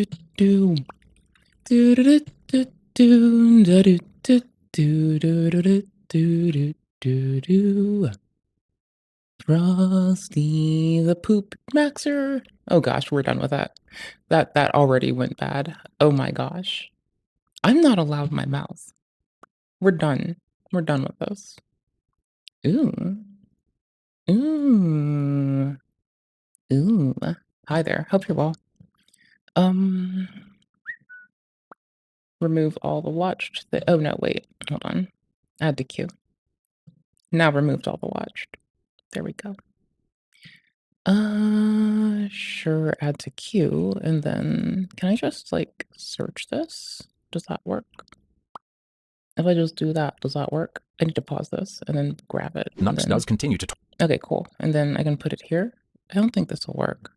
do do do do do do do do do do do do do. Frosty the Poop Maxer. Oh gosh, we're done with that. That already went bad. Oh my gosh. I'm not allowed my mouth. We're done. We're done with this. Ooh. Ooh. Ooh. Hi there. Hope you're well. Um remove all the watched oh no, wait. Hold on. Add to queue. Now removed all the watched. There we go. Sure, add to queue, and then can I just, like, search this? Does that work? If I just do that, does that work? I need to pause this and then grab it. Nux does continue to talk. Okay, cool. And then I can put it here. I don't think this will work.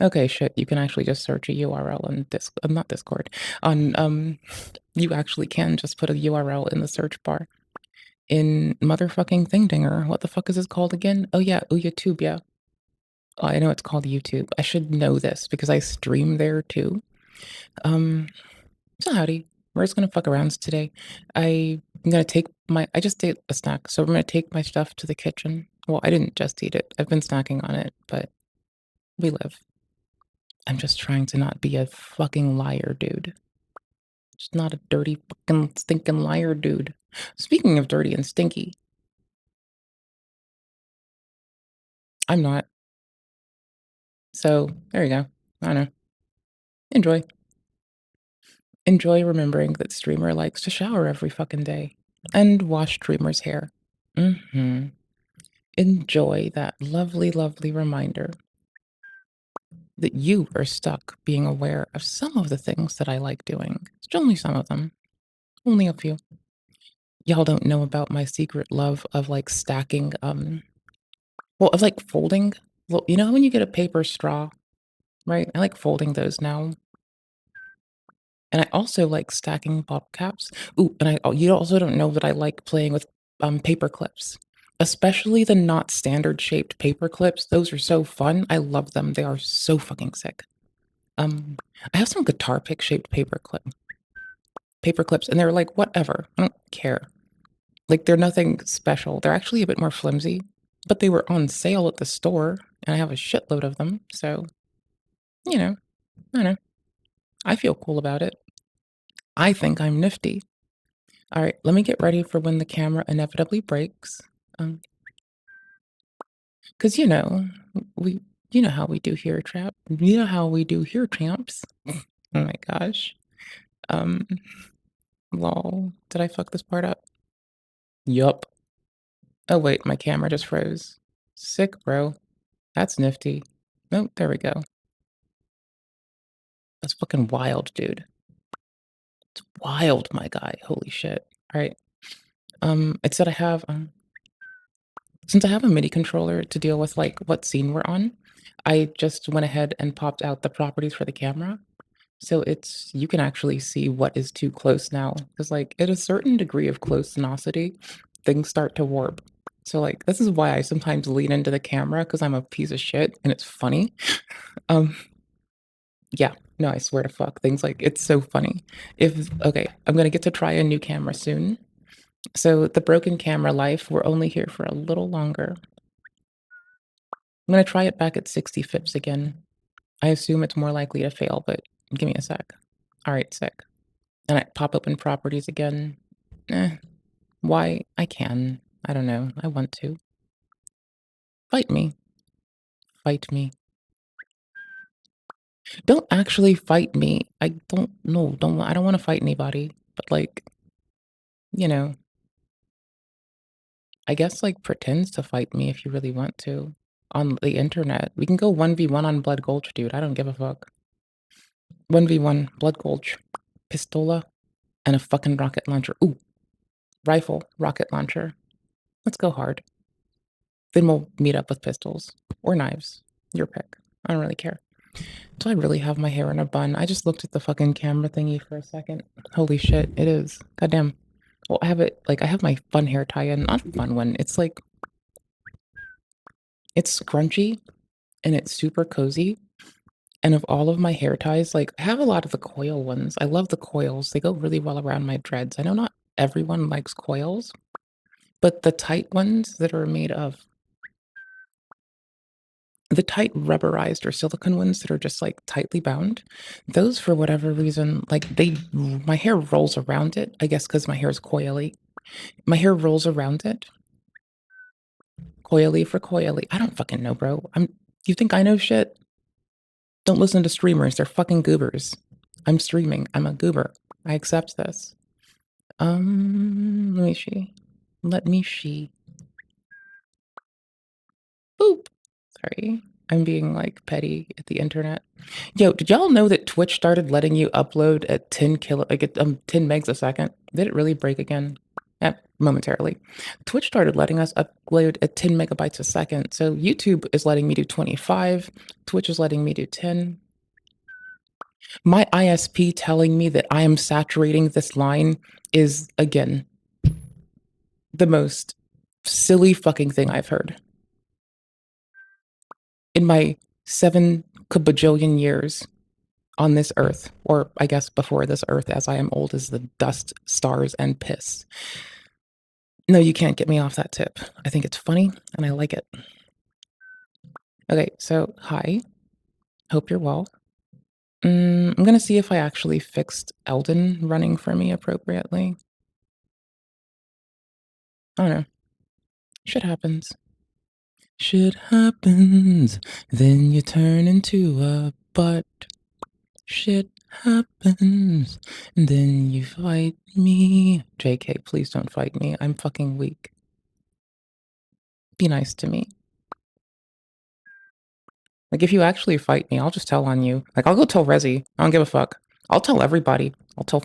Okay, shit, you can actually just search a URL on not Discord. On, you actually can just put a URL in the search bar. In motherfucking Thingdinger. What the fuck is this called again? Oh yeah, YouTube, yeah. Oh, I know it's called YouTube. I should know this because I stream there too. So howdy. We're just gonna fuck around today. I'm gonna take I just ate a snack, so I'm gonna take my stuff to the kitchen. Well, I didn't just eat it. I've been snacking on it, but we live. I'm just trying to not be a fucking liar, dude. Just not a dirty fucking stinking liar, dude. Speaking of dirty and stinky, I'm not. So there you go. I don't know. Enjoy. Enjoy remembering that Streamer likes to shower every fucking day and wash Streamer's hair. Enjoy that lovely, lovely reminder that you are stuck being aware of some of the things that I like doing. It's only some of them, only a few. Y'all don't know about my secret love of like stacking, of like folding. Well, you know when you get a paper straw, right? I like folding those now. And I also like stacking bottle caps. Ooh, and you also don't know that I like playing with paper clips, especially the not standard shaped paper clips. Those are so fun. I love them. They are so fucking sick. I have some guitar pick shaped paper clips, and they're like whatever. I don't care. Like they're nothing special. They're actually a bit more flimsy, but they were on sale at the store, and I have a shitload of them. So, you know, I don't know. I feel cool about it. I think I'm nifty. All right, let me get ready for when the camera inevitably breaks. Cause we, you know how we do here, trap. You know how we do here, champs. Oh my gosh. Um, lol. Did I fuck this part up? Yup. Oh wait, my camera just froze. Sick, bro. That's nifty. Oh, there we go. That's fucking wild, dude. It's wild, my guy. Holy shit. All right. It said I have since I have a MIDI controller to deal with like what scene we're on, I just went ahead and popped out the properties for the camera. So you can actually see what is too close now. Because like at a certain degree of closenosity, things start to warp. So like this is why I sometimes lean into the camera because I'm a piece of shit and it's funny. Um yeah, no, I swear to fuck. Things like it's so funny. Okay, I'm gonna get to try a new camera soon. So the broken camera life, we're only here for a little longer. I'm gonna try it back at 60 FIPS again. I assume it's more likely to fail, but give me a sec. All right, sick. And I pop open properties again. Why? I can. I don't know. I want to. Fight me. Fight me. Don't actually fight me. I don't know. I don't want to fight anybody. But like, you know, I guess like pretends to fight me if you really want to. On the internet. We can go 1v1 on Blood Gulch, dude. I don't give a fuck. 1v1, Blood Gulch, Pistola, and a fucking rocket launcher. Ooh, rifle, rocket launcher. Let's go hard. Then we'll meet up with pistols or knives. Your pick. I don't really care. Do I really have my hair in a bun? I just looked at the fucking camera thingy for a second. Holy shit, it is. Goddamn. Well, I have my fun hair tie-in. Not a fun one. It's like, it's scrunchy and it's super cozy. And of all of my hair ties, like, I have a lot of the coil ones. I love the coils. They go really well around my dreads. I know not everyone likes coils, but the tight ones that are made of the tight rubberized or silicone ones that are just, like, tightly bound, those, for whatever reason, like, my hair rolls around it, I guess because my hair is coily. My hair rolls around it. Coily for coily. I don't fucking know, bro. You think I know shit? Don't listen to streamers, they're fucking goobers. I'm streaming, I'm a goober. I accept this. Let me see. Let me see. Boop. Sorry. I'm being, like, petty at the internet. Yo, did y'all know that Twitch started letting you upload at 10 megs a second? Did it really break again? Momentarily. Twitch started letting us upload at 10 megabytes a second, so YouTube is letting me do 25, Twitch is letting me do 10. My ISP telling me that I am saturating this line is, again, the most silly fucking thing I've heard. In my 7 kabajillion years on this earth, or I guess before this earth, as I am old as the dust, stars, and piss. No, you can't get me off that tip. I think it's funny, and I like it. Okay, so hi. Hope you're well. I'm gonna see if I actually fixed Elden running for me appropriately. I don't know. Shit happens. Shit happens, then you turn into a butt. Shit happens, and then you fight me. JK, please don't fight me. I'm fucking weak. Be nice to me. Like, if you actually fight me, I'll just tell on you. Like, I'll go tell Rezi. I don't give a fuck. I'll tell everybody. I'll tell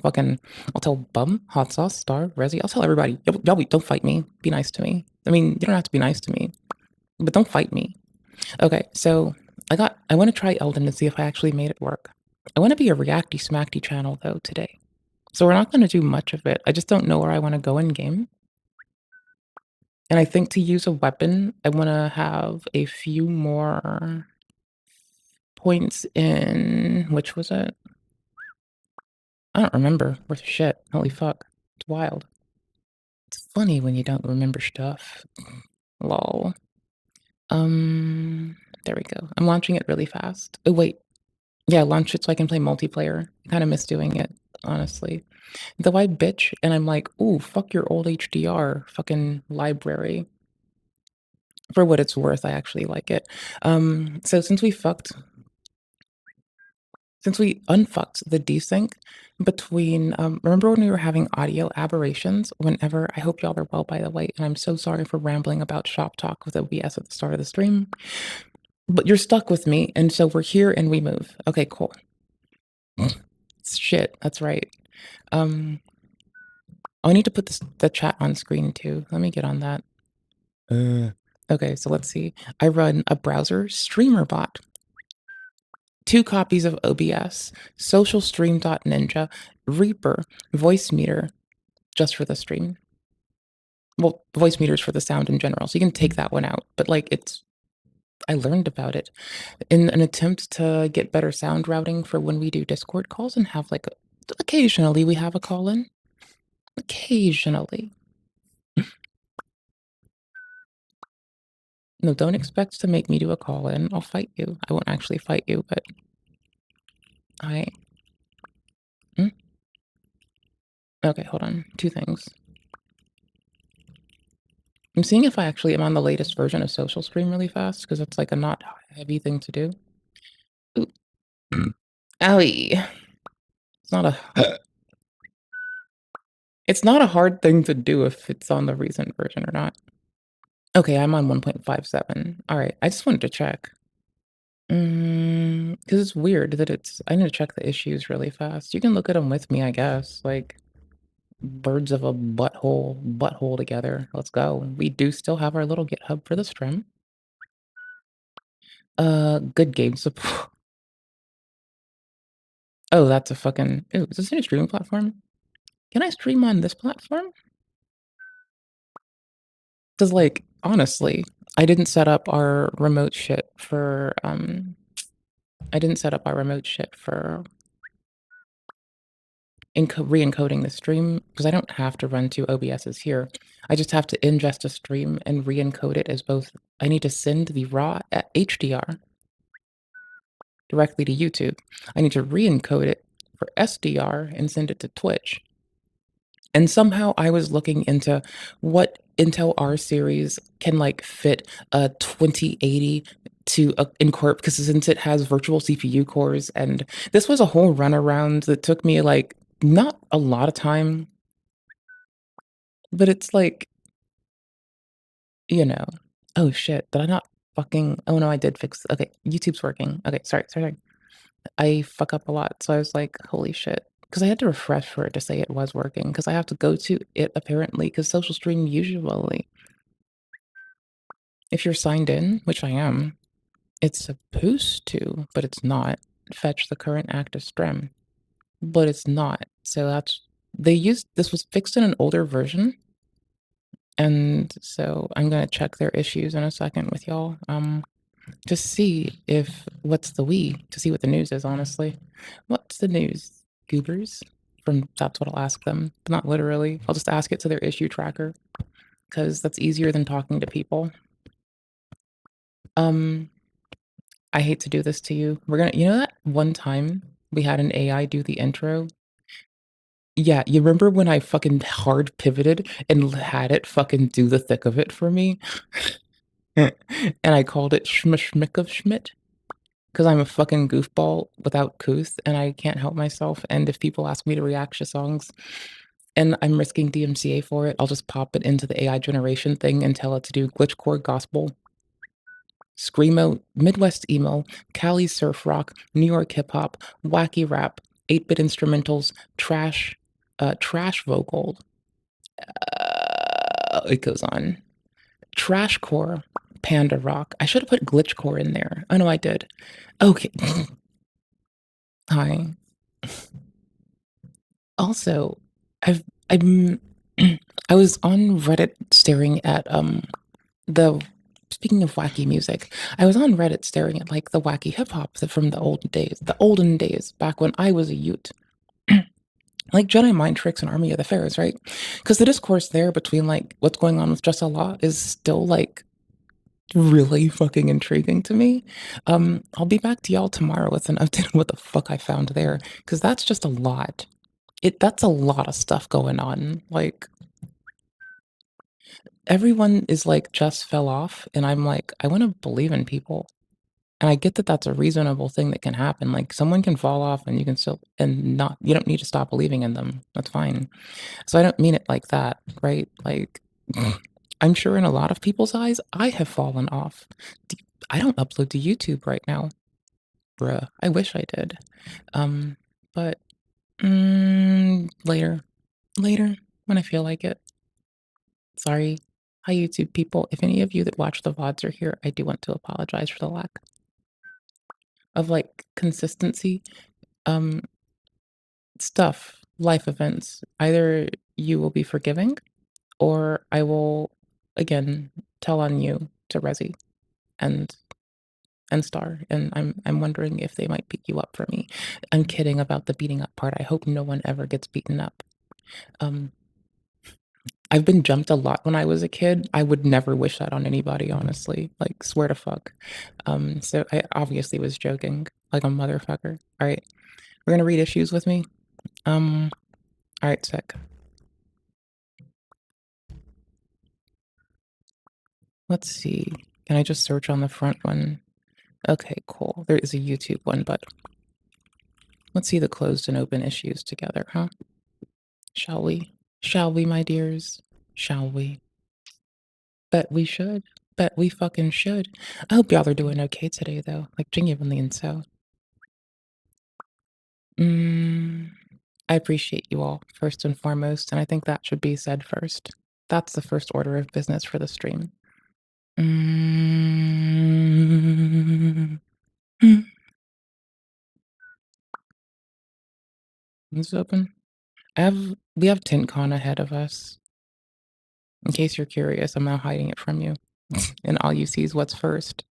Bum, Hot Sauce, Star, Rezi. I'll tell everybody. Y'all don't fight me. Be nice to me. I mean, you don't have to be nice to me, but don't fight me. Okay, so I want to try Elden to see if I actually made it work. I want to be a reacty smackty channel though today. So we're not going to do much of it. I just don't know where I want to go in game. And I think to use a weapon, I want to have a few more points in, which was it? I don't remember. Worth a shit. Holy fuck. It's wild. It's funny when you don't remember stuff. Lol. There we go. I'm launching it really fast. Oh, wait. Yeah, launch it so I can play multiplayer. I kind of miss doing it, honestly. Though I bitch and I'm like, ooh, fuck your old HDR fucking library. For what it's worth, I actually like it. So since we unfucked the desync between, remember when we were having audio aberrations whenever, I hope y'all are well, by the way, and I'm so sorry for rambling about shop talk with OBS at the start of the stream, but you're stuck with me, and so we're here and we move. Okay, cool. Shit, that's right. I need to put the chat on screen too. Let me get on that. Okay, so let's see. I run a browser streamer bot. 2 copies of OBS, SocialStream.Ninja, Reaper, Voicemeeter, just for the stream. Well, Voicemeeter's for the sound in general, so you can take that one out. But like, I learned about it in an attempt to get better sound routing for when we do Discord calls and have like occasionally we have a call in. Occasionally. No, don't expect to make me do a call in. I'll fight you. I won't actually fight you, but I. Okay, hold on. 2 things. I'm seeing if I actually am on the latest version of Social Stream really fast, because it's like a not heavy thing to do. Ooh. Owie. It's not a hard thing to do if it's on the recent version or not. Okay, I'm on 1.57. Alright, I just wanted to check. Because it's weird that I need to check the issues really fast. You can look at them with me, I guess. Like, birds of a butthole together. Let's go. We do still have our little GitHub for the stream. Good game support. Oh, that's a fucking... Ooh, is this a streaming platform? Can I stream on this platform? Because, like, honestly, I didn't set up our remote shit for I didn't set up our remote shit for re-encoding the stream because I don't have to run 2 OBSs here. I just have to ingest a stream and re-encode it as both. I need to send the raw HDR directly to YouTube. I need to re-encode it for SDR and send it to Twitch. And somehow I was looking into what Intel R series can like fit a 2080 to incorporate because since it has virtual CPU cores, and this was a whole runaround that took me like not a lot of time, but it's like, you know, oh shit, did I not fucking, oh no, I did fix, okay, YouTube's working. Okay, sorry. I fuck up a lot. So I was like, holy shit. Because I had to refresh for it to say it was working. Because I have to go to it apparently. Because Social Stream usually, if you're signed in, which I am, it's supposed to, but it's not, fetch the current active stream. But it's not. So that's, this was fixed in an older version. And so I'm going to check their issues in a second with y'all. To see if to see what the news is, honestly. What's the news, goobers? That's what I'll ask them, but not literally. I'll just ask it to their issue tracker because that's easier than talking to people. I hate to do this to you. You know that one time we had an AI do the intro? Yeah, you remember when I fucking hard pivoted and had it fucking do the thick of it for me? And I called it Schmick of Schmidt? Because I'm a fucking goofball without couth, and I can't help myself, and if people ask me to react to songs, and I'm risking DMCA for it, I'll just pop it into the AI generation thing and tell it to do glitchcore gospel, screamo, Midwest emo, Cali surf rock, New York hip hop, wacky rap, 8-bit instrumentals, trash vocal. It goes on. Trashcore, panda rock. I should have put glitchcore in there. Oh no, I did. Okay. Hi. Also, I've I'm I was on Reddit staring at the speaking of wacky music, I was on Reddit staring at like the wacky hip hop from the olden days, back when I was a youth. Like Jedi mind tricks and Army of the Pharaohs, right? Because the discourse there between like what's going on with Just Allah is still like really fucking intriguing to me. I'll be back to y'all tomorrow with an update on what the fuck I found there, because that's just a lot. That's a lot of stuff going on. Like everyone is like just fell off, and I'm like, I want to believe in people. And I get that that's a reasonable thing that can happen. Like someone can fall off and you can still and not you don't need to stop believing in them. That's fine. So I don't mean it like that, right? Like I'm sure in a lot of people's eyes, I have fallen off. I don't upload to YouTube right now. Bruh. I wish I did. But later. Later when I feel like it. Sorry. Hi YouTube people. If any of you that watch the VODs are here, I do want to apologize for the lack of like consistency. Um life events. Either you will be forgiving or I will again tell on you to Resi and Star, and I'm wondering if they might beat you up for me. I'm kidding about the beating up part. I hope no one ever gets beaten up. Um I've been jumped a lot when I was a kid. I would never wish that on anybody, honestly. Like, swear to fuck. So I obviously was joking, like a motherfucker. All right, we're gonna read issues with me. All right, sick. Let's see. Can I just search on the front one? Okay, cool. There is a YouTube one, but let's see the closed and open issues together, huh? Shall we? Shall we, my dears? Shall we? Bet we should. Bet we fucking should. I hope y'all are doing okay today, though. Like, genuinely and so. I appreciate you all, first and foremost, and I think that should be said first. That's the first order of business for the stream. Is it open? We have TintCon ahead of us. In case you're curious, I'm not hiding it from you. and all you see is what's first.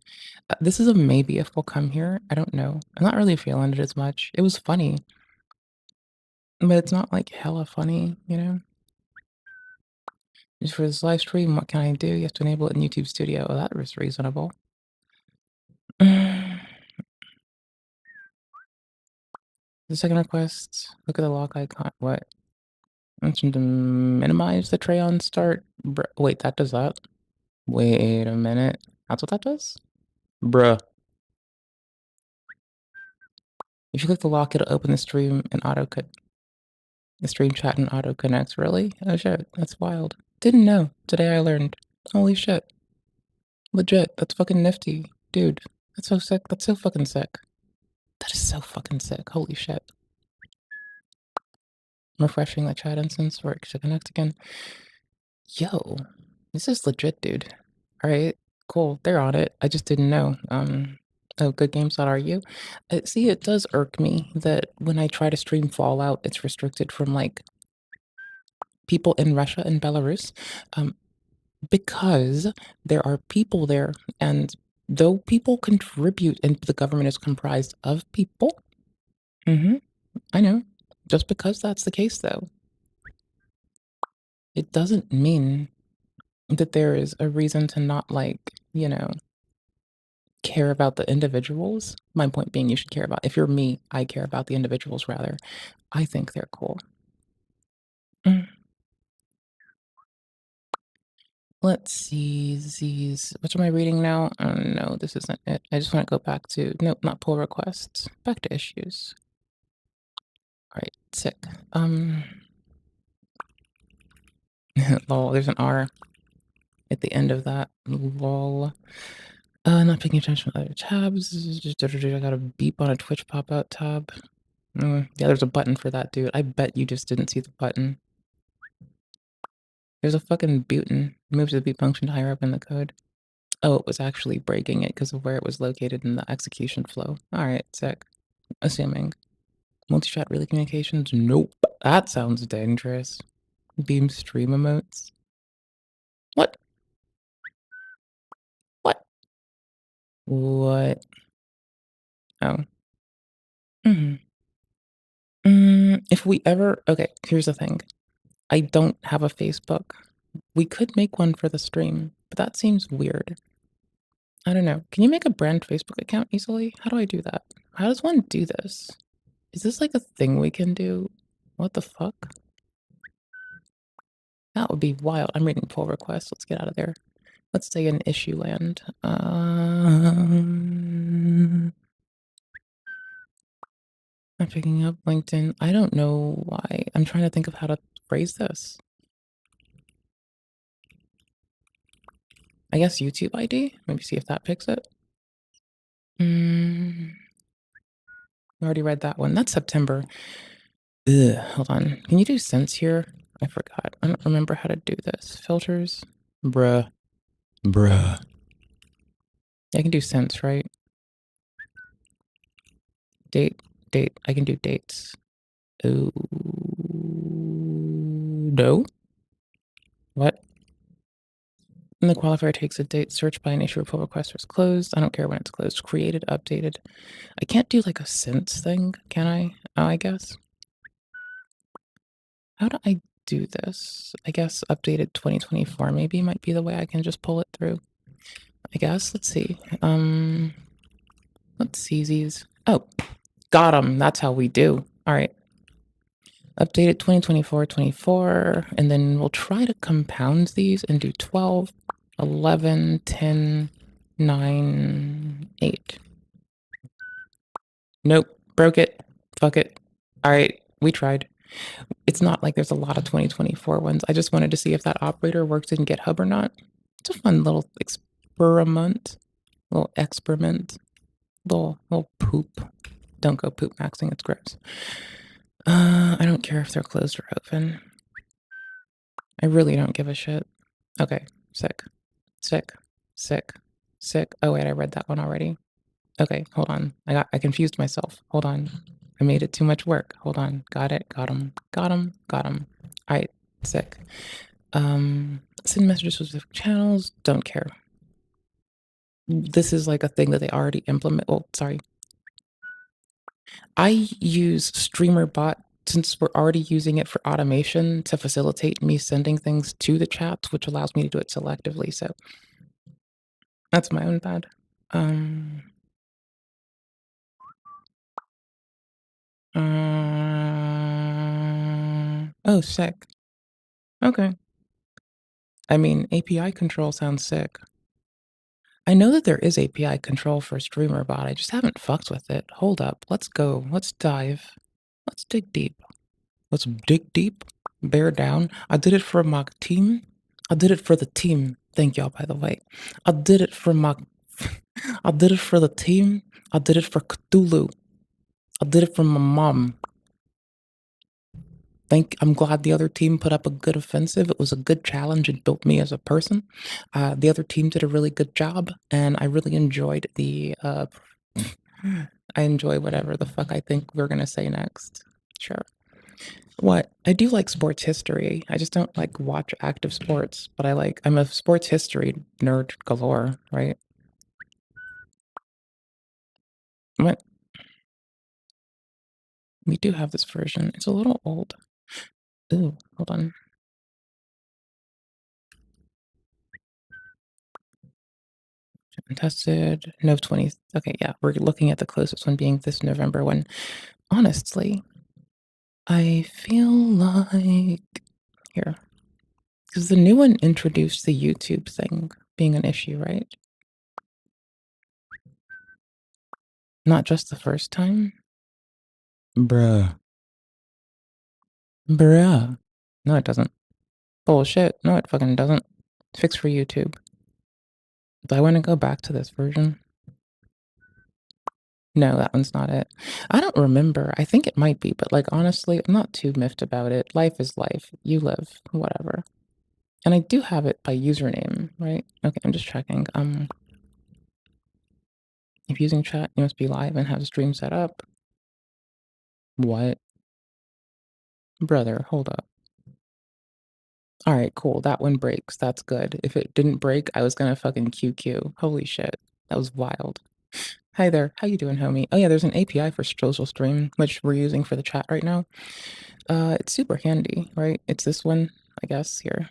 This is a maybe if we'll come here. I don't know. I'm not really feeling it as much. It was funny, but it's not like hella funny, you know? Just for this live stream, what can I do? You have to enable it in YouTube Studio. Oh, that was reasonable. The second request, look at the lock icon. What? Mention to minimize the tray on start. Wait, that does that? Wait a minute. That's what that does? Bruh. If you click the lock, it'll open the stream and the stream chat and auto connects. Really? Oh shit, that's wild. Didn't know. Today I learned. Holy shit. Legit. That's fucking nifty. Dude, that's so sick. That's so fucking sick. That is so fucking sick. Holy shit. I'm refreshing the chat instance where it should connect again. Yo, this is legit, dude. Alright, cool. They're on it. I just didn't know. Oh, goodgames.ru. See, it does irk me that when I try to stream Fallout, it's restricted from like people in Russia and Belarus. Because there are people there, and though people contribute and the government is comprised of people. I know. Just because that's the case, though, it doesn't mean that there is a reason to not, like, you know, care about the individuals. My point being, you should care about, if you're me, I care about the individuals rather. I think they're cool. Let's see, these, which am I reading now? Oh no, this isn't it. I just want to go back to, nope, not pull requests. Back to issues. All right, sick. Lol, there's an R at the end of that. Lol. Not paying attention to other tabs. I got a beep on a Twitch pop-out tab. Yeah, there's a button for that, dude. I bet you just didn't see the button. There's a fucking button. Moves the beep function higher up in the code. Oh, it was actually breaking it because of where it was located in the execution flow. Alright, sick. Assuming. Multi-chat relay communications? Nope. That sounds dangerous. Beam stream emotes? What? What? What? Oh. If we ever... Okay, here's the thing. I don't have a Facebook. We could make one for the stream, but that seems weird. I don't know. Can you make a brand Facebook account easily? How do I do that? How does one do this? Is this like a thing we can do? What the fuck? That would be wild. I'm reading pull requests. Let's get out of there. Let's stay in issue land. I'm picking up LinkedIn. I don't know why. I'm trying to think of how to phrase this. I guess YouTube ID? Maybe see if that picks it. I already read that one. That's September. Ugh, hold on. Can you do sense here? I forgot. I don't remember how to do this. Filters? Bruh. I can do sense, right? Date. I can do dates. Oh. No? What? And the qualifier takes a date search by an issue or pull request was closed. I don't care when it's closed. Created, updated. I can't do like a sense thing, can I? Oh, I guess. How do I do this? I guess updated 2024 maybe might be the way I can just pull it through. I guess. Let's see. Let's see these. Oh, got them. That's how we do. All right. Updated 2024, and then we'll try to compound these and do 12, 11, 10, 9, 8. Nope. Broke it. Fuck it. All right. We tried. It's not like there's a lot of 2024 ones. I just wanted to see if that operator works in GitHub or not. It's a fun little experiment. Little poop. Don't go poop maxing. It's gross. I don't care if they're closed or open. I really don't give a shit. Okay. Sick. Oh wait, I read that one already. Okay, hold on. I confused myself. Hold on. I made it too much work. Hold on. Got it. Got him. Alright, sick. Send messages to specific channels. Don't care. This is like a thing that they already implement. Well, sorry. I use StreamerBot since we're already using it for automation to facilitate me sending things to the chats, which allows me to do it selectively. So that's my own bad. Um, oh, sick. Okay. I mean, API control sounds sick. I know that there is API control for StreamerBot. I just haven't fucked with it. Hold up. Let's go. Let's dive. Let's dig deep. Let's dig deep. Bear down. I did it for my team. I did it for the team. Thank y'all, by the way. I did it for my. I did it for the team. I did it for Cthulhu. I did it for my mom. I'm glad the other team put up a good offensive. It was a good challenge. It built me as a person. The other team did a really good job, and I really enjoyed the. I enjoy whatever the fuck I think we're gonna say next. Sure. What? I do like sports history. I just don't like watch active sports, but I'm a sports history nerd galore, right? What? We do have this version. It's a little old. Ooh, hold on. Tested. Nov 20. Okay, yeah, we're looking at the closest one being this November when honestly, I feel like here. Because the new one introduced the YouTube thing being an issue, right? Not just the first time. Bruh. Bruh. No, it doesn't. Bullshit. No, it fucking doesn't. Fix for YouTube. Do I want to go back to this version? No, that one's not it. I don't remember. I think it might be, but like honestly, I'm not too miffed about it. Life is life. You live, whatever. And I do have it by username, right? Okay, I'm just checking. If using chat, you must be live and have a stream set up. What? Brother, hold up. All right, cool. That one breaks. That's good. If it didn't break, I was gonna fucking QQ. Holy shit. That was wild. Hi there. How you doing, homie? Oh yeah, there's an API for social stream, which we're using for the chat right now. It's super handy, right? It's this one, I guess, here.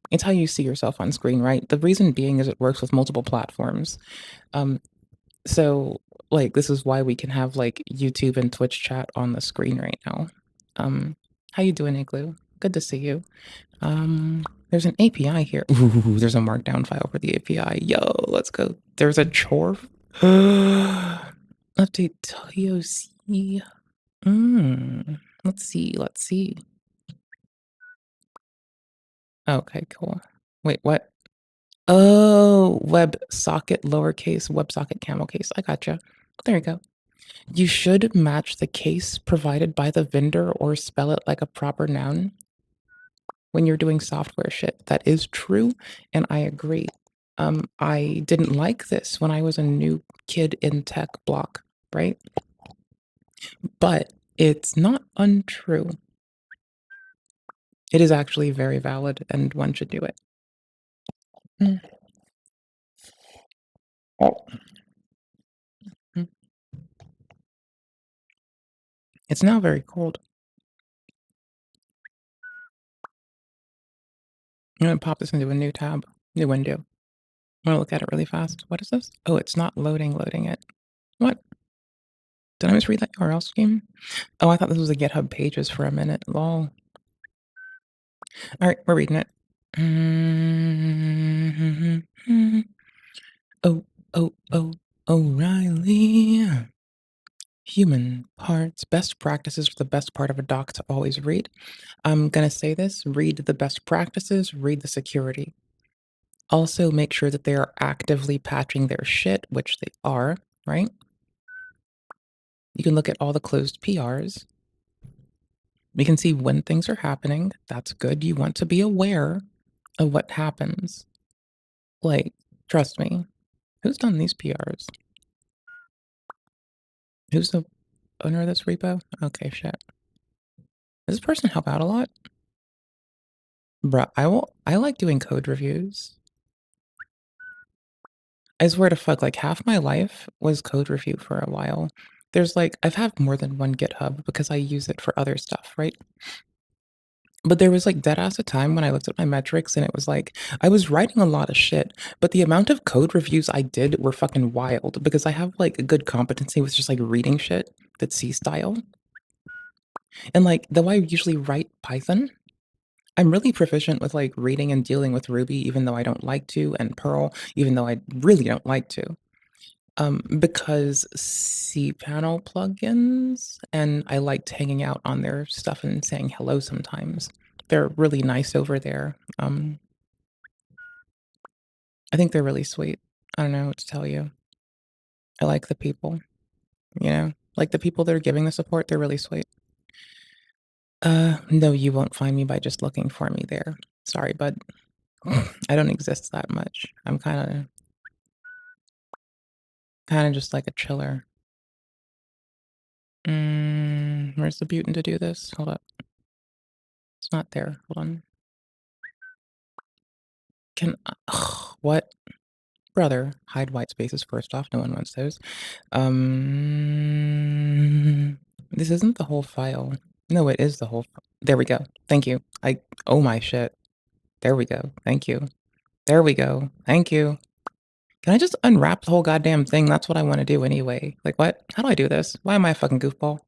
It's how you see yourself on screen, right? The reason being is it works with multiple platforms. So like this is why we can have like YouTube and Twitch chat on the screen right now. How you doing, Igloo? Good to see you. There's an API here. Ooh, there's a markdown file for the API. Yo, let's go. There's a chore. Update TOC. Let's see. Let's see. Okay, cool. Wait, what? Oh, WebSocket lowercase, WebSocket camel case. I gotcha. There you go. You should match the case provided by the vendor or spell it like a proper noun when you're doing software shit. That is true, and I agree. I didn't like this when I was a new kid in tech block, right? But it's not untrue. It is actually very valid, and one should do it. Mm. Oh. Mm. It's now very cold. I'm gonna pop this into a new tab, new window. I'm gonna look at it really fast. What is this? Oh, it's not loading it. What? Did I misread that URL scheme? Oh, I thought this was a GitHub pages for a minute. Lol. All right, we're reading it. Oh, O'Reilly. Human parts, best practices for the best part of a doc to always read. I'm going to say this, read the best practices, read the security. Also make sure that they are actively patching their shit, which they are, right? You can look at all the closed PRs. We can see when things are happening. That's good. You want to be aware of what happens. Like, trust me. Who's done these PRs? Who's the owner of this repo? Okay, shit. Does this person help out a lot? Bruh, I like doing code reviews. I swear to fuck, like, half my life was code review for a while. There's, like I've had more than one GitHub because I use it for other stuff, right? But there was, like, dead ass a time when I looked at my metrics and it was like, I was writing a lot of shit, but the amount of code reviews I did were fucking wild because I have, like, a good competency with just, like, reading shit that's C style. And, like, though I usually write Python, I'm really proficient with, like, reading and dealing with Ruby even though I don't like to, and Perl even though I really don't like to. Because cPanel plugins, and I liked hanging out on their stuff and saying hello sometimes. They're really nice over there. I think they're really sweet. I don't know what to tell you. I like the people, you know? Like, the people that are giving the support, they're really sweet. No, you won't find me by just looking for me there. Sorry, bud. I don't exist that much. I'm kinda just like a chiller. Where's the button to do this? Hold up. It's not there. Hold on. Can what? Brother, hide white spaces first off, no one wants those. This isn't the whole file. No, it is the whole there we go. Thank you. Oh my shit. There we go. Thank you. There we go. Thank you. Can I just unwrap the whole goddamn thing? That's what I wanna do anyway. Like, what? How do I do this? Why am I a fucking goofball?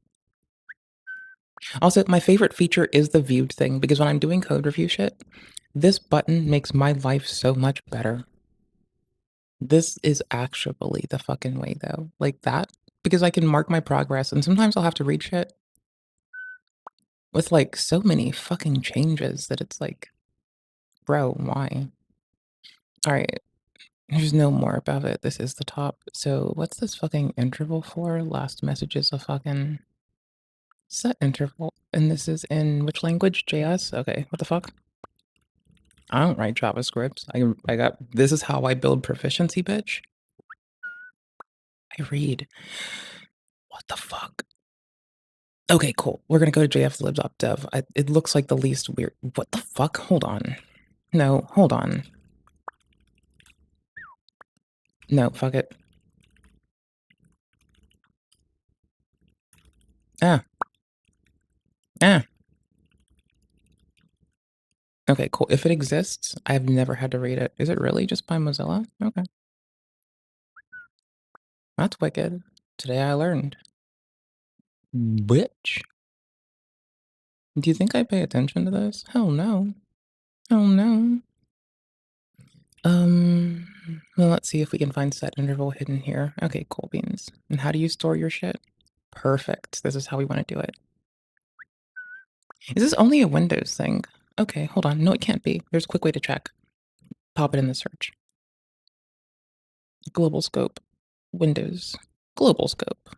Also, my favorite feature is the viewed thing because when I'm doing code review shit, this button makes my life so much better. This is actually the fucking way though, like that, because I can mark my progress, and sometimes I'll have to read shit with, like, so many fucking changes that it's like, "Bro, why?" Alright, there's no more above it, this is the top. So, what's this fucking interval for? Last message is a fucking set interval, and this is in which language? JS? Okay, what the fuck? I don't write JavaScript. I got this is how I build proficiency, bitch. I read. What the fuck? Okay, cool. We're gonna go to jflib.dev. It looks like the least weird. What the fuck? Hold on. No, hold on. No, fuck it. Ah, ah. Okay, cool. If it exists, I've never had to read it. Is it really just by Mozilla? Okay, that's wicked. Today I learned. Bitch. Do you think I pay attention to this? Hell no. Hell no. Um, well, let's see if we can find set interval hidden here. Okay, cool beans. And how do you store your shit? Perfect. This is how we want to do it. Is this only a Windows thing? Okay, hold on. No, it can't be. There's a quick way to check. Pop it in the search. Global scope. Windows. Global scope.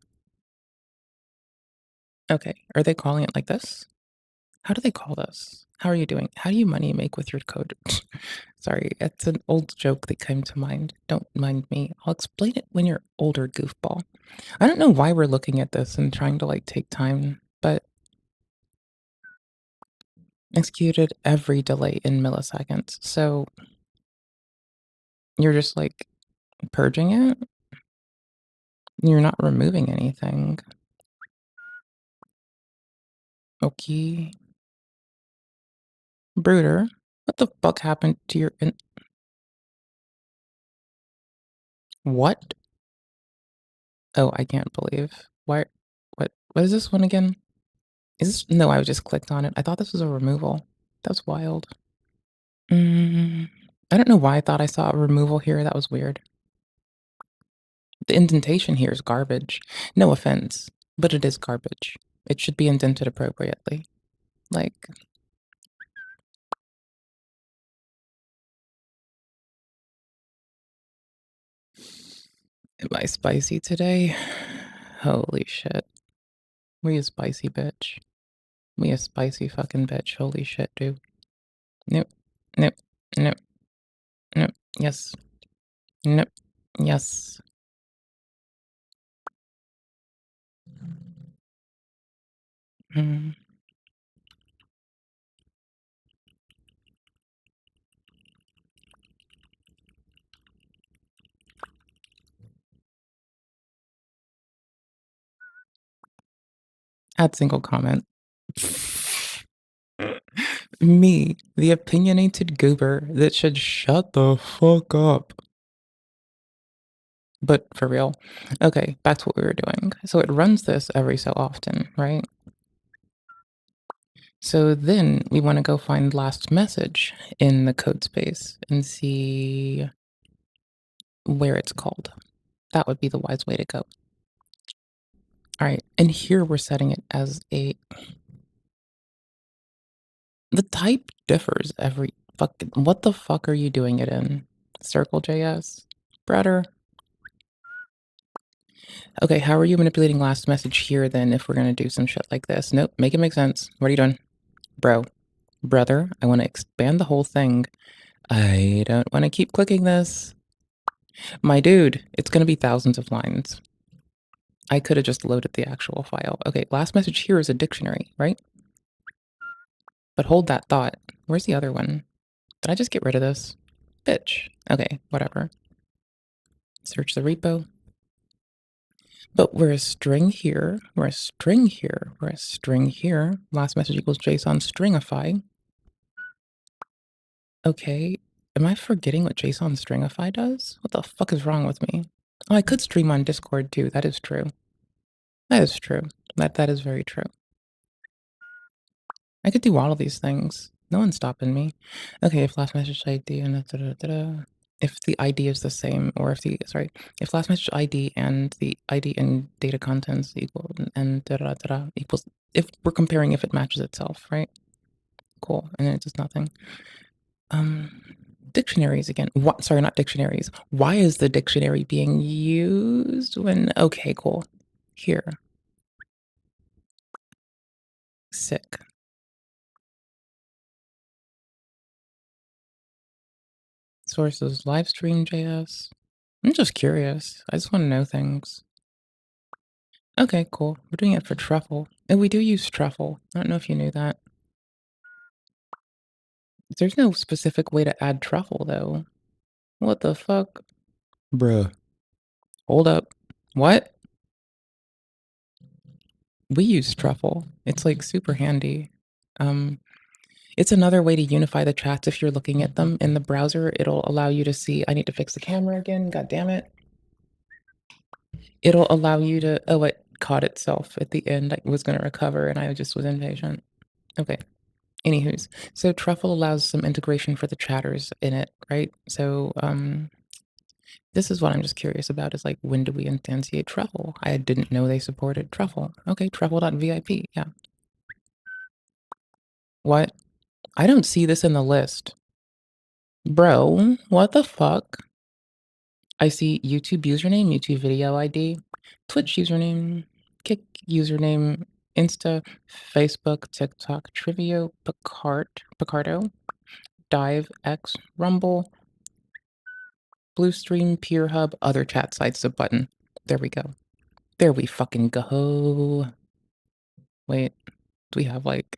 Okay, are they calling it like this? How do they call this? How are you doing? How do you money make with your code? Sorry, it's an old joke that came to mind. Don't mind me. I'll explain it when you're older, goofball. I don't know why we're looking at this and trying to, like, take time, but executed every delay in milliseconds. So you're just, like, purging it? You're not removing anything. Okay. Brooder, what the fuck happened to your what? Oh, I can't believe. Why what is this one again? Is this no, I just clicked on it. I thought this was a removal. That's wild. Mm, I don't know why I thought I saw a removal here, that was weird. The indentation here is garbage. No offense, but it is garbage. It should be indented appropriately. Like, am I spicy today? Holy shit. We a spicy bitch. We a spicy fucking bitch. Holy shit, dude. Nope. Nope. Nope. Nope. Yes. Nope. Yes. Mm. Add single comment. Me, the opinionated goober that should shut the fuck up. But for real. Okay, back to what we were doing. So it runs this every so often, right? So then we want to go find last message in the code space and see where it's called. That would be the wise way to go. All right, and here we're setting it as a the type differs every fucking what the fuck are you doing it in? Circle.js? Brother. Okay, how are you manipulating last message here then if we're gonna do some shit like this? Nope, make it make sense. What are you doing? Bro. Brother, I want to expand the whole thing. I don't want to keep clicking this. My dude, it's gonna be thousands of lines. I could have just loaded the actual file. Okay, last message here is a dictionary, right? But hold that thought. Where's the other one? Did I just get rid of this? Bitch. Okay, whatever. Search the repo. But we're a string here, we're a string here, we're a string here. Last message equals JSON stringify. Okay, am I forgetting what JSON stringify does? What the fuck is wrong with me? Oh, I could stream on Discord too. That is true. That is true. That is very true. I could do all of these things. No one's stopping me. Okay, if last message ID and if the ID is the same, or if last message ID and the ID and data contents equal and equals, if we're comparing if it matches itself, right? Cool, and then it does nothing. Dictionaries again. What? Sorry, not dictionaries. Why is the dictionary being used when? Okay, cool. Here. Sick. Sources livestream.js. I'm just curious. I just want to know things. Okay, cool. We're doing it for truffle. And we do use truffle. I don't know if you knew that. There's no specific way to add truffle, though. What the fuck? Bruh. Hold up. What? We use truffle. It's like super handy. It's another way to unify the chats if you're looking at them in the browser. It'll allow you to see. I need to fix the camera again. God damn it. It'll allow you to. Oh, it caught itself at the end. I was going to recover and I just was impatient. Okay. Anywho's, so Truffle allows some integration for the chatters in it, right? So this is what I'm just curious about is like, when do we instantiate Truffle? I didn't know they supported Truffle. Okay, truffle.vip, yeah. What? I don't see this in the list. Bro, what the fuck? I see YouTube username, YouTube video ID, Twitch username, Kick username, Insta, Facebook, TikTok, Trivio, Picardo, Dive, X, Rumble, Bluestream, PeerHub, other chat sites, a button. There we go. There we fucking go. Wait, do we have like...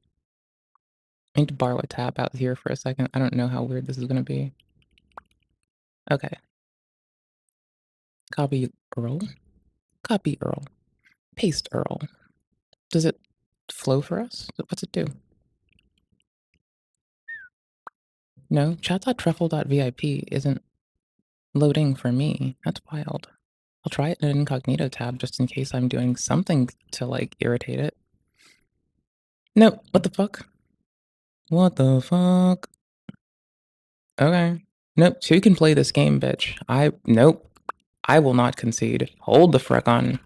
I need to borrow a tab out here for a second. I don't know how weird this is gonna be. Okay. Copy URL. Copy URL. Paste URL. Does it flow for us? What's it do? No, chat.truffle.vip isn't loading for me. That's wild. I'll try it in an incognito tab just in case I'm doing something to like irritate it. Nope. What the fuck? What the fuck? Okay. Nope. So you can play this game, bitch. Nope. I will not concede. Hold the frick on.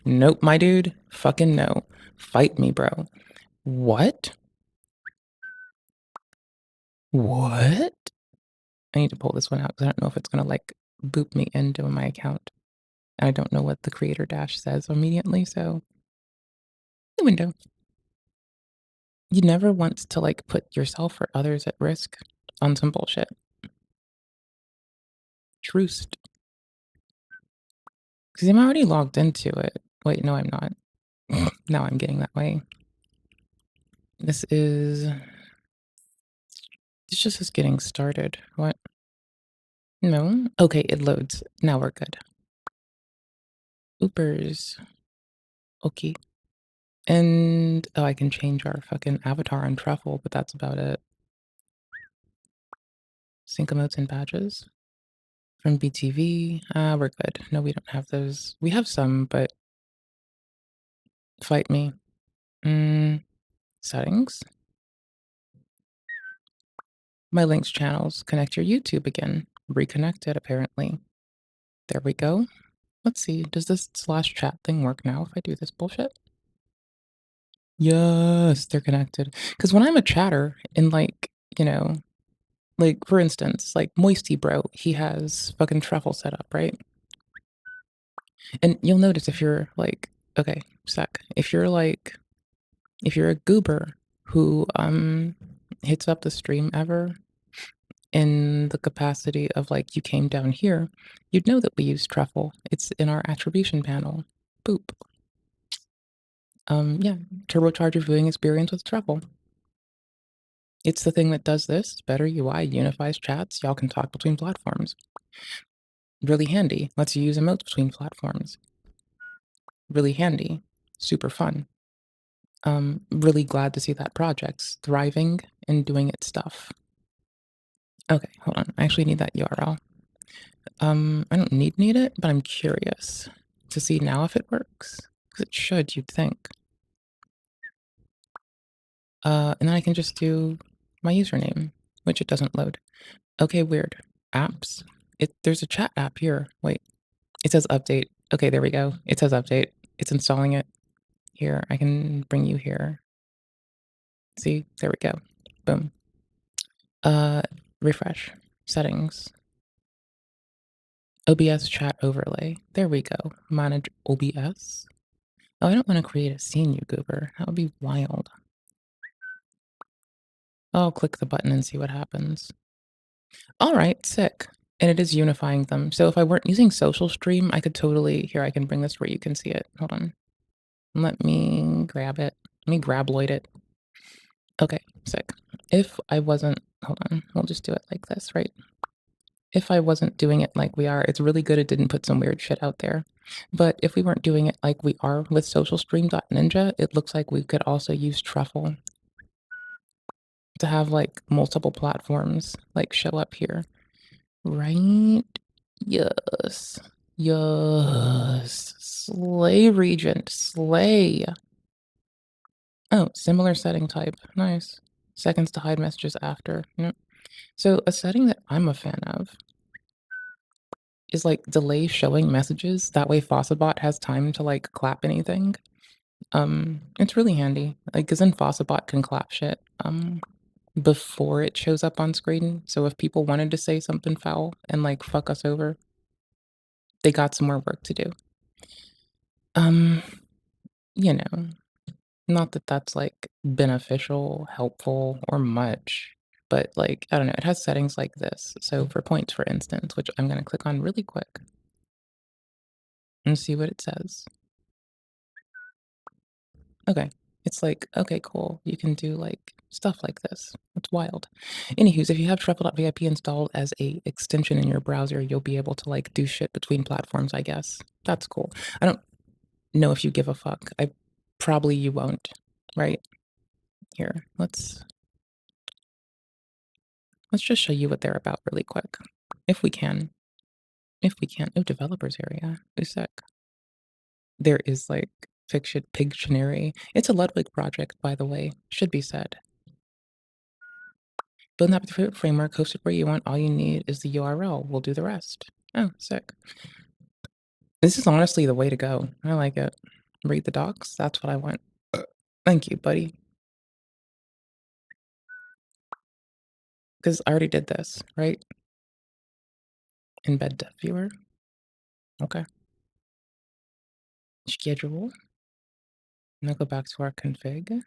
Nope, my dude. Fucking no. Fight me, bro. What? What? I need to pull this one out because I don't know if it's gonna like boop me into my account. And I don't know what the creator dash says immediately, so the window. You never want to like put yourself or others at risk on some bullshit. Troost. Because I'm already logged into it. Wait, no, I'm not. Now I'm getting that way. This is... It's just us getting started. What? No? Okay, it loads. Now we're good. Oopers. Okay. And, oh, I can change our fucking avatar on Truffle, but that's about it. Sync emotes and badges from BTV. We're good. No, we don't have those. We have some, but fight me. Settings. My links channels. Connect your YouTube again. Reconnected, apparently. There we go. Let's see. Does this slash chat thing work now if I do this bullshit? Yes, they're connected. Because when I'm a chatter in like, you know, like for instance, like Moisty Bro, he has fucking Truffle set up, right? And you'll notice if you're like, okay, sec. If you're a goober who hits up the stream ever in the capacity of like you came down here, you'd know that we use Truffle. It's in our attribution panel. Boop. Yeah, turbocharge your viewing experience with Truffle. It's the thing that does this. Better UI, unifies chats. Y'all can talk between platforms. Really handy. Lets you use emotes between platforms. Really handy. Super fun. Really glad to see that project's thriving and doing its stuff. Okay, hold on. I actually need that URL. I don't need it, but I'm curious to see now if it works. Because it should, you'd think. And then I can just do my username, which it doesn't load. Okay, weird. Apps. There's a chat app here. Wait. It says update. Okay, there we go. It says update. It's installing it. Here, I can bring you here. See? There we go. Boom. Refresh. Settings. OBS chat overlay. There we go. Manage OBS. Oh, I don't want to create a scene, you goober. That would be wild. I'll click the button and see what happens. All right, sick. And it is unifying them. So if I weren't using social stream, I could totally, here, I can bring this where you can see it. Hold on. Let me grab it. Let me grabloid it. Okay, sick. If I wasn't, hold on, we'll just do it like this, right? If I wasn't doing it like we are, it's really good it didn't put some weird shit out there. But if we weren't doing it like we are with socialstream.ninja, it looks like we could also use Truffle to have like multiple platforms like show up here. Right? Yes. Yes. Slay Regent. Slay. Oh, similar setting type. Nice. Seconds to hide messages after. Yep. So a setting that I'm a fan of is like delay showing messages. That way Fossabot has time to like clap anything. It's really handy. Like, cause then Fossabot can clap shit before it shows up on screen. So if people wanted to say something foul and like fuck us over, they got some more work to do. You know, not that that's like beneficial, helpful, or much, but like, I don't know, it has settings like this. So for points, for instance, which I'm gonna click on really quick and see what it says. Okay. It's like, okay, cool. You can do like stuff like this. It's wild. Anywho's, if you have Truffle.vip installed as a extension in your browser, you'll be able to like do shit between platforms, I guess. That's cool. I don't know if you give a fuck. Probably you won't, right? Here, let's just show you what they're about really quick. If we can. If we can. Oh, developers area. Who's sick? There is like Fiction Pictionary. It's a Ludwig project, by the way. Should be said. Build an app framework, host it where you want. All you need is the URL. We'll do the rest. Oh, sick. This is honestly the way to go. I like it. Read the docs. That's what I want. Thank you, buddy. Because I already did this, right? Embed dev viewer. Okay. Schedule. Now go back to our config.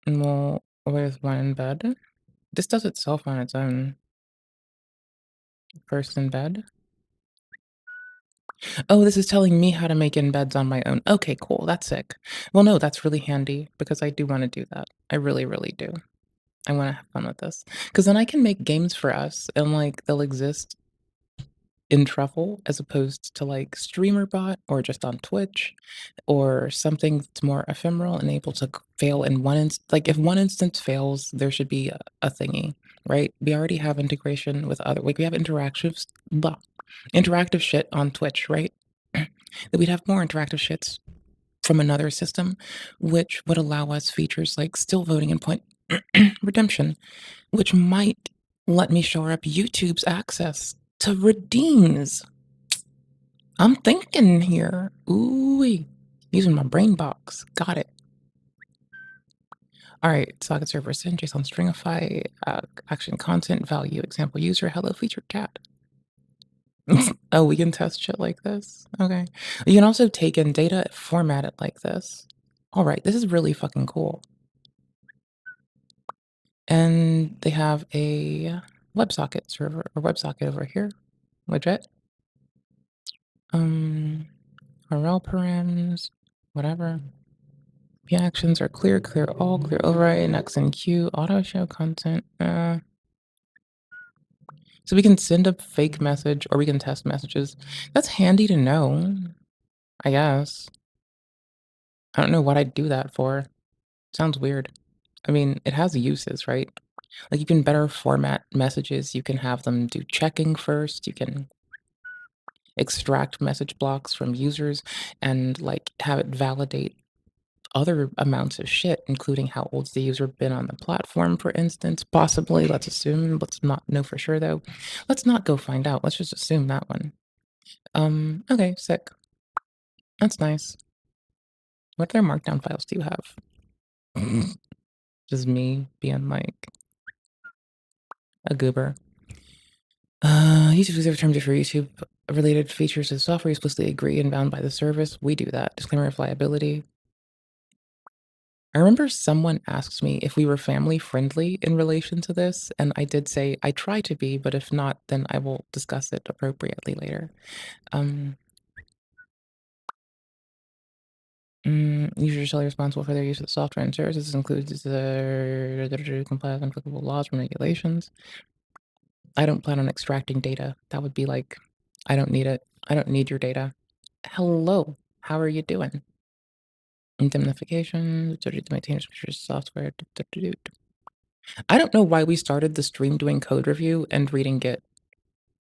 And where's one embed? This does itself on its own. First embed. Oh, this is telling me how to make embeds on my own. Okay, cool. That's sick. Well, no, that's really handy because I do want to do that. I really, really do. I want to have fun with this because then I can make games for us and like they'll exist in trouble as opposed to like StreamerBot or just on Twitch or something that's more ephemeral and able to fail in one instance. Like if one instance fails, there should be a thingy, right? We already have integration with other, like we have interactive shit on Twitch, right? That we'd have more interactive shits from another system, which would allow us features like still voting and point redemption, which might let me shore up YouTube's access to redeems. I'm thinking here. Ooh, using my brain box. Got it. All right, socket server send JSON stringify action content value example user hello feature chat. Oh, we can test shit like this. Okay. You can also take in data, format it like this. All right, this is really fucking cool. And they have a WebSocket server or WebSocket over here. Legit. RL params, whatever. P actions are clear, clear all, clear override, X and Q, auto show content. So we can send a fake message or we can test messages. That's handy to know, I guess. I don't know what I'd do that for. Sounds weird. I mean, it has uses, right? Like you can better format messages. You can have them do checking first. You can extract message blocks from users and like have it validate other amounts of shit, including how old's the user been on the platform, for instance, possibly. Let's assume. Let's not know for sure though. Let's not go find out. Let's just assume that one. Okay, sick. That's nice. What other markdown files do you have? Just me being like a goober. YouTube user terms for YouTube related features of software explicitly agree and bound by the service. We do that. Disclaimer of liability. I remember someone asked me if we were family friendly in relation to this, and I did say I try to be, but if not, then I will discuss it appropriately later. Users shall be responsible for their use of the software and services. This includes the comply with applicable laws and regulations. I don't plan on extracting data. That would be like, I don't need it. I don't need your data. Hello, how are you doing? Indemnification, to maintain software. I don't know why we started the stream doing code review and reading Git,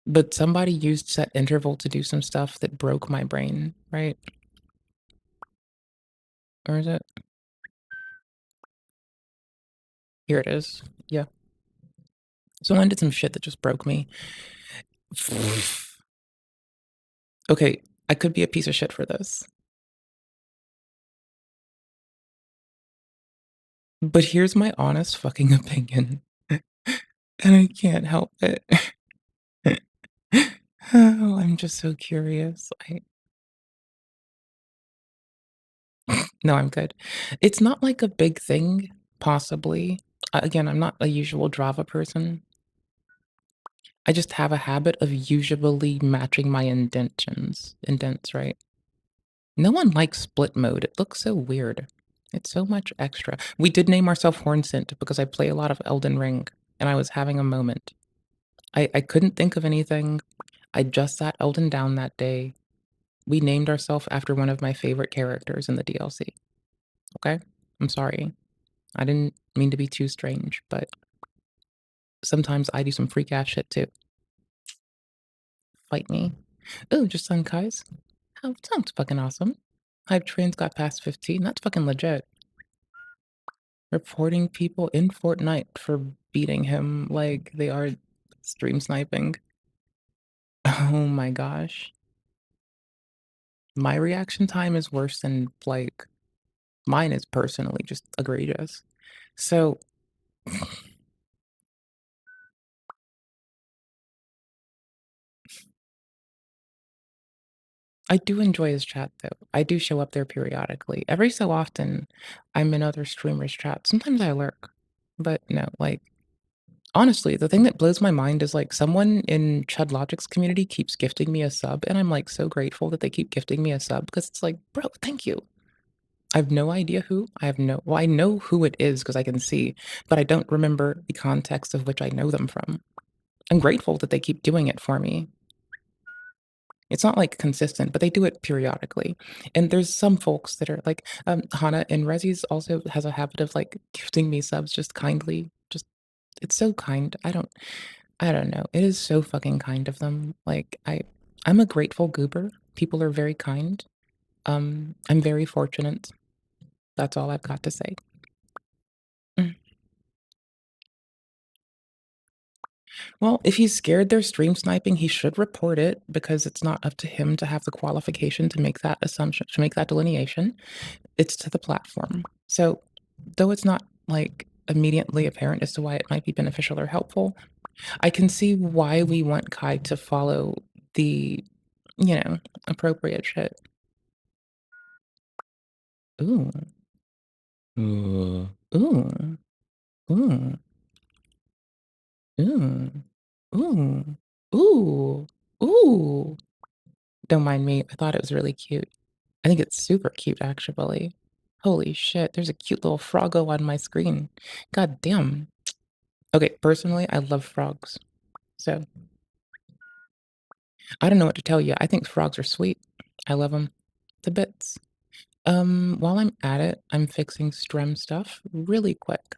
but somebody used set interval to do some stuff that broke my brain, right? Or is it? Here it is. Yeah. Someone did some shit that just broke me. Okay, I could be a piece of shit for this. But here's my honest fucking opinion. And I can't help it. Oh, I'm just so curious. No, I'm good. It's not like a big thing, possibly. Again, I'm not a usual Java person. I just have a habit of usually matching my indents, right? No one likes split mode. It looks so weird. It's so much extra. We did name ourselves Hornsent because I play a lot of Elden Ring, and I was having a moment. I couldn't think of anything. I just sat Elden down that day. We named ourselves after one of my favorite characters in the DLC. Okay? I'm sorry. I didn't mean to be too strange, but sometimes I do some freak ass shit too. Fight me. Oh, just on Kai's. Oh, sounds fucking awesome. Hype Trains got past 15. That's fucking legit. Reporting people in Fortnite for beating him like they are stream sniping. Oh my gosh. My reaction time is worse than, like, mine is personally just egregious. So I do enjoy his chat, though. I do show up there periodically. Every so often, I'm in other streamers' chat. Sometimes I lurk, but no, like, honestly, the thing that blows my mind is, like, someone in Chud Logic's community keeps gifting me a sub, and I'm, like, so grateful that they keep gifting me a sub because it's like, "Bro, thank you." I have no idea who. Well, I know who it is because I can see, but I don't remember the context of which I know them from. I'm grateful that they keep doing it for me. It's not, like, consistent, but they do it periodically, and there's some folks that are like, Hana in Resi's also has a habit of, like, gifting me subs just kindly, just it's so kind. I don't know. It is so fucking kind of them. Like, I'm a grateful goober. People are very kind. I'm very fortunate. That's all I've got to say. Mm. Well, if he's scared they're stream sniping, he should report it because it's not up to him to have the qualification to make that assumption, to make that delineation. It's to the platform. So, though it's not, like, immediately apparent as to why it might be beneficial or helpful, I can see why we want Kai to follow the, you know, appropriate shit. Ooh. Ooh. Ooh. Ooh. Ooh. Ooh. Ooh. Ooh. Don't mind me. I thought it was really cute. I think it's super cute, actually. Holy shit, there's a cute little froggo on my screen. God damn. Okay, personally, I love frogs. So, I don't know what to tell you. I think frogs are sweet. I love them to bits. While I'm at it, I'm fixing Strem stuff really quick.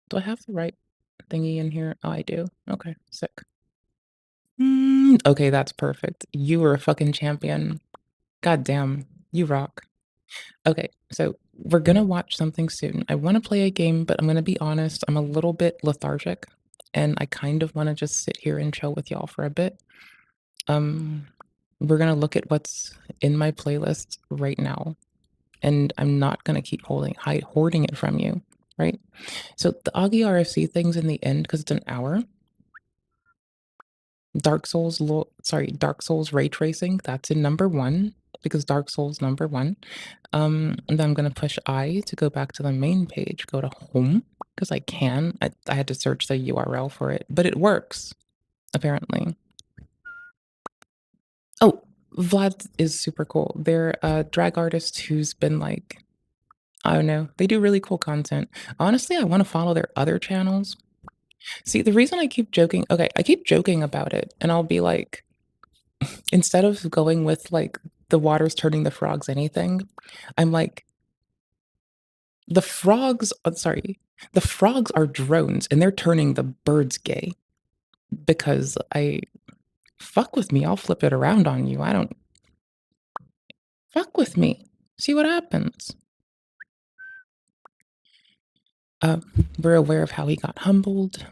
Do I have the right thingy in here? Oh, I do. Okay, sick. Okay, that's perfect. You were a fucking champion. God damn, you rock. Okay, so we're gonna watch something soon. I wanna play a game, but I'm gonna be honest, I'm a little bit lethargic, and I kind of wanna just sit here and chill with y'all for a bit. Um, we're gonna look at what's in my playlist right now, and I'm not gonna keep hoarding it from you, right? So the Augie RFC thing's in the end because it's an hour. Dark Souls ray tracing, that's in number 1 because Dark Souls number 1. And then I'm gonna push I to go back to the main page, go to home because I can. I had to search the URL for it, but it works apparently. Oh, Vlad is super cool. They're a drag artist who's been like, I don't know, they do really cool content. Honestly, I want to follow their other channels. See, the reason I keep joking, okay, I keep joking about it, and I'll be like, instead of going with like the water's turning the frogs anything, I'm like, the frogs are drones and they're turning the birds gay because I fuck with me, I'll flip it around on you. I don't fuck with me. See what happens. Uh, we're aware of how he got humbled.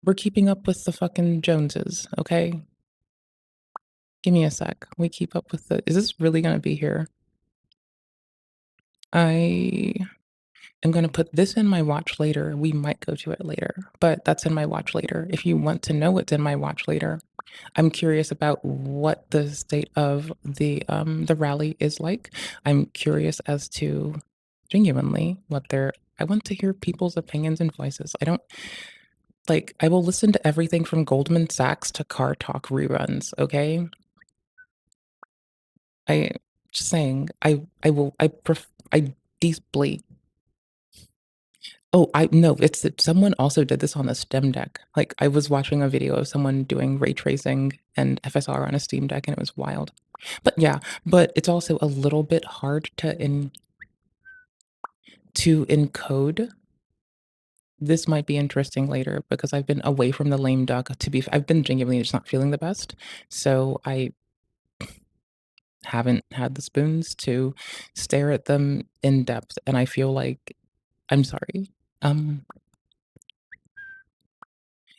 We're keeping up with the fucking Joneses, okay? Give me a sec. We keep up with the. Is this really gonna be here? I am gonna put this in my watch later. We might go to it later, but that's in my watch later. If you want to know what's in my watch later, I'm curious about what the state of the rally is like. I'm curious as to genuinely what their. I want to hear people's opinions and voices. I don't like. I will listen to everything from Goldman Sachs to Car Talk reruns. Okay, I just saying. I will. I deeply. Oh, I no, it's that someone also did this on the Steam Deck. Like, I was watching a video of someone doing ray tracing and FSR on a Steam Deck, and it was wild. But yeah, but it's also a little bit hard to encode. This might be interesting later because I've been away from the lame duck I've been genuinely just not feeling the best. So I haven't had the spoons to stare at them in depth, and I feel like I'm sorry. Um,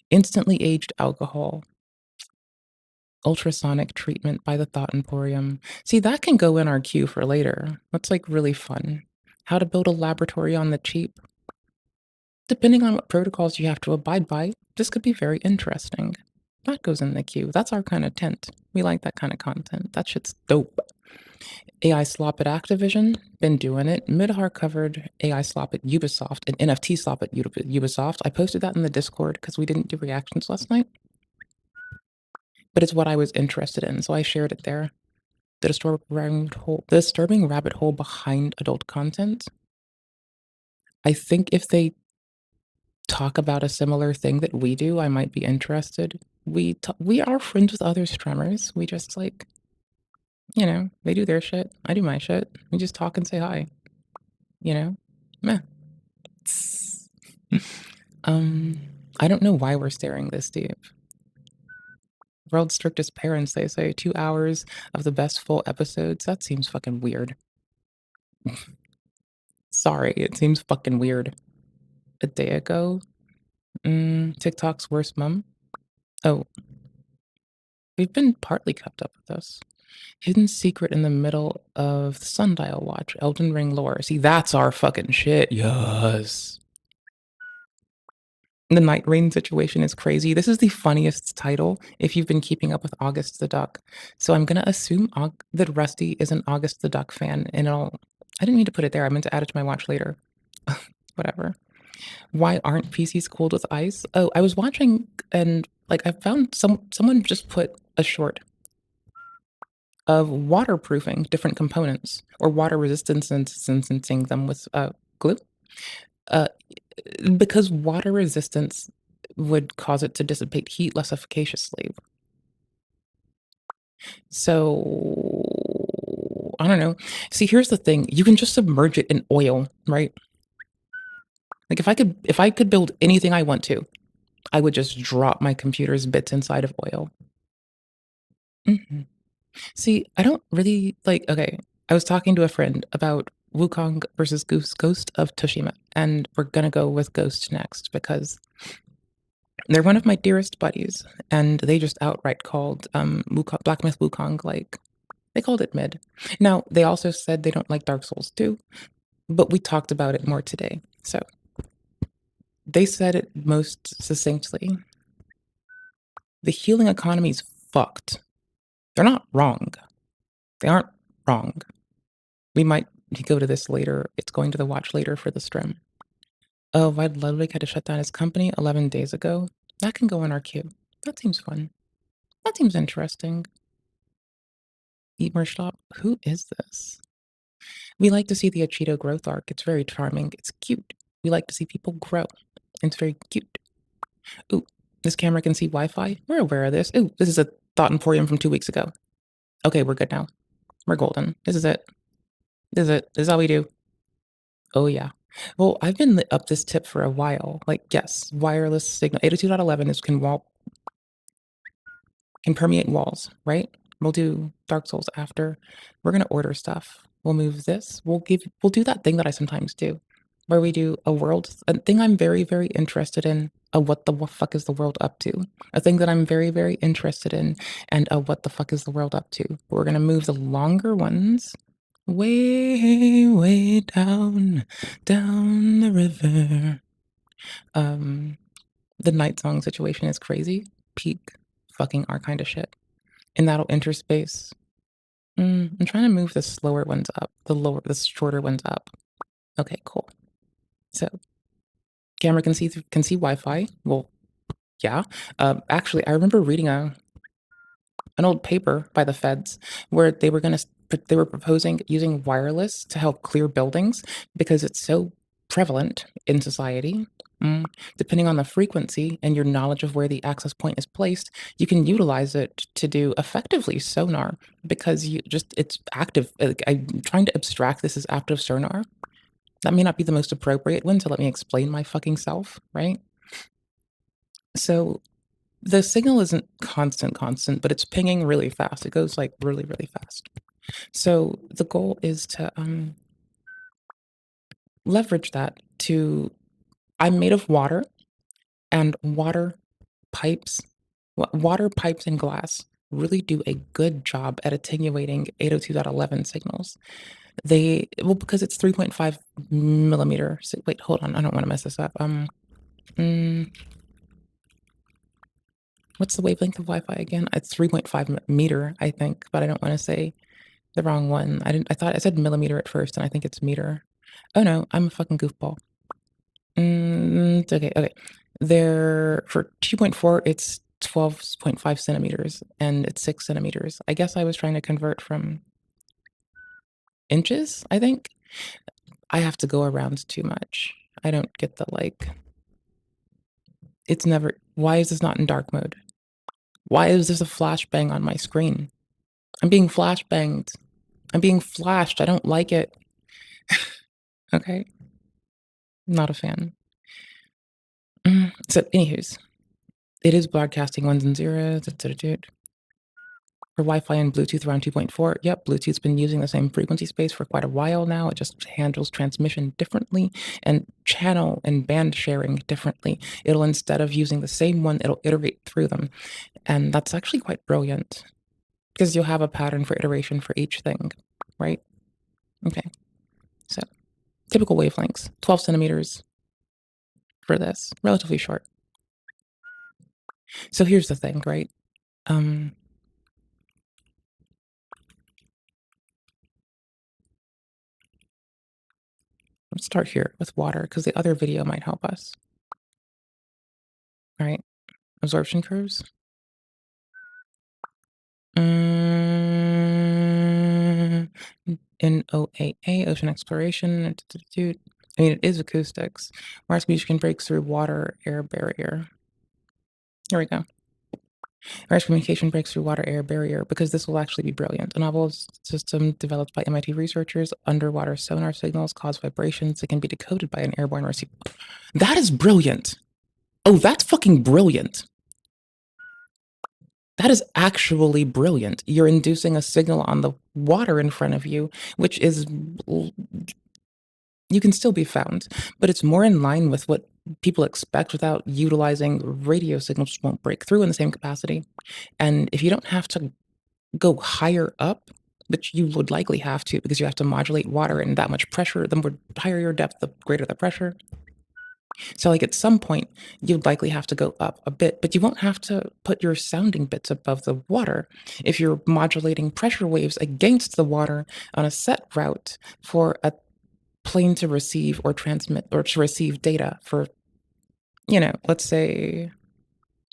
instantly aged alcohol, ultrasonic treatment by the Thought Emporium. See, that can go in our queue for later. That's like really fun. How to build a laboratory on the cheap. Depending on what protocols you have to abide by, this could be very interesting. That goes in the queue. That's our kind of tent. We like that kind of content. That shit's dope. AI slop at Activision, been doing it. Midhar covered AI slop at Ubisoft and NFT slop at Ubisoft. I posted that in the Discord because we didn't do reactions last night. But it's what I was interested in, so I shared it there. The disturbing rabbit hole behind adult content. I think if they talk about a similar thing that we do, I might be interested. we are friends with other strummers. We just like, you know, they do their shit, I do my shit. We just talk and say hi, you know? Meh. Um, I don't know why we're staring this deep. World's strictest parents, they say 2 hours of the best full episodes. That seems fucking weird. Sorry, it seems fucking weird. A day ago, TikTok's worst mom. Oh, we've been partly kept up with this. Hidden secret in the middle of the Sundial Watch, Elden Ring lore. See, that's our fucking shit. Yes. The Night Rain situation is crazy. This is the funniest title if you've been keeping up with August the Duck. So I'm gonna assume that Rusty is an August the Duck fan, and I didn't mean to put it there. I meant to add it to my watch later. Whatever. Why aren't PCs cooled with ice? Oh, I was watching and like I found someone just put a short of waterproofing different components or water resistance and distancing them with glue. Uh, because water resistance would cause it to dissipate heat less efficaciously. So I don't know. See, here's the thing: you can just submerge it in oil, right? Like if I could build anything I want to, I would just drop my computer's bits inside of oil. Mhm. See, I don't really like okay, I was talking to a friend about Wukong versus Ghost of Tsushima, and we're gonna go with Ghost next because they're one of my dearest buddies, and they just outright called, Black Myth Wukong, like they called it mid. Now, they also said they don't like Dark Souls 2, but we talked about it more today. So, they said it most succinctly. The healing economy's fucked. They're not wrong. They aren't wrong. We might go to this later. It's going to the watch later for the stream. Oh, Vlad Ludwig had to shut down his company 11 days ago. That can go in our queue. That seems fun. That seems interesting. Eat more stop. Who is this? We like to see the Achito growth arc. It's very charming. It's cute. We like to see people grow. It's very cute. Ooh, this camera can see Wi-Fi. We're aware of this. Ooh, this is a Thought Emporium from 2 weeks ago. Okay, we're good now. We're golden. This is it. This is it. This is all we do. Oh, yeah. Well, I've been up this tip for a while. Like, yes, wireless signal. 802.11 is can permeate walls, right? We'll do Dark Souls after. We're gonna order stuff. We'll move this. We'll do that thing that I sometimes do, where we do a thing I'm very, very interested in. A what the fuck is the world up to? A thing that I'm very, very interested in, and a what the fuck is the world up to? We're gonna move the longer ones way, way down, down the river. The night song situation is crazy. Peak fucking our kind of shit. And that'll enter space. I'm trying to move the slower ones up, the shorter ones up. Okay, cool. So camera can see Wi-Fi. Well, yeah. Actually, I remember reading an old paper by the feds where they were proposing using wireless to help clear buildings because it's so prevalent in society. Depending on the frequency and your knowledge of where the access point is placed, you can utilize it to do effectively sonar because it's active. Like, I'm trying to abstract this as active sonar. That may not be the most appropriate one, so let me explain my fucking self, right? So the signal isn't constant, but it's pinging really fast. It goes like really, really fast. So the goal is to leverage that to I'm made of water and pipes water pipes and glass really do a good job at attenuating 802.11 signals. Because it's 3.5 millimeter. So, wait, hold on. I don't want to mess this up. Mm, what's the wavelength of Wi-Fi again? It's 3.5 meter, I think, but I don't want to say the wrong one. I thought I said millimeter at first, and I think it's meter. Oh no, I'm a fucking goofball. It's okay. Okay, there for 2.4, it's 12.5 centimeters, and it's 6 centimeters. I guess I was trying to convert from inches. I think I have to go around too much. I don't get the like. It's never. Why is this not in dark mode? Why is there a flashbang on my screen? I'm being flashbanged. I'm being flashed. I don't like it. Okay? Not a fan. So, anywho's, it is broadcasting ones and zeros. For Wi-Fi and Bluetooth around 2.4. Yep, Bluetooth's been using the same frequency space for quite a while now. It just handles transmission differently and channel and band sharing differently. It'll, instead of using the same one, it'll iterate through them. And that's actually quite brilliant because you'll have a pattern for iteration for each thing, right? Okay, so typical wavelengths, 12 centimeters for this, relatively short. So here's the thing, right? Let's start here with water because the other video might help us. All right, absorption curves. NOAA, ocean exploration. I mean, it is acoustics. Wireless communication breaks through water-air barrier. Here we go. Wireless communication breaks through water-air barrier because this will actually be brilliant. A novel system developed by MIT researchers, underwater sonar signals cause vibrations that can be decoded by an airborne receiver. That is brilliant. Oh, that's fucking brilliant. That is actually brilliant. You're inducing a signal on the water in front of you, which is, you can still be found, but it's more in line with what people expect without utilizing radio signals, which won't break through in the same capacity. And if you don't have to go higher up, which you would likely have to because you have to modulate water in that much pressure, the more higher your depth, the greater the pressure. So, like, at some point, you'd likely have to go up a bit, but you won't have to put your sounding bits above the water if you're modulating pressure waves against the water on a set route for a plane to receive or transmit or to receive data for, let's say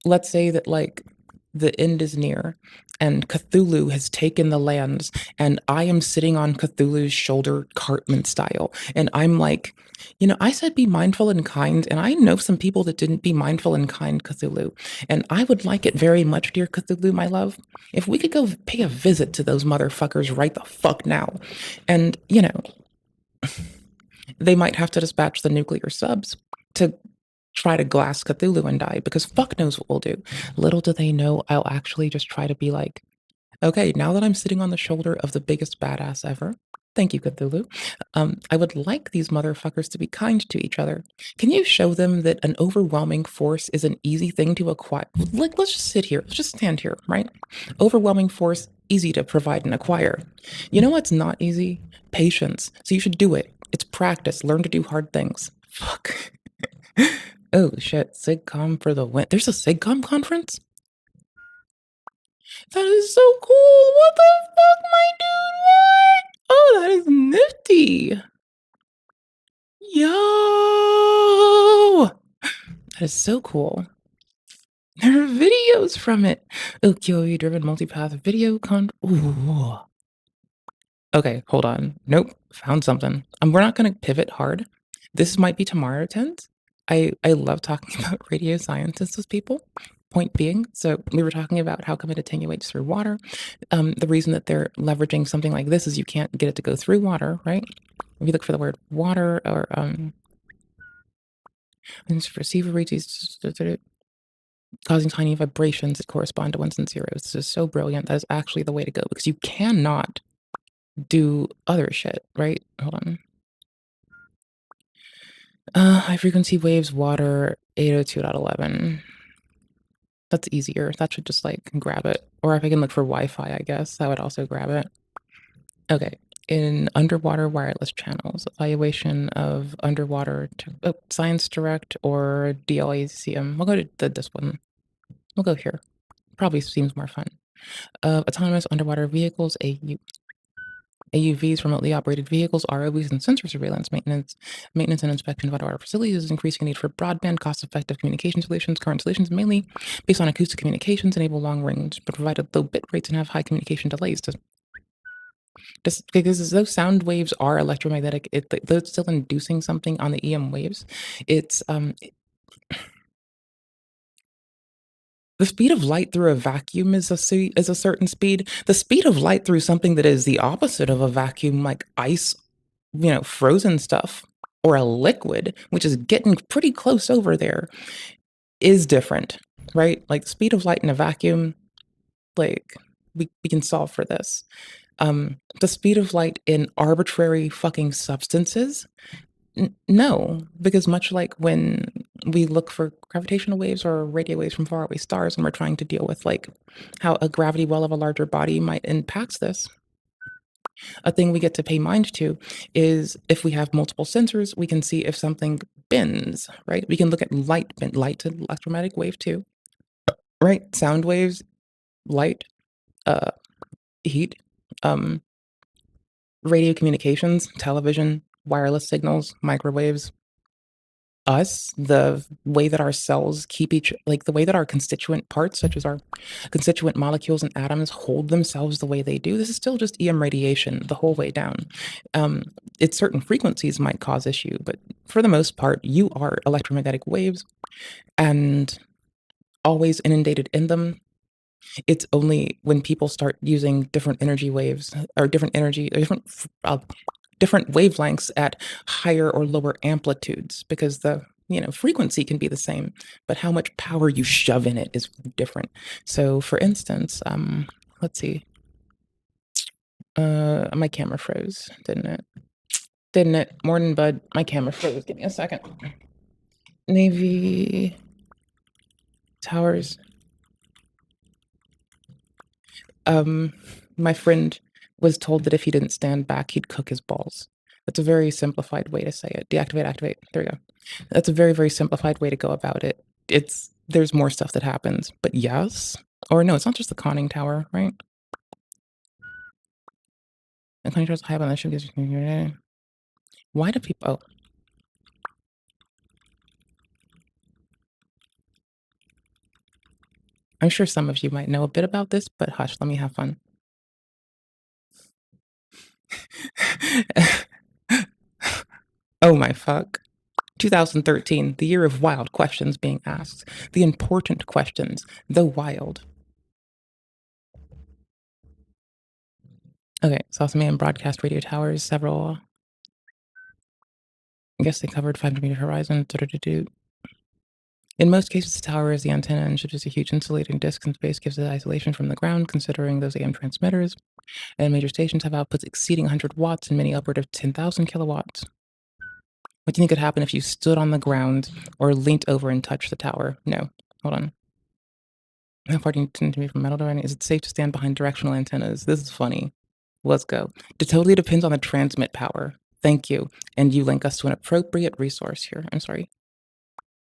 that, like, the end is near and Cthulhu has taken the lands and I am sitting on Cthulhu's shoulder Cartman style. And I'm like, I said be mindful and kind, and I know some people that didn't be mindful and kind, Cthulhu. And I would like it very much, dear Cthulhu, my love, if we could go pay a visit to those motherfuckers right the fuck now. And, they might have to dispatch the nuclear subs to try to glass Cthulhu and die, because fuck knows what we'll do. Little do they know I'll actually just try to be like, okay, now that I'm sitting on the shoulder of the biggest badass ever, thank you, Cthulhu, I would like these motherfuckers to be kind to each other. Can you show them that an overwhelming force is an easy thing to acquire? Like, let's just sit here. Let's just stand here, right? Overwhelming force, easy to provide and acquire. You know what's not easy? Patience. So you should do it. It's practice. Learn to do hard things. Fuck. Oh shit, SIGCOM for the win. There's a SIGCOM conference? That is so cool. What the fuck, my dude? What? Oh, that is nifty. Yo! That is so cool. There are videos from it. Oh, QoE driven multipath video Ooh. Okay, hold on. Nope, found something. We're not gonna pivot hard. This might be tomorrow, Tens. I love talking about radio scientists with people. Point being, so we were talking about how come it attenuates through water. The reason that they're leveraging something like this is you can't get it to go through water, right? If you look for the word water or receiver rates causing tiny vibrations that correspond to ones and zeros. This is so brilliant. That is actually the way to go because you cannot do other shit, right? Hold on. High frequency waves, water, 802.11. That's easier. That should just like grab it. Or if I can look for Wi-Fi, I guess that would also grab it. Okay. In underwater wireless channels, evaluation of underwater Science Direct or DLACM. We'll go to this one. We'll go here. Probably seems more fun. Autonomous underwater vehicles, AUVs, remotely operated vehicles, ROVs, and sensor surveillance, maintenance and inspection of underwater facilities is increasing a need for broadband, cost-effective communication solutions. Current solutions, mainly based on acoustic communications, enable long range, but provide low bit rates and have high communication delays. Just because those sound waves are electromagnetic, they're still inducing something on the EM waves. It's The speed of light through a vacuum is is a certain speed. The speed of light through something that is the opposite of a vacuum, like ice, frozen stuff, or a liquid, which is getting pretty close over there, is different, right? Like the speed of light in a vacuum, like we can solve for this. The speed of light in arbitrary fucking substances, no, because much like when we look for gravitational waves or radio waves from faraway stars, and we're trying to deal with like how a gravity well of a larger body might impact this, a thing we get to pay mind to is if we have multiple sensors, we can see if something bends, right? We can look at light, light's an electromagnetic wave too, right? Sound waves, light, uh, heat, um, radio communications, television, wireless signals, microwaves, us, the way that our cells keep like the way that our constituent parts, such as our constituent molecules and atoms, hold themselves the way they do. This is still just EM radiation the whole way down. It's certain frequencies might cause issue, but for the most part, you are electromagnetic waves and always inundated in them. It's only when people start using different energy waves or different energy, or different wavelengths at higher or lower amplitudes, because the frequency can be the same, but how much power you shove in it is different. So for instance, let's see. My camera froze, didn't it? Didn't it? Morning, bud. My camera froze. Give me a second. Navy towers. My friend was told that if he didn't stand back, he'd cook his balls. That's a very simplified way to say it. Deactivate, activate. There we go. That's a very, very simplified way to go about it. There's more stuff that happens, but yes, or no, it's not just the conning tower, right? The conning tower's high on the ship. Why do people? Oh. I'm sure some of you might know a bit about this, but hush, let me have fun. Oh my fuck. 2013, the year of wild questions being asked. The important questions, though wild. Okay, Sauce Man broadcast radio towers, several. I guess they covered 500-meter horizon. In most cases, the tower is the antenna and should just a huge insulating disk in space gives it isolation from the ground, considering those AM transmitters. And major stations have outputs exceeding 100 watts and many upward of 10,000 kilowatts. What do you think could happen if you stood on the ground or leant over and touched the tower? No. Hold on. How far do you tend to be from metal dividing? Is it safe to stand behind directional antennas? This is funny. Let's go. It totally depends on the transmit power. Thank you. And you link us to an appropriate resource here. I'm sorry.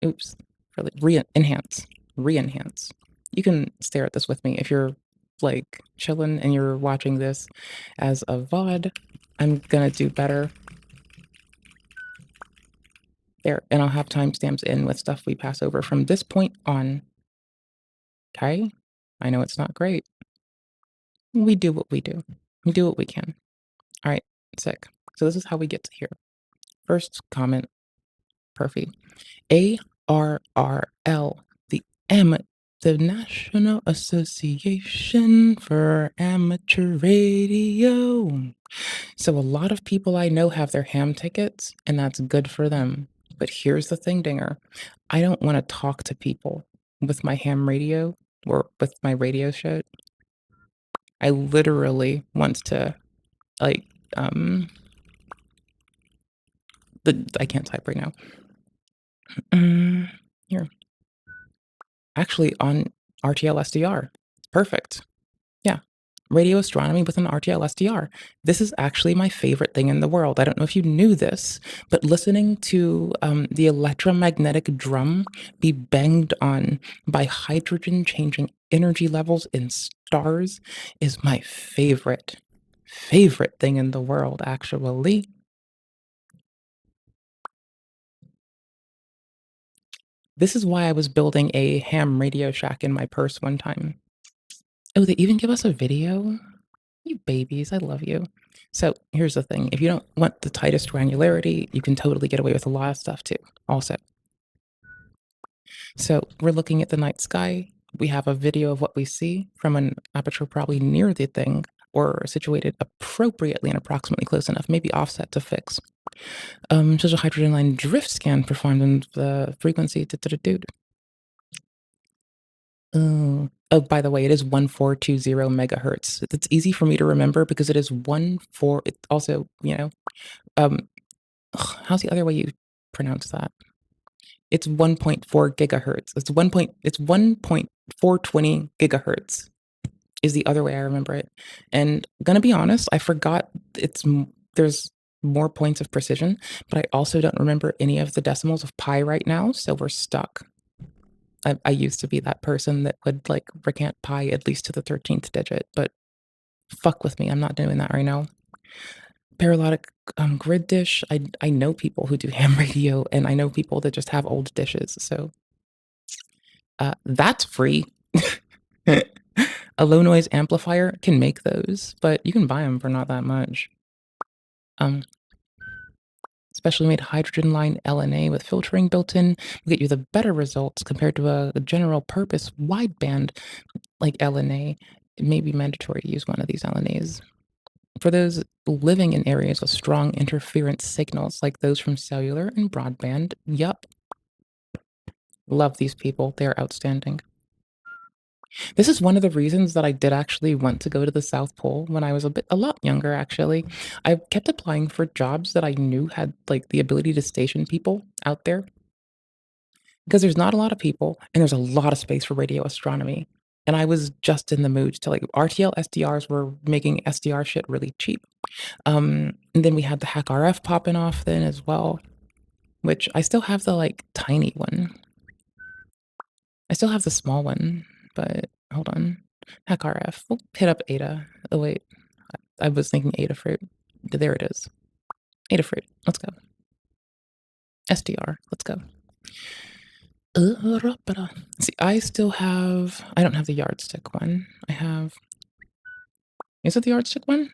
Oops. Really. Re-enhance. You can stare at this with me if you're like chilling and you're watching this as a VOD. I'm gonna do better. There, and I'll have timestamps in with stuff we pass over from this point on. Okay? I know it's not great. We do what we do. We do what we can. All right, sick. So this is how we get to here. First comment, perfect. ARRL, the National Association for Amateur Radio. So a lot of people I know have their ham tickets, and that's good for them. But here's the thing, Dinger. I don't want to talk to people with my ham radio or with my radio show. I literally want to, like, I can't type right now. Here. Actually, on RTL SDR. Perfect. Yeah. Radio astronomy with an RTL SDR. This is actually my favorite thing in the world. I don't know if you knew this, but listening to the electromagnetic drum be banged on by hydrogen changing energy levels in stars is my favorite thing in the world, actually. This is why I was building a ham Radio Shack in my purse one time. Oh, they even give us a video? You babies, I love you. So here's the thing. If you don't want the tightest granularity, you can totally get away with a lot of stuff too, also. So we're looking at the night sky. we have a video of what we see from an aperture probably near the thing or situated appropriately and approximately close enough, maybe offset to fix. Shows a hydrogen line drift scan performed on the frequency. Dude. Oh, by the way, it is 1420 megahertz. It's easy for me to remember because it is 14. It also, how's the other way you pronounce that? It's 1.4 gigahertz. It's 1.420 gigahertz is the other way I remember it. And gonna be honest, I forgot there's more points of precision, but I also don't remember any of the decimals of pi right now, so we're stuck. I used to be that person that would like recant pi at least to the 13th digit, but fuck with me, I'm not doing that right now. Paralotic grid dish. I know people who do ham radio, and I know people that just have old dishes. So that's free. A low noise amplifier can make those, but you can buy them for not that much. Specially made hydrogen line LNA with filtering built in will get you the better results compared to a general purpose wideband like LNA. It may be mandatory to use one of these LNAs. For those living in areas with strong interference signals like those from cellular and broadband, yup. Love these people. They are outstanding. This is one of the reasons that I did actually want to go to the South Pole when I was a lot younger, actually. I kept applying for jobs that I knew had, like, the ability to station people out there because there's not a lot of people and there's a lot of space for radio astronomy, and I was just in the mood to, like RTL SDRs were making SDR shit really cheap. And then we had the Hack RF popping off then as well, which I still have the, like, tiny one. I still have the small one, but hold on. Hack RF. We'll hit up Ada. Oh, wait. I was thinking Adafruit. There it is. Adafruit. Let's go. SDR. Let's go. See, I don't have the yardstick one. Is it the yardstick one?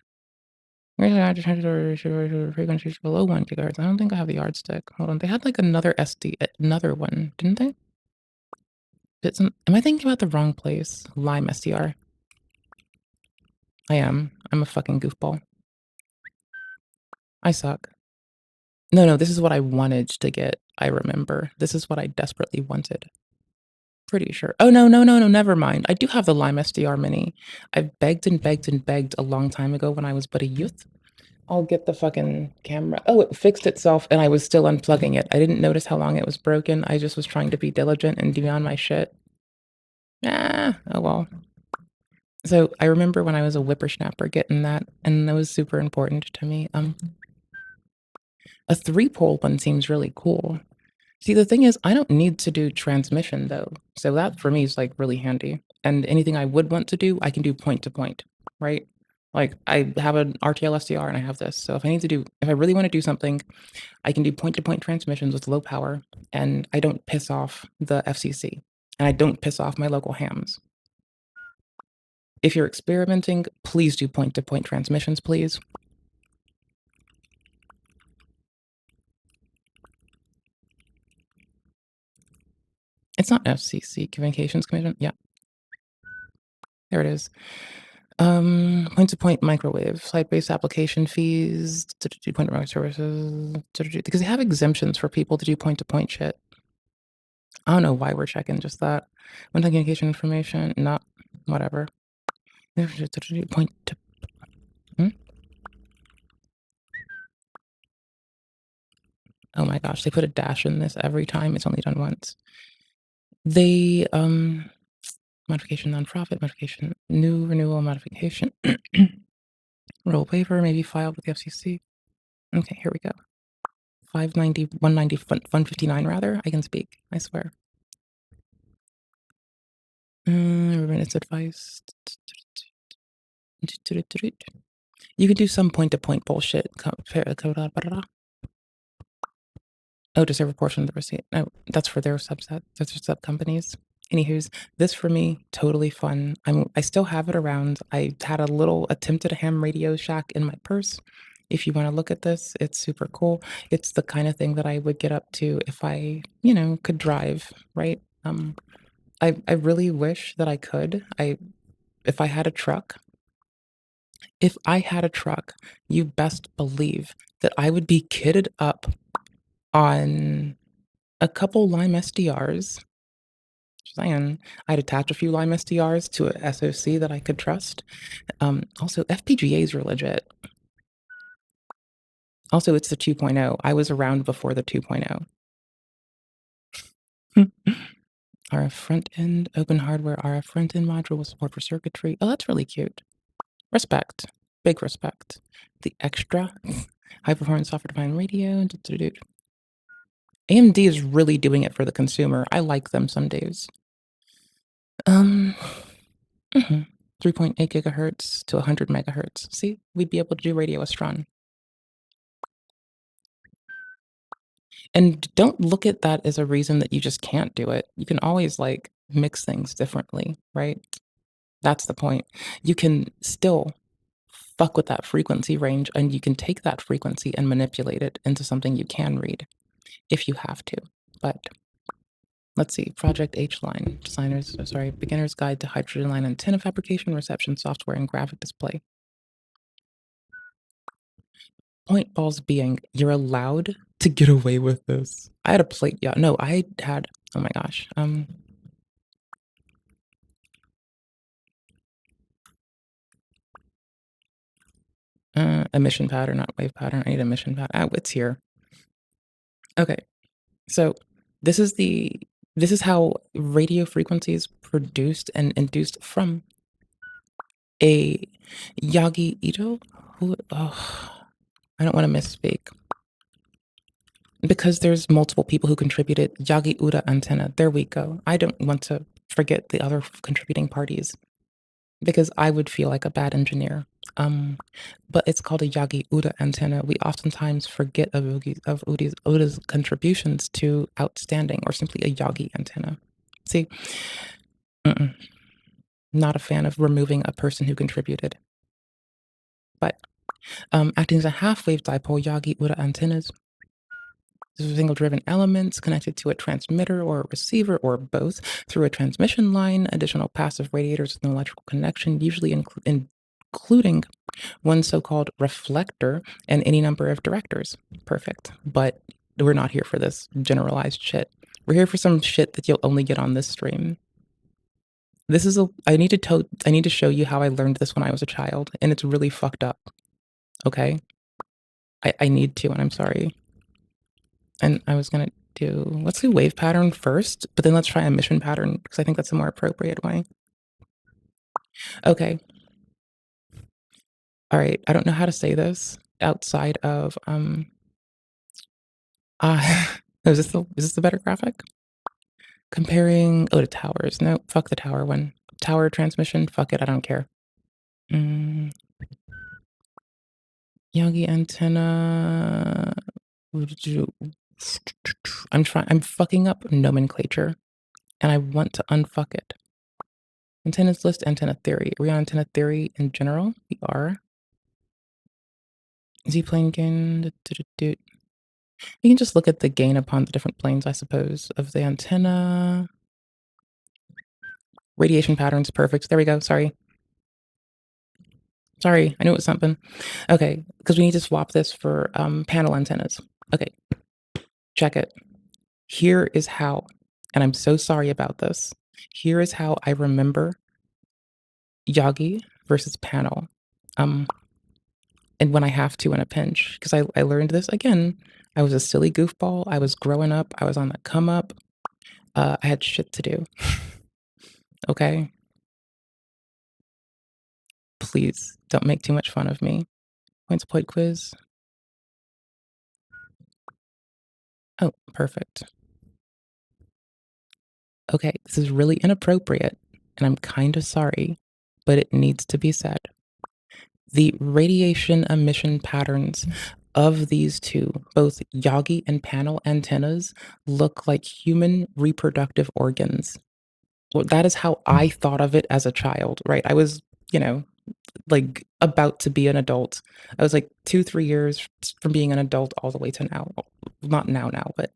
Frequencies below 1 gigahertz. I don't think I have the yardstick. Hold on. They had like another one, didn't they? Am I thinking about the wrong place? Lime SDR. I am. I'm a fucking goofball. I suck. No, this is what I wanted to get. I remember. This is what I desperately wanted. Pretty sure. Oh, no, never mind. I do have the Lime SDR Mini. I've begged and begged and begged a long time ago when I was but a youth. I'll get the fucking camera. Oh, it fixed itself and I was still unplugging it. I didn't notice how long it was broken. I just was trying to be diligent and do on my shit. Oh well. So I remember when I was a whippersnapper getting that, and that was super important to me. A 3-pole one seems really cool. See, the thing is, I don't need to do transmission though. So that for me is like really handy. And anything I would want to do, I can do point to point, right? Like I have an RTL SDR and I have this. So if I really want to do something, I can do point to point transmissions with low power and I don't piss off the FCC and I don't piss off my local hams. If you're experimenting, please do point to point transmissions, please. It's not FCC, Communications Commission. Yeah. There it is. Point-to-point microwave, site-based application fees, to do point-to-point services, because they have exemptions for people to do point-to-point shit. I don't know why we're checking just that. One-time communication information, not whatever. Point to. Oh my gosh, they put a dash in this every time. It's only done once. They modification nonprofit modification new renewal modification roll waiver maybe filed with the FCC. Okay, here we go. 590 190 159 rather. I can speak. I swear. Remittance advice. You can do some point-to-point bullshit. Oh, to serve a portion of the receipt. No, that's for their subset. That's for sub companies. Anywho's, this for me, totally fun. I still have it around. I had a little attempted ham Radio Shack in my purse. If you want to look at this, it's super cool. It's the kind of thing that I would get up to if I, could drive, right? I really wish that I could. If I had a truck, you best believe that I would be kitted up on a couple Lime SDRs. Just saying, I'd attach a few Lime SDRs to a SoC that I could trust. Also, FPGAs are legit. Also, it's the 2.0. I was around before the 2.0. RF front end, open hardware RF front end module with support for circuitry. Oh, that's really cute. Respect. Big respect. The extra high performance software defined radio. AMD is really doing it for the consumer. I like them some days. 3.8 gigahertz to 100 megahertz. See, we'd be able to do Radio Astron. And don't look at that as a reason that you just can't do it. You can always like mix things differently, right? That's the point. You can still fuck with that frequency range and you can take that frequency and manipulate it into something you can read if you have to. But let's see, Project H-Line, Beginner's Guide to Hydrogen Line Antenna Fabrication, Reception Software, and Graphic Display. Point balls being, you're allowed to get away with this. I had a plate, yeah, no, I had, oh my gosh, emission pattern, not wave pattern. I need emission pattern. It's here. Okay, so this is how radio frequency is produced and induced from a Yagi Ito. I don't want to misspeak because there's multiple people who contributed. Yagi Uda antenna. There we go. I don't want to forget the other contributing parties because I would feel like a bad engineer. But it's called a Yagi Uda antenna. We oftentimes forget of Uda's contributions to outstanding or simply a Yagi antenna. See, not a fan of removing a person who contributed. But acting as a half-wave dipole, Yagi Uda antennas, single-driven elements connected to a transmitter or a receiver or both through a transmission line, additional passive radiators with an electrical connection, usually including one so-called reflector and any number of directors. Perfect. But we're not here for this generalized shit. We're here for some shit that you'll only get on this stream. I need to show you how I learned this when I was a child, and it's really fucked up. Okay? I need to, and I'm sorry. And I was gonna let's do wave pattern first, but then let's try emission pattern, because I think that's a more appropriate way. Okay. All right, I don't know how to say this outside of, is this the better graphic? Comparing, to towers. No, fuck the tower one. Tower transmission, fuck it, I don't care. Yagi antenna. I'm fucking up nomenclature, and I want to unfuck it. Antennas list, antenna theory. Are we on antenna theory in general? We are. Z-plane gain. You can just look at the gain upon the different planes, I suppose, of the antenna. Radiation patterns, perfect. There we go, sorry. Sorry, I knew it was something. Okay, because we need to swap this for panel antennas. Okay, check it. Here is how, and I'm so sorry about this. Here is how I remember Yagi versus panel. And when I have to in a pinch, because I learned this again. I was a silly goofball. I was growing up. I was on the come up. I had shit to do. Okay? Please don't make too much fun of me. Points point quiz. Oh, perfect. Okay, this is really inappropriate, and I'm kind of sorry, but it needs to be said. The radiation emission patterns of these two, both Yagi and panel antennas, look like human reproductive organs. Well, that is how I thought of it as a child, right? I was, like about to be an adult. I was like 2-3 years from being an adult all the way to now. Not now, but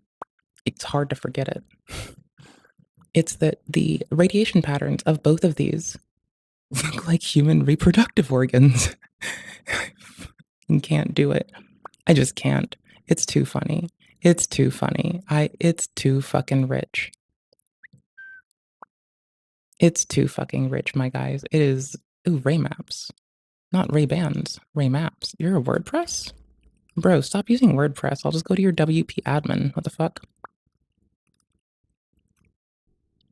it's hard to forget it. It's that the radiation patterns of both of these look like human reproductive organs. I can't do it. I just can't. It's too funny. It's too funny. It's too fucking rich. It's too fucking rich, my guys. It is. Ooh, Ray Maps. Not Ray Bans. Ray Maps. You're a WordPress? Bro, stop using WordPress. I'll just go to your WP admin. What the fuck?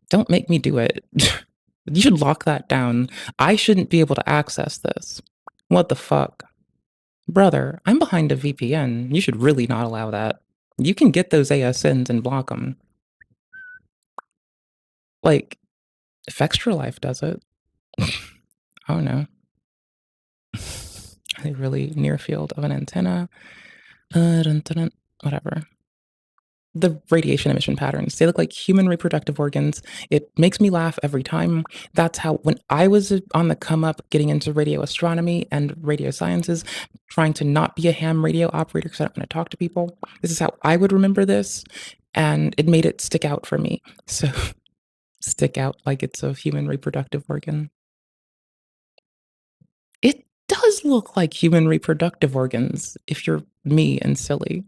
Don't make me do it. You should lock that down. I shouldn't be able to access this. What the fuck? Brother, I'm behind a VPN. You should really not allow that. You can get those ASNs and block them. Like, if Extra Life does it. Oh no. A really near field of an antenna. Whatever. The radiation emission patterns, they look like human reproductive organs. It makes me laugh every time. That's how, when I was on the come up getting into radio astronomy and radio sciences, trying to not be a ham radio operator because I don't want to talk to people, this is how I would remember this. And it made it stick out for me. So stick out like it's a human reproductive organ. It does look like human reproductive organs if you're me and silly.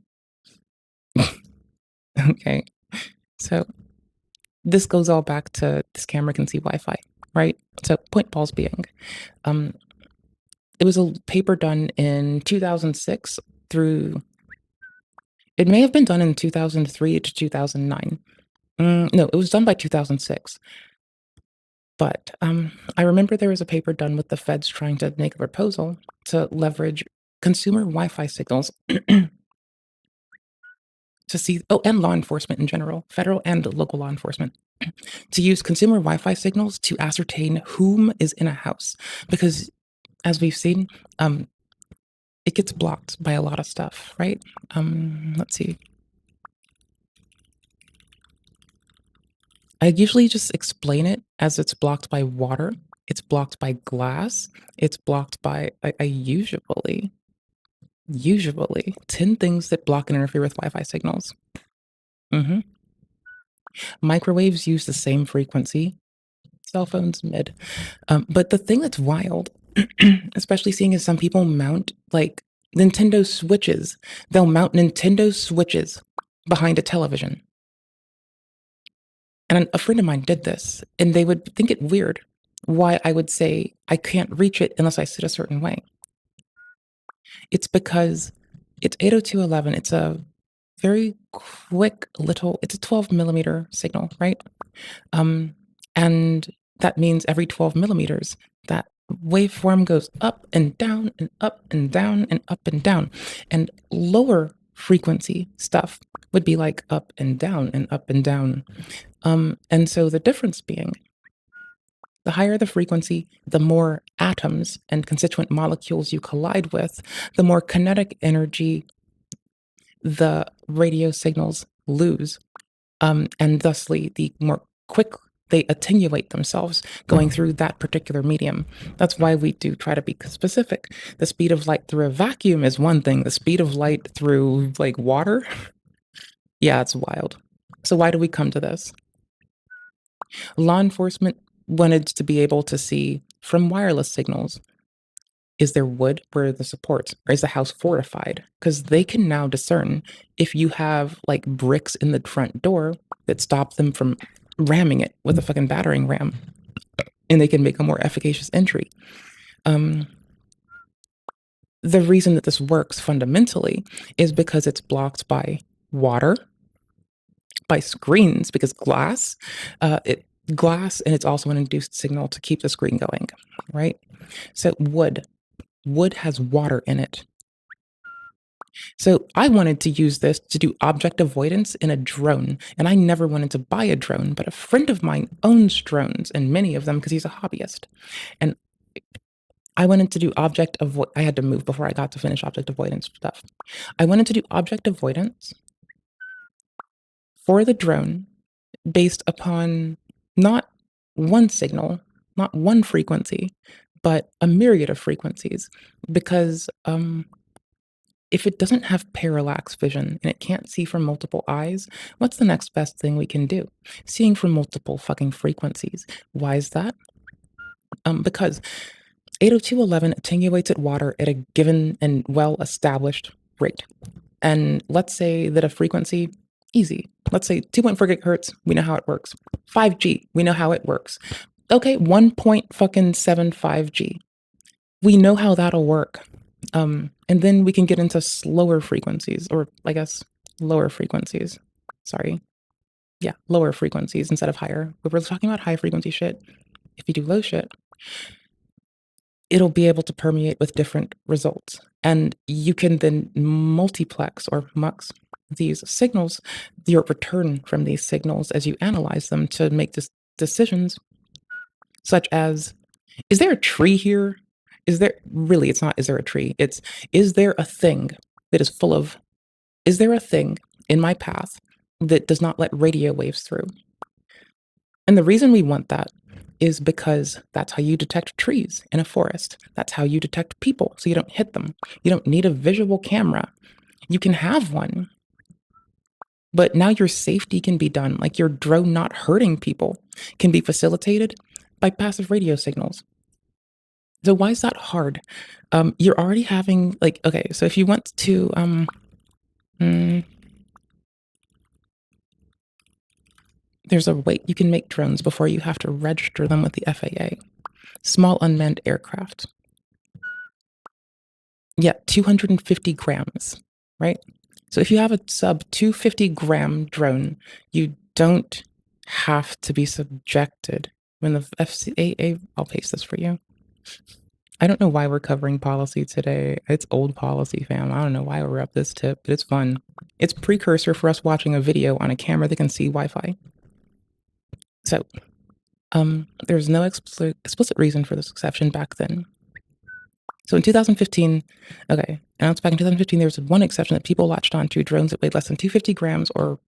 Okay. So this goes all back to this camera can see Wi-Fi, right? So point balls being, it was a paper done in 2006 through, it may have been done in 2003 to 2009. No, it was done by 2006. But I remember there was a paper done with the feds trying to make a proposal to leverage consumer Wi-Fi signals to see, and law enforcement in general, federal and local law enforcement, to use consumer Wi-Fi signals to ascertain whom is in a house. Because as we've seen, it gets blocked by a lot of stuff, right? Let's see. I usually just explain it as it's blocked by water, it's blocked by glass, it's blocked by, I usually 10 things that block and interfere with Wi-Fi signals. Microwaves use the same frequency. Cell phones, mid. But the thing that's wild, especially seeing as some people mount like Nintendo Switches, they'll mount Nintendo Switches behind a television. And a friend of mine did this, and they would think it weird why I would say I can't reach it unless I sit a certain way. It's because it's 802.11. It's a very quick little, it's a 12 millimeter signal, right? And that means every 12 millimeters, that waveform goes up and down and up and down and up and down. And lower frequency stuff would be like up and down and up and down. And so the difference being, the higher the frequency, the more atoms and constituent molecules you collide with, the more kinetic energy the radio signals lose. And thusly, the more quick they attenuate themselves going through that particular medium. That's why we do try to be specific. The speed of light through a vacuum is one thing. The speed of light through like water, yeah, it's wild. So why do we come to this? Law enforcement wanted to be able to see from wireless signals, is there wood where the supports, or is the house fortified? Because they can now discern if you have like bricks in the front door that stop them from ramming it with a fucking battering ram, and they can make a more efficacious entry. The reason that this works fundamentally is because it's blocked by water, by screens, because glass, glass, and it's also an induced signal to keep the screen going, right? So wood has water in it. So I wanted to use this to do object avoidance in a drone, and I never wanted to buy a drone, but a friend of mine owns drones, and many of them because he's a hobbyist. And I wanted to do object avoid. I had to move before I got to finish object avoidance stuff. I wanted to do object avoidance for the drone based upon not one signal, not one frequency, but a myriad of frequencies, because If it doesn't have parallax vision and it can't see from multiple eyes, what's the next best thing we can do? Seeing from multiple fucking frequencies. Why is that? Because 802.11 attenuates at water at a given and well-established rate. And let's say that a frequency, easy. Let's say 2.4 gigahertz, we know how it works. 5G, we know how it works. Okay, 1.75 G. We know how that'll work. And then we can get into slower frequencies, or I guess lower frequencies. Sorry. Yeah, lower frequencies instead of higher. But we're talking about high frequency shit. If you do low shit, it'll be able to permeate with different results. And you can then multiplex or mux these signals, your return from these signals as you analyze them to make decisions such as, is there a tree here? Is there, really, it's not, is there a tree? It's, is there a thing that is full of, is there a thing in my path that does not let radio waves through? And the reason we want that is because that's how you detect trees in a forest. That's how you detect people, so you don't hit them. You don't need a visual camera. You can have one, but now your safety can be done, like your drone not hurting people can be facilitated by passive radio signals. So why is that hard? You're already having, like, okay, so if you went to, there's a way you can make drones before you have to register them with the FAA. Small unmanned aircraft. Yeah, 250 grams, right? So if you have a sub 250-gram drone, you don't have to be subjected when the FCAA, I'll paste this for you. I don't know why we're covering policy today. It's old policy, fam. I don't know why we're up this tip, but it's fun. It's precursor for us watching a video on a camera that can see Wi-Fi. So, there's no explicit reason for this exception back then. So in 2015, okay, announced back in 2015, there was one exception that people latched onto: drones that weighed less than 250 grams or,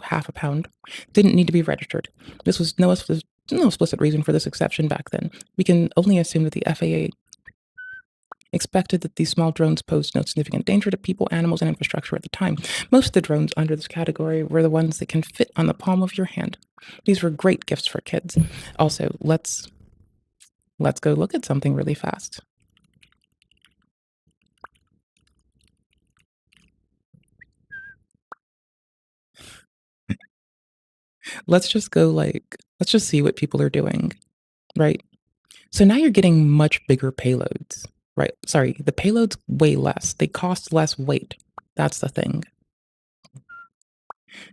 half a pound, didn't need to be registered. This was no explicit reason for this exception back then. We can only assume that the FAA expected that these small drones posed no significant danger to people, animals, and infrastructure at the time. Most of the drones under this category were the ones that can fit on the palm of your hand. These were great gifts for kids. Also, let's go look at something really fast. Let's just see what people are doing, right? So now you're getting much bigger payloads, right? Sorry, the payloads weigh less. They cost less weight. That's the thing.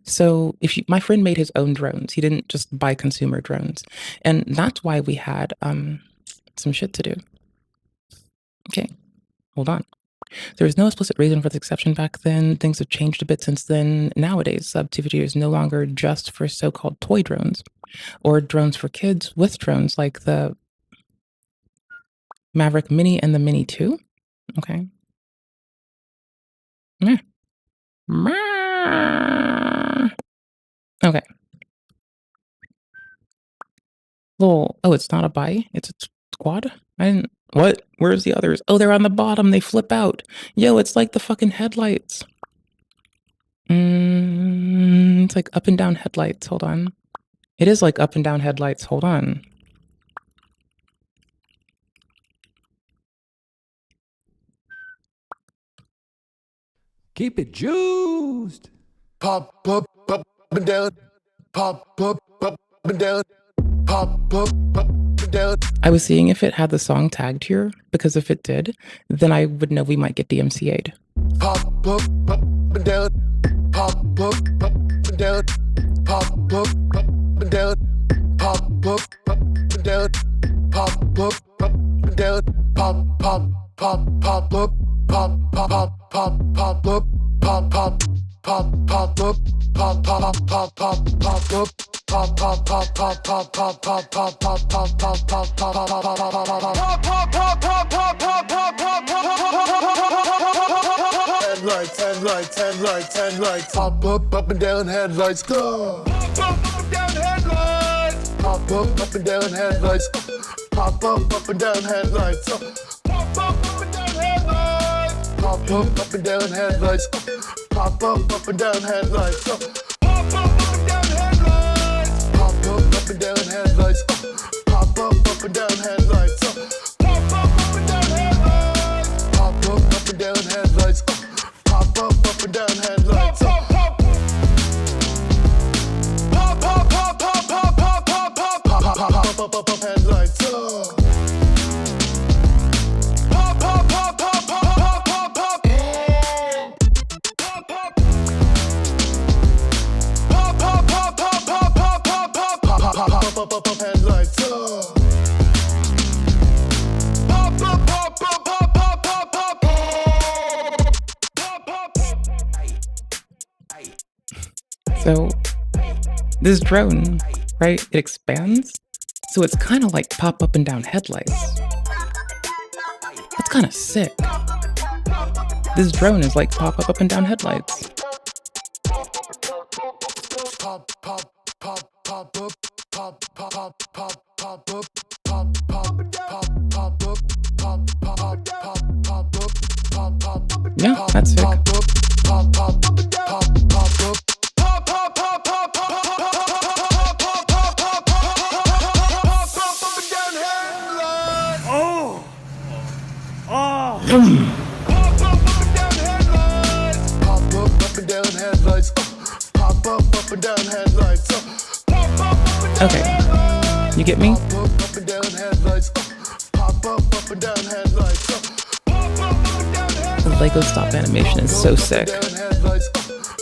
So my friend made his own drones. He didn't just buy consumer drones. And that's why we had some shit to do. Okay, hold on. There was no explicit reason for the exception back then. Things have changed a bit since then. Nowadays, sub 250 is no longer just for so-called toy drones or drones for kids with drones like the Maverick Mini and the Mini 2. Okay. Meh. Okay. Oh, it's not a buy. It's a squad. What? Where's the others? Oh, they're on the bottom. They flip out. Yo, it's like the fucking headlights. It's like up and down headlights. Hold on. It is like up and down headlights. Hold on. Keep it juiced. Pop up, up and down. Pop up, up and down. Pop up, up and down. I was seeing if it had the song tagged here, because if it did, then I would know we might get DMCA'd. Pop up and down. Pop up and down. Pop up and down. Pop up and down. Pop up and down. Pop up. Pop up. Pop up. Pop up. Pop up. Pop up. Pop up. Headlights, pop up and down headlights, go. Pop up and down headlights. Pop up and down headlights. Pop up and down headlights. Pop up and down headlights. Pop up and down headlights. Pop up and down headlights. Pop up and down headlights. Pop up and down headlights. Pop up and down headlights. Pop up and down headlights. Pop up and down headlights. Pop up and down headlights. Pop pop pop pop pop pop pop pop pop pop pop pop pop headlights. Pop pop pop pop pop pop pop pop. Pop pop. Pop pop pop pop pop pop pop pop pop pop pop pop headlights. Pop pop pop pop pop pop pop pop. Pop pop. So this drone, right, it expands. So it's kind of like pop up and down headlights. That's kind of sick. This drone is like pop up and down headlights. Pop pop pop pop up. Pop pop pop pop pop up. Pop pop pop pop up. Pop pop pop pop up. Pop pop. Yeah, that's sick. Pop up. Pop pop pop pop up. Pop pop pop pop pop pop pop pop pop pop up and down headlights. Pop up and down headlights. Pop up and down headlights. Pop up and down headlights. Pop up and Okay, you get me? up and down headlights. Pop up and down headlights. Pop up and down headlights. The Lego stop animation is so sick. Down headlights.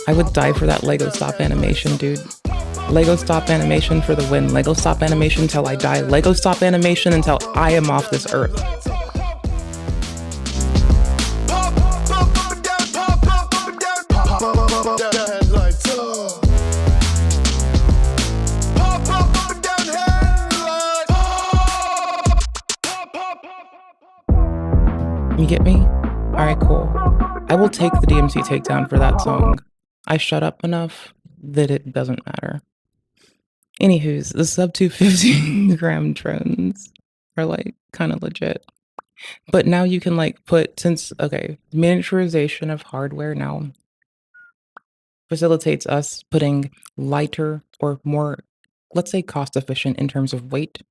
I would die for that Lego stop animation, dude. Lego stop animation for the win. Lego stop animation till I die. Lego stop animation until I am off this earth. Pop up and down. Pop up and down. Pop up and down headlights. Pop up and down headlights. Pop up. You get me? Alright, cool. I will take the DMC takedown for that song. I shut up enough that it doesn't matter. Anywho's, the sub 250 gram drones are like kind of legit. But now you can like put, since, okay, miniaturization of hardware now facilitates us putting lighter or more, let's say, cost efficient in terms of weight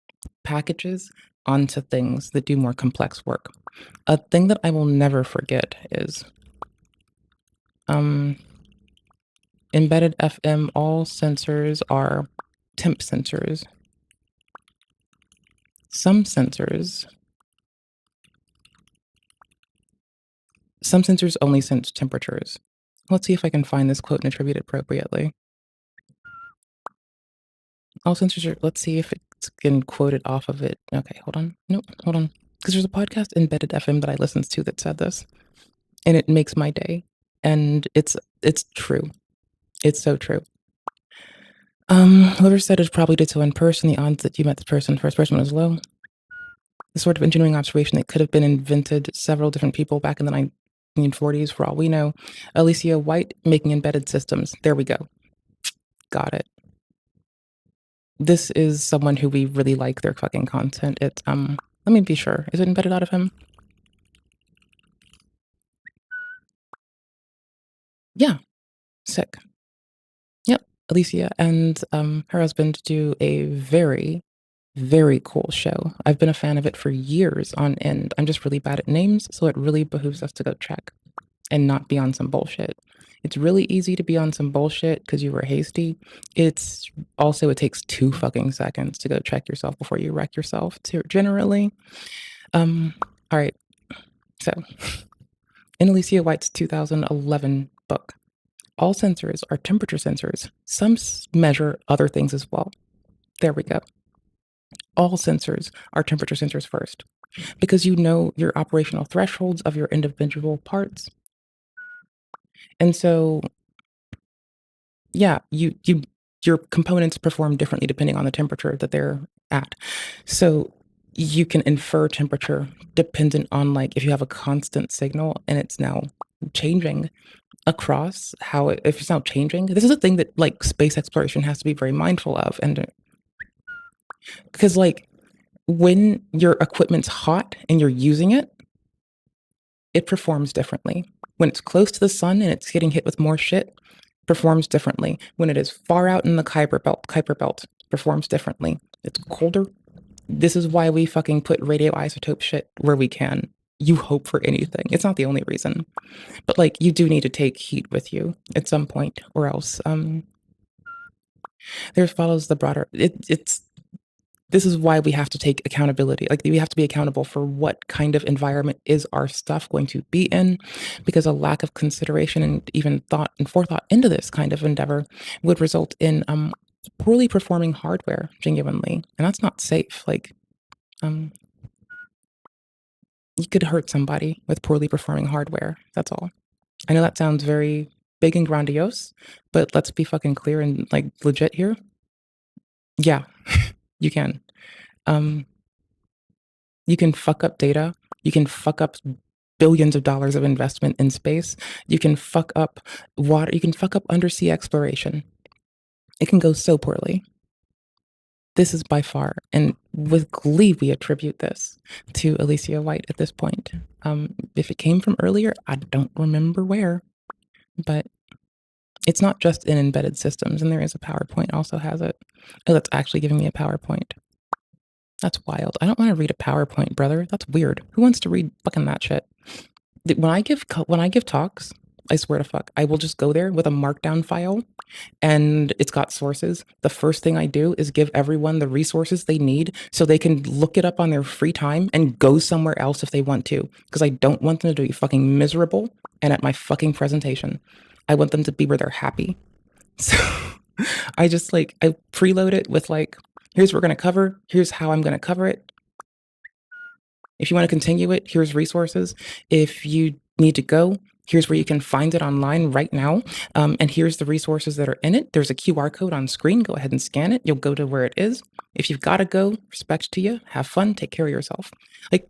packages onto things that do more complex work. A thing that I will never forget is embedded FM, all sensors are temp sensors. Some sensors only sense temperatures. Let's see if I can find this quote and attribute it appropriately. All sensors are, let's see if it's getting quoted off of it. Okay, hold on. Nope, hold on. Because there's a podcast, Embedded FM, that I listened to that said this. And it makes my day. And it's true. It's so true. Whoever said it probably did so in person. The odds that you met the person first person was low. The sort of engineering observation that could have been invented several different people back in the 1940s, for all we know. Alicia White making embedded systems. There we go. Got it. This is someone who we really like their fucking content. It's let me be sure. Is it embedded out of him? Yeah. Sick. Yep. Alicia and her husband do a very, very cool show. I've been a fan of it for years on end. I'm just really bad at names, so it really behooves us to go check and not be on some bullshit. It's really easy to be on some bullshit because you were hasty. It's also, it takes 2 fucking seconds to go check yourself before you wreck yourself, generally. All right. So, in Alicia White's 2011 book, all sensors are temperature sensors. Some measure other things as well. There we go. All sensors are temperature sensors first, because you know your operational thresholds of your individual parts. And so, yeah, your components perform differently depending on the temperature that they're at. So you can infer temperature dependent on, like, if you have a constant signal and it's now changing across how if it's now changing. This is a thing that, like, space exploration has to be very mindful of. And because, like, when your equipment's hot and you're using it, it performs differently. When it's close to the sun and it's getting hit with more shit, performs differently. When it is far out in the Kuiper Belt, performs differently. It's colder. This is why we fucking put radioisotope shit where we can. You hope for anything. It's not the only reason. But like you do need to take heat with you at some point, or else there follows the broader this is why we have to take accountability. Like we have to be accountable for what kind of environment is our stuff going to be in, because a lack of consideration and even thought and forethought into this kind of endeavor would result in poorly performing hardware, genuinely. And that's not safe. Like you could hurt somebody with poorly performing hardware. That's all. I know that sounds very big and grandiose, but let's be fucking clear and like legit here. Yeah, you can. You can fuck up data. You can fuck up billions of dollars of investment in space. You can fuck up water. You can fuck up undersea exploration. It can go so poorly. This is by far, and with glee, we attribute this to Alicia White at this point. If it came from earlier, I don't remember where, but it's not just in embedded systems, and there is a PowerPoint also has it. Oh, that's actually giving me a PowerPoint. That's wild. I don't want to read a PowerPoint, brother. That's weird. Who wants to read fucking that shit? When I give talks, I swear to fuck, I will just go there with a markdown file and it's got sources. The first thing I do is give everyone the resources they need so they can look it up on their free time and go somewhere else if they want to, because I don't want them to be fucking miserable and at my fucking presentation. I want them to be where they're happy. So I just I preload it with here's what we're going to cover. Here's how I'm going to cover it. If you want to continue it, here's resources. If you need to go, here's where you can find it online right now. And here's the resources that are in it. There's a QR code on screen. Go ahead and scan it. You'll go to where it is. If you've got to go, respect to you. Have fun. Take care of yourself.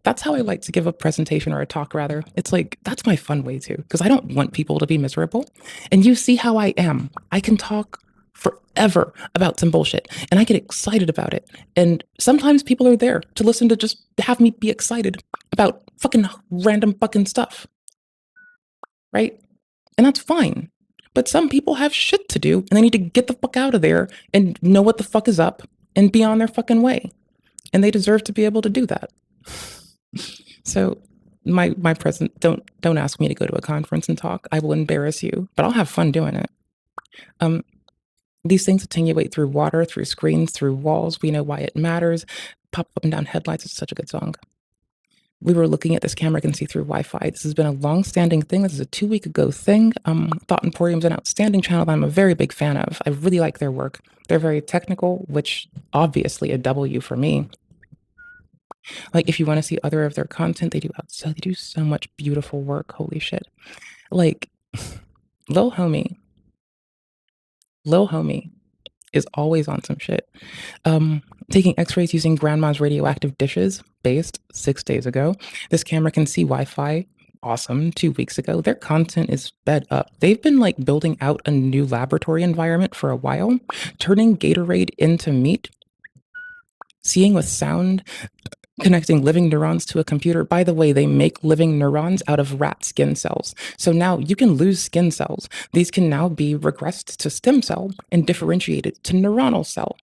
That's how I like to give a presentation or a talk, rather. It's that's my fun way too, because I don't want people to be miserable. And you see how I am. I can talk forever about some bullshit and I get excited about it. And sometimes people are there to listen to just have me be excited about fucking random fucking stuff. Right? And that's fine. But some people have shit to do and they need to get the fuck out of there and know what the fuck is up and be on their fucking way. And they deserve to be able to do that. So my present, don't ask me to go to a conference and talk. I will embarrass you, but I'll have fun doing it. These things attenuate through water, through screens, through walls. We know why it matters. Pop up and down headlights is such a good song. We were looking at this camera can see through Wi-Fi. This has been a long-standing thing. This is a 2-week ago thing. Thought Emporium's an outstanding channel that I'm a very big fan of. I really like their work. They're very technical, which obviously a W for me. If you want to see other of their content, they do so much beautiful work. Holy shit. Lil Homie is always on some shit. Taking x-rays using grandma's radioactive dishes, based 6 days ago. This camera can see Wi-Fi, awesome, 2 weeks ago. Their content is sped up. They've been building out a new laboratory environment for a while, turning Gatorade into meat, seeing with sound, connecting living neurons to a computer. By the way, they make living neurons out of rat skin cells. So now you can lose skin cells. These can now be regressed to stem cell and differentiated to neuronal cell,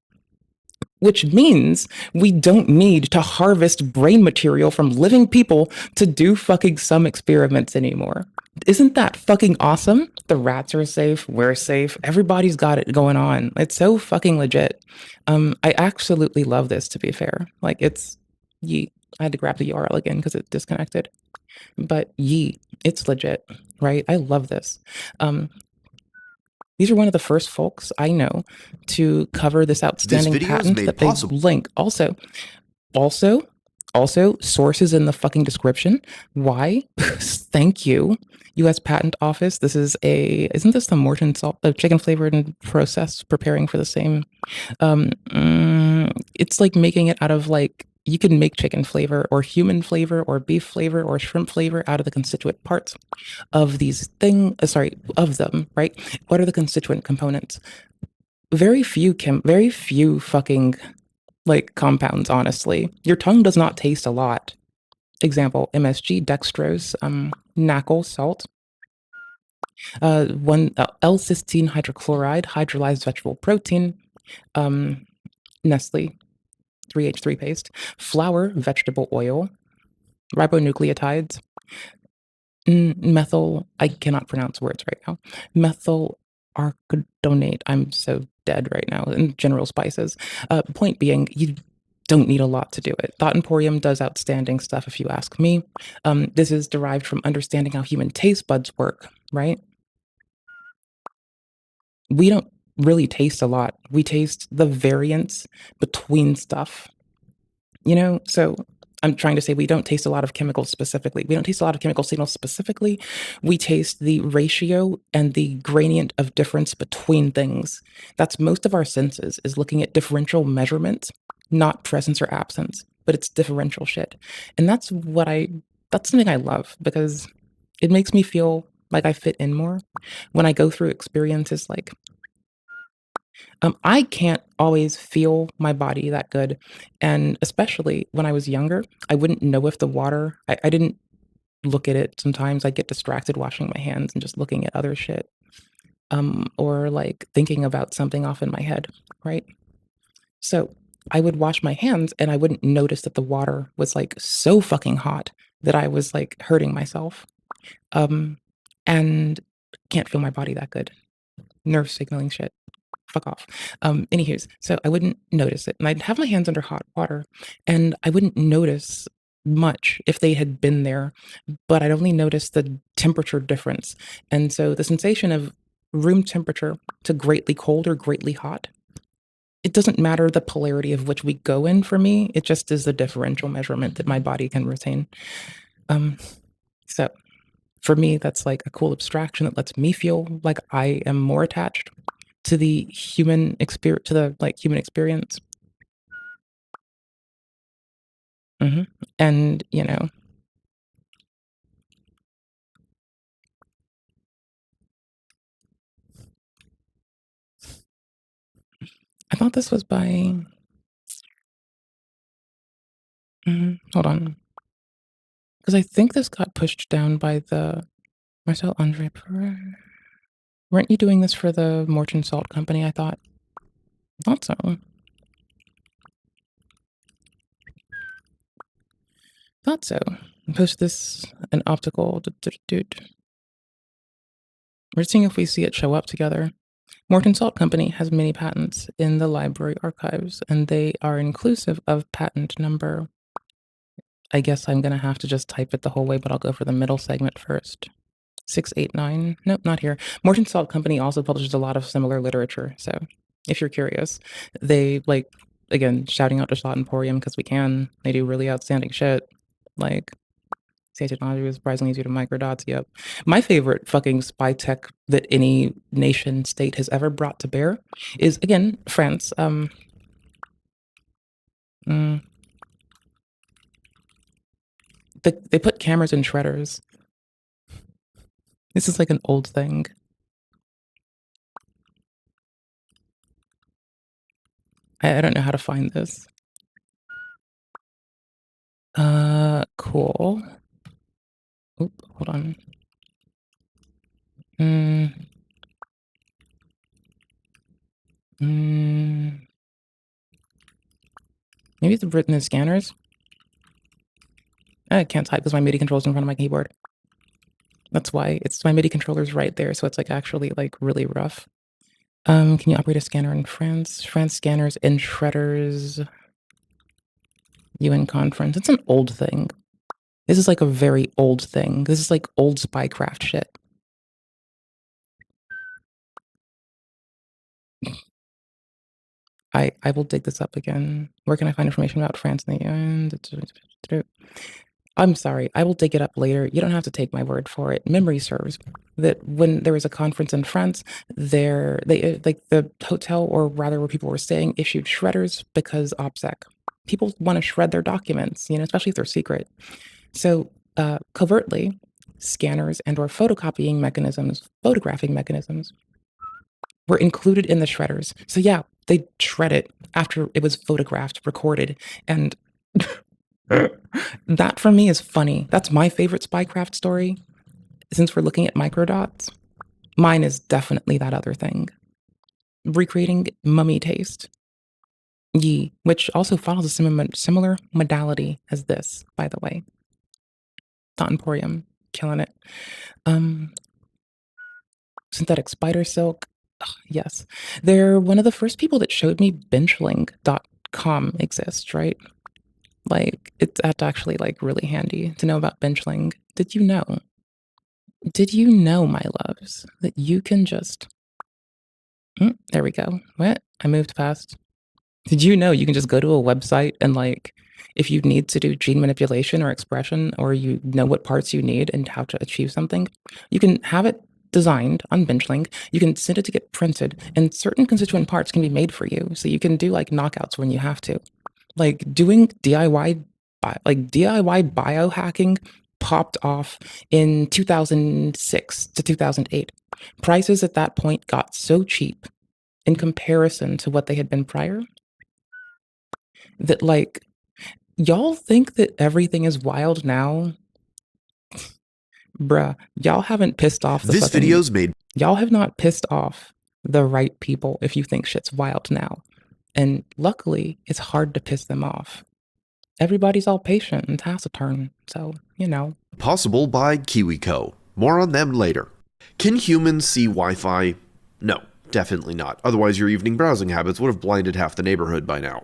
which means we don't need to harvest brain material from living people to do fucking some experiments anymore. Isn't that fucking awesome? The rats are safe. We're safe. Everybody's got it going on. It's so fucking legit. I absolutely love this, to be fair. It's Yeet. I had to grab the URL again because it disconnected. But Yeet, it's legit, right? I love this. These are one of the first folks I know to cover this outstanding patent that they link. Also, sources in the fucking description. Why? Thank you, U.S. Patent Office. Isn't this the Morton salt, the chicken flavored and processed, preparing for the same? It's making it out of you can make chicken flavor or human flavor or beef flavor or shrimp flavor out of the constituent parts of these of them, right? What are the constituent components? Very few fucking compounds, honestly. Your tongue does not taste a lot. Example, MSG, dextrose, NACL, salt, L-cysteine hydrochloride, hydrolyzed vegetable protein, Nestle, 3H3 paste, flour, vegetable oil, ribonucleotides, methyl, I cannot pronounce words right now, methyl arachidonate, I'm so dead right now, and general spices. Point being, you don't need a lot to do it. Thought Emporium does outstanding stuff if you ask me. This is derived from understanding how human taste buds work, right? We don't really taste a lot. We taste the variance between stuff. You know, so I'm trying to say we don't taste a lot of chemicals specifically. We don't taste a lot of chemical signals specifically. We taste the ratio and the gradient of difference between things. That's most of our senses, is looking at differential measurements, not presence or absence, but it's differential shit. And that's something I love, because it makes me feel like I fit in more when I go through experiences like, I can't always feel my body that good, and especially when I was younger, I wouldn't know if the water I didn't look at it. Sometimes I get distracted washing my hands and just looking at other shit, or, like, thinking about something off in my head, right? So, I would wash my hands, and I wouldn't notice that the water was, like, so fucking hot that I was, like, hurting myself, and can't feel my body that good. Nerve signaling shit. Fuck off. Anywho's, so I wouldn't notice it, and I'd have my hands under hot water, and I wouldn't notice much if they had been there, but I'd only notice the temperature difference. And so the sensation of room temperature to greatly cold or greatly hot, it doesn't matter the polarity of which we go in for me, it just is the differential measurement that my body can retain. So for me, that's like a cool abstraction that lets me feel like I am more attached to the human experience, to the like human experience. And you know, I thought this was by hold on, because I think this got pushed down by the Marcel Andre Perret. Weren't you doing this for the Morton Salt Company? I thought so. Thought so. Post this an optical. We're seeing if we see it show up together. Morton Salt Company has many patents in the library archives, and they are inclusive of patent number. I guess I'm going to have to just type it the whole way, but I'll go for the middle segment first. 689. Nope, not here. Morton Salt Company also publishes a lot of similar literature. So if you're curious, they like, again, shouting out to Thought Emporium because we can. They do really outstanding shit. Like, technology is surprisingly easy to microdots. Yep. My favorite fucking spy tech that any nation state has ever brought to bear is, again, France. They put cameras in shredders. This is like an old thing. I don't know how to find this. Cool. Oop, hold on. Maybe it's written in scanners. I can't type because my MIDI controller's in front of my keyboard. That's why it's my MIDI controller's right there, so it's like actually like really rough. Can you operate a scanner in France? France scanners in shredders. UN conference. It's an old thing. This is like a very old thing. This is like old spycraft shit. I will dig this up again. Where can I find information about France and the UN? I'm sorry, I will dig it up later. You don't have to take my word for it. Memory serves that when there was a conference in France, they like the hotel, or rather where people were staying, issued shredders because OPSEC. People want to shred their documents, you know, especially if they're secret. So covertly, scanners and or photographing mechanisms were included in the shredders. So yeah, they shred it after it was photographed, recorded, and That for me is funny. That's my favorite Spycraft story. Since we're looking at microdots, mine is definitely that other thing. Recreating mummy taste. Yee, which also follows a similar modality as this, by the way. Thought Emporium, killing it. Synthetic spider silk. Ugh, yes. They're one of the first people that showed me benchling.com exists, right? Like, that's actually like really handy to know about benchling. Did you know? Did you know, my loves, that you can just. There we go. What? I moved past. Did you know you can just go to a website and, like, if you need to do gene manipulation or expression, or you know what parts you need and how to achieve something, you can have it designed on Benchling. You can send it to get printed, and certain constituent parts can be made for you. So you can do like knockouts when you have to. Like doing DIY biohacking popped off in 2006 to 2008. Prices at that point got so cheap in comparison to what they had been prior that, like, y'all think that everything is wild now? Bruh, y'all haven't pissed off the This fucking. video's made. Y'all have not pissed off the right people if you think shit's wild now. And luckily, it's hard to piss them off. Everybody's all patient and taciturn, so, you know. Possible by KiwiCo. More on them later. Can humans see Wi-Fi? No, definitely not. Otherwise, your evening browsing habits would have blinded half the neighborhood by now.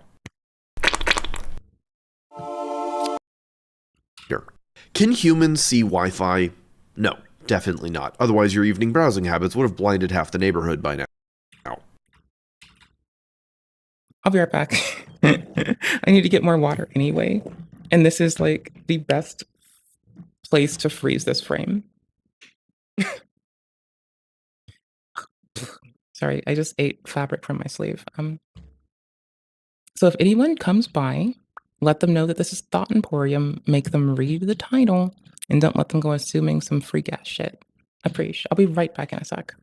Can humans see Wi-Fi? No, definitely not. Otherwise, your evening browsing habits would have blinded half the neighborhood by now. I'll be right back. I need to get more water anyway. And this is like the best place to freeze this frame. Sorry, I just ate fabric from my sleeve. So if anyone comes by, let them know that this is Thought Emporium. Make them read the title, and don't let them go assuming some freak ass shit. Appreciate. I'll be right back in a sec.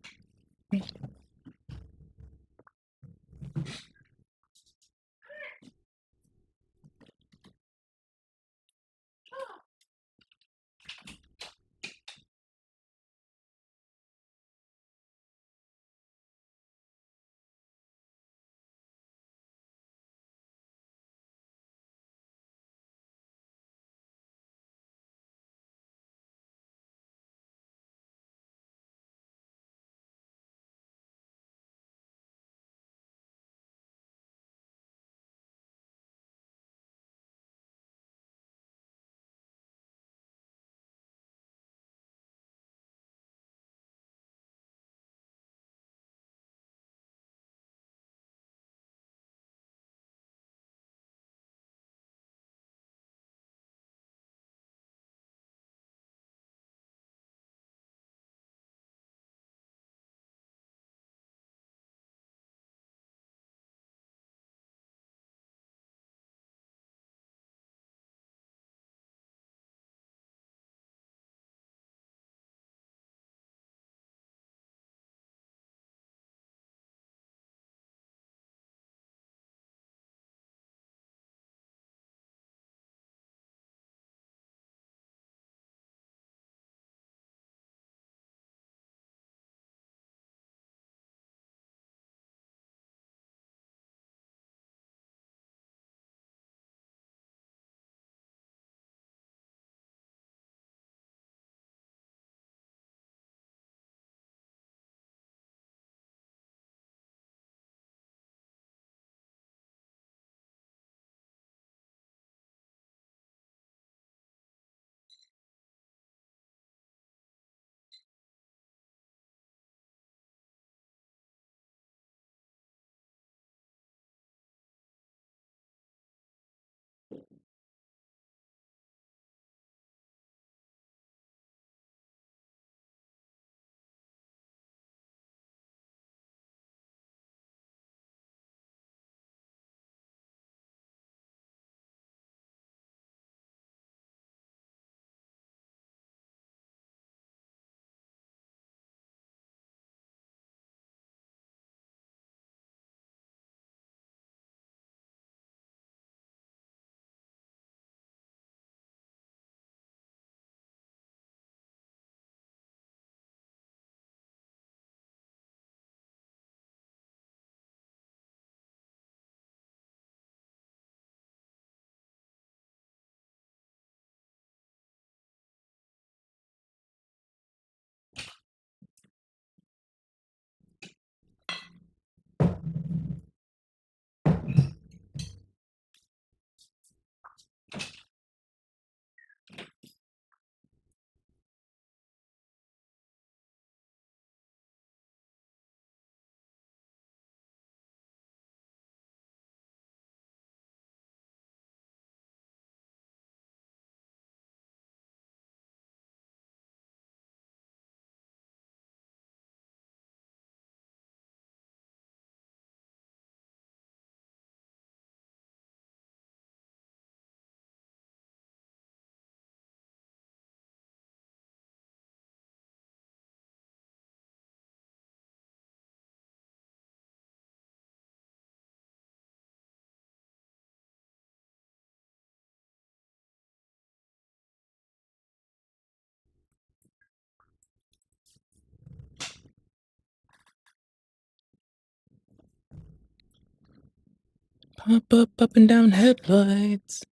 Pop up and down headlights.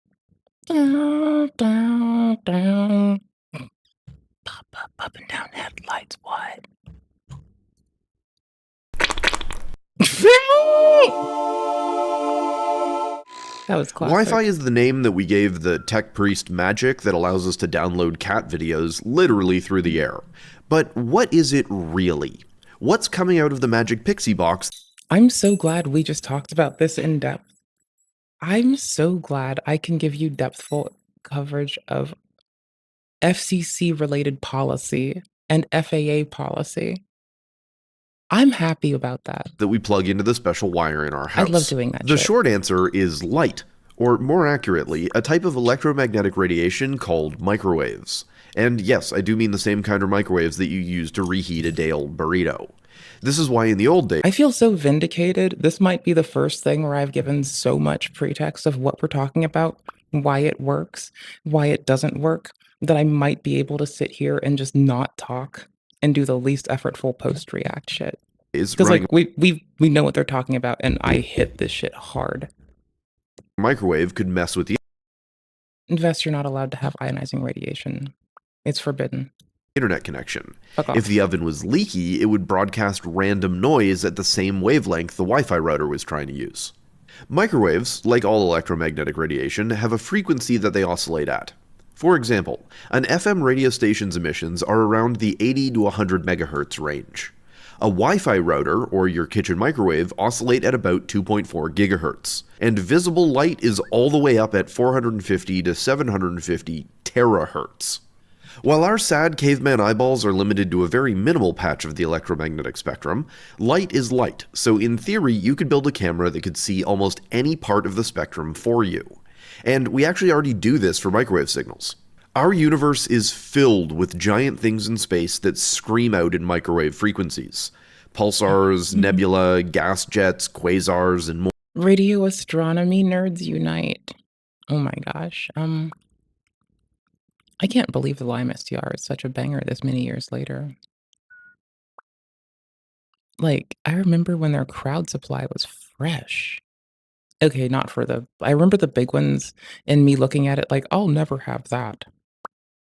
Down, down, down. Pop up and down headlights. What? That was classic. Wi-Fi is the name that we gave the tech priest magic that allows us to download cat videos literally through the air. But what is it really? What's coming out of the magic pixie box? I'm so glad we just talked about this in depth. I'm so glad I can give you depthful coverage of FCC related policy and FAA policy. I'm happy about that. That we plug into the special wire in our house. I love doing that The shit. short answer is light, or more accurately, a type of electromagnetic radiation called microwaves. And yes, I do mean the same kind of microwaves that you use to reheat a day-old burrito. This is why in the old days, I feel so vindicated. This might be the first thing where I've given so much pretext of what we're talking about, why it works, why it doesn't work, that I might be able to sit here and just not talk and do the least effortful post-react shit. is Because running like we know what they're talking about, and I hit this shit hard. a microwave could mess with the Invest, you're not allowed to have ionizing radiation. It's forbidden. internet connection. Fuck off. If the oven was leaky, it would broadcast random noise at the same wavelength the Wi-Fi router was trying to use. Microwaves, like all electromagnetic radiation, have a frequency that they oscillate at. For example, an FM radio station's emissions are around the 80 to 100 megahertz range. A Wi-Fi router, or your kitchen microwave, oscillate at about 2.4 gigahertz, and visible light is all the way up at 450 to 750 terahertz. While our sad caveman eyeballs are limited to a very minimal patch of the electromagnetic spectrum, light is light, so in theory you could build a camera that could see almost any part of the spectrum for you. And we actually already do this for microwave signals. Our universe is filled with giant things in space that scream out in microwave frequencies. Pulsars, nebula, gas jets, quasars, and more. Radio astronomy nerds unite. Oh my gosh. I can't believe the Lime STR is such a banger this many years later. Like, I remember when their crowd supply was fresh. Okay, not for the... I remember the big ones and me looking at it like, I'll never have that.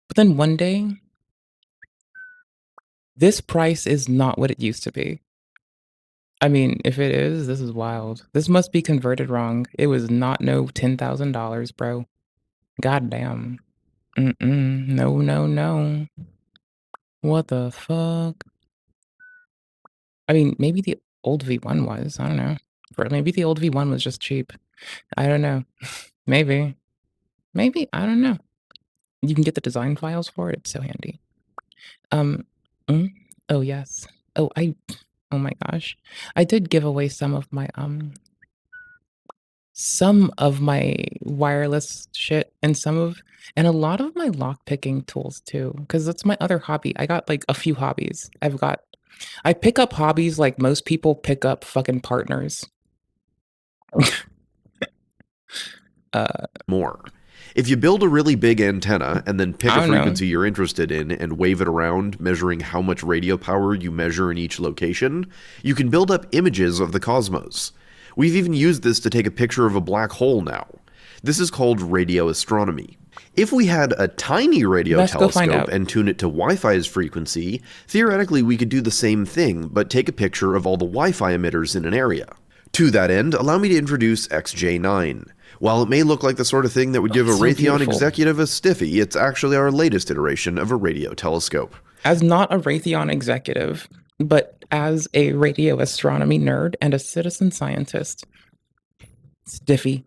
But then one day, this price is not what it used to be. I mean, if it is, this is wild. This must be converted wrong. It was not no $10,000, bro. Goddamn. No, no, no. What the fuck? I mean, maybe the old V1 was. I don't know. Or maybe the old V1 was just cheap. I don't know. Maybe. Maybe. I don't know. You can get the design files for it. It's so handy. Oh, yes. Oh my gosh. I did give away some of my wireless shit and and a lot of my lock picking tools too, because that's my other hobby. I got like a few hobbies. I pick up hobbies like most people pick up fucking partners. More. If you build a really big antenna and then pick I a don't know. frequency you're interested in and wave it around, measuring how much radio power you measure in each location, you can build up images of the cosmos. We've even used this to take a picture of a black hole now. This is called radio astronomy. If we had a tiny radio Let's go find telescope out. and tune it to Wi-Fi's frequency, theoretically we could do the same thing, but take a picture of all the Wi-Fi emitters in an area. To that end, allow me to introduce XJ9. While it may look like the sort of thing that would give a so Raytheon beautiful. executive a stiffy, it's actually our latest iteration of a radio telescope. As not a Raytheon executive, but as a radio astronomy nerd and a citizen scientist. Stiffy.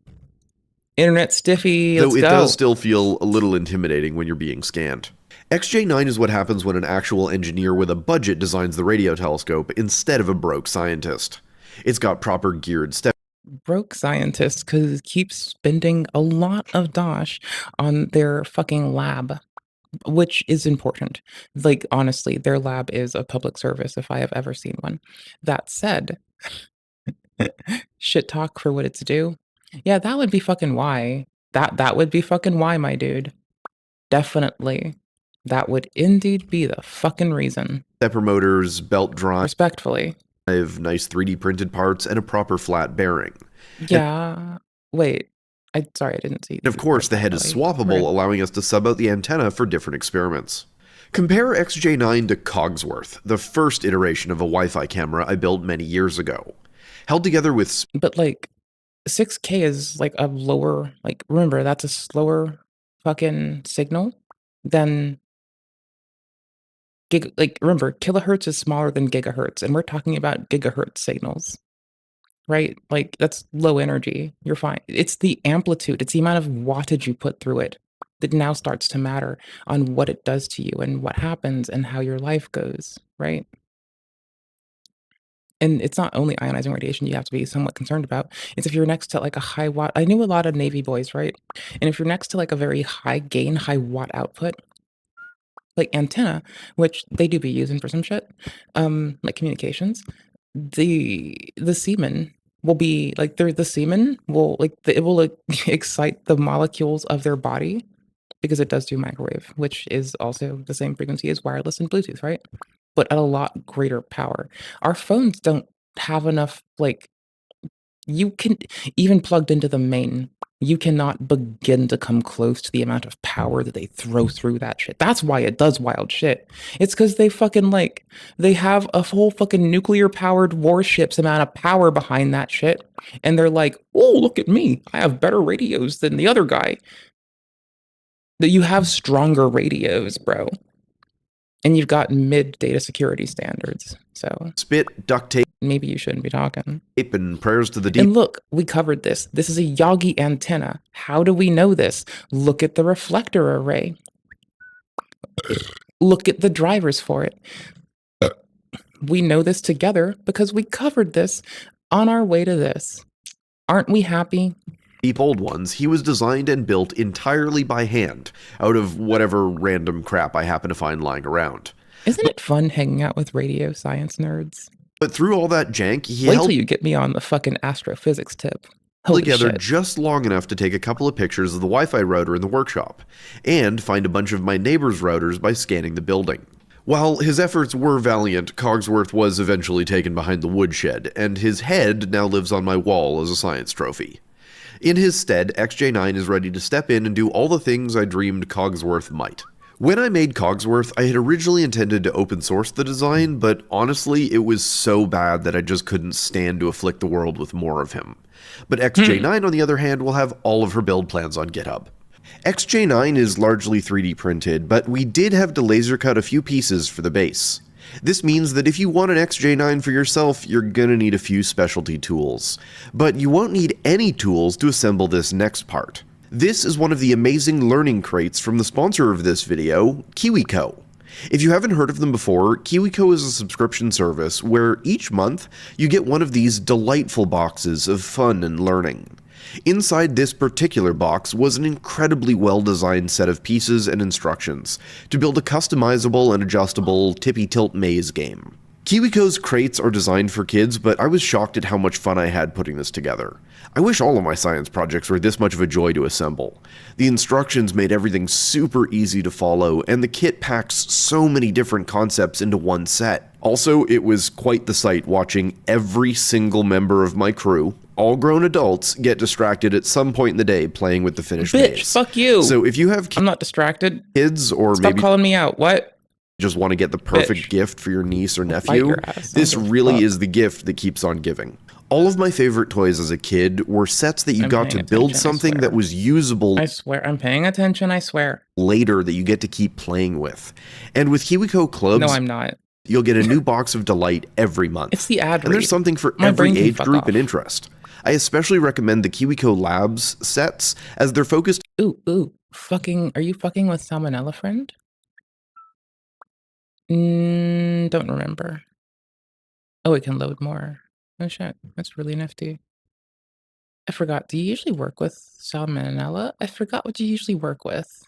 Internet stiffy. Though Let's it go. does still feel a little intimidating when you're being scanned. XJ9 is what happens when an actual engineer with a budget designs the radio telescope instead of a broke scientist. It's got proper geared steps. Broke scientists could keep spending a lot of dosh on their fucking lab, which is important. Like, honestly, their lab is a public service if I have ever seen one. That said, shit talk for what it's due. Yeah, that would be fucking why. That would be fucking why, my dude. Definitely. That would indeed be the fucking reason. Stepper motors, belt drive, Respectfully. nice 3D printed parts, and a proper flat bearing. Yeah. Wait. Sorry, I didn't see. And of course, the head is swappable, Right. allowing us to sub out the antenna for different experiments. Compare XJ9 to Cogsworth, the first iteration of a Wi-Fi camera I built many years ago. Held together with But like 6K is like a lower, like, remember, that's a slower fucking signal than like, remember, kilohertz is smaller than gigahertz, and we're talking about gigahertz signals, right? Like, that's low energy. You're fine. It's the amplitude, it's the amount of wattage you put through it that now starts to matter on what it does to you and what happens and how your life goes, right? And it's not only ionizing radiation you have to be somewhat concerned about. It's if you're next to like a high watt. I knew a lot of Navy boys, right? And if you're next to like a very high gain, high watt output, like antenna, which they do be using for some shit, like communications, the semen will be like the semen will like it will like, excite the molecules of their body because it does do microwave, which is also the same frequency as wireless and Bluetooth, right? But at a lot greater power. Our phones don't have enough, like, you can, even plugged into the main, you cannot begin to come close to the amount of power that they throw through that shit. That's why it does wild shit. It's because they fucking, like, they have a whole fucking nuclear powered warships amount of power behind that shit. And they're like, oh, look at me. I have better radios than the other guy. That you have stronger radios, bro. And you've got mid data security standards. So spit, duct tape, maybe you shouldn't be talking. and prayers to the deep. And look, we covered this. This is a Yagi antenna. How do we know this? Look at the reflector array. Look at the drivers for it. We know this together because we covered this on our way to this. Aren't we happy? Deep old ones, he was designed and built entirely by hand, out of whatever random crap I happen to find lying around. Isn't it fun hanging out with radio science nerds? But through all that jank, he Wait held till you get me on the fucking astrophysics tip. Holy together shit. just long enough to take a couple of pictures of the Wi-Fi router in the workshop, and find a bunch of my neighbor's routers by scanning the building. While his efforts were valiant, Cogsworth was eventually taken behind the woodshed, and his head now lives on my wall as a science trophy. In his stead, XJ9 is ready to step in and do all the things I dreamed Cogsworth might. When I made Cogsworth, I had originally intended to open source the design, but honestly, it was so bad that I just couldn't stand to afflict the world with more of him. But XJ9, on the other hand, will have all of her build plans on GitHub. XJ9 is largely 3D printed, but we did have to laser cut a few pieces for the base. This means that if you want an XJ9 for yourself, you're gonna need a few specialty tools. But you won't need any tools to assemble this next part. This is one of the amazing learning crates from the sponsor of this video, KiwiCo. If you haven't heard of them before, KiwiCo is a subscription service where each month you get one of these delightful boxes of fun and learning. Inside this particular box was an incredibly well-designed set of pieces and instructions to build a customizable and adjustable tippy-tilt maze game. KiwiCo's crates are designed for kids, but I was shocked at how much fun I had putting this together. I wish all of my science projects were this much of a joy to assemble. The instructions made everything super easy to follow, and the kit packs so many different concepts into one set. Also, it was quite the sight watching every single member of my crew, all grown adults, get distracted at some point in the day playing with the finished Bitch, maze. fuck you. So if you have I'm not distracted. kids, or Stop maybe calling me out. What? just want to get the perfect Bitch. gift for your niece or I'll bite nephew, your ass. this I don't give a really fuck. is the gift that keeps on giving. All of my favorite toys as a kid were sets that you I'm got to paying build attention, I something that swear. was usable I swear. I'm paying attention. I swear. later that you get to keep playing with. And with KiwiCo Clubs, No, I'm not. you'll get a new box of delight every month. It's the ad And there's read. something for My every brain can age fuck group off. and interest. I especially recommend the KiwiCo Labs sets as they're focused Ooh. Fucking. Are you fucking with Salmonella Friend? Don't remember. Oh, it can load more. Oh shit. That's really nifty. I forgot. Do you usually work with Salmonella? I forgot what you usually work with.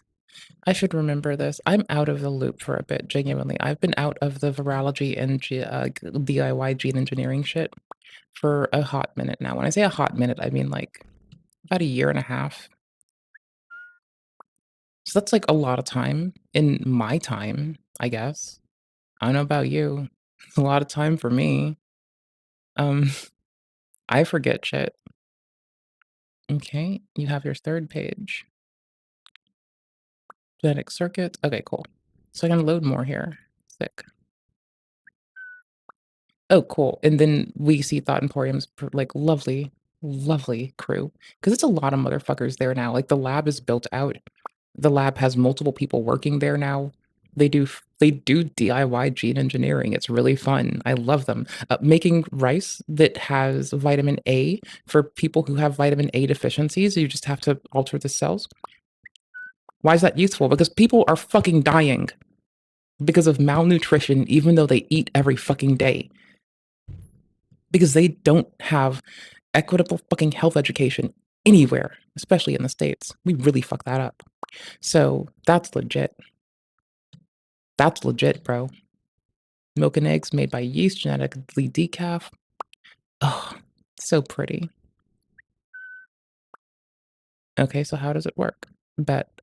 I should remember this. I'm out of the loop for a bit, genuinely. I've been out of the virology and DIY gene engineering shit for a hot minute now. When I say a hot minute, I mean like about a year and a half. So that's like a lot of time in my time, I guess. I don't know about you. It's a lot of time for me. I forget shit. Okay, you have your third page. Genetic circuits. Okay, cool. So I can load more here. Sick. Oh, cool. And then we see Thought Emporium's like lovely, lovely crew. Because it's a lot of motherfuckers there now. Like the lab is built out. The lab has multiple people working there now. They do DIY gene engineering. It's really fun. I love them. Making rice that has vitamin A for people who have vitamin A deficiencies. You just have to alter the cells. Why is that useful? Because people are fucking dying because of malnutrition, even though they eat every fucking day. Because they don't have equitable fucking health education anywhere, especially in the States. We really fuck that up. So that's legit. That's legit, bro. Milk and eggs made by yeast, genetically decaf. Oh, so pretty. Okay, so how does it work?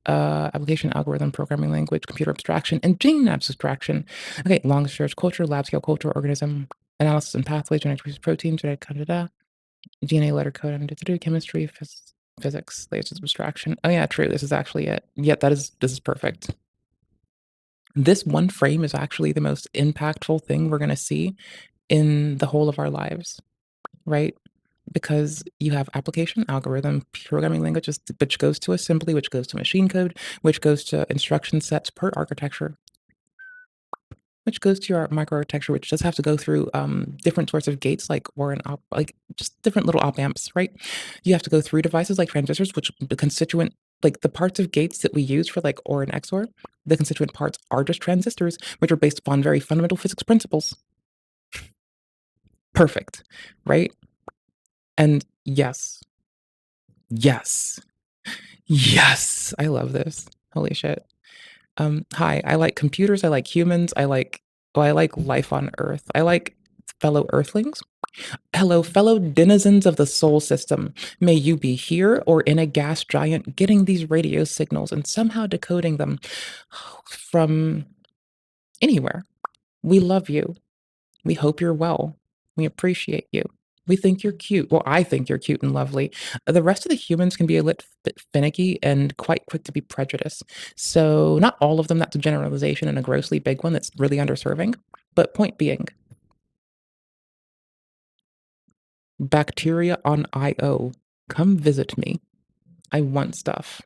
Application, algorithm, programming language, computer abstraction, and gene abstraction. Okay, long search, culture, lab scale culture, organism, analysis and pathways, genetic research, protein, genetic DNA, letter code, chemistry, physics, layers of abstraction. Oh yeah, true. This is actually it. Yeah, this is perfect. This one frame is actually the most impactful thing we're going to see in the whole of our lives, right? Because you have application, algorithm, programming languages, which goes to assembly, which goes to machine code, which goes to instruction sets per architecture, which goes to your microarchitecture, which does have to go through different sorts of gates, like just different little op amps, right? You have to go through devices like transistors, which the constituent, like the parts of gates that we use for like OR and XOR, the constituent parts are just transistors, which are based upon very fundamental physics principles. Perfect, right? And yes, I love this. Holy shit. Hi, I like computers, I like humans, I like life on Earth. I like fellow Earthlings. Hello, fellow denizens of the soul system. May you be here or in a gas giant getting these radio signals and somehow decoding them from anywhere. We love you. We hope you're well. We appreciate you. We think you're cute. Well, I think you're cute and lovely. The rest of the humans can be a bit finicky and quite quick to be prejudiced. So, not all of them, that's a generalization and a grossly big one that's really underserving. But point being, bacteria on IO, come visit me. I want stuff.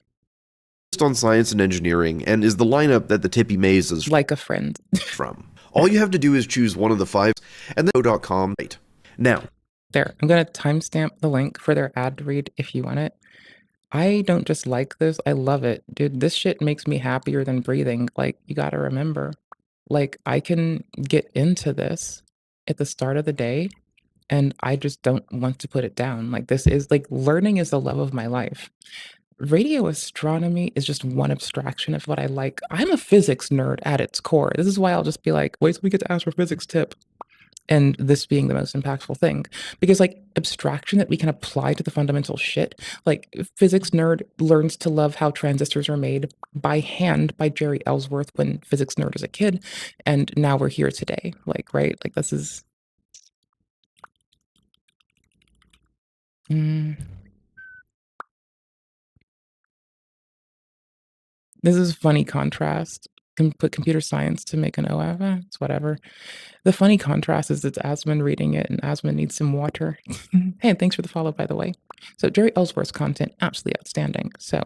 On science and engineering, and is the lineup that the Tippy Maze is Like a friend. from. All you have to do is choose one of the 5, and then go.com. Right. Now, There, I'm going to timestamp the link for their ad read if you want it. I don't just like this, I love it. Dude, this shit makes me happier than breathing. Like, you gotta remember, like, I can get into this at the start of the day, and I just don't want to put it down. Like, this is like, learning is the love of my life. Radio astronomy is just one abstraction of what I like. I'm a physics nerd at its core. This is why I'll just be like, wait till we get to astrophysics tip. And this being the most impactful thing, because like abstraction that we can apply to the fundamental shit, like physics nerd learns to love how transistors are made by hand by Jerry Ellsworth when physics nerd is a kid, and now we're here today. Like, right? Like this is. This is funny contrast. Can put computer science to make an OF. It's whatever. The funny contrast is it's Asmund reading it, and Asmund needs some water. Hey, and thanks for the follow, by the way. So Jerry Ellsworth's content, absolutely outstanding. So,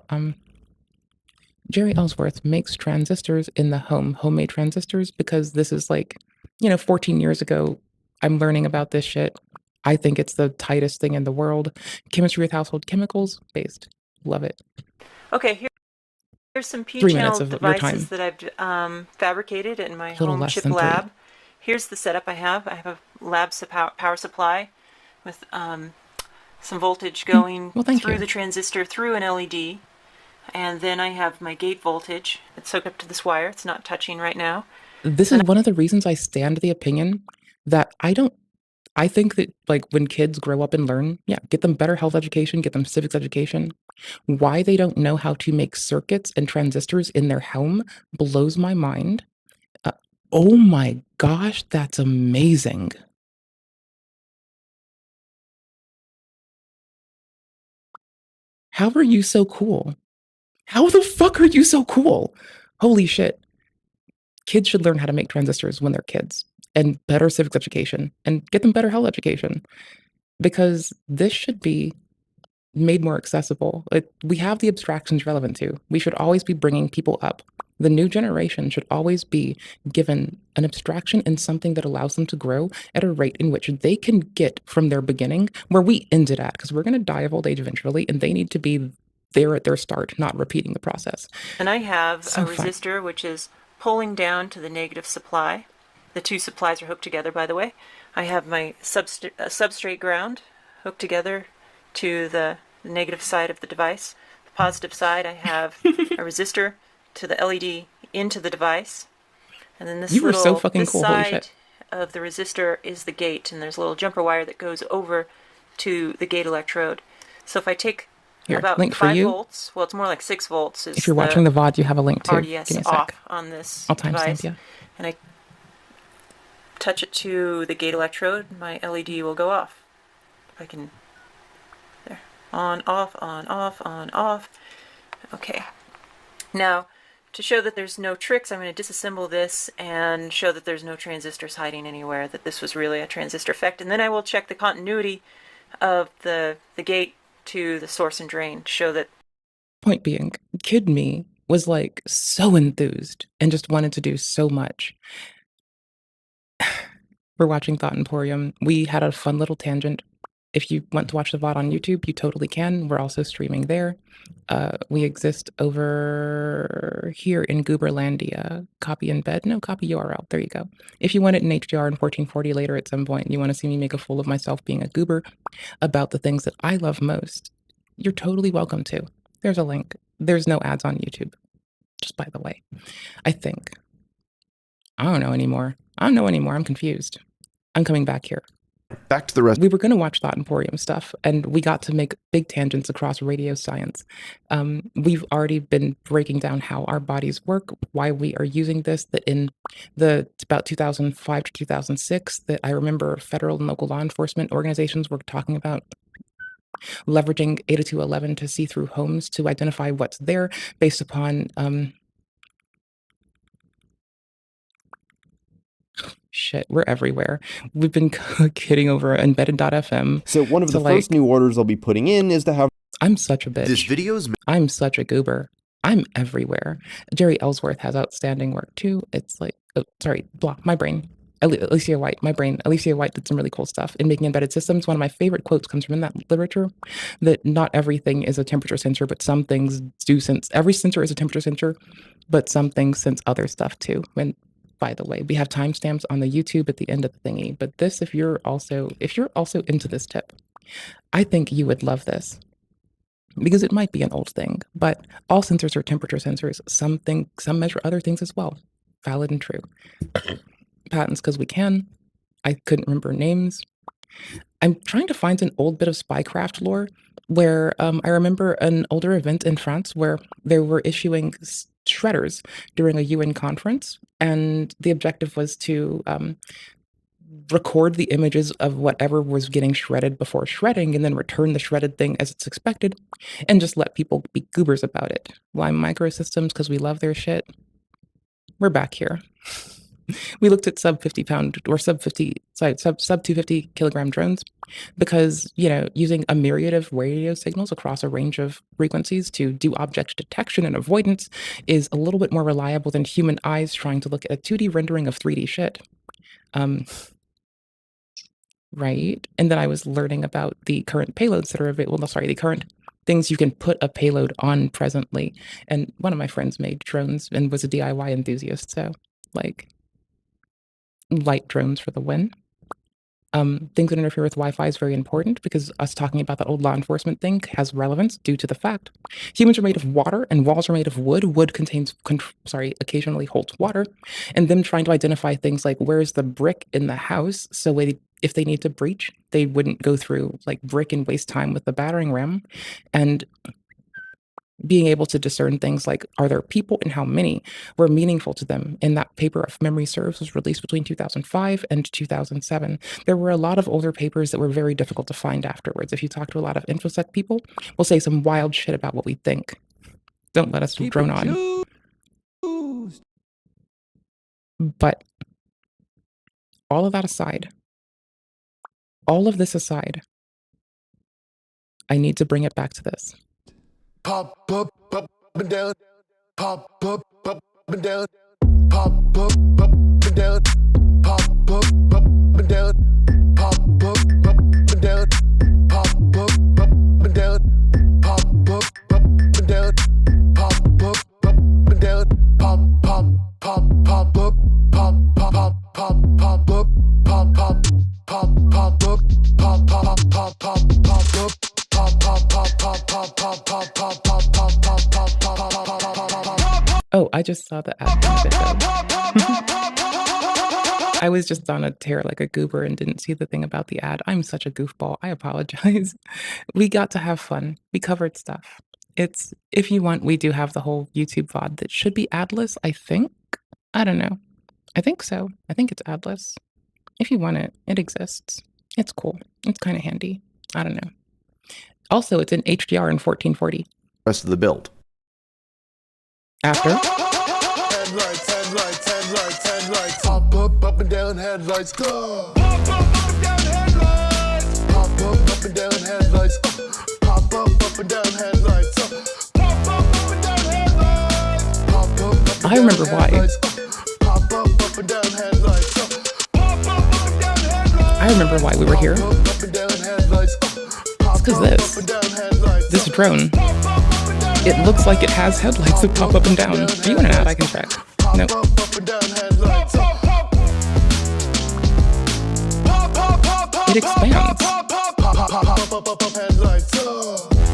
Jerry Ellsworth makes transistors in the homemade transistors, because this is like, 14 years ago, I'm learning about this shit. I think it's the tightest thing in the world. Chemistry with household chemicals based. Love it. Okay, here's some 3 minutes P-channel of your time. devices that I've fabricated in my little home less chip than 3. lab. Here's the setup I have. I have a lab power supply with some voltage going Well, thank through you. the transistor through an LED. And then I have my gate voltage. It's hooked up to this wire. It's not touching right now. This is one of the reasons I stand the opinion that I think that like when kids grow up and learn, get them better health education, get them civics education. Why they don't know how to make circuits and transistors in their home blows my mind. Oh my gosh, that's amazing. How are you so cool? How the fuck are you so cool? Holy shit. Kids should learn how to make transistors when they're kids and better civics education and get them better health education because this should be made more accessible. We have the abstractions relevant to. We should always be bringing people up. The new generation should always be given an abstraction and something that allows them to grow at a rate in which they can get from their beginning where we ended at, because we're going to die of old age eventually, and they need to be there at their start, not repeating the process. And I have So a fun. resistor which is pulling down to the negative supply. The two supplies are hooked together, by the way. I have my substrate ground hooked together to the negative side of the device. The positive side, I have a resistor to the LED into the device. And then this You were so fucking this cool, holy side shit. of the resistor is the gate, and there's a little jumper wire that goes over to the gate electrode. So if I take Here, about link for 5 you. volts, well, it's more like 6 volts. Is If you're watching the VOD, you have a link too. Give RDS me a off sec. on this I'll device, timestamp you. and I touch it to the gate electrode, my LED will go off. If I can, there, on, off, on, off, on, off. Okay. Now, to show that there's no tricks, I'm going to disassemble this and show that there's no transistors hiding anywhere, that this was really a transistor effect. And then I will check the continuity of the gate to the source and drain to show that. Point being, kid me was like so enthused and just wanted to do so much. We're watching Thought Emporium. We had a fun little tangent. If you want to watch the VOD on YouTube, you totally can. We're also streaming there. We exist over here in Gooberlandia. Copy embed? No, copy URL. There you go. If you want it in HDR in 1440 later at some point, and you want to see me make a fool of myself being a goober about the things that I love most, you're totally welcome to. There's a link. There's no ads on YouTube. Just by the way. I think. I don't know anymore. I'm confused. I'm coming back here. Back to the rest. We were going to watch Thought Emporium stuff, and we got to make big tangents across radio science. We've already been breaking down how our bodies work, why we are using this, that in about 2005 to 2006, that I remember federal and local law enforcement organizations were talking about leveraging 802.11 to see through homes to identify what's there based upon shit, we're everywhere. We've been kidding over embedded.fm. So one of So, the first like- new orders I'll be putting in is to have I'm such a bitch. This video is I'm such a goober. I'm everywhere. Jerry Ellsworth has outstanding work too. It's like, oh, sorry, block my brain. Alicia White, my brain. Alicia White did some really cool stuff in making embedded systems. One of my favorite quotes comes from in that literature, that not everything is a temperature sensor, but some things do sense. Every sensor is a temperature sensor, but some things sense other stuff too. And by the way, we have timestamps on the YouTube at the end of the thingy. But this, if you're also into this tip, I think you would love this. Because it might be an old thing, but all sensors are temperature sensors. Some measure other things as well. Valid and true. Patents because we can. I couldn't remember names. I'm trying to find an old bit of spycraft lore where I remember an older event in France where they were issuing shredders during a UN conference, and the objective was to record the images of whatever was getting shredded before shredding, and then return the shredded thing as it's expected, and just let people be goobers about it. Lime Microsystems, because we love their shit. We're back here. We looked at sub 250 kilogram drones because, using a myriad of radio signals across a range of frequencies to do object detection and avoidance is a little bit more reliable than human eyes trying to look at a 2D rendering of 3D shit. Right? And then I was learning about the current payloads that are available. The current things you can put a payload on presently. And one of my friends made drones and was a DIY enthusiast. So, light drones for the win. Things that interfere with Wi-Fi is very important because us talking about that old law enforcement thing has relevance due to the fact humans are made of water and walls are made of wood. Wood occasionally holds water, and them trying to identify things like where's the brick in the house, so if they need to breach, they wouldn't go through brick and waste time with the battering ram. And being able to discern things like, are there people and how many were meaningful to them? In that paper, if memory serves, was released between 2005 and 2007. There were a lot of older papers that were very difficult to find afterwards. If you talk to a lot of InfoSec people, we'll say some wild shit about what we think. Don't let us Keep drone it on. juiced. But all of that aside, all of this aside, I need to bring it back to this. Pop up, up and down. Pop up, up and down. Pop up, up and down. Pop up, up and down. Pop up, up and down. Pop up, up and down. Pop up, up and down. Pop up, up and down. Pop, pop, pop, pop up. Pop, pop, pop, pop, pop up. Pop, pop, pop, pop up. Pop, pop, pop, pop, pop up. Oh, I just saw the ad benefit though. I was just on a tear like a goober and didn't see the thing about the ad. I'm such a goofball. I apologize. We got to have fun. We covered stuff. It's, if you want, we do have the whole YouTube VOD that should be adless, I think. I don't know. I think so. I think it's adless. If you want it, it exists. It's cool. It's kind of handy. I don't know. Also, it's in HDR in 1440. Rest of the build. After. Headlights, headlights, headlights, headlights. Pop up and down headlights. Go. Pop up and down headlights. Pop up and down headlights. Pop up and down headlights. Pop up and down headlights. Pop up. I remember why. Pop up and down headlights. Pop up and down headlights. I remember why we were here. Up and down headlights. It's because this drone, it looks like it has headlights that pop up and down. Are you in an ad? I can check. Nope. It expands.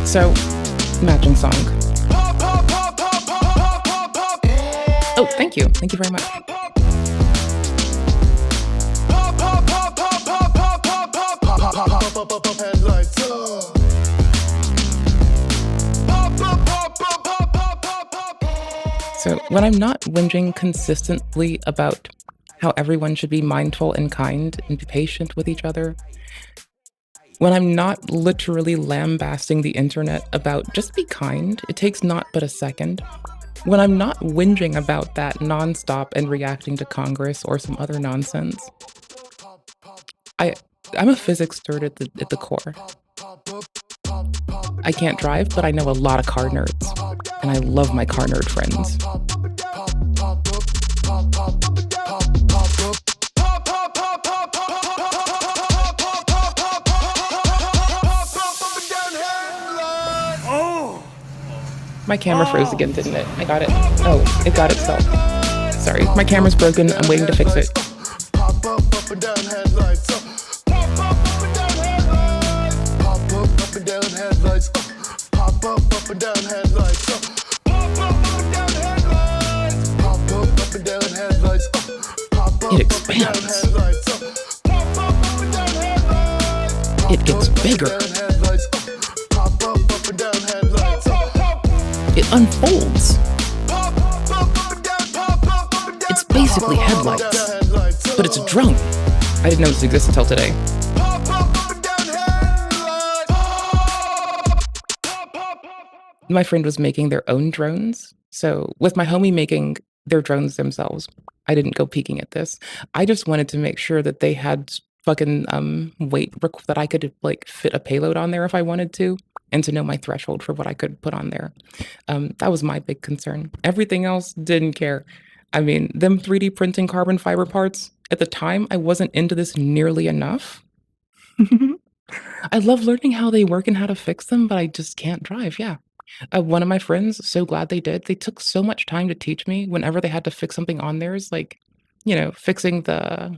So, matching song. Oh, thank you. Thank you very much. So when I'm not whinging consistently about how everyone should be mindful and kind and be patient with each other, when I'm not literally lambasting the internet about just be kind, it takes not but a second, when I'm not whinging about that nonstop and reacting to Congress or some other nonsense, I'm a physics nerd at the core. I can't drive, but I know a lot of car nerds, and I love my car nerd friends. My camera froze again, didn't it? I got it. Oh, it got itself. Sorry, my camera's broken. I'm waiting to fix it. Pop up and down headlights. Pop up and down headlights. Pop up and down headlights. Pop up and down headlights. Pop up and down headlights. Pop up and down headlights. Pop up It expands. Pop up and down headlights. It gets bigger. Pop up and down headlights. It unfolds. It's basically headlights, but it's a drone. I didn't know this existed until today. My friend was making their own drones. So with my homie making their drones themselves, I didn't go peeking at this. I just wanted to make sure that they had fucking weight that I could like fit a payload on there if I wanted to, and to know my threshold for what I could put on there. That was my big concern. Everything else didn't care. I mean, them 3D printing carbon fiber parts, at the time, I wasn't into this nearly enough. I love learning how they work and how to fix them, but I just can't drive, yeah. One of my friends, so glad they did. They took so much time to teach me whenever they had to fix something on theirs, like, you know, fixing the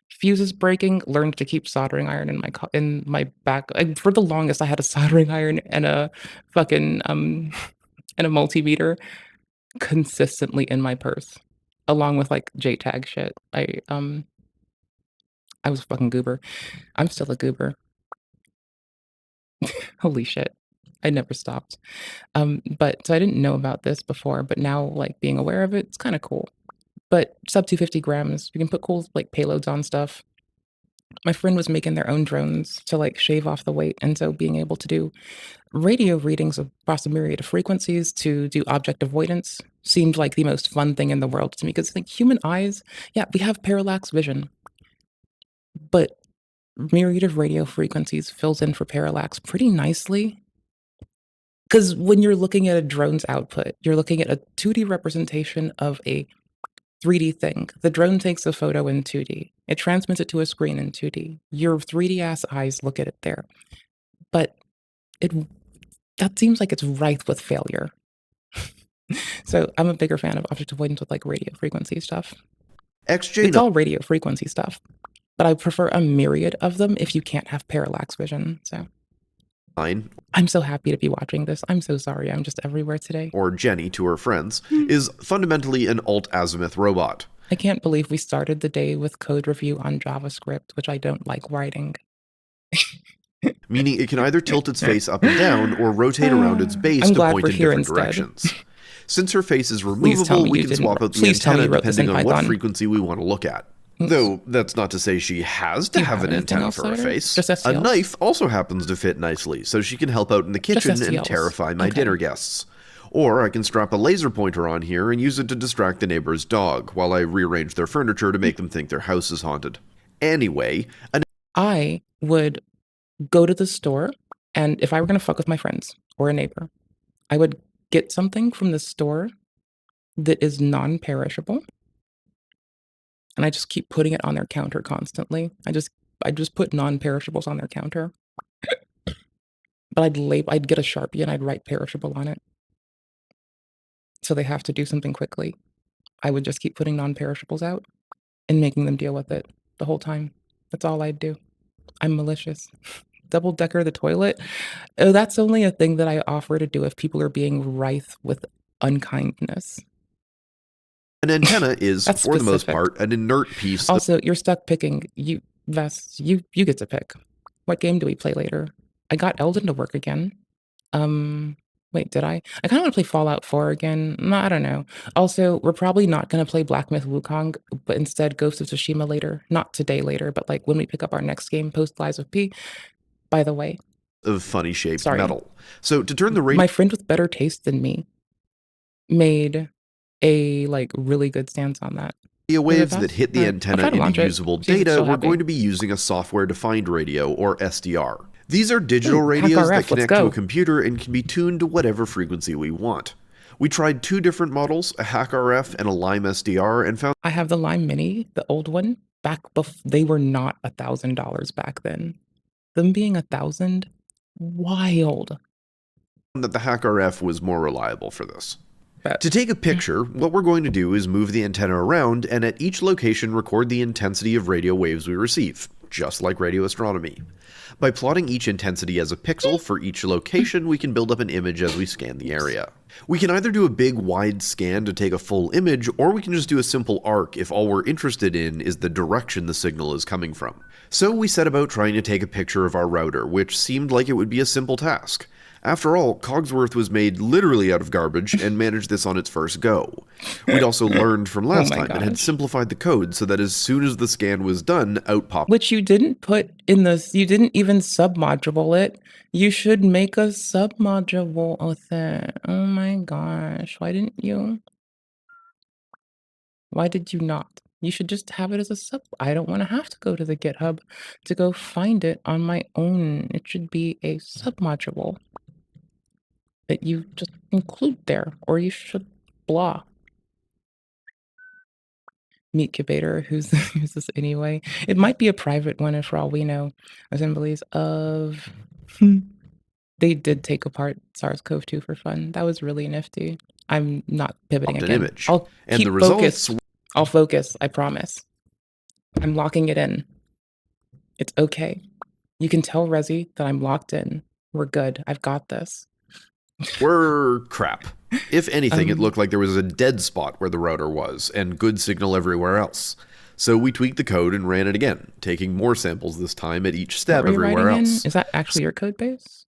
fuses breaking, learned to keep soldering iron in my back. For the longest, I had a soldering iron and a fucking and a multimeter consistently in my purse, along with like JTAG shit. I was a fucking goober. I'm still a goober. Holy shit. I never stopped. But so I didn't know about this before, but now like being aware of it, it's kind of cool. But sub 250 grams, you can put cool like payloads on stuff. My friend was making their own drones to like shave off the weight, and so being able to do radio readings across a myriad of frequencies to do object avoidance seemed like the most fun thing in the world to me, because like human eyes, yeah, we have parallax vision, but myriad of radio frequencies fills in for parallax pretty nicely. Because when you're looking at a drone's output, you're looking at a 2D representation of a 3D thing. The drone takes a photo in 2D. It transmits it to a screen in 2D. Your 3D ass eyes look at it there. But that seems like it's rife with failure. So I'm a bigger fan of object avoidance with like radio frequency stuff. It's XJ9 all radio frequency stuff, but I prefer a myriad of them if you can't have parallax vision. So I'm so happy to be watching this. I'm so sorry. I'm just everywhere today. or Jenny to her friends, is fundamentally an alt-azimuth robot. I can't believe we started the day with code review on JavaScript, which I don't like writing. Meaning it can either tilt its face up and down or rotate around its base I'm to glad point we're in here different instead. directions. Since her face is tell removable, me we you can didn't swap wr- out the please tell me antenna you wrote this depending in on what Python. frequency we want to look at. Mm. Though that's not to say she has to you have have an anything antenna else, for a Cider? face. Just A STLs? knife also happens to fit nicely, so she can help out in the kitchen and STLs. terrify my Okay. dinner guests. Or I can strap a laser pointer on here and use it to distract the neighbor's dog while I rearrange their furniture to make them think their house is haunted. Anyway, I would go to the store, and if I were going to fuck with my friends or a neighbor, I would get something from the store that is non-perishable, and I just keep putting it on their counter constantly. I just put non-perishables on their counter. But I'd get a Sharpie and I'd write perishable on it. So they have to do something quickly. I would just keep putting non-perishables out and making them deal with it the whole time. That's all I'd do. I'm malicious. Double decker the toilet. Oh, that's only a thing that I offer to do if people are being rife with unkindness. an antenna is, That's for the most specific. part, an inert piece of Also, you're stuck picking. Vest, you get to pick. What game do we play later? I got Elden to work again. Wait, did I? I kind of want to play Fallout 4 again. I don't know. Also, we're probably not going to play Black Myth Wukong, but instead Ghost of Tsushima later. Not today later, but like when we pick up our next game, post Lies of P. By the way, funny shaped Sorry. metal. So to turn the radio my friend with better taste than me made a like really good stance on that. waves fast? that hit the Alright, I'll antenna try to launch into it. usable See if it's data, still we're happy. going to be using a software-defined radio, or SDR. These are digital Ooh, radios HackRF, that let's connect to go. a computer and can be tuned to whatever frequency we want. We tried two different models, a HackRF and a Lime SDR, and found I have the Lime Mini, the old one. They were not $1,000 back then. Them being 1,000, wild. that the HackRF was more reliable for this. Bet. To take a picture, what we're going to do is move the antenna around and at each location record the intensity of radio waves we receive, just like radio astronomy. By plotting each intensity as a pixel for each location, we can build up an image as we scan the area. We can either do a big wide scan to take a full image, or we can just do a simple arc if all we're interested in is the direction the signal is coming from. So we set about trying to take a picture of our router, which seemed like it would be a simple task. After all, Cogsworth was made literally out of garbage and managed this on its first go. We'd also learned from last my time and had gosh. simplified the code so that as soon as the scan was done, out popped Which you didn't put in you didn't even submodule it. You should make a submodule with it. Oh my gosh. Why didn't you? Why did you not? You should just have it as a sub. I don't want to have to go to the GitHub to go find it on my own. It should be a submodule that you just include there, or you should blah. Meet Cubator, who's who's this anyway? It might be a private one, if for all we know. Assemblies of. They did take apart SARS-CoV-2 for fun. That was really nifty. I'm not pivoting an again. image. I'll And keep the results focused. I'll focus. I promise. I'm locking it in. It's okay. You can tell Resi that I'm locked in. We're good. I've got this. were crap. If anything, it Um, looked like there was a dead spot where the router was, and good signal everywhere else. So we tweaked the code and ran it again, taking more samples this time at each step What were you everywhere writing in? else. Is that actually your code base?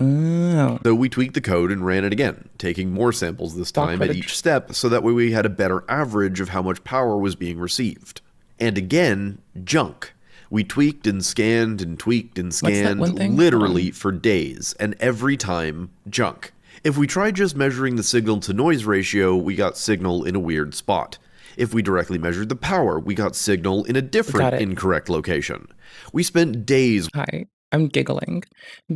Oh. So we tweaked the code and ran it again, taking more samples this Stock time at footage. each step so that way we had a better average of how much power was being received. And again, junk. We tweaked and scanned and tweaked and What's that scanned one thing? literally for days, and every time, junk. If we tried just measuring the signal to noise ratio, we got signal in a weird spot. If we directly measured the power, we got signal in a Got different it. incorrect location. We spent days Hi, I'm giggling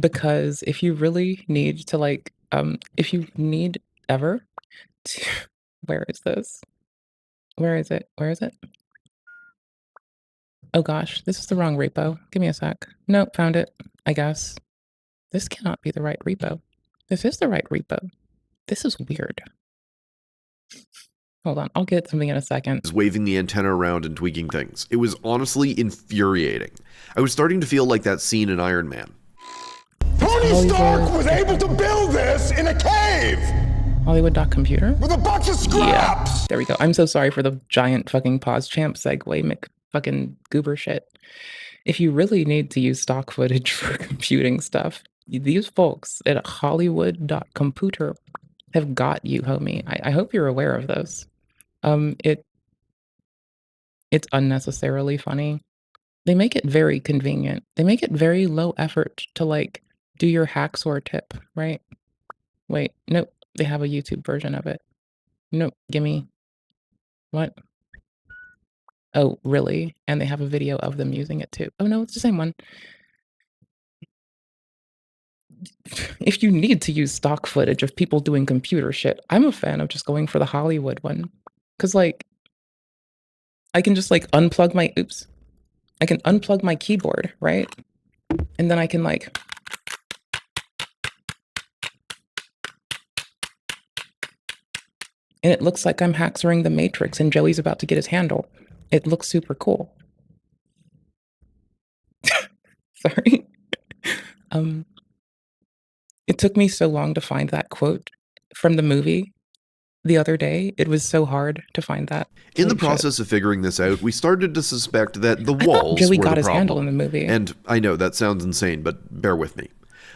because if you really need to if you need ever to, where is this? Where is it? Where is it? Oh gosh, this is the wrong repo. Give me a sec. Nope, found it, I guess. This cannot be the right repo. This is the right repo. This is weird. Hold on, I'll get something in a second. waving the antenna around and tweaking things. It was honestly infuriating. I was starting to feel like that scene in Iron Man. Tony Stark was able to build this in a cave Hollywood.computer? with a bunch of Yeah, scraps. there we go. I'm so sorry for the giant fucking pause champ segue fucking goober shit. If you really need to use stock footage for computing stuff, these folks at Hollywood.computer have got you, homie. I hope you're aware of this. It's unnecessarily funny. They make it very convenient. They make it very low effort to do your hacksaw tip, right? Wait, nope. They have a YouTube version of it. Nope. Gimme. What? Oh, really? And they have a video of them using it too. Oh no, it's the same one. If you need to use stock footage of people doing computer shit, I'm a fan of just going for the Hollywood one. Cause I can just unplug my I can unplug my keyboard, right? And then I can and it looks like I'm hacksering the Matrix and Joey's about to get his handle. It looks super cool. Sorry. It took me so long to find that quote from the movie the other day. It was so hard to find that. In the Holy shit. process of figuring this out, we started to suspect that the I thought walls Joey were got the his handle in problem. the movie. And I know that sounds insane, but bear with me.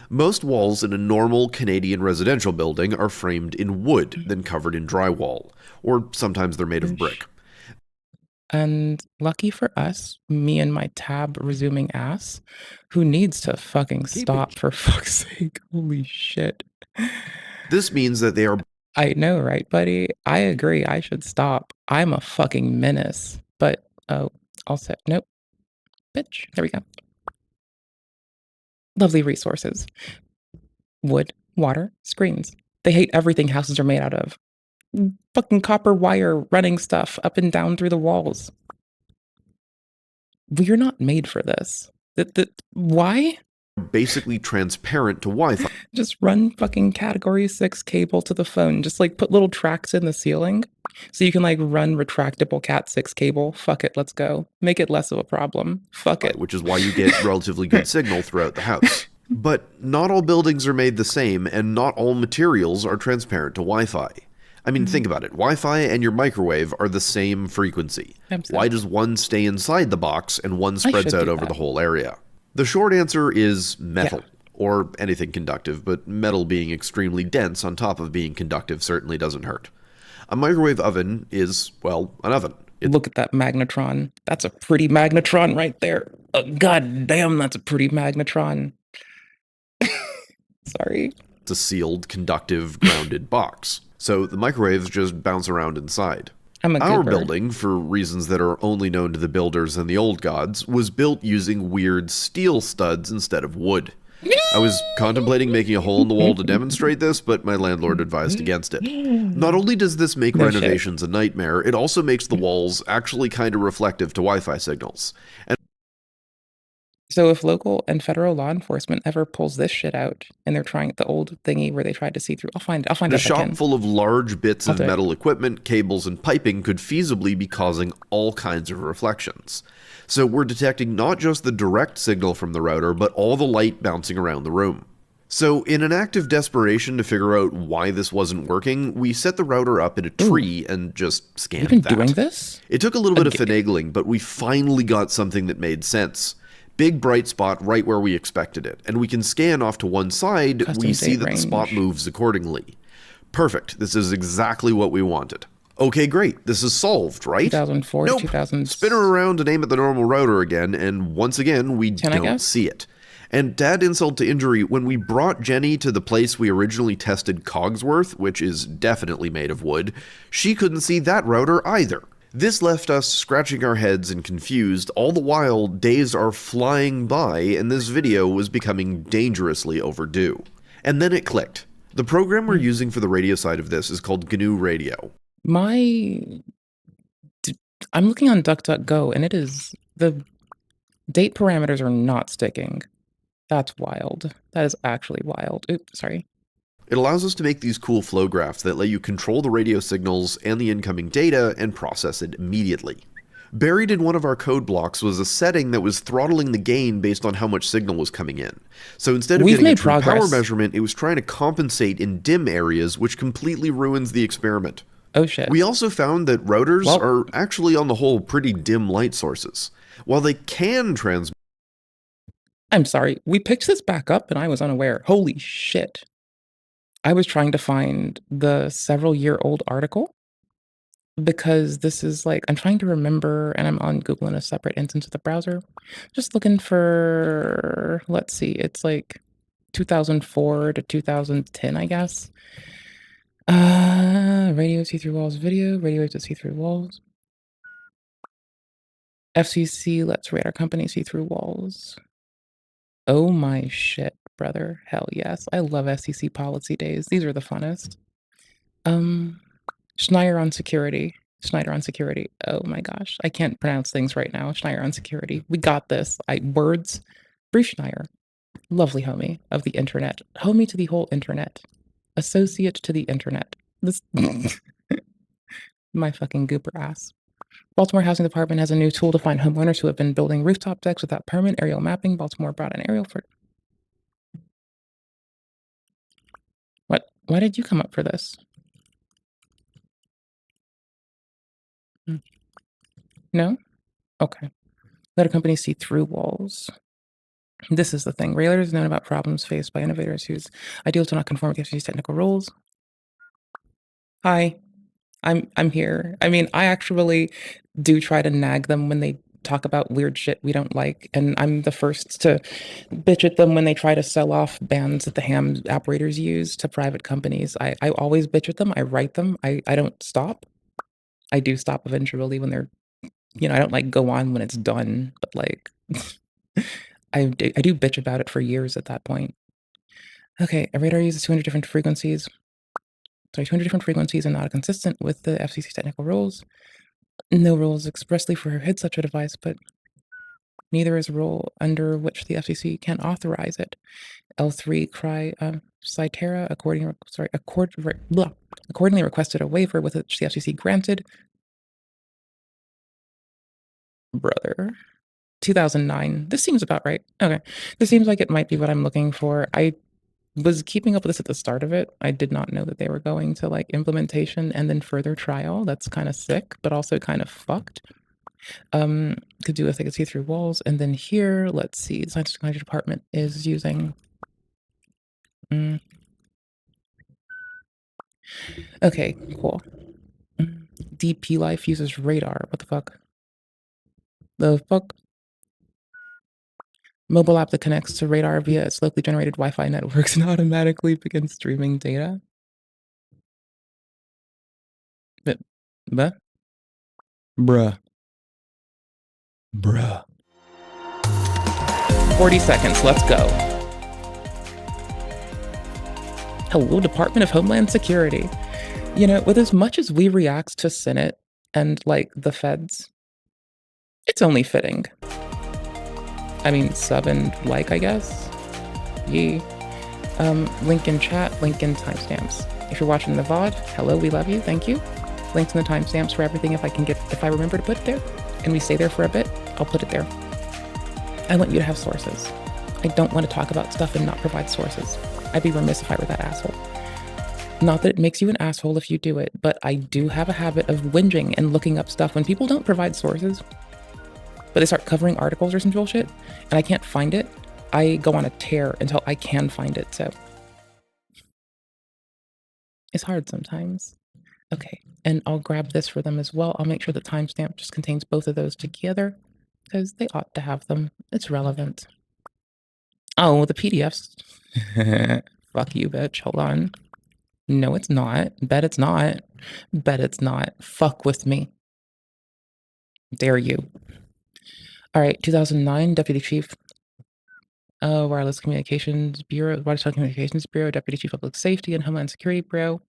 Most walls in a normal Canadian residential building are framed in wood, then covered in drywall, or sometimes they're made of brick. And lucky for us, me and my tab resuming ass, who needs to fucking Keep it- stop for fuck's sake. Holy shit. This means that they are I know, right, buddy? I agree. I should stop. I'm a fucking menace. But, oh, also, nope. Bitch. There we go. Lovely resources. Wood, water, screens. They hate everything houses are made out of. Fucking copper wire running stuff up and down through the walls. We're not made for this. Why? basically transparent to Wi-Fi. Just run fucking category 6 cable to the phone. Just put little tracks in the ceiling so you can run retractable cat 6 cable. Fuck it, let's go. Make it less of a problem. Fuck it. Which is why you get relatively good signal throughout the house. But not all buildings are made the same, and not all materials are transparent to Wi-Fi. I mean, think about it. Wi-Fi and your microwave are the same frequency. Why does one stay inside the box and one spreads should out do over that. the whole area? The short answer is metal, or anything conductive, but metal being extremely dense on top of being conductive certainly doesn't hurt. A microwave oven is, well, an oven. Look at that magnetron. That's a pretty magnetron right there. God damn, that's a pretty magnetron. Sorry. It's a sealed, conductive, grounded box. So the microwaves just bounce around inside. I'm a Our goober. building, for reasons that are only known to the builders and the old gods, was built using weird steel studs instead of wood. I was contemplating making a hole in the wall to demonstrate this, but my landlord advised against it. Not only does this make No shit. renovations a nightmare, it also makes the walls actually kind of reflective to Wi-Fi signals. And So if local and federal law enforcement ever pulls this shit out and they're trying the old thingy where they tried to see through, I'll find the out if I shop can. full of large bits I'll of do it. metal equipment, cables, and piping could feasibly be causing all kinds of reflections. So we're detecting not just the direct signal from the router, but all the light bouncing around the room. So in an act of desperation to figure out why this wasn't working, we set the router up in a tree and just scanned You've been that. doing this? It took a little bit of finagling, but we finally got something that made sense. big bright spot right where we expected it, and we can scan off to one side, Custom we see date that the spot range. moves accordingly. Perfect, this is exactly what we wanted. Okay, great, this is solved, right? 2004 Nope. to 2000. Spin her around and aim at the normal router again, and once again, we 10, I don't guess? see it. And to add insult to injury, when we brought Jenny to the place we originally tested Cogsworth, which is definitely made of wood, she couldn't see that router either. This left us scratching our heads and confused, all the while days are flying by and this video was becoming dangerously overdue. And then it clicked. The program we're using for the radio side of this is called GNU Radio. I'm looking on DuckDuckGo, and it is the date parameters are not sticking. That's wild. That is actually wild. Oops, sorry. It allows us to make these cool flow graphs that let you control the radio signals and the incoming data and process it immediately. Buried in one of our code blocks was a setting that was throttling the gain based on how much signal was coming in. So instead of We've getting a made true power progress. measurement, it was trying to compensate in dim areas, which completely ruins the experiment. Oh shit. We also found that routers Well- are actually on the whole pretty dim light sources. While they can transmit I'm sorry. We picked this back up and I was unaware. Holy shit. I was trying to find the several-year-old article because this is like, I'm trying to remember, and I'm on Google in a separate instance of the browser. Just looking for, let's see, it's like 2004 to 2010, I guess. Radio see-through walls video, radio waves to see-through walls. FCC lets radar company see through walls. Oh my shit, brother. Hell yes. I love FCC policy days. These are the funnest. Schneider on security. Schneider on security. Oh my gosh. I can't pronounce things right now. Schneider on security. We got this. Words. Bruce Schneider. Lovely homie of the internet. Homie to the whole internet. Associate to the internet. This my fucking gooper ass. Baltimore Housing Department has a new tool to find homeowners who have been building rooftop decks without permanent aerial mapping. Baltimore brought an aerial for... What? Why did you come up for this? No? Okay. Let a company see through walls. This is the thing. Railers is known about problems faced by innovators whose ideals do not conform to these technical rules. Hi. I'm here. I mean, I actually do try to nag them when they talk about weird shit we don't like, and I'm the first to bitch at them when they try to sell off bands that the ham operators use to private companies. I always bitch at them. I write them. I don't stop. I do stop eventually when they're, I don't like go on when it's done, but like I do bitch about it for years at that point. Okay, a radar uses 200 different frequencies. 200 different frequencies are not consistent with the FCC's technical rules. No rules expressly forbid such a device, but neither is a rule under which the FCC can authorize it. L3 Citera accordingly requested a waiver with which the FCC granted. Brother. 2009. This seems about right. Okay. This seems like it might be what I'm looking for. I was keeping up with this at the start of it. I did not know that they were going to like implementation and then further trial. That's kind of sick, but also kind of fucked. Could do if they could see through walls. And then here, let's see, the Science and Technology Department is using. Okay, cool. DP Life uses radar. What the fuck? The fuck? Mobile app that connects to radar via its locally generated Wi-Fi networks and automatically begins streaming data. But, bruh. 40 seconds, let's go. Hello, Department of Homeland Security. With as much as we react to Senate and, like, the feds, it's only fitting. I mean, sub and like, I guess. Yee. Link in chat, link in timestamps. If you're watching the VOD, hello, we love you, thank you. Links in the timestamps for everything if I remember to put it there, and we stay there for a bit, I'll put it there. I want you to have sources. I don't want to talk about stuff and not provide sources. I'd be remiss if I were that asshole. Not that it makes you an asshole if you do it, but I do have a habit of whinging and looking up stuff when people don't provide sources. but they start covering articles or some bullshit, and I can't find it, I go on a tear until I can find it. So it's hard sometimes. Okay, and I'll grab this for them as well. I'll make sure the timestamp just contains both of those together because they ought to have them. It's relevant. Oh, the PDFs. Fuck you, bitch. Hold on. No, it's not. Bet it's not. Bet it's not. Fuck with me. Dare you. All right, 2009, Deputy Chief, Wireless Communications Bureau, Wireless Telecommunications Bureau, Deputy Chief of Public Safety and Homeland Security Bureau.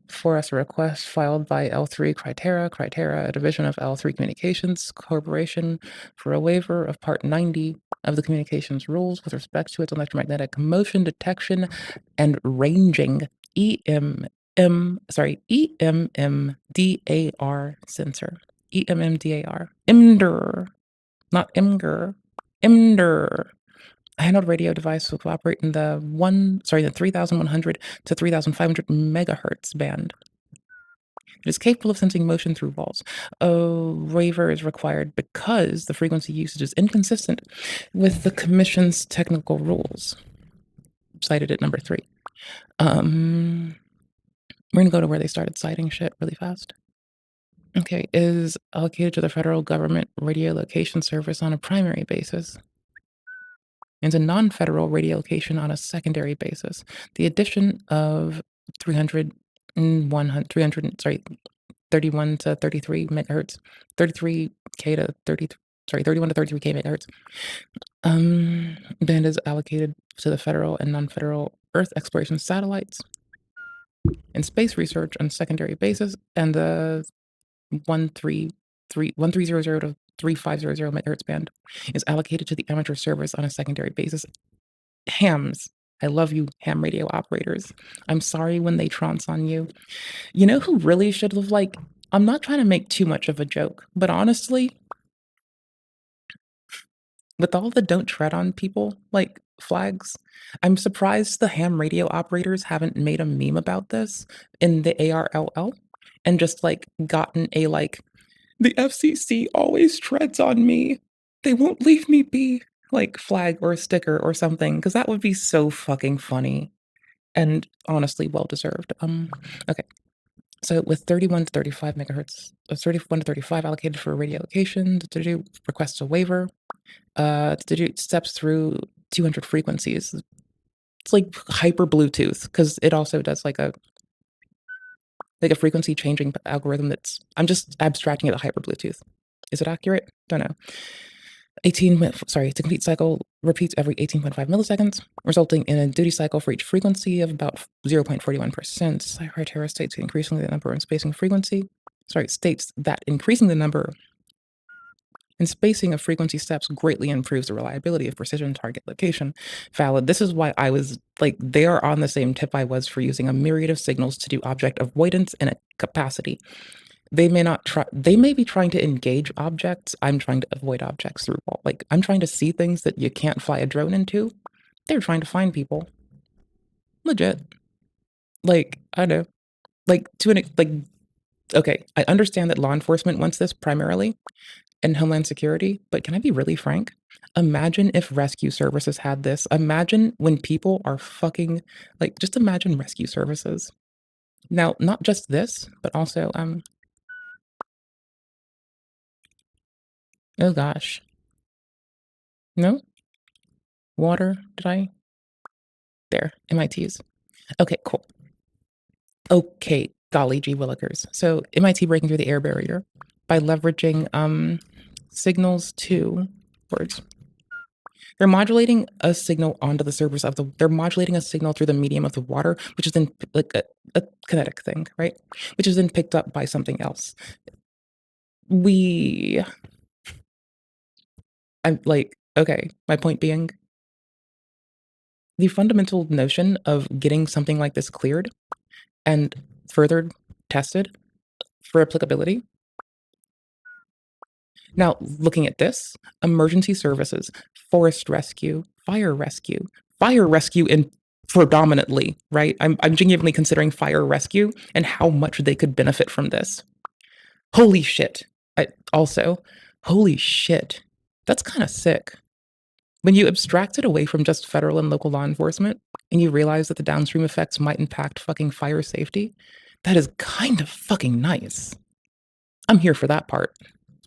For us, a request filed by L3 Critera, a division of L3 Communications Corporation, for a waiver of Part 90 of the communications rules with respect to its electromagnetic motion detection and ranging EMMDAR sensor. EMMDAR. IMDR. Not IMGR. IMDR. A handheld radio device will operate in the 3,100 to 3,500 megahertz band. It is capable of sensing motion through walls. A waiver is required because the frequency usage is inconsistent with the Commission's technical rules, cited at number 3. We're gonna go to where they started citing shit really fast. Okay, is allocated to the federal government radio location service on a primary basis and a non-federal radio location on a secondary basis. The addition of 31 to 33 megahertz, 33K to 31 to 33K megahertz. Band is allocated to the federal and non-federal Earth exploration satellites and space research on a secondary basis, and the 1300 to 3500 megahertz band is allocated to the amateur service on a secondary basis. Hams. I love you, ham radio operators. I'm sorry when they trounce on you. You know who really should have, like, I'm not trying to make too much of a joke, but honestly, with all the don't tread on people, like, flags, I'm surprised the ham radio operators haven't made a meme about this in the ARLL and just, like, gotten a, like, the FCC always treads on me. They won't leave me be, like, flag or a sticker or something, because that would be so fucking funny and honestly well-deserved. Okay. So with 31 to 35 megahertz, 31 to 35 allocated for radio location, to do requests a waiver, to do steps through 200 frequencies. It's like hyper Bluetooth, because it also does like a frequency changing algorithm that's, I'm just abstracting it at hyper Bluetooth. Is it accurate? Don't know. The complete cycle repeats every 18.5 milliseconds, resulting in a duty cycle for each frequency of about 0.41%. Critera states that increasing the number and spacing of frequency steps greatly improves the reliability of precision target location. Valid. This is why I was like, they are on the same tip I was for using a myriad of signals to do object avoidance in a capacity. They may be trying to engage objects. I'm trying to avoid objects through wall. Like, I'm trying to see things that you can't fly a drone into. They're trying to find people. Legit. Like, I know. Like, okay, I understand that law enforcement wants this primarily, and Homeland Security, but can I be really frank? Imagine if rescue services had this. Imagine when people are fucking, like, just imagine rescue services. Now, not just this, but also, oh gosh. No? Water, There, MITs. Okay, cool. Okay, golly gee willikers. So MIT breaking through the air barrier by leveraging signals to words. They're modulating a signal onto the surface of they're modulating a signal through the medium of the water, which is then like a kinetic thing, right? Which is then picked up by something else. I'm like, okay, my point being, the fundamental notion of getting something like this cleared and further tested for applicability. Now, looking at this, emergency services, forest rescue, fire rescue in predominantly, right? I'm genuinely considering fire rescue and how much they could benefit from this. Holy shit. Also, Holy shit. That's kind of sick. When you abstract it away from just federal and local law enforcement, and you realize that the downstream effects might impact fucking fire safety, that is kind of fucking nice. I'm here for that part.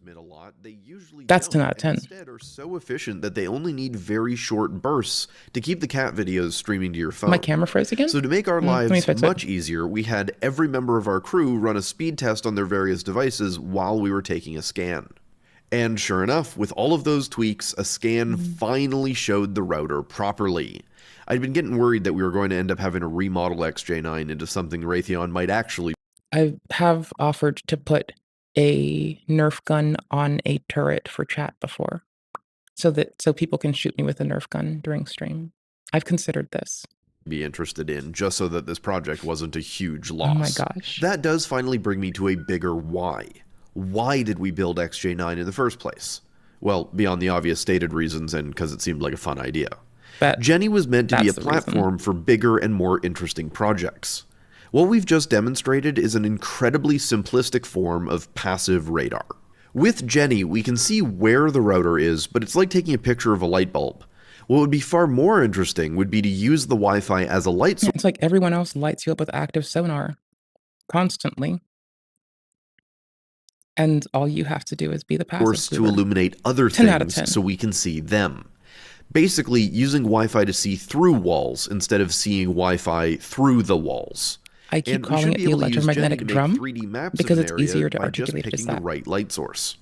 A lot, they usually That's don't, 10 out of 10. and instead are so efficient that they only need very short bursts to keep the cat videos streaming to your phone. My camera froze again? So to make our let me lives fix it. much easier, we had every member of our crew run a speed test on their various devices while we were taking a scan. And sure enough, with all of those tweaks, a scan finally showed the router properly. I'd been getting worried that we were going to end up having to remodel XJ9 into something Raytheon might actually. I have offered to put a Nerf gun on a turret for chat before, so people can shoot me with a Nerf gun during stream. I've considered this. Be interested in, just so that this project wasn't a huge loss. Oh my gosh. That does finally bring me to a bigger why. Why did we build XJ9 in the first place? Well, beyond the obvious stated reasons and because it seemed like a fun idea. Jenny was meant to be a platform for bigger and more interesting projects. What we've just demonstrated is an incredibly simplistic form of passive radar. With Jenny, we can see where the router is, but it's like taking a picture of a light bulb. What would be far more interesting would be to use the Wi-Fi as a light source. It's like everyone else lights you up with active sonar constantly. And all you have to do is be the passive to illuminate other 10 out of things 10. so we can see them. Basically, using Wi-Fi to see through walls instead of seeing Wi-Fi through the walls. I keep calling it the electromagnetic drum because it's easier to articulate it as that. The right light source.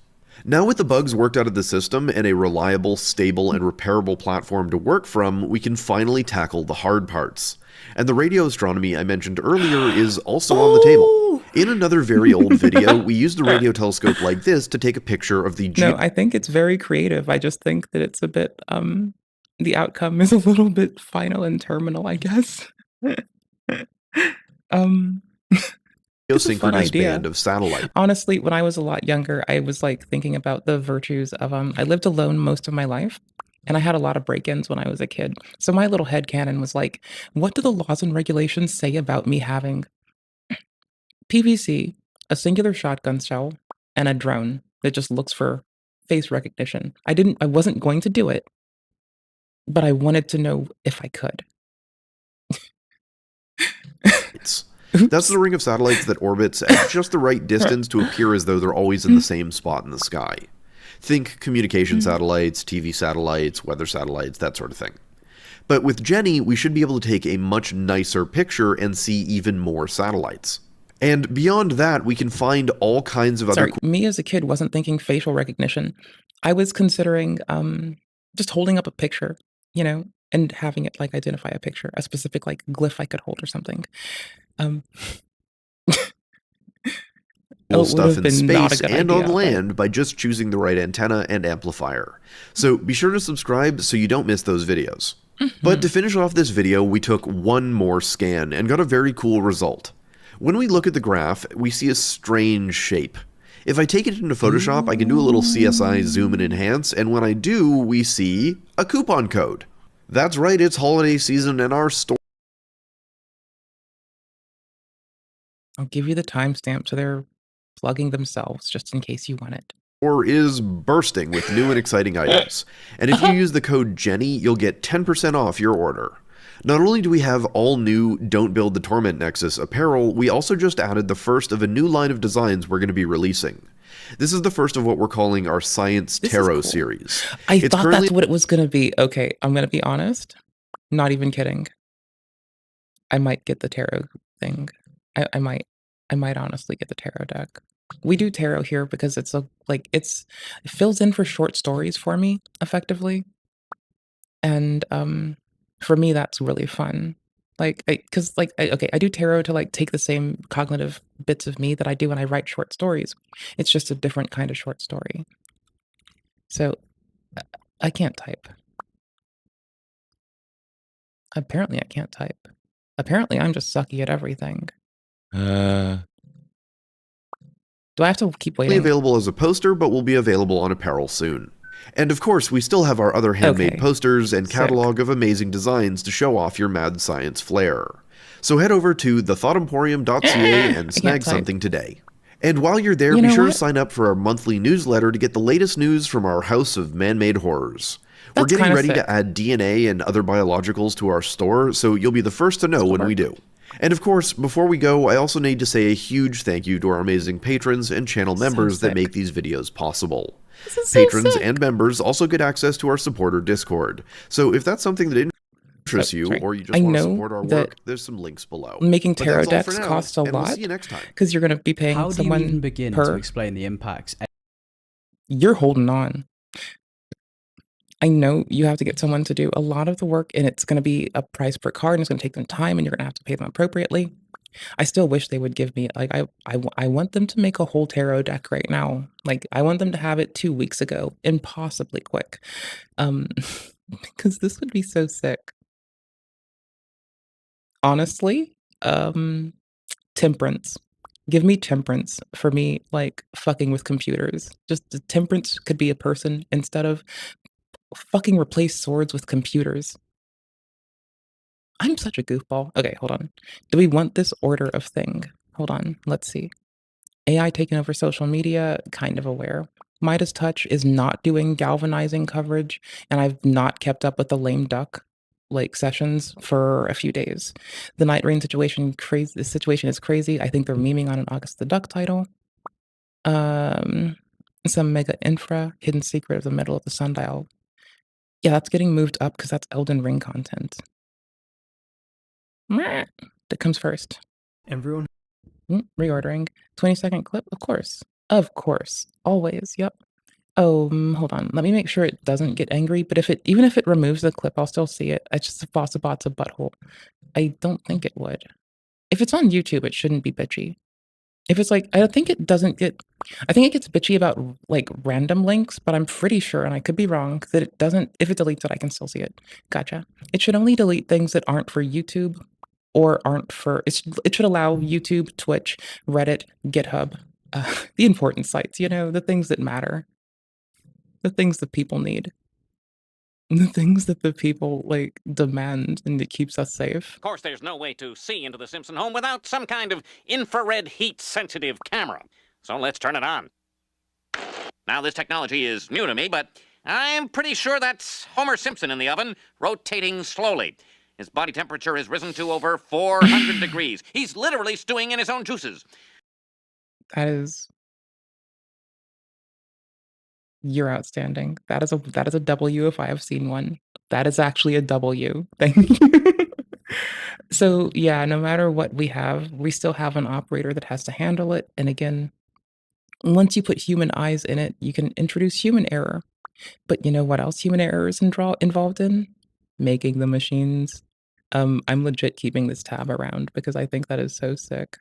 Now with the bugs worked out of the system and a reliable, stable, and repairable platform to work from, we can finally tackle the hard parts. And the radio astronomy I mentioned earlier is also on the table. In another very old video, we used a radio telescope like this to take a picture of the... No, I think it's very creative. I just think that it's a bit, the outcome is a little bit final and terminal, I guess. It's a fun idea. Band of satellite. Honestly, when I was a lot younger, I was like thinking about the virtues of, I lived alone most of my life. And I had a lot of break-ins when I was a kid. So my little headcanon was like, what do the laws and regulations say about me having PVC, a singular shotgun shell, and a drone that just looks for face recognition? I wasn't going to do it, but I wanted to know if I could. That's the ring of satellites that orbits at just the right distance to appear as though they're always in the same spot in the sky. Think communication satellites, TV satellites, weather satellites, that sort of thing. But with Jenny, we should be able to take a much nicer picture and see even more satellites. And beyond that, we can find all kinds of other... Me as a kid wasn't thinking facial recognition. I was considering just holding up a picture, you know, and having it like identify a picture, a specific like glyph I could hold or something. Stuff in space and on land by just choosing the right antenna and amplifier. So be sure to subscribe so you don't miss those videos. But to finish off this video, we took one more scan and got a very cool result. When we look at the graph, we see a strange shape. If I take it into Photoshop, I can do a little CSI zoom and enhance, and when I do, we see a coupon code. That's right, it's holiday season and our store... I'll give you the timestamp so they're plugging themselves just in case you want it. Or is bursting with new and exciting items. And if you use the code Jenny, you'll get 10% off your order. Not only do we have all new Don't Build the Torment Nexus apparel, we also just added the first of a new line of designs we're going to be releasing. This is the first of what we're calling our Science Tarot series. I thought that's what it was going to be. Okay, I'm going to be honest. Not even kidding. I might get the tarot thing. I might honestly get the tarot deck. We do tarot here because it's it fills in for short stories for me effectively. And for me that's really fun. I do tarot to like take the same cognitive bits of me that I do when I write short stories. It's just a different kind of short story. So I can't type. Apparently I can't type. Apparently I'm just sucky at everything. Do I have to keep waiting? Available as a poster, but will be available on apparel soon. And of course, we still have our other handmade posters and catalog of amazing designs to show off your mad science flair. So head over to thethought-emporium.ca and snag something today. And while you're there, You be know sure to what? sign up for our monthly newsletter to get the latest news from our House of Man-Made Horrors. We're That's getting kinda ready sick. to add DNA and other biologicals to our store, so you'll be the first to know when we do. And of course, before we go, I also need to say a huge thank you to our amazing patrons and channel So members that sick. make these videos possible. This is so Patrons sick. and members also get access to our supporter Discord. So if that's something that interests you, sorry. or you I just want to know support our that work, there's some links below. making But tarot that's all for decks now, costs a and we'll lot see you next time. because you're going to be paying How do you someone even begin per. to explain the impacts? You're holding on. I know you have to get someone to do a lot of the work, and it's going to be a price per card, and it's going to take them time, and you're going to have to pay them appropriately. I still wish they would give me like I want them to make a whole tarot deck right now. Like I want them to have it 2 weeks ago, and possibly quick, because this would be so sick. Honestly, temperance. Give me temperance for me, like fucking with computers. Just the temperance could be a person instead of fucking replace swords with computers. I'm such a goofball. Okay, hold on. Do we want this order of thing? Hold on. Let's see. AI taking over social media, kind of aware. Midas Touch is not doing galvanizing coverage, and I've not kept up with the lame duck like sessions for a few days. The Night Rain situation crazy. The situation is crazy. I think they're memeing on an August the Duck title. Some mega infra hidden secret of the middle of the sundial. Yeah, that's getting moved up because that's Elden Ring content. Meh. That comes first. Everyone Reordering. 20-second clip? Of course. Of course. Always. Yep. Oh, hold on. Let me make sure it doesn't get angry. But even if it removes the clip, I'll still see it. It's just Fossabot's a butthole. I don't think it would. If it's on YouTube, it shouldn't be bitchy. If it's like, I think it doesn't get, I think it gets bitchy about like random links, but I'm pretty sure, and I could be wrong, that it doesn't, if it deletes it, I can still see it. Gotcha. It should only delete things that aren't for YouTube or aren't for, it should allow YouTube, Twitch, Reddit, GitHub, the important sites, you know, the things that matter, the things that people need, the things that the people like demand and it keeps us safe. Of course, there's no way to see into the Simpson home without some kind of infrared heat-sensitive camera. So let's turn it on. Now, this technology is new to me, but I'm pretty sure that's Homer Simpson in the oven, rotating slowly. His body temperature has risen to over 400 degrees. He's literally stewing in his own juices. That is, you're outstanding. That is a W if I have seen one. That is actually a W. Thank you. So yeah, no matter what we have, we still have an operator that has to handle it. And again, once you put human eyes in it, you can introduce human error. But you know what else human error is involved in? Making the machines. I'm legit keeping this tab around because I think that is so sick.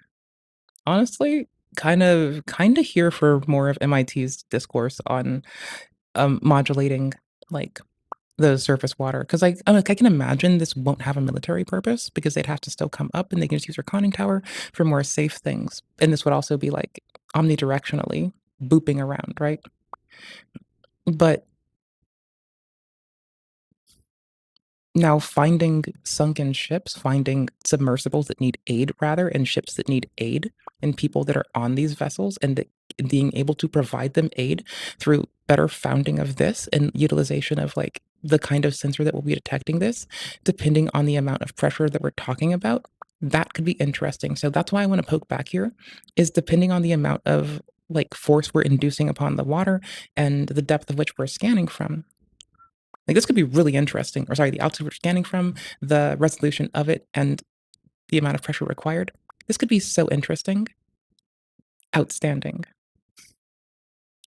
Honestly, kind of here for more of MIT's discourse on modulating like the surface water because I can imagine this won't have a military purpose because they'd have to still come up and they can just use their conning tower for more safe things. And this would also be like omnidirectionally booping around, right? But now finding sunken ships, finding submersibles that need aid rather, and ships that need aid, and people that are on these vessels, and being able to provide them aid through better founding of this and utilization of like the kind of sensor that will be detecting this, depending on the amount of pressure that we're talking about, that could be interesting. So that's why I want to poke back here, is depending on the amount of like force we're inducing upon the water and the depth of which we're scanning from. Like this could be really interesting, or sorry, the altitude we're scanning from, the resolution of it, and the amount of pressure required. This could be so interesting. Outstanding.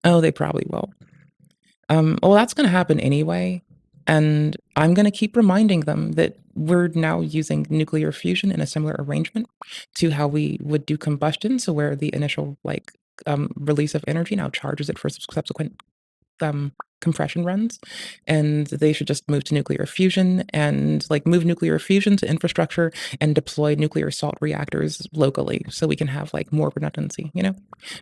Oh, they probably will. Well, that's going to happen anyway. And I'm going to keep reminding them that we're now using nuclear fusion in a similar arrangement to how we would do combustion. So where the initial like release of energy now charges it for subsequent compression runs, and they should just move to nuclear fusion and like move nuclear fusion to infrastructure and deploy nuclear salt reactors locally so we can have like more redundancy, you know?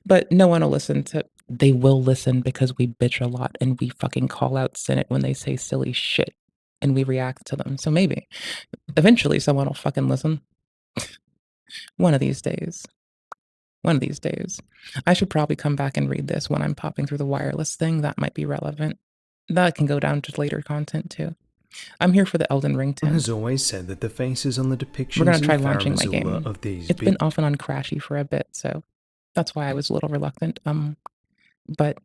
But no one will listen to, they will listen because we bitch a lot and we fucking call out Senate when they say silly shit and we react to them. So maybe eventually someone will fucking listen one of these days. One of these days. I should probably come back and read this when I'm popping through the wireless thing. That might be relevant. That can go down to later content too. I'm here for the Elden Ring One tint. has always said that the faces on the depictions We're gonna in try Farum launching my Azula game. of these It's been off and on crashy for a bit, so that's why I was a little reluctant. But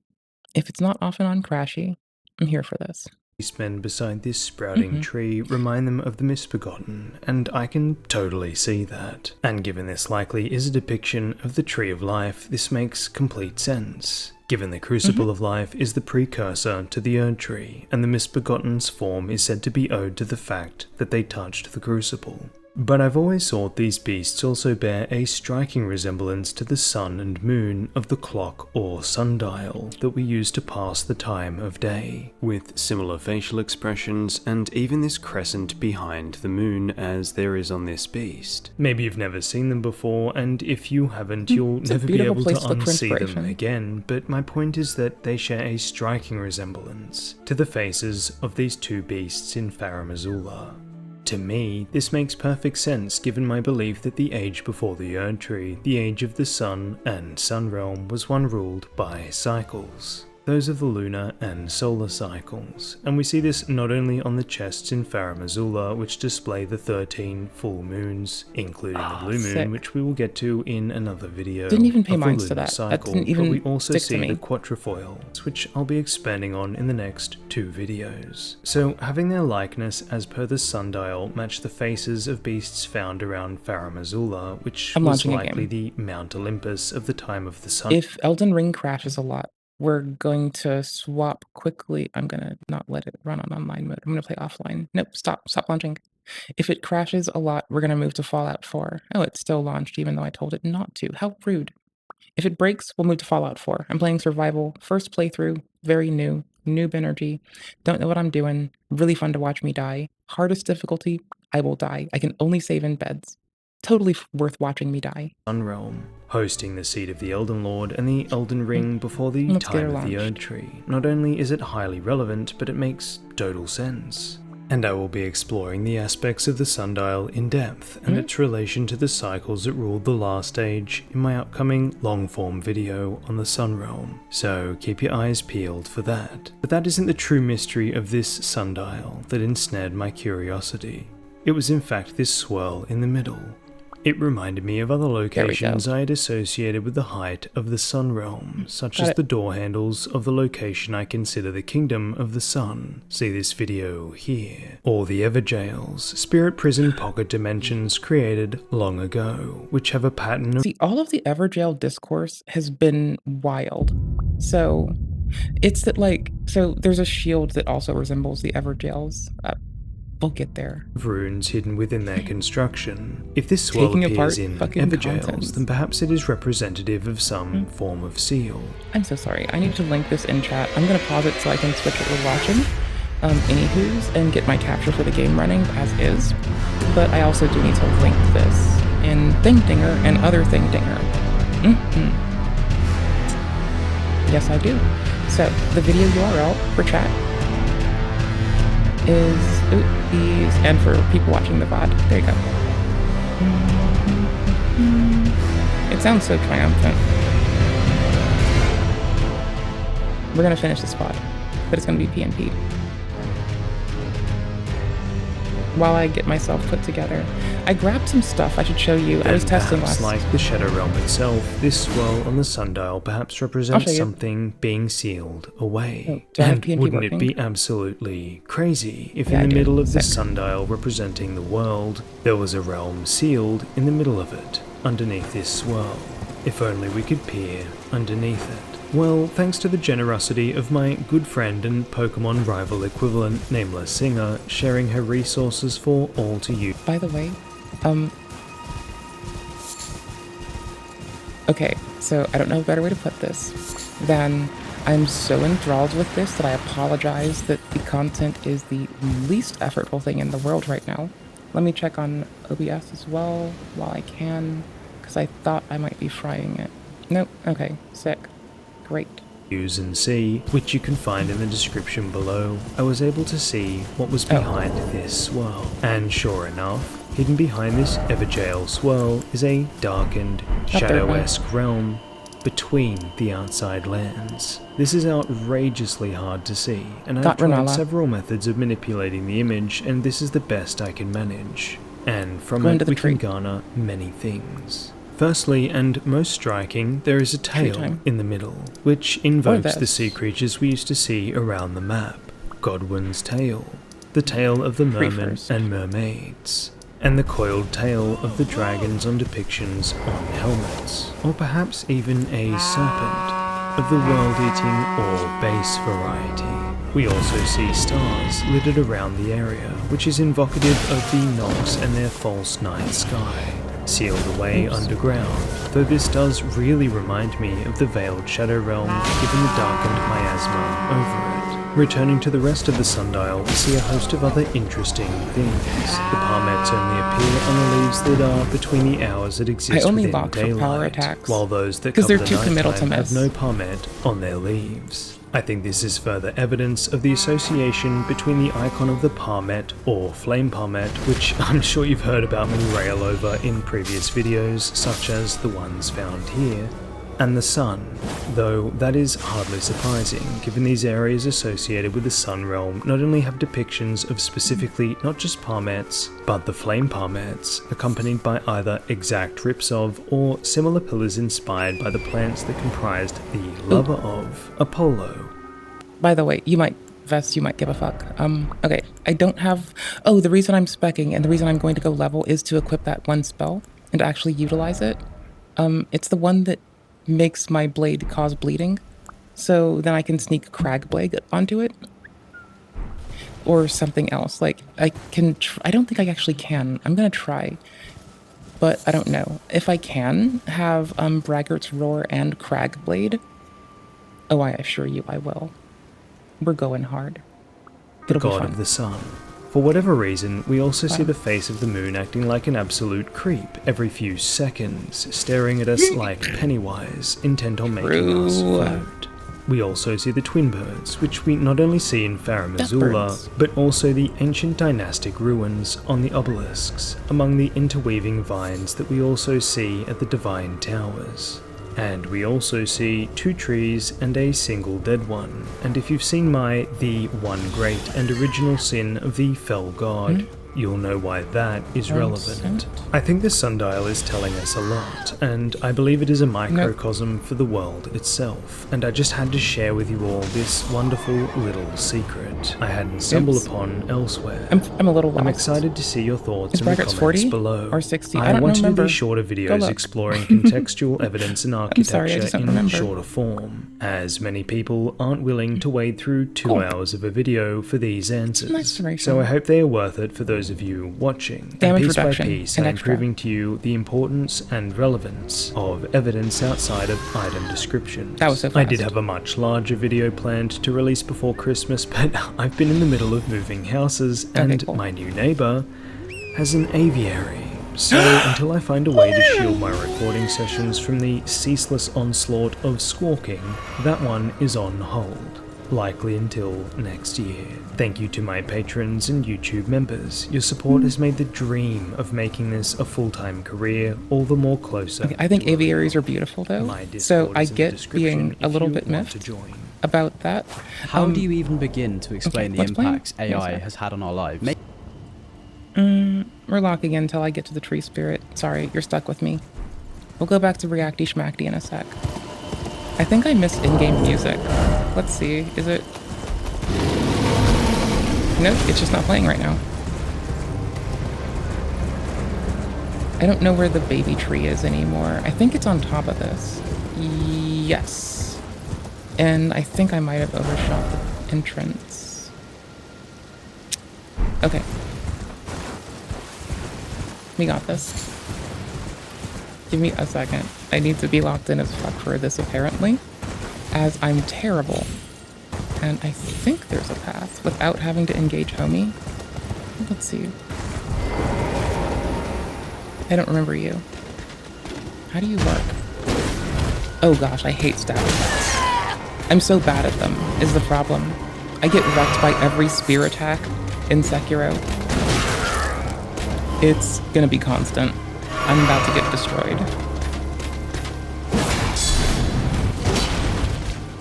if it's not off and on crashy, I'm here for this. beastmen beside this sprouting Mhm. tree remind them of the Misbegotten, and I can totally see that. And given this likely is a depiction of the Tree of Life, this makes complete sense. Given the Crucible of Life is the precursor to the Erd Tree, and the Misbegotten's form is said to be owed to the fact that they touched the Crucible. But I've always thought these beasts also bear a striking resemblance to the sun and moon of the clock or sundial that we use to pass the time of day, with similar facial expressions and even this crescent behind the moon as there is on this beast. Maybe you've never seen them before, and if you haven't, you'll It's a never be beautiful able place to to look for unsee them inspiration. again, but my point is that they share a striking resemblance to the faces of these two beasts in Farum Azula. To me, this makes perfect sense given my belief that the age before the Erd Tree, the age of the sun and sun realm, was one ruled by cycles. Those of the lunar and solar cycles, and we see this not only on the chests in Farum Azula, which display the 13 full moons, including the blue moon, sick. which we will get to in another video. Didn't even pay of the minds to lunar that. That cycle, didn't even but we also stick to see me. the quatrefoils, which I'll be expanding on in the next 2 videos. So, having their likeness as per the sundial match the faces of beasts found around Farum Azula, which I'm was launching a likely game. the Mount Olympus of the time of the sun. If Elden Ring crashes a lot, we're going to swap quickly. I'm gonna not let it run on online mode. I'm gonna play offline. Nope, stop launching. If it crashes a lot, we're gonna move to Fallout 4. Oh, it's still launched even though I told it not to. How rude. If it breaks, we'll move to Fallout 4. I'm playing survival, first playthrough, very new, noob energy, don't know what I'm doing, really fun to watch me die. Hardest difficulty, I will die. I can only save in beds. Totally worth watching me die. Sun Realm, hosting the seat of the Elden Lord and the Elden Ring before the Let's get her time of the launched. Erd Tree. Not only is it highly relevant, but it makes total sense. And I will be exploring the aspects of the sundial in depth and its relation to the cycles that ruled the last age in my upcoming long-form video on the Sun Realm, so keep your eyes peeled for that. But that isn't the true mystery of this sundial that ensnared my curiosity. It was in fact this swirl in the middle. It reminded me of other locations I had associated with the height of the Sun Realm, such Got as it. the door handles of the location I consider the Kingdom of the Sun, see this video here, or the Everjails, spirit prison pocket dimensions created long ago, which have a pattern of See, all of the Everjail discourse has been wild. So, it's that so there's a shield that also resembles the Everjails. We'll get there. runes hidden within their construction. If this swirl Taking apart appears in fucking Everjails, contents. then perhaps it is representative of some form of seal. I'm so sorry. I need to link this in chat. I'm gonna pause it so I can switch what we're watching. Anywho's, and get my capture for the game running as is. But I also do need to link this in Thingdinger and other Thingdinger. Yes, I do. So the video URL for chat is and for people watching the VOD. There you go. It sounds so triumphant. We're gonna finish this VOD, but it's gonna be PNP. While I get myself put together, I grabbed some stuff I should show you. I was And testing perhaps last. like the Shadow Realm itself, this swirl on the sundial perhaps show represents you. something being sealed away. Oh, do I have And PNP wouldn't it working? be absolutely crazy if Yeah, I in the do. middle of the Sick. sundial representing the world, there was a realm sealed in the middle of it, underneath this swirl? If only we could peer underneath it. Well, thanks to the generosity of my good friend and Pokemon rival equivalent, Nameless Singer, sharing her resources for all to use. By the way, okay, so I don't know a better way to put this than I'm so enthralled with this that I apologize that the content is the least effortful thing in the world right now. Let me check on OBS as well while I can, because I thought I might be frying it. Nope, okay, sick. Great. Use and see, which you can find in the description below, I was able to see what was behind this swirl. And sure enough, hidden behind this Evergaol swirl is a darkened, shadow-esque realm between the outside lands. This is outrageously hard to see, and I've Got tried Renala. several methods of manipulating the image, and this is the best I can manage. And from Go it into the we can tree. garner many things. Firstly, and most striking, there is a tail time. in the middle, which invokes the this. sea creatures we used to see around the map. Godwin's tail, the tail of the mermen first. and mermaids, and the coiled tail of the dragons on depictions on helmets, or perhaps even a serpent of the world-eating or base variety. We also see stars littered around the area, which is invocative of the Nox and their false night sky, sealed away underground, though this does really remind me of the Veiled Shadow Realm given the darkened miasma over it. Returning to the rest of the sundial, we see a host of other interesting things. The palmets only appear on the leaves that are between the hours that exist I only within lock for daylight, power attacks, while those that 'cause cover they're the too committal to nighttime have miss. no palmet on their leaves. I think this is further evidence of the association between the icon of the palmet, or flame palmet, which I'm sure you've heard about me rail over in previous videos, such as the ones found here, and the sun, though that is hardly surprising, given these areas associated with the sun realm not only have depictions of specifically not just palmets, but the flame palmets, accompanied by either exact rips of or similar pillars inspired by the plants that comprised the lover of Apollo. By the way, you might give a fuck. Okay, I don't have... Oh, the reason I'm speccing and the reason I'm going to go level is to equip that one spell and to actually utilize it. It's the one that makes my blade cause bleeding, so then I can sneak Crag Blade onto it. Or something else. Like, I don't think I actually can. I'm gonna try. But I don't know. If I can have Braggart's Roar and Crag Blade, oh, I assure you I will. We're going hard. The It'll be god fun. of the sun. For whatever reason, we also see the face of the moon acting like an absolute creep every few seconds, staring at us like Pennywise, intent on making us True. float. We also see the twin birds, which we not only see in Farum Azula, birds. but also the ancient dynastic ruins on the obelisks, among the interweaving vines that we also see at the Divine Towers. And we also see 2 trees and a single dead one. And if you've seen my The One Great and Original Sin of the Fell God, you'll know why that is relevant. I think the sundial is telling us a lot, and I believe it is a microcosm for the world itself, and I just had to share with you all this wonderful little secret I hadn't stumbled upon elsewhere. I'm a little lost. I'm excited to see your thoughts Is in the Braggart's comments 40 below. or 60? I I don't want to do remember. these shorter Go videos look. exploring contextual evidence and I'm sorry, I architecture just don't in remember. shorter form, as many people aren't willing to wade through 2 Cool. hours of a video for these answers. Nice summation. So I hope they are worth it for those of you watching. Damage and piece by reduction piece, and I'm extra. proving to you the importance and relevance of evidence outside of item descriptions. That was so I did fast. have a much larger video planned to release before Christmas, but I've been in the middle of moving houses, and cool. my new neighbor has an aviary. So until I find a way to shield my recording sessions from the ceaseless onslaught of squawking, that one is on hold. Likely until next year. Thank you to my patrons and YouTube members. Your support has made the dream of making this a full-time career all the more closer. Okay, I think to a aviaries real. are beautiful though, My so Discord I is in the get description being a if little you bit want to miffed join. about that. How do you even begin to explain the let's play. impacts AI Yes, sir. has had on our lives? We're locking in until I get to the tree spirit. Sorry, you're stuck with me. We'll go back to Reacty Schmackty in a sec. I think I missed in-game music. Let's see, is it... Nope, it's just not playing right now. I don't know where the baby tree is anymore. I think it's on top of this. Yes. And I think I might have overshot the entrance. Okay. We got this. Give me a second. I need to be locked in as fuck for this apparently, as I'm terrible. And I think there's a path without having to engage homie. Let's see. I don't remember you. How do you work? Oh gosh, I hate stab attacks. I'm so bad at them, is the problem. I get wrecked by every spear attack in Sekiro. It's gonna be constant. I'm about to get destroyed.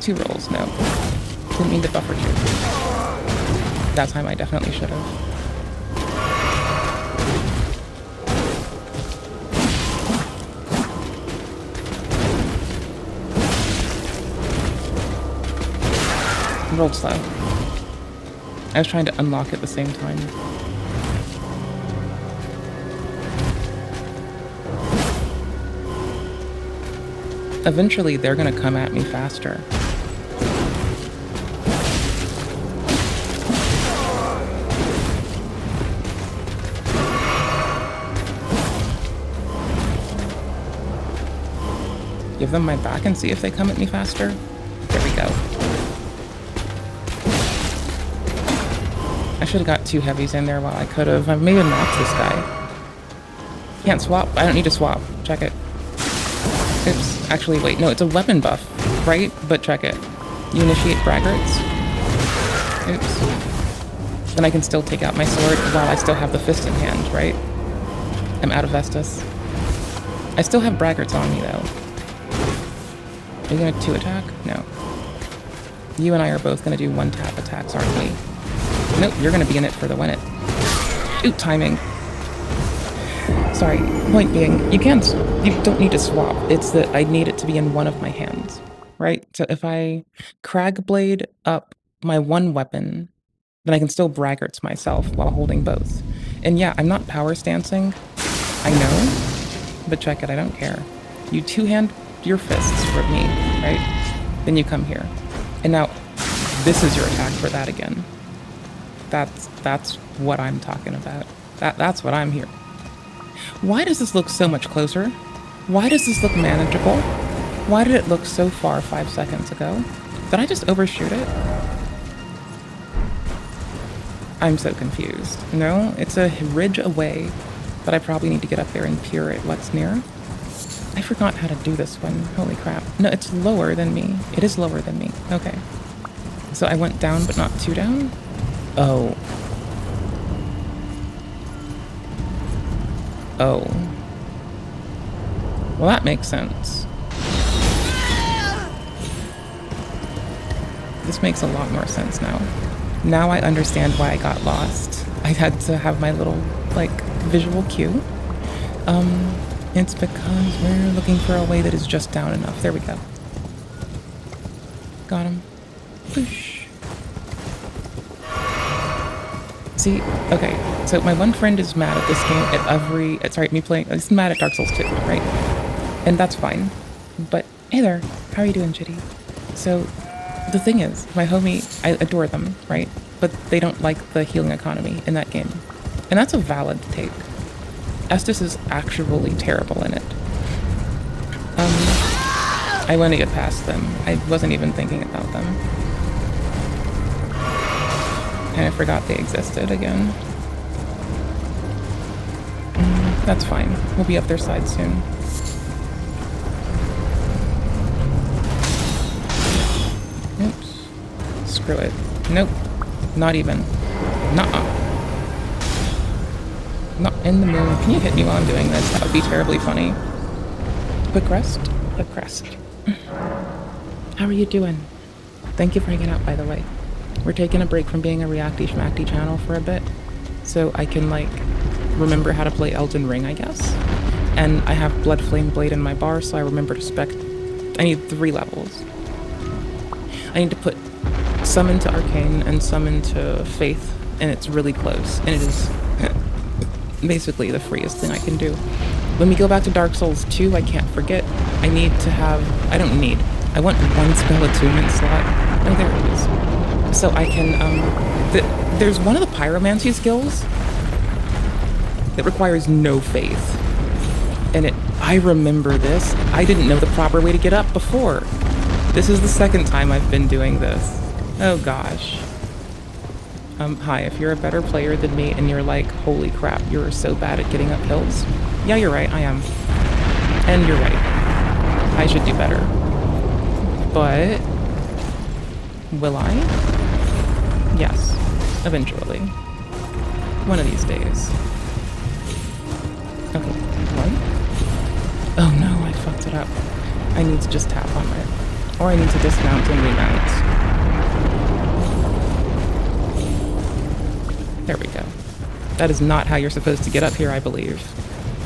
2 rolls, no. Didn't mean to buffer 2. That time I definitely should have. Rolled slow. I was trying to unlock at the same time. Eventually, they're gonna come at me faster. Give them my back and see if they come at me faster. There we go. I should have got 2 heavies in there while I could have. I've maybe knocked this guy. Can't swap. I don't need to swap. Check it. Oops. Actually, wait. No, it's a weapon buff, right? But check it. You initiate braggarts. Oops. Then I can still take out my sword while I still have the fist in hand, right? I'm out of Vestus. I still have braggarts on me, though. Are you gonna 2 attack? No. You and I are both gonna do 1-tap attacks, aren't we? Nope, you're gonna be in it for the win it. Ooh, timing. Sorry, point being, you don't need to swap. It's that I need it to be in one of my hands, right? So if I Crag Blade up my one weapon, then I can still braggarts myself while holding both. And yeah, I'm not power stancing, I know, but check it, I don't care. You 2-hand your fists for me, right? Then you come here. And now, this is your attack for that again. That's what I'm talking about. That's what I'm here. Why does this look so much closer? Why does this look manageable? Why did it look so far 5 seconds ago? Did I just overshoot it? I'm so confused. No, it's a ridge away, but I probably need to get up there and peer at what's near. I forgot how to do this one. Holy crap. No, it's lower than me. It is lower than me. Okay. So I went down, but not too down? Oh. Oh. Well, that makes sense. This makes a lot more sense now. Now I understand why I got lost. I had to have my little, like, visual cue. It's because we're looking for a way that is just down enough. There we go. Got him. Whoosh. See, okay, so my one friend is mad at this game at he's mad at Dark Souls 2, right? And that's fine. But, hey there, how are you doing, Chitty? So, the thing is, my homie, I adore them, right? But they don't like the healing economy in that game. And that's a valid take. Estus is actually terrible in it. I want to get past them. I wasn't even thinking about them. And I forgot they existed again. That's fine. We'll be up their side soon. Oops. Screw it. Nope. Not even. Nuh-uh. Not in the mood. Can you hit me while I'm doing this? That would be terribly funny. Quick rest. Quick rest. How are you doing? Thank you for hanging out, by the way. We're taking a break from being a Reacty Schmackty channel for a bit, so I can, like, remember how to play Elden Ring, I guess. And I have Blood Flame Blade in my bar, so I remember to spec... I need 3 levels. I need to put some into Arcane and some into Faith, and it's really close. And it is basically the freest thing I can do. When we go back to Dark Souls 2, I can't forget. I need to have... I don't need. I want 1 spell attunement slot. Oh, there it is. So I can, there's one of the pyromancy skills that requires no faith. And I remember this. I didn't know the proper way to get up before. This is the 2nd time I've been doing this. Oh gosh. Hi, if you're a better player than me and you're like, holy crap, you're so bad at getting up hills. Yeah, you're right, I am. And you're right. I should do better. But... will I? Yes. Eventually. One of these days. Okay, what? Oh no, I fucked it up. I need to just tap on it. Or I need to dismount and remount. There we go. That is not how you're supposed to get up here, I believe.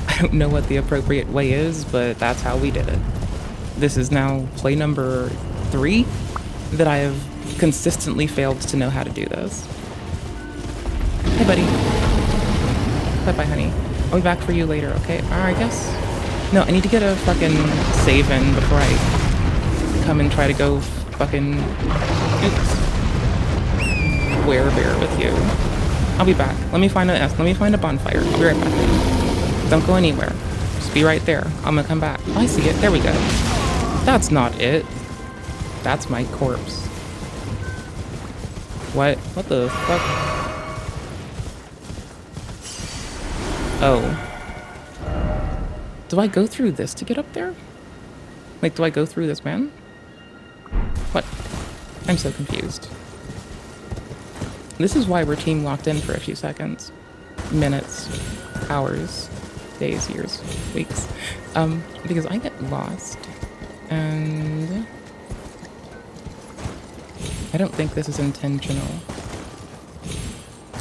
I don't know what the appropriate way is, but that's how we did it. This is now play number 3 that I have consistently failed to know how to do this. Hey, buddy. Bye-bye, honey. I'll be back for you later, okay? I guess. No, I need to get a fucking save in before I come and try to go fucking... Oops. Bear with you. I'll be back. Let me find a bonfire. I'll be right back. Don't go anywhere. Just be right there. I'm gonna come back. Oh, I see it. There we go. That's not it. That's my corpse. What? What the fuck? Oh. Do I go through this to get up there? Like, do I go through this man? What? I'm so confused. This is why we're team locked in for a few seconds. Minutes. Hours. Days, years, weeks. Because I get lost. And... I don't think this is intentional.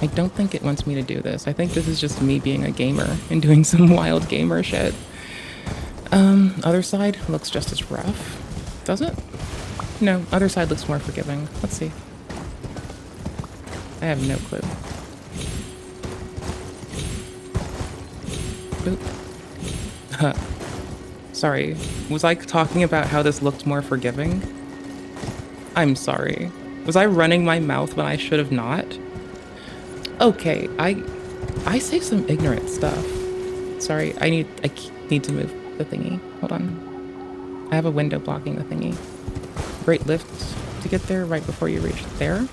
I don't think it wants me to do this. I think this is just me being a gamer and doing some wild gamer shit. Other side looks just as rough. Does it? No, other side looks more forgiving. Let's see. I have no clue. Boop. Sorry. Was I talking about how this looked more forgiving? I'm sorry. Was I running my mouth when I should have not? Okay, I say some ignorant stuff. Sorry, I need to move the thingy. Hold on. I have a window blocking the thingy. Great lift to get there right before you reach there.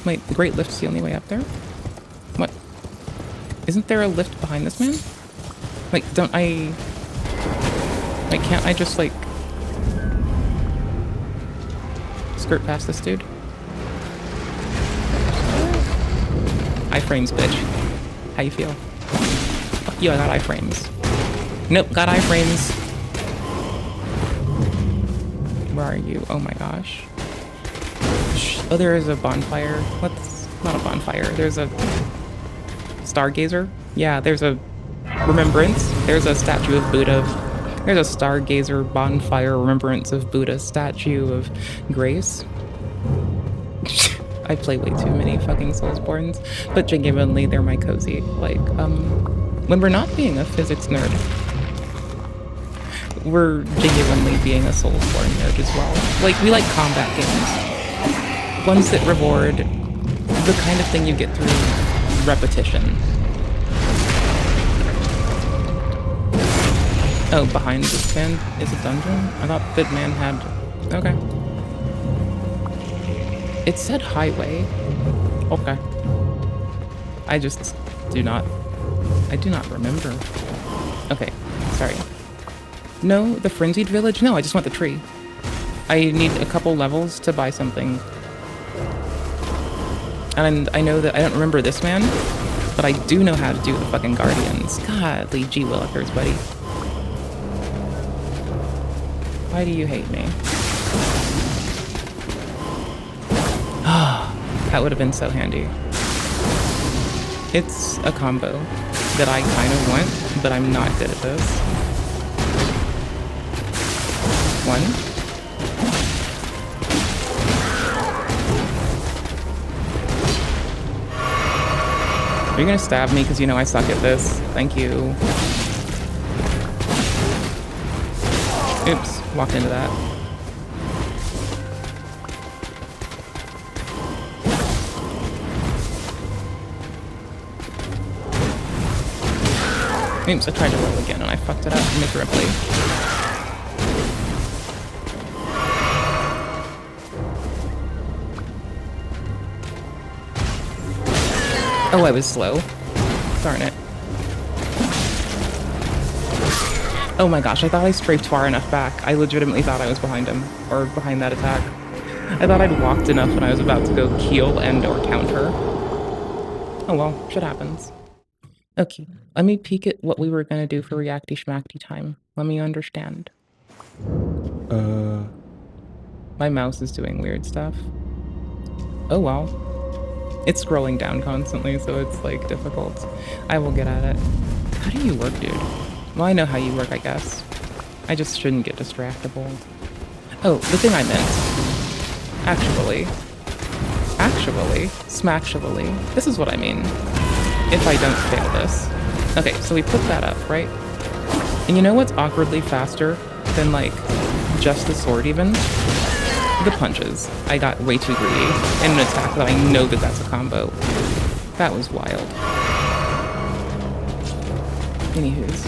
Wait, the great lift's the only way up there? What? Isn't there a lift behind this man? Like, don't I... Like, can't I just, like... skirt past this dude? Iframes, bitch. How you feel? Fuck you, I got iframes. Nope, got iframes. Where are you? Oh my gosh. Oh, there is a bonfire. What's... not a bonfire. There's a... stargazer? Yeah, there's a... remembrance. There's a statue of Buddha. There's a stargazer bonfire remembrance of Buddha statue of grace. I play way too many fucking Soulsborns, but genuinely they're my cozy. Like, when we're not being a physics nerd, we're genuinely being a Soulsborne nerd as well. Like, we like combat games. Ones that reward the kind of thing you get through repetition. Oh, behind this man is a dungeon? I thought that man had... Okay. It said highway. Okay. I just do not... I do not remember. Okay, sorry. No, the Frenzied Village? No, I just want the tree. I need a couple levels to buy something. And I know that I don't remember this man, but I do know how to do the fucking Guardians. Godly gee willikers, buddy. Why do you hate me? That would have been so handy. It's a combo that I kind of want, but I'm not good at this. One. Are you gonna stab me because you know I suck at this? Thank you. Oops, walked into that. Oops, I tried to roll again and I fucked it up miserably. Oh, I was slow. Darn it. Oh my gosh, I thought I strafed far enough back. I legitimately thought I was behind him, or behind that attack. I thought I'd walked enough when I was about to go keel and or counter. Oh well, shit happens. Okay, Let me peek at what we were gonna do for reacty schmackty time. Let me understand. My mouse is doing weird stuff. Oh well. It's scrolling down constantly, so it's like difficult. I will get at it. How do you work, dude? Well, I know how you work, I guess. I just shouldn't get distractible. Oh, the thing I meant. Smactually. This is what I mean. If I don't fail this. Okay, so we put that up, right? And you know what's awkwardly faster than, like, just the sword even? The punches. I got way too greedy in an attack that I know that that's a combo. That was wild. Anywho's.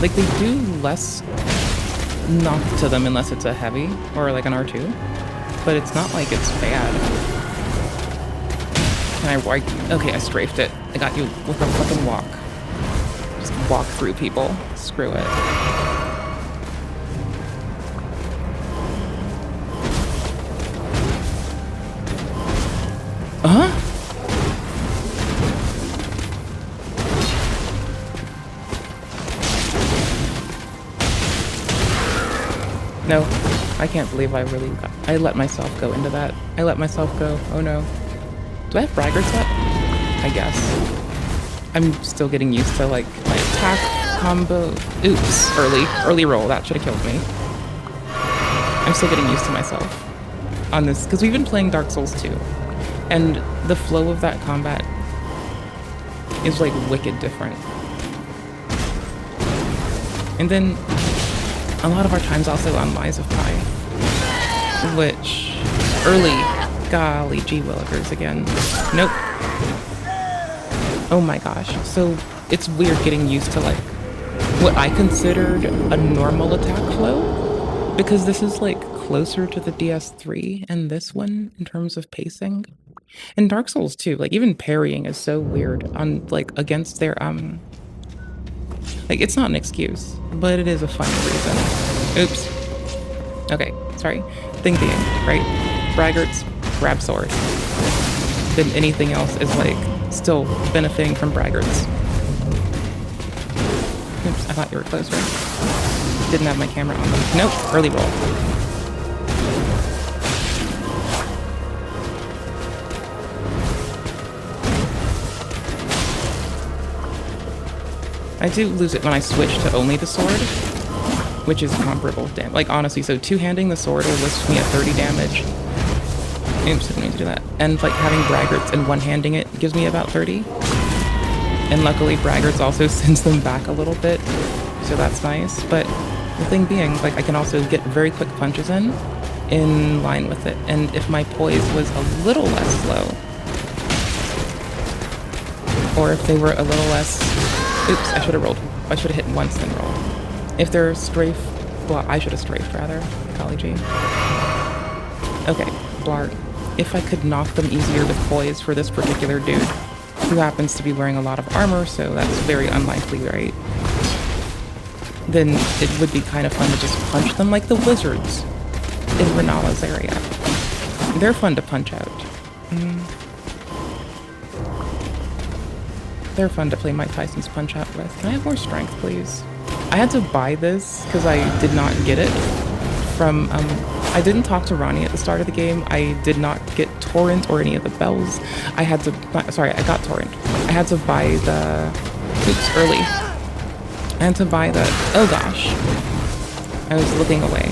Like, they do less knock to them unless it's a heavy or like an R2. But it's not like it's bad. Okay, I strafed it. I got you with a fucking walk. Just walk through people. Screw it. Huh? No, I can't believe I let myself go into that. I let myself go. Oh no. Do I have braggarts up? I guess. I'm still getting used to like my attack combo. Oops, early roll. That should have killed me. I'm still getting used to myself on this because we've been playing Dark Souls 2. And the flow of that combat is like wicked different. And then a lot of our time's also on Lies of Pi, which golly gee willikers again. Nope. Oh my gosh. So it's weird getting used to like what I considered a normal attack flow, because this is like closer to the DS3 and this one in terms of pacing. In Dark Souls 2, like even parrying is so weird on like against their like it's not an excuse, but it is a funny reason. Oops. Okay, sorry. Thing being, right? Braggarts, grab sword. Then anything else is like still benefiting from braggarts. Oops, I thought you were closer. Didn't have my camera on them. Nope, early roll. I do lose it when I switch to only the sword, which is comparable damage. Like, honestly, so two-handing the sword will list me at 30 damage. Oops, didn't mean to do that. And, like, having braggarts and one-handing it gives me about 30. And luckily, braggarts also sends them back a little bit, so that's nice. But the thing being, like, I can also get very quick punches in line with it. And if my poise was a little less slow, or if they were a little less... Oops, I should have rolled. I should have hit once then rolled. If they're strafe... Well, I should have strafed, rather. Golly gee. Okay, Blarg. If I could knock them easier with poise for this particular dude, who happens to be wearing a lot of armor, so that's very unlikely, right? Then it would be kind of fun to just punch them like the wizards in Renala's area. They're fun to punch out. They're fun to play Mike Tyson's Punch-Out with. Can I have more strength, please? I had to buy this because I did not get it from... I didn't talk to Ronnie at the start of the game. I did not get Torrent or any of the bells. I had to... Sorry, I got Torrent. I had to buy the... Oops, early. I had to buy the... Oh gosh. I was looking away.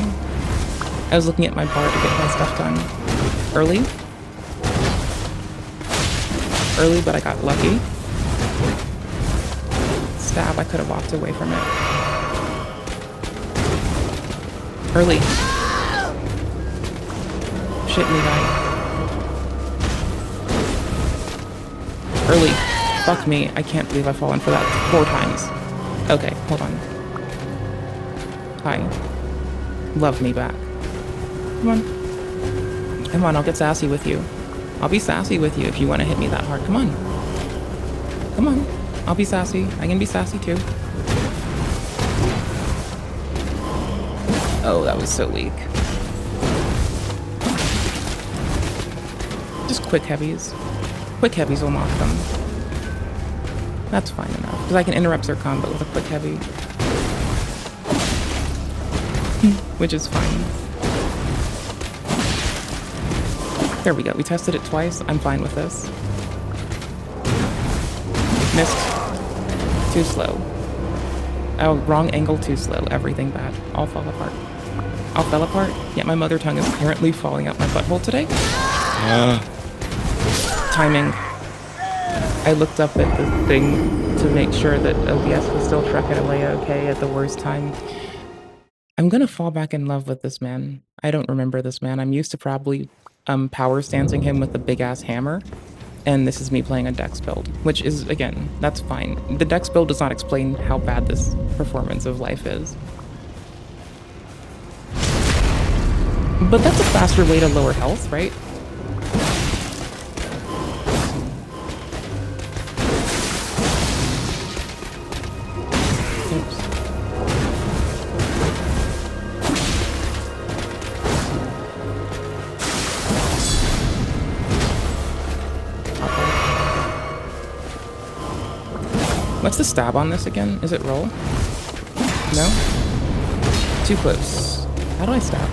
I was looking at my bar to get my stuff done. Early. Early, but I got lucky. Stab, I could have walked away from it. Early. Shit me, guy. Early. Fuck me. I can't believe I've fallen for that 4 times. Okay, hold on. Hi. Love me back. Come on. Come on, I'll get sassy with you. I'll be sassy with you if you want to hit me that hard. Come on. Come on. I'll be sassy. I can be sassy too. Oh, that was so weak. Just quick heavies. quick heavies will knock them. That's fine enough, because I can interrupt their combo with a quick heavy. Which is fine. There we go, we tested it twice, I'm fine with this. Missed. Too slow. Oh, wrong angle, too slow. Everything bad. All fall apart. All fell apart? Yeah, my mother tongue is apparently falling out my butthole today. Timing. I looked up at the thing to make sure that OBS was still trucking away okay at the worst time. I'm gonna fall back in love with this man. I don't remember this man. I'm used to probably power stancing him with a big ass hammer. And this is me playing a Dex build, which is, again, that's fine. The Dex build does not explain how bad this performance of life is. But that's a faster way to lower health, right? Oops. What's the stab on this again? Is it roll? No? Too close. How do I stab?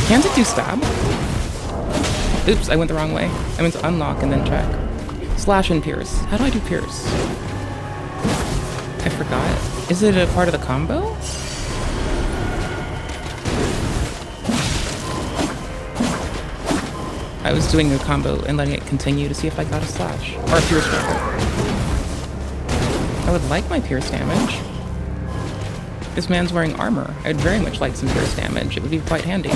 Can't it do stab? Oops, I went the wrong way. I meant to unlock and then check. Slash and pierce. How do I do pierce? I forgot. Is it a part of the combo? I was doing a combo and letting it continue to see if I got a slash. Or a pierce rather. I would like my pierce damage. This man's wearing armor. I'd very much like some pierce damage. It would be quite handy.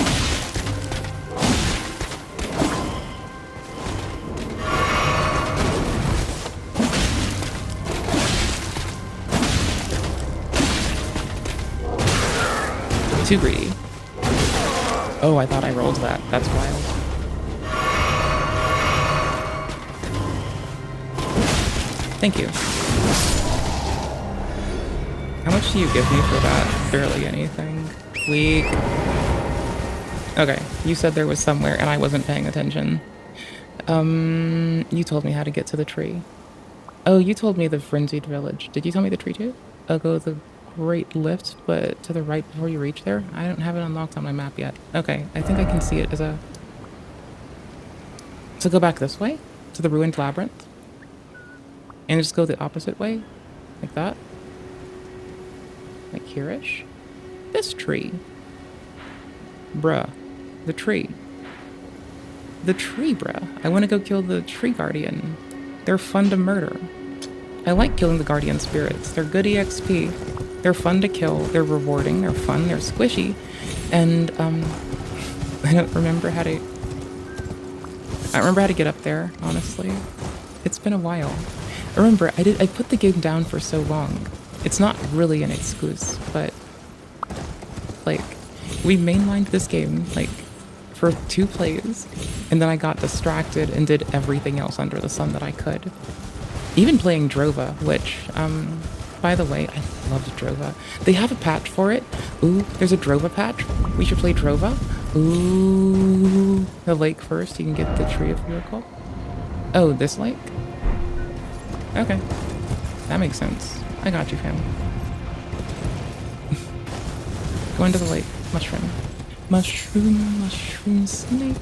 Too greedy. Oh, I thought I rolled that. That's wild. Thank you. How much do you give me for that? Barely anything. Weak. Okay, you said there was somewhere and I wasn't paying attention. You told me how to get to the tree. Oh, you told me the Frenzied Village. Did you tell me the tree too? I'll go the Great Lift, but to the right before you reach there? I don't have it unlocked on my map yet. Okay, I think I can see it as a... So go back this way? To the Ruined Labyrinth? And just go the opposite way? Like that? Like here-ish? This tree. Bruh. The tree. The tree, bruh. I want to go kill the tree guardian. They're fun to murder. I like killing the guardian spirits. They're good EXP. They're fun to kill. They're rewarding. They're fun. They're squishy. And, I don't remember how to... I remember how to get up there, honestly. It's been a while. Remember, I put the game down for so long. It's not really an excuse, but like we mainlined this game like for 2 plays, and then I got distracted and did everything else under the sun that I could. Even playing Drova, which by the way, I loved Drova. They have a patch for it. Ooh, there's a Drova patch. We should play Drova. Ooh, the lake first. You can get the Tree of Miracle. Oh, this lake? Okay, that makes sense. I got you, fam. Go into the lake. Mushroom. Mushroom, mushroom snake.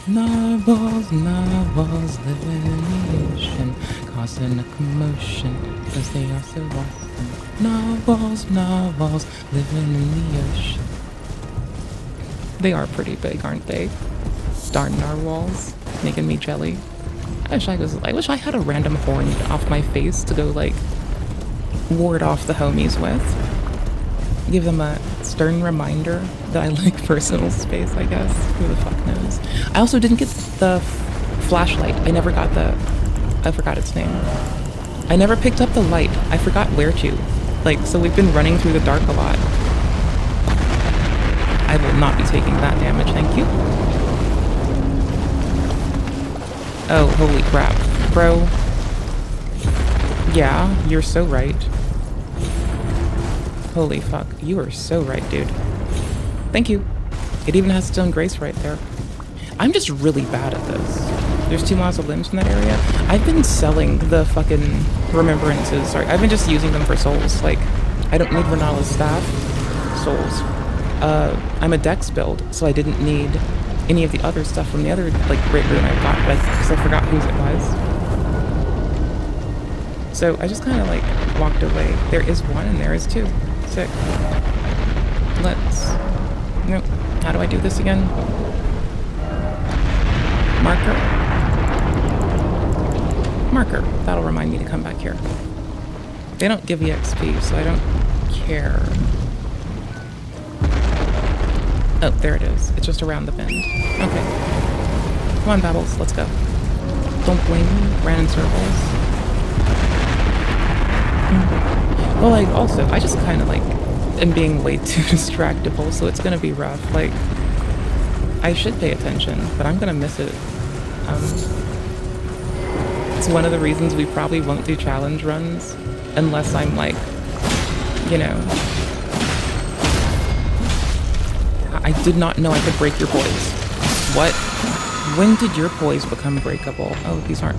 Narwhals, narwhals living in the ocean, causing a commotion, cause they are so awesome. Narwhals, narwhals living in the ocean. They are pretty big, aren't they? Darn narwhals, making me jelly. I wish I had a random horn off my face to go, like, ward off the homies with. Give them a stern reminder that I like personal space, I guess. Who the fuck knows? I also didn't get the flashlight. I forgot its name. I never picked up the light. I forgot where to. Like, so we've been running through the dark a lot. I will not be taking that damage, thank you. Oh, holy crap. Bro. Yeah, you're so right. Holy fuck. You are so right, dude. Thank you. It even has Stone Grace right there. I'm just really bad at this. There's 2 mausoleums in that area. I've been selling the fucking remembrances. Sorry, I've been just using them for souls. Like, I don't need Renala's staff. Souls. I'm a dex build, so I didn't need any of the other stuff from the other, like, great rune I got, because I forgot whose it was. So I just kind of, like, walked away. There is 1 and there is 2. Sick. Let's... Nope. How do I do this again? Marker. Marker. That'll remind me to come back here. They don't give EXP, so I don't care. Oh, there it is. It's just around the bend. Okay. Come on, Babbles. Let's go. Don't blame me. Ran in circles. Well, like, also, I just kind of, like, am being way too distractible, so it's gonna be rough. Like, I should pay attention, but I'm gonna miss it. It's one of the reasons we probably won't do challenge runs unless I'm, like, you know... I did not know I could break your poise. What? When did your poise become breakable? Oh, these aren't...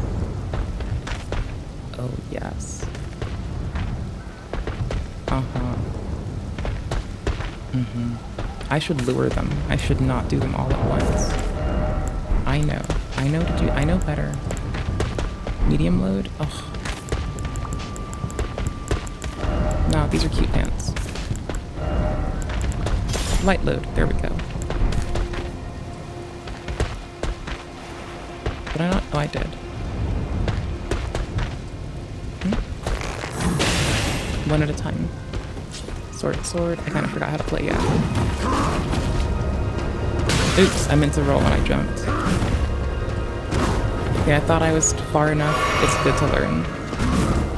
Oh, yes. Uh-huh. Mm-hmm. I should lure them. I should not do them all at once. I know. I know to do... I know better. Medium load? Ugh. No, these are cute pants. Light load. There we go. Did I not? Oh, I did. One at a time. Sword to sword. I kind of forgot how to play yet. Oops, I meant to roll when I jumped. Yeah, I thought I was far enough. It's good to learn.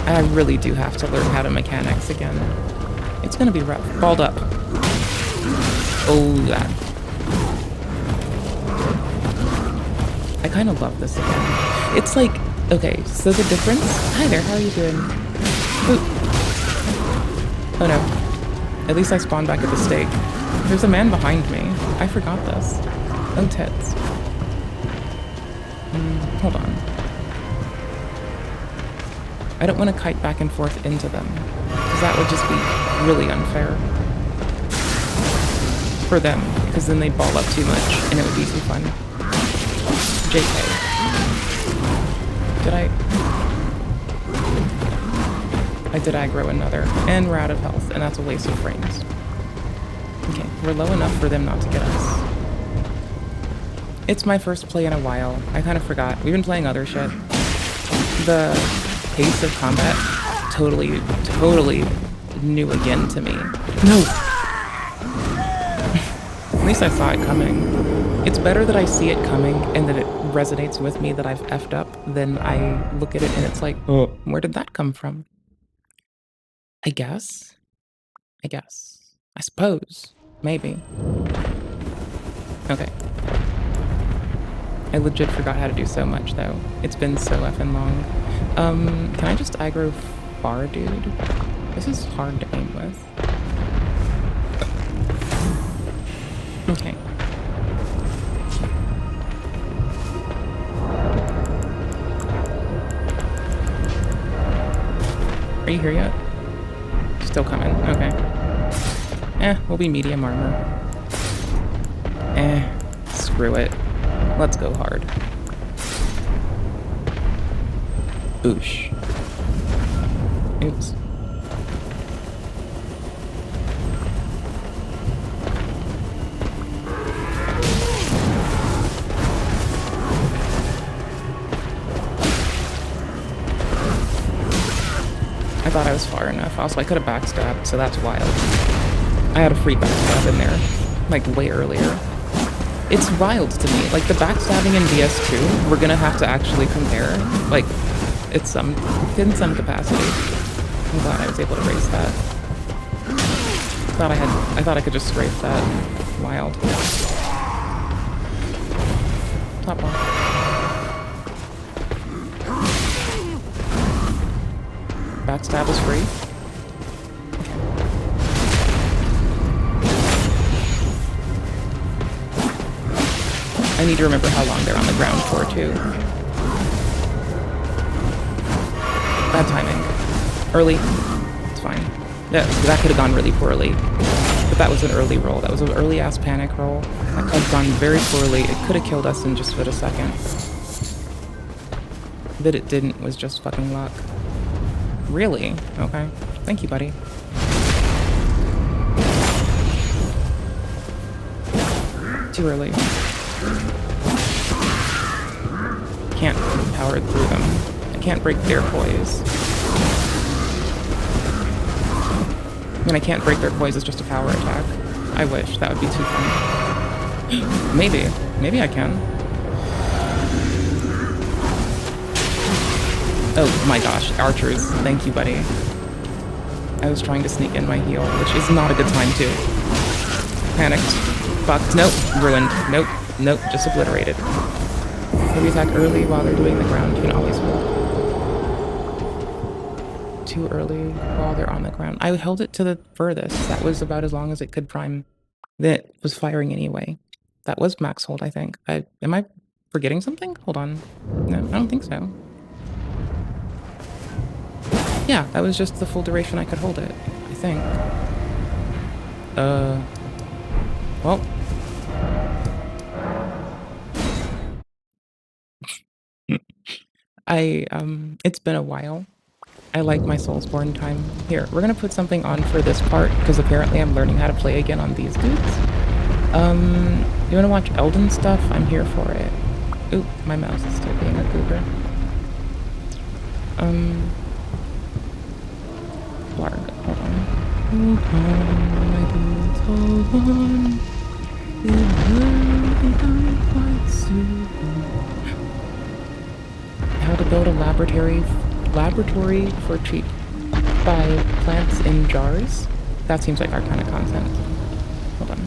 I really do have to learn how to mechanics again. It's gonna be rough. Balled up. Oh, that. I kind of love this again. It's like, okay, so the difference... Hi there, how are you doing? Ooh. Oh no. At least I spawned back at the stake. There's a man behind me. I forgot this. Oh, tits. Hold on. I don't want to kite back and forth into them, because that would just be really unfair. For them, because then they'd ball up too much, and it would be too fun. JK. Did I did aggro another, and we're out of health, and that's a waste of frames. Okay, we're low enough for them not to get us. It's my first play in a while. I kind of forgot. We've been playing other shit. The pace of combat totally new again to me. No! At least I saw it coming. It's better that I see it coming and that it resonates with me that I've effed up than I look at it and it's like, oh, where did that come from? I guess. I suppose. Maybe. Okay. I legit forgot how to do so much though. It's been so effing long. Can I just aggro far, dude? This is hard to aim with. Okay. Are you here yet? Still coming. Okay. We'll be medium armor. Screw it. Let's go hard. Boosh. Oops. I thought I was far enough. Also, I could have backstabbed, so that's wild. I had a free backstab in there, like, way earlier. It's wild to me. Like, the backstabbing in VS2, we're gonna have to actually compare. Like, it's in some capacity. I'm glad I was able to raise that. I thought I could just scrape that. Wild. Top off. Backstab is free. I I need to remember how long they're on the ground for, too. Bad timing. Early. It's fine. That could have gone really poorly. But that was an early roll. That was an early-ass panic roll. That could have gone very poorly. It could have killed us in just a second. That it didn't was just fucking luck. Really? Okay. Thank you, buddy. Too early. Can't power through them. I can't break their poise. I mean, I can't break their poise, it's just a power attack. I wish. That would be too fun. Maybe. Maybe I can. Oh my gosh, archers. Thank you, buddy. I was trying to sneak in my heal, which is not a good time to. Panicked. Fucked. Nope. Ruined. Nope. Nope. Just obliterated. Maybe attack early while they're doing the ground. You can always hold. Too early while they're on the ground. I held it to the furthest. That was about as long as it could prime. That was firing anyway. That was max hold, I think. Am I forgetting something? Hold on. No, I don't think so. Yeah, that was just the full duration I could hold it, I think. Well. It's been a while. I like my Soulsborne time. Here, we're gonna put something on for this part, because apparently I'm learning how to play again on these dudes. You wanna watch Elden stuff? I'm here for it. Oop, my mouse is still being a goober. Blarg, hold on. Hold on, my dudes, hold on. It will be done quite soon. How to build a laboratory for cheap. Buy plants in jars. That seems like our kind of content. Hold on.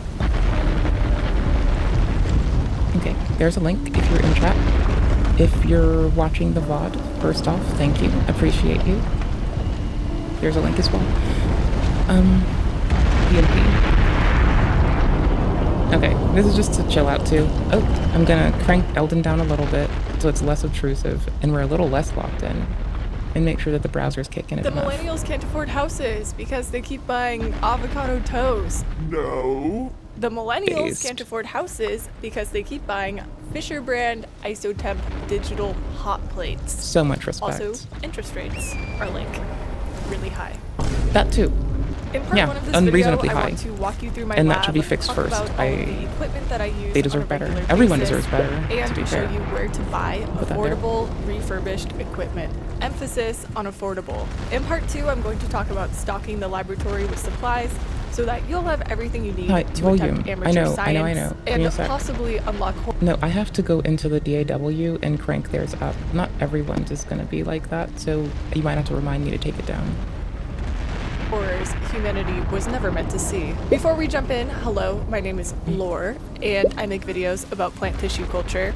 Okay, there's a link if you're in chat. If you're watching the VOD, first off, thank you. Appreciate you. There's a link as well. PNP. Okay, this is just to chill out too. Oh, I'm gonna crank Elden down a little bit so it's less obtrusive and we're a little less locked in. And make sure that the browser's kicking it The enough. millennials can't afford houses because they keep buying avocado toast. No. The millennials Based. can't afford houses because they keep buying Fisher brand Isotemp digital hot plates. So much respect. Also, interest rates are like really high. That too. In part Yeah, one of this unreasonably video, I high. want to walk you through my And lab, that should be fixed talk first. about all the equipment that I use They on deserve a better. regular Everyone basis, deserves better, and to be show fair. you where to buy Put that there. affordable, refurbished equipment. Emphasis on affordable. In part 2, I'm going to talk about stocking the laboratory with supplies so that you'll have everything you need Hi, to volume. attempt I amateur know. science Give me a and sec. possibly unlock No, I have to go into the DAW and crank theirs up. Not everyone's is going to be like that, so you might have to remind me to take it down. horrors humanity was never meant to see. Before we jump in, hello, my name is Lore, and I make videos about plant tissue culture.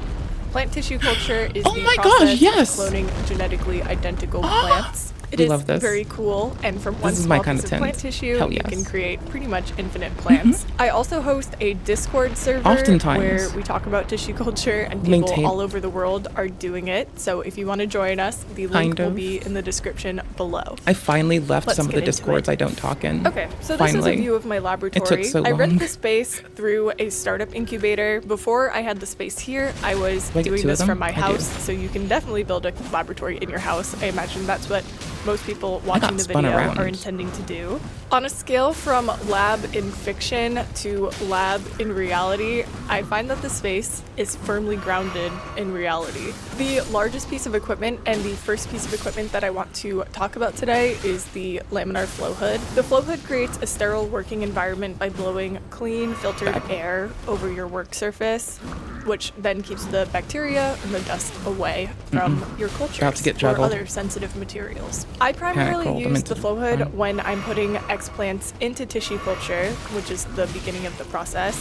Plant tissue culture is Oh the my process gosh, yes! of cloning genetically identical plants. It We is love this. very cool, and from one is my small kind piece of of plant tint. tissue, Hell you yes. can create pretty much infinite plants. I also host a Discord server Oftentimes. where we talk about tissue culture, and people Maintain- all over the world are doing it. So if you want to join us, the link Kind will of. be in the description below. I finally left Let's some of get the into discords it. I don't talk in. Okay, so this Finally. is a view of my laboratory. so I long. rented the space through a startup incubator. Before I had the space here, I was Do I get doing two of this them? from my I do. house, so you can definitely build a laboratory in your house. I imagine that's what most people watching the spun video around. are intending to do. On a scale from lab in fiction to lab in reality, I find that the space is firmly grounded in reality. The largest piece of equipment and the first piece of equipment that I want to talk about today is the laminar flow hood. The flow hood creates a sterile working environment by blowing clean, filtered air over your work surface, which then keeps the bacteria and the dust away from your cultures About to get or juggled. other sensitive materials. I primarily rolled them use into the flow hood fine. when I'm putting explants into tissue culture, which is the beginning of the process.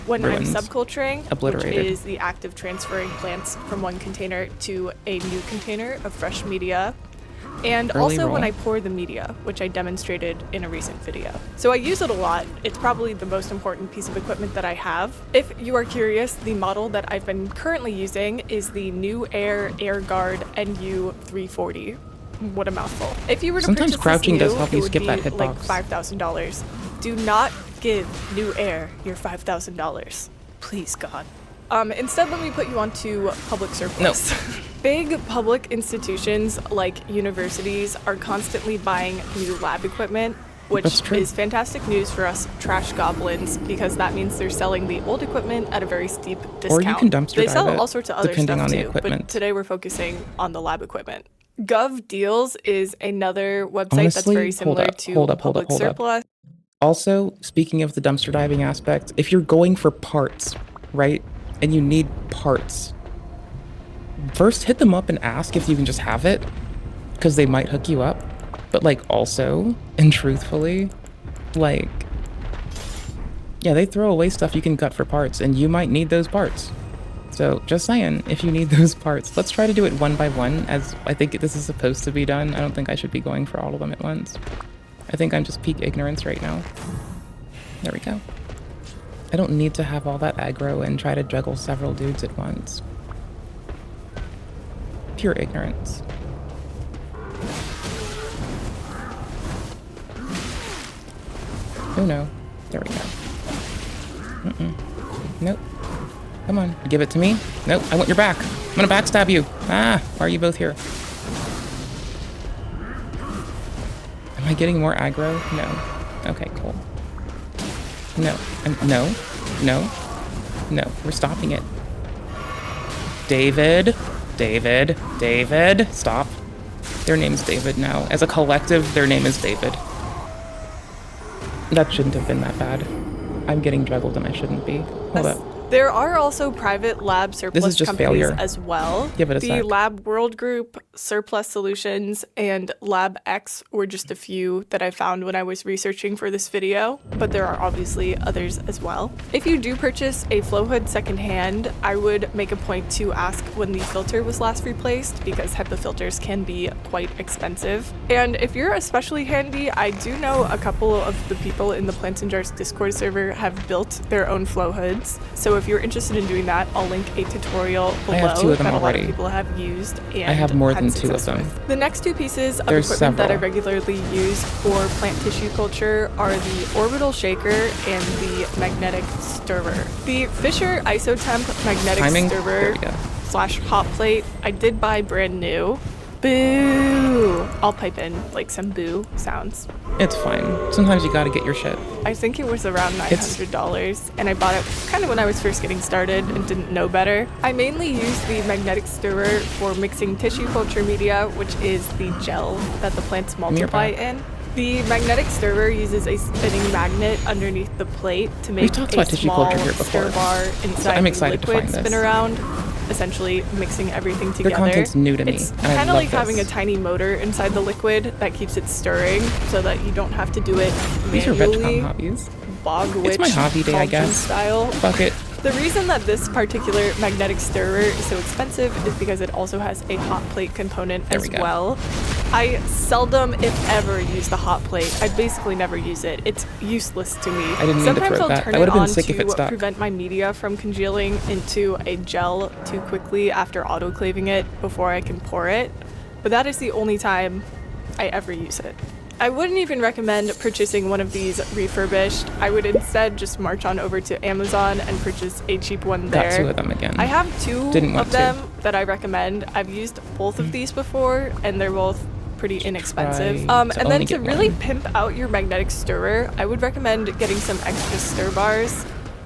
When Ruins. I'm subculturing, Obliterated. which is the act of transferring plants from one container to a new container of fresh media. and Early also when roll. I pour the media, which I demonstrated in a recent video. So I use it a lot. It's probably the most important piece of equipment that I have. If you are curious, the model that I've been currently using is the New Air AirGuard NU340. What a mouthful. If you were to Sometimes purchase crouching this does new, help it you would skip be that like hitbox. $5,000. Do not give New Air your $5,000. Please, God. Instead, let me put you onto public surplus. Big public institutions like universities are constantly buying new lab equipment, That's which true. is fantastic news for us trash goblins because that means they're selling the old equipment at a very steep discount. Or you can dumpster They dive sell it, all sorts of other depending stuff on the too, equipment. but today we're focusing on the lab equipment. Gov Deals is another website that's Honestly, very hold similar up, to hold up, hold up, public hold up. surplus. Also, speaking of the dumpster diving aspect, if you're going for parts, right, and you need parts, first hit them up and ask if you can just have it, because they might hook you up. But like also, and truthfully, like, yeah, they throw away stuff you can gut for parts, and you might need those parts. So just saying, if you need those parts, let's try to do it one by one, as I think this is supposed to be done. I don't think I should be going for all of them at once. I think I'm just peak ignorance right now. There we go. I don't need to have all that aggro and try to juggle several dudes at once. Pure ignorance. Oh no. There we go. Nope. Come on, give it to me. Nope, I want your back. I'm gonna backstab you. Ah, why are you both here? Am I getting more aggro? No. Okay, cool. No. No. No. No. We're stopping it. David. David. David. Stop. Their name's David now. As a collective, their name is David. That shouldn't have been that bad. I'm getting juggled and I shouldn't be. Hold up. There are also private lab surplus just companies failure. as well. Give it a the sec. Lab World Group, Surplus Solutions, and Lab X were just a few that I found when I was researching for this video, but there are obviously others as well. If you do purchase a flow hood secondhand, I would make a point to ask when the filter was last replaced because HEPA filters can be quite expensive. And if you're especially handy, I do know a couple of the people in the Plants and Jars Discord server have built their own flow hoods. So if you're interested in doing that, I'll link a tutorial below I have 2 of them that a lot already. of people have used and I have more had than 2 of success them. with. The next 2 pieces of There's equipment that I several. regularly use for plant tissue culture are the orbital shaker and the magnetic stirrer. The Fisher Isotemp magnetic Timing? There we stirrer go. / hot plate I did buy brand new. Boo! I'll pipe in like some boo sounds. It's fine. Sometimes you gotta get your shit. I think it was around $900, and I bought it kind of when I was first getting started and didn't know better. I mainly use the magnetic stirrer for mixing tissue culture media, which is the gel that the plants me your multiply back. in. The magnetic stirrer uses a spinning magnet underneath the plate to make talked a about tissue small culture here stir before, bar inside I'm the excited to liquid find spin this. around, essentially mixing everything together. content's new to me, It's and I kind of love like having a this. tiny motor inside the liquid that keeps it stirring so that you don't have to do it These are manually. VegCon hobbies. Bog witch It's my hobby day, I Cauldron guess. style. Fuck it. The reason that this particular magnetic stirrer is so expensive is because it also has a hot plate component There as we go. well. I seldom, if ever, use the hot plate. I basically never use it. It's useless to me. I didn't mean to Sometimes throw I'll that. turn I it would've been on sick if it to stuck. prevent my media from congealing into a gel too quickly after autoclaving it before I can pour it. But that is the only time I ever use it. I wouldn't even recommend purchasing one of these refurbished. I would instead just march on over to Amazon and purchase a cheap one Got there. 2 of them again. I have 2 Didn't want of to. them that I recommend. I've used both of these before, and they're both pretty inexpensive. Try And to then only to get really one. pimp out your magnetic stirrer, I would recommend getting some extra stir bars.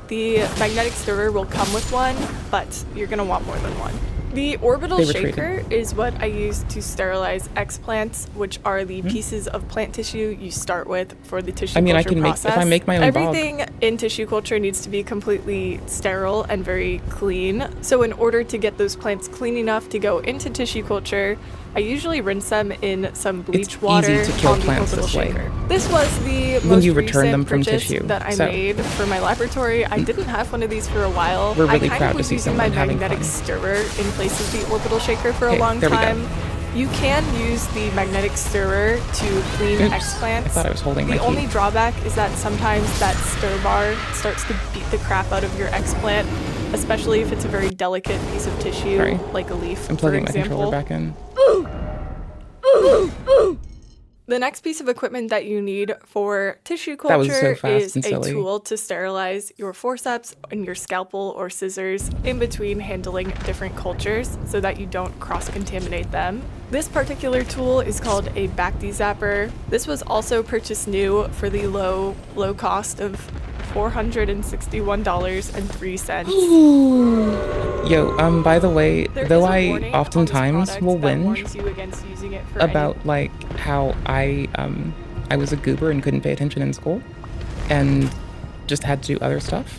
The magnetic stirrer will come with one, but you're gonna want more than one. The orbital They retreated. shaker is what I use to sterilize explants, which are the Hmm? pieces of plant tissue you start with for the tissue I mean, I culture can make- if I process. make my own bog. Everything in tissue culture needs to be completely sterile and very clean. So in order to get those plants clean enough to go into tissue culture, I usually rinse them in some bleach It's water easy to kill on the plants orbital this way. shaker. This was the When most you return recent them from purchase tissue. that I So- made for my laboratory. I didn't have one of these for a while. We're really I kind proud of to was see using my someone having magnetic fun. stirrer in place of the orbital shaker for Okay, a long there we go. time. You can use the magnetic stirrer to clean Oops, explants. I thought I was holding my The key. only drawback is that sometimes that stir bar starts to beat the crap out of your explant, especially if it's a very delicate piece of tissue, Sorry. like a leaf, I'm for plugging my controller example. back in. The next piece of equipment that you need for tissue That was so culture fast is and a silly. tool to sterilize your forceps and your scalpel or scissors in between handling different cultures so that you don't cross-contaminate them. This particular tool is called a Bacti Zapper. This was also purchased new for the low cost of $461.03. Yo, by the way, There though is a I warning on this oftentimes product will that whinge warns you against using it for any about like how I was a goober and couldn't pay attention in school and just had to do other stuff.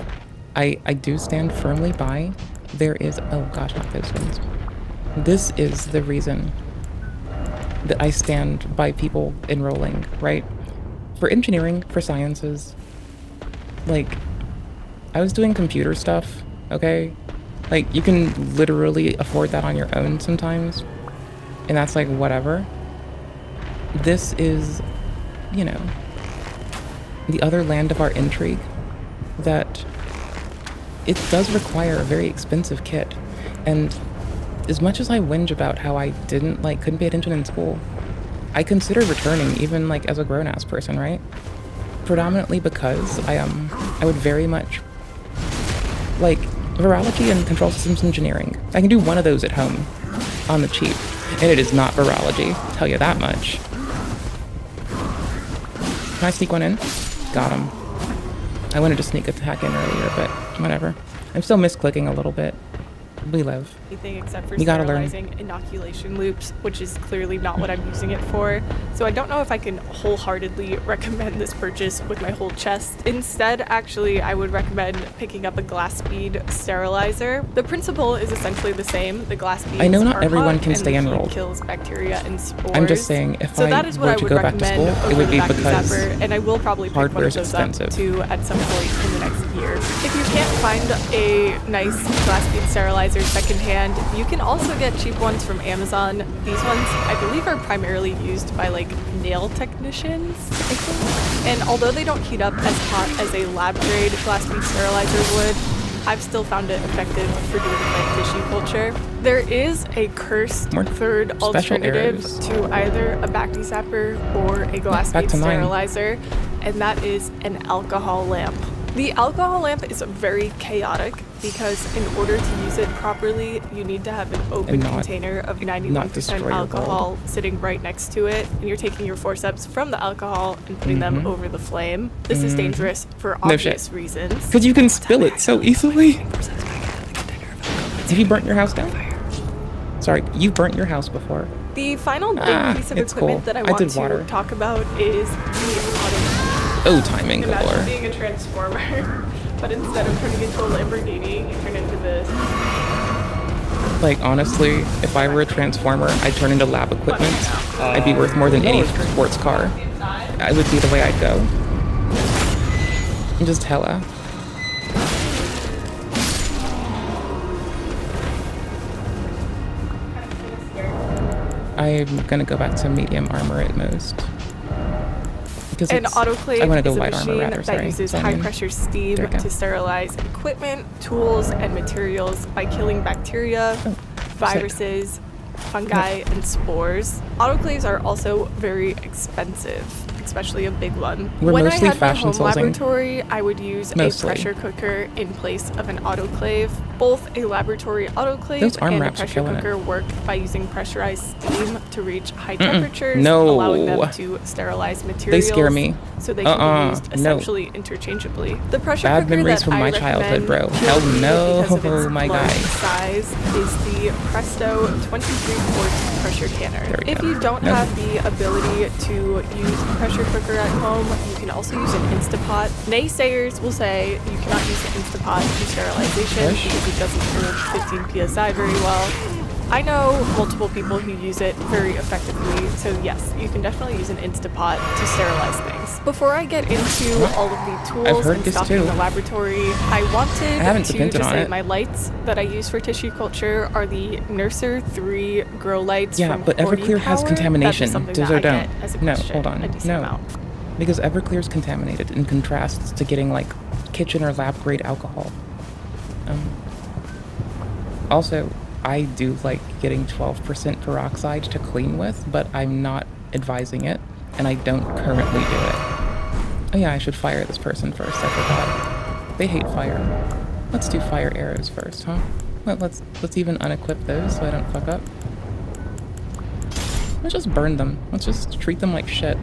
I do stand firmly by there is oh gosh, not those ones. This is the reason that I stand by people enrolling, right? For engineering, for sciences, like I was doing computer stuff, okay? Like you can literally afford that on your own sometimes. And that's like whatever. This is, you know, the other land of our intrigue that it does require a very expensive kit. And as much as I whinge about how I couldn't pay attention in school, I consider returning even like as a grown-ass person, right? Predominantly because I would very much like virology and control systems engineering. I can do one of those at home on the cheap, and it is not virology, tell you that much. Can I sneak one in? Got him. I wanted to sneak attack in earlier, but whatever. I'm still misclicking a little bit. We live. anything except for You gotta learn. sterilizing inoculation loops, which is clearly not what I'm using it for. So I don't know if I can wholeheartedly recommend this purchase with my whole chest. Instead, actually, I would recommend picking up a glass bead sterilizer. The principle is essentially the same. The glass beads I know not are everyone hot can and stay the heat enrolled. kills bacteria and spores. I'm just saying, if so I that is what were I to would go back to recommend school, it over would the be Bacti because Zapper, and I will probably pick one hardware of is those expensive. up too at some point in the next year. If you can't find a nice glass bead sterilizer secondhand, you can also get cheap ones from Amazon. These ones, I believe, are primarily used by like nail technicians, I think. And although they don't heat up as hot as a lab-grade glass bead sterilizer would, I've still found it effective for doing like tissue culture. There is a cursed More third special alternative arrows. to either a Bacti Zapper or a glass Back bead to mine. sterilizer, and that is an alcohol lamp. The alcohol lamp is very chaotic because in order to use it properly, you need to have an open And not- container of not 91% destroy your alcohol sitting right next to it, and you're taking your forceps from the alcohol and putting them over the flame. This is dangerous for No shit. obvious reasons. Because you can spill it so easily. Have you burnt your house down? Sorry, you burnt your house before. The final big piece of it's equipment cool. that I I want did to water. talk about is the auto. Oh, timing Imagine galore. being a transformer, but instead of turning into a Lamborghini, you turn into this. Like, honestly, if I were a transformer, I'd turn into lab equipment. I'd be worth more than any sports car. I would be the way I'd go. Just hella. I'm gonna go back to medium armor at most. Because An it's- autoclave I want to go is a light machine armor rather, that sorry. uses So I mean, high-pressure steam there you go. to sterilize equipment, tools, and materials by killing bacteria, Oh, viruses, fungi, and spores. Autoclaves are also very expensive, especially a big one. We're when mostly I had my fashion home sourcing. laboratory, I would use Mostly. a pressure cooker in place of an autoclave. Both a laboratory autoclave Those arm and a wraps are pressure killing it. cooker work by using pressurized steam to reach high temperatures, No. allowing them to sterilize materials. scare me. So they can be used no. essentially interchangeably. The pressure Bad cooker memories that from I my childhood, recommend bro. Hell purely no. because of its Oh my large God. size is the Presto 23-quart pressure canner. There we If go. you don't Nope. have the ability to use a pressure cooker at home, you can also use an Instapot. Naysayers will say you cannot use the Instapot for sterilization Push. because it doesn't hold 15 psi very well. I know multiple people who use it very effectively, so yes, you can definitely use an Instapot to sterilize things. Before I get into all of the tools heard and this stuff too. in the laboratory, I wanted haven't to depended just on say it. my lights that I use for tissue culture are the Nurser 3 grow lights Yeah, from but Cordy Everclear has Power. contamination. That's something Does that or I don't? get as a No, question hold on. a decent No. amount. Because Everclear is contaminated in contrast to getting like kitchen or lab grade alcohol. Also, I do like getting 12% peroxide to clean with, but I'm not advising it, and I don't currently do it. Oh yeah, I should fire this person first, I forgot. They hate fire. Let's do fire arrows first, huh? Let's even unequip those so I don't fuck up. Let's just burn them. Let's just treat them like shit.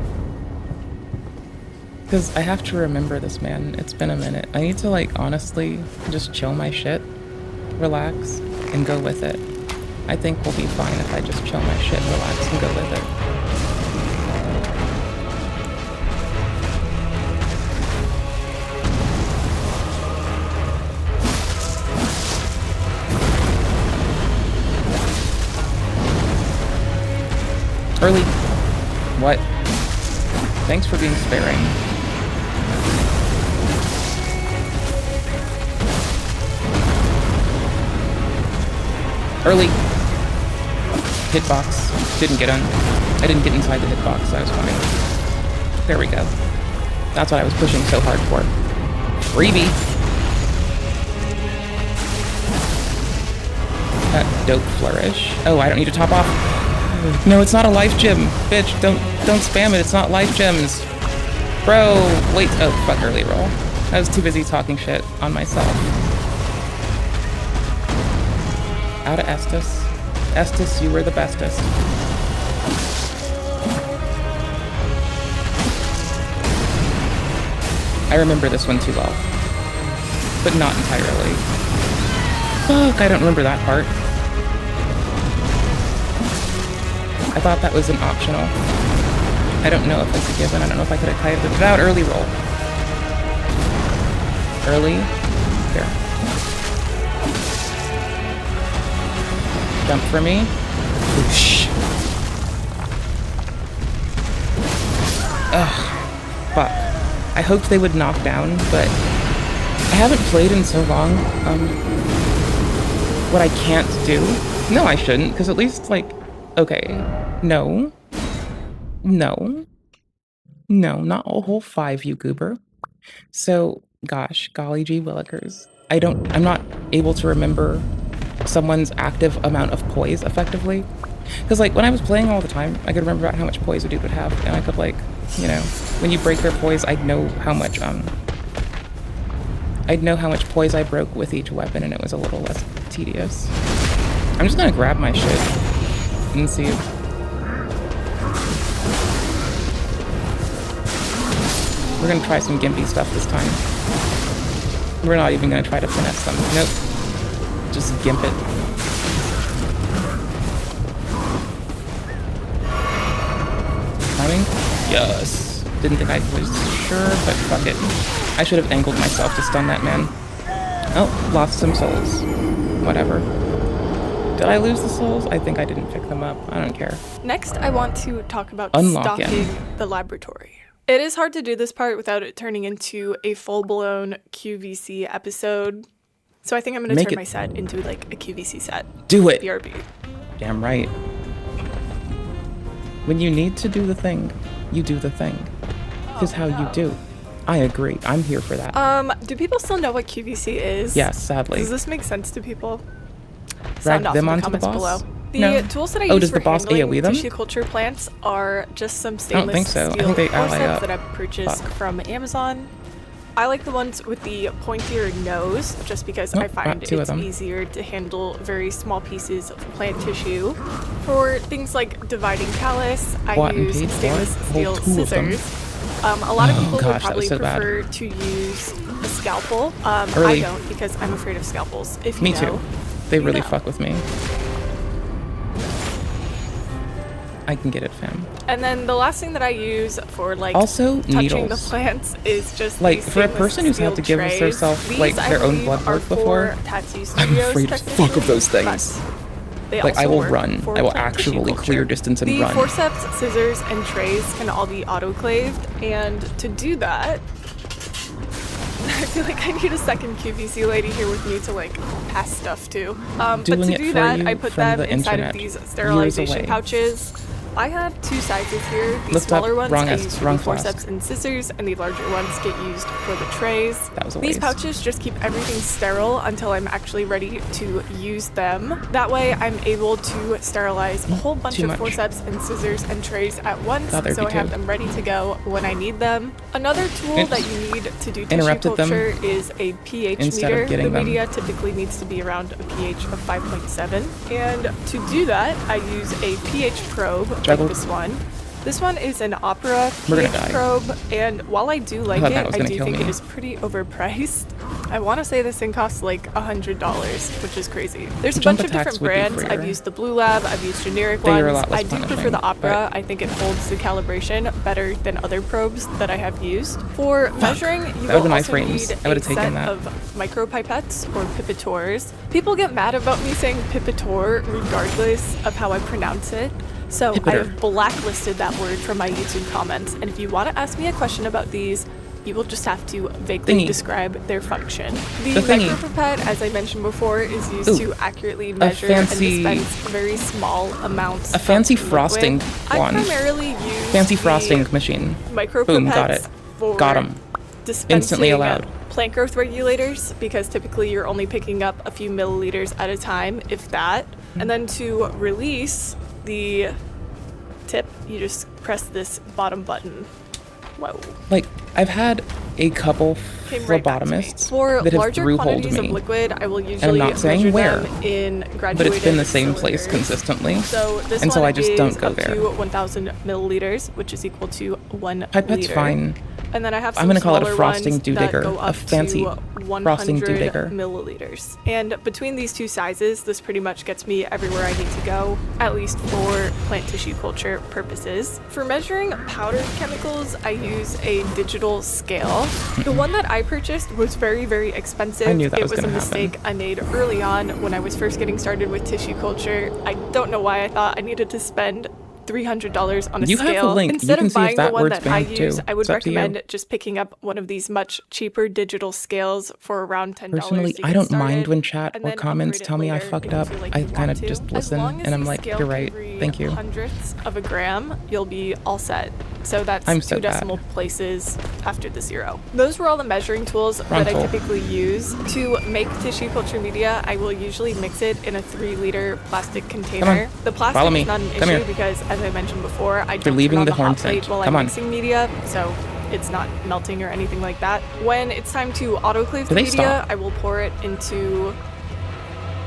Because I have to remember this, man. It's been a minute. I need to, like, honestly just chill my shit, relax, and go with it. I think we'll be fine if I just chill my shit, relax, and go with it. Early. What? Thanks for being sparing. Early. Hitbox. Didn't get on. I didn't get inside the hitbox, so I was fine. There we go. That's what I was pushing so hard for. Freebie. That dope flourish. Oh, I don't need to top off. No, it's not a life gem. Bitch, don't spam it. It's not life gems. Bro, wait. Oh, fuck early roll. I was too busy talking shit on myself. Out of Estus. Estus, you were the bestest. I remember this one too well. But not entirely. Fuck, I don't remember that part. I thought that was an optional. I don't know if it's a given. I don't know if I could have typed it out. Early roll. Early. There. Jump for me. Whoosh. Ugh. Fuck. I hoped they would knock down, but I haven't played in so long. What I can't do? No, I shouldn't, because at least, like, okay. No. No. No, not a whole 5, you goober. So, gosh, golly gee willikers. I'm not able to remember someone's active amount of poise effectively. Because, like, when I was playing all the time, I could remember about how much poise a dude would have, and I could, like, you know, when you break their poise, I'd know how much poise I broke with each weapon, and it was a little less tedious. I'm just gonna grab my shit and see. We're gonna try some gimpy stuff this time. We're not even gonna try to finesse them. Nope. Just gimp it. Timing? Yes. Didn't think I was sure, but fuck it. I should have angled myself to stun that man. Oh, lost some souls. Whatever. Did I lose the souls? I think I didn't pick them up. I don't care. Next, I want to talk about Unlock in. stocking the laboratory. It is hard to do this part without it turning into a full-blown QVC episode. So I think I'm going to Make turn it- my set into like a QVC set. Do it! BRB. Damn right. When you need to do the thing, you do the thing. This is how you do. I agree. I'm here for that. Do people still know what QVC is? Yes, sadly. Does this make sense to people? Drag Sound off them in the onto the comments boss? below. The No. tools that I Oh, use does for the boss handling AoE them? tissue culture plants are just some I don't stainless think so. I steel think they ally forceps up. that I've purchased Fuck. from Amazon. I like the ones with the pointier nose just because I Oh, find two of it's them. easier to handle very small pieces of plant tissue. For things like dividing callus, I What, and use paid for? stainless A steel whole two of them? scissors. A lot of Oh, people gosh, would that probably was so bad. prefer to use a scalpel. I Early. don't because I'm afraid of scalpels. If you Me know, too. They you really know. fuck with me. I can get it, fam. And then the last thing that I use for like Also, touching needles. the plants is just Like, these for a stainless person who's had steel to give trays. herself, These, like, I their own believe, blood are work before, for tattoo I'm studios, afraid as fuck of those technically, things. but They Like, I also will work run. for I will plant tissue actually culture. clear distance and the run. forceps, scissors, and trays can all be autoclaved, and to do that, I feel like I need a second QVC lady here with me to like pass stuff to. But Doing to it do for that, you I put from them the inside internet, of these years sterilization away. pouches. I have two sizes here. The Lift up, smaller ones wrong I S, use for wrong the flask. forceps and scissors, and the larger ones get used for the trays. That was a These waste. pouches just keep everything sterile until I'm actually ready to use them. That way, I'm able to sterilize a whole bunch too of much. forceps and scissors and trays at once, Thought there'd so be I have two. them ready to go when I need them. Another tool It- that you need to do tissue interrupted them culture is a pH instead of meter. getting The them. media typically needs to be around a pH of 5.7, and to do that, I use a pH probe Juggle. like this one. This one is an Opera We're gonna pH die. probe, and while I do like thought it, that was I gonna do kill think me. it is pretty overpriced. I want to say this thing costs like $100, which is crazy. There's a Jump bunch of attacks different would be brands. freer. I've used the Blue Lab, I've used generic They are a ones. lot less I do prefer punishing, the Opera. but- I think it holds the calibration better than other probes that I have used. For measuring, you That would've will been my also frames. need I would've a taken set that. of micropipettes or pipetors. People get mad about me saying pipetor regardless of how I pronounce it. So I Pipetor. have blacklisted that word from my YouTube comments, and if you want to ask me a question about these, you will just have to vaguely Thingy. describe their function. The The thingy. micropipette, as I mentioned before, is used Ooh, to accurately measure and fancy- dispense very small amounts A fancy of liquid. frosting I wand. primarily use Fancy the frosting machine. micropipettes Boom, got it. for Got 'em. dispensing Instantly allowed. plant growth regulators, because typically you're only picking up a few milliliters at a time, if that. And then to release the tip, you just press this bottom button. Whoa. Like, I've had a couple Came right back to me. phlebotomists For that have larger through-holed quantities of me. liquid, I will usually not saying measure where, them in graduated but it's been the same place cylinders. consistently. So this and one so I just is don't go up there. to 1,000 milliliters, which is equal to 1 Pipette's liter. fine. And then I have some I'm gonna call it a smaller frosting ones do-digger, that go a up fancy to frosting 100 do-digger. milliliters. And between these two sizes, this pretty much gets me everywhere I need to go, at least for plant tissue culture purposes. For measuring powdered chemicals, I use a digital scale. The one that I purchased was very, very expensive. I knew that it was was a gonna happen. mistake I made early on when I was first getting started with tissue culture. I don't know why I thought I needed to spend $300 on a You have scale. the link. You Instead can of see if buying that the one word's that I banned, use, too. I would It's up to you. recommend just picking up one of these much cheaper digital scales for around $10. Personally, to I get don't started, mind when chat and or then comments upgrade it tell me I later fucked if you up. feel like I you kind want of to. just As listen long as and I'm the like, scale you're can right. read Thank you. hundredths of a gram, you'll be all set. So that's I'm 2 so bad. decimal places after the 0. Those were all the measuring tools Wrong that I tool. typically use. To make tissue culture media, I will usually mix it in a 3-liter plastic container. The plastic Follow me. is not an Come issue here. because, as I mentioned before, I You're don't leaving turn on the the horn hot plate scent. while Come I'm on. mixing media, so it's not melting or anything like that. When it's time to autoclave the they media, stop? I will pour it into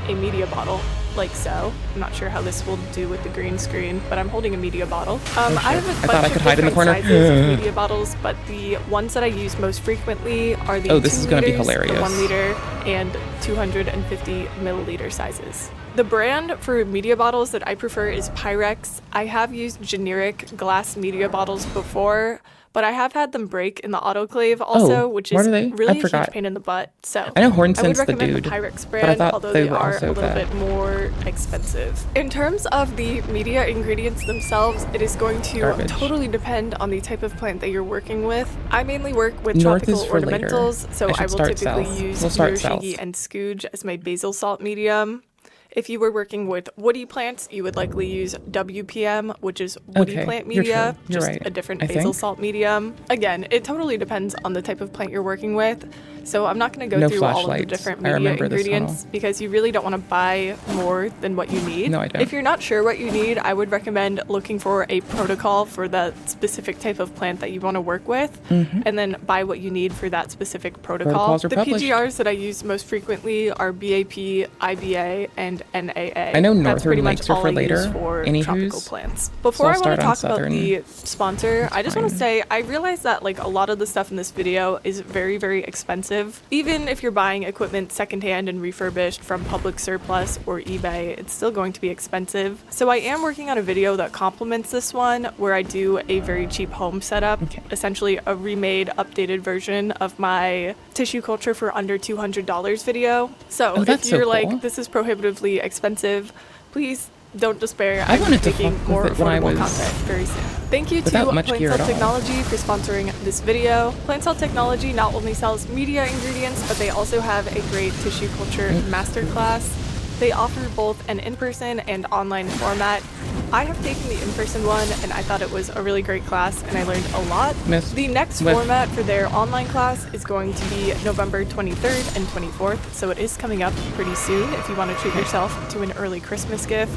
a media bottle, like so. I'm not sure how this will do with the green screen, but I'm holding a media bottle. I have a I bunch thought I of could hide in the different corner. sizes of media bottles, but the ones that I use most frequently are the Oh, this 2 is gonna be liters, the hilarious. 1 liter, and 250 milliliter sizes. The brand for media bottles that I prefer is Pyrex. I have used generic glass media bottles before, but I have had them break in the autoclave also, Oh, which what is are they? I really a huge forgot. pain in the butt. So I know I would Hornsent's the recommend the dude, Pyrex but I brand, thought although they they were are a also little bad. bit more expensive. In terms of the media ingredients themselves, it is going to Garbage. totally depend on the type of plant that you're working with. I mainly work with North tropical is for later. ornamentals, so I I should will start typically south. use We'll start Hiroshige south. and Scooge as my basil salt medium. If you were working with woody plants, you would likely use WPM, which is woody Okay, plant you're media, true. You're just right, a different I basil think. salt medium. Again, it totally depends on the type of plant you're working with. So I'm not going to go No through all of the flashlights. different I media remember this ingredients tunnel. because you really don't want to buy more than what you need. No, I don't. If you're not sure what you need, I would recommend looking for a protocol for the specific type of plant that you want to work with, and then buy what you need for that specific protocol. Protocols are The published. PGRs that I use most frequently are BAP, IBA, and NAA. I know That's Northern pretty much Lakes are all for I use later. for Anywho's. tropical plants. Before I I'll want to start on talk about the Southern. sponsor, I just want to fine. say I realize that like a lot of the stuff in this video is very, very expensive. Even if you're buying equipment secondhand and refurbished from public surplus or eBay, it's still going to be expensive. So I am working on a video that complements this one where I do a very cheap home setup, essentially a remade, updated version of my tissue culture for under $200 video. So Oh, if that's so you're cool. like, this is prohibitively expensive, Please don't despair. I I'm wanted to making fuck with more it when I affordable was content very soon. Thank you to without much Plant gear Cell at all. Technology for sponsoring this video. Plant Cell Technology not only sells media ingredients, but they also have a great tissue culture masterclass. They offer both an in-person and online format. I have taken the in-person one and I thought it was a really great class and I learned a lot. The next format for their online class is going to be November 23rd and 24th, so it is coming up pretty soon if you want to treat yourself to an early Christmas gift.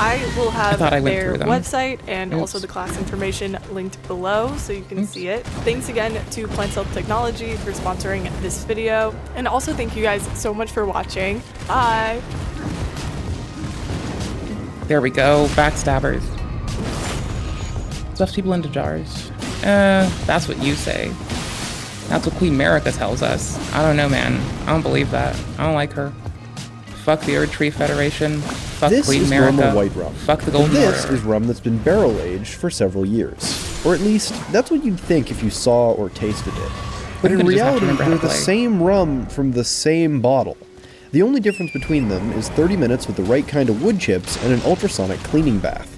I will have thought I went their through them. website and also Oops. the class information linked below so you can see it. Thanks again to Plant Cell Technology for sponsoring this video. And also thank you guys so much for watching. Bye! There we go. Backstabbers. Stuffs people into jars. That's what you say. That's what Queen America tells us. I don't know, man. I don't believe that. I don't like her. Fuck the Erd Tree Federation. Fuck This Queen is America. normal white rum. Fuck the Golden This Order. is rum that's been barrel aged for several years. Or at least, that's what you'd think if you saw or tasted it. But I'm in gonna just have to reality, remember how they're to the play. same rum from the same bottle. The only difference between them is 30 minutes with the right kind of wood chips and an ultrasonic cleaning bath.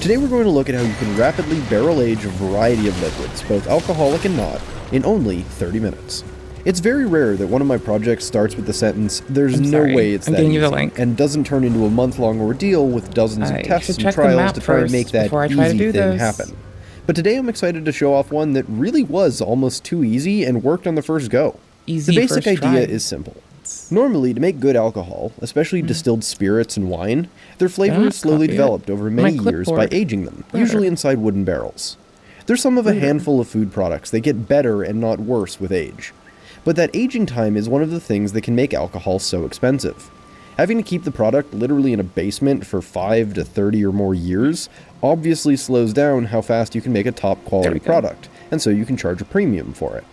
Today we're going to look at how you can rapidly barrel age a variety of liquids, both alcoholic and not, in only 30 minutes. It's very rare that one of my projects starts with the sentence, "There's I'm no sorry. way it's I'm that getting you the easy," link. and doesn't turn into a month-long ordeal with dozens I of tests should and check the trials map to try and first make that before I try to easy do thing this. happen. But today I'm excited to show off one that really was almost too easy and worked on the first go. Easy The basic first idea try. is simple. Normally, to make good alcohol, especially distilled spirits and wine, their flavor is slowly copy it. developed over My many years by clipboard. aging them, Better. usually inside wooden barrels. There's some of a handful of food products that get better and not worse with age. But that aging time is one of the things that can make alcohol so expensive. Having to keep the product literally in a basement for 5 to 30 or more years obviously slows down how fast you can make a top There quality we go. product, and so you can charge a premium for it.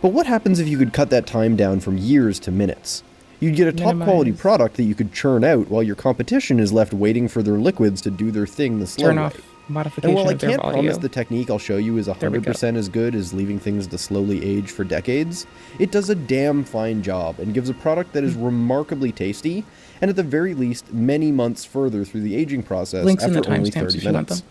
But what happens if you could cut that time down from years to minutes? You'd get a top quality Minimize. product that you could churn out while your competition is left waiting for their liquids to do their thing the slow Turn way. off And modification while I of their can't audio. promise the technique I'll show you is There we go. 100% as good as leaving things to slowly age for decades, it does a damn fine job and gives a product that is remarkably tasty, and at the very least, many months further through the aging process Links in after the only timestamps 30 if you want minutes. them.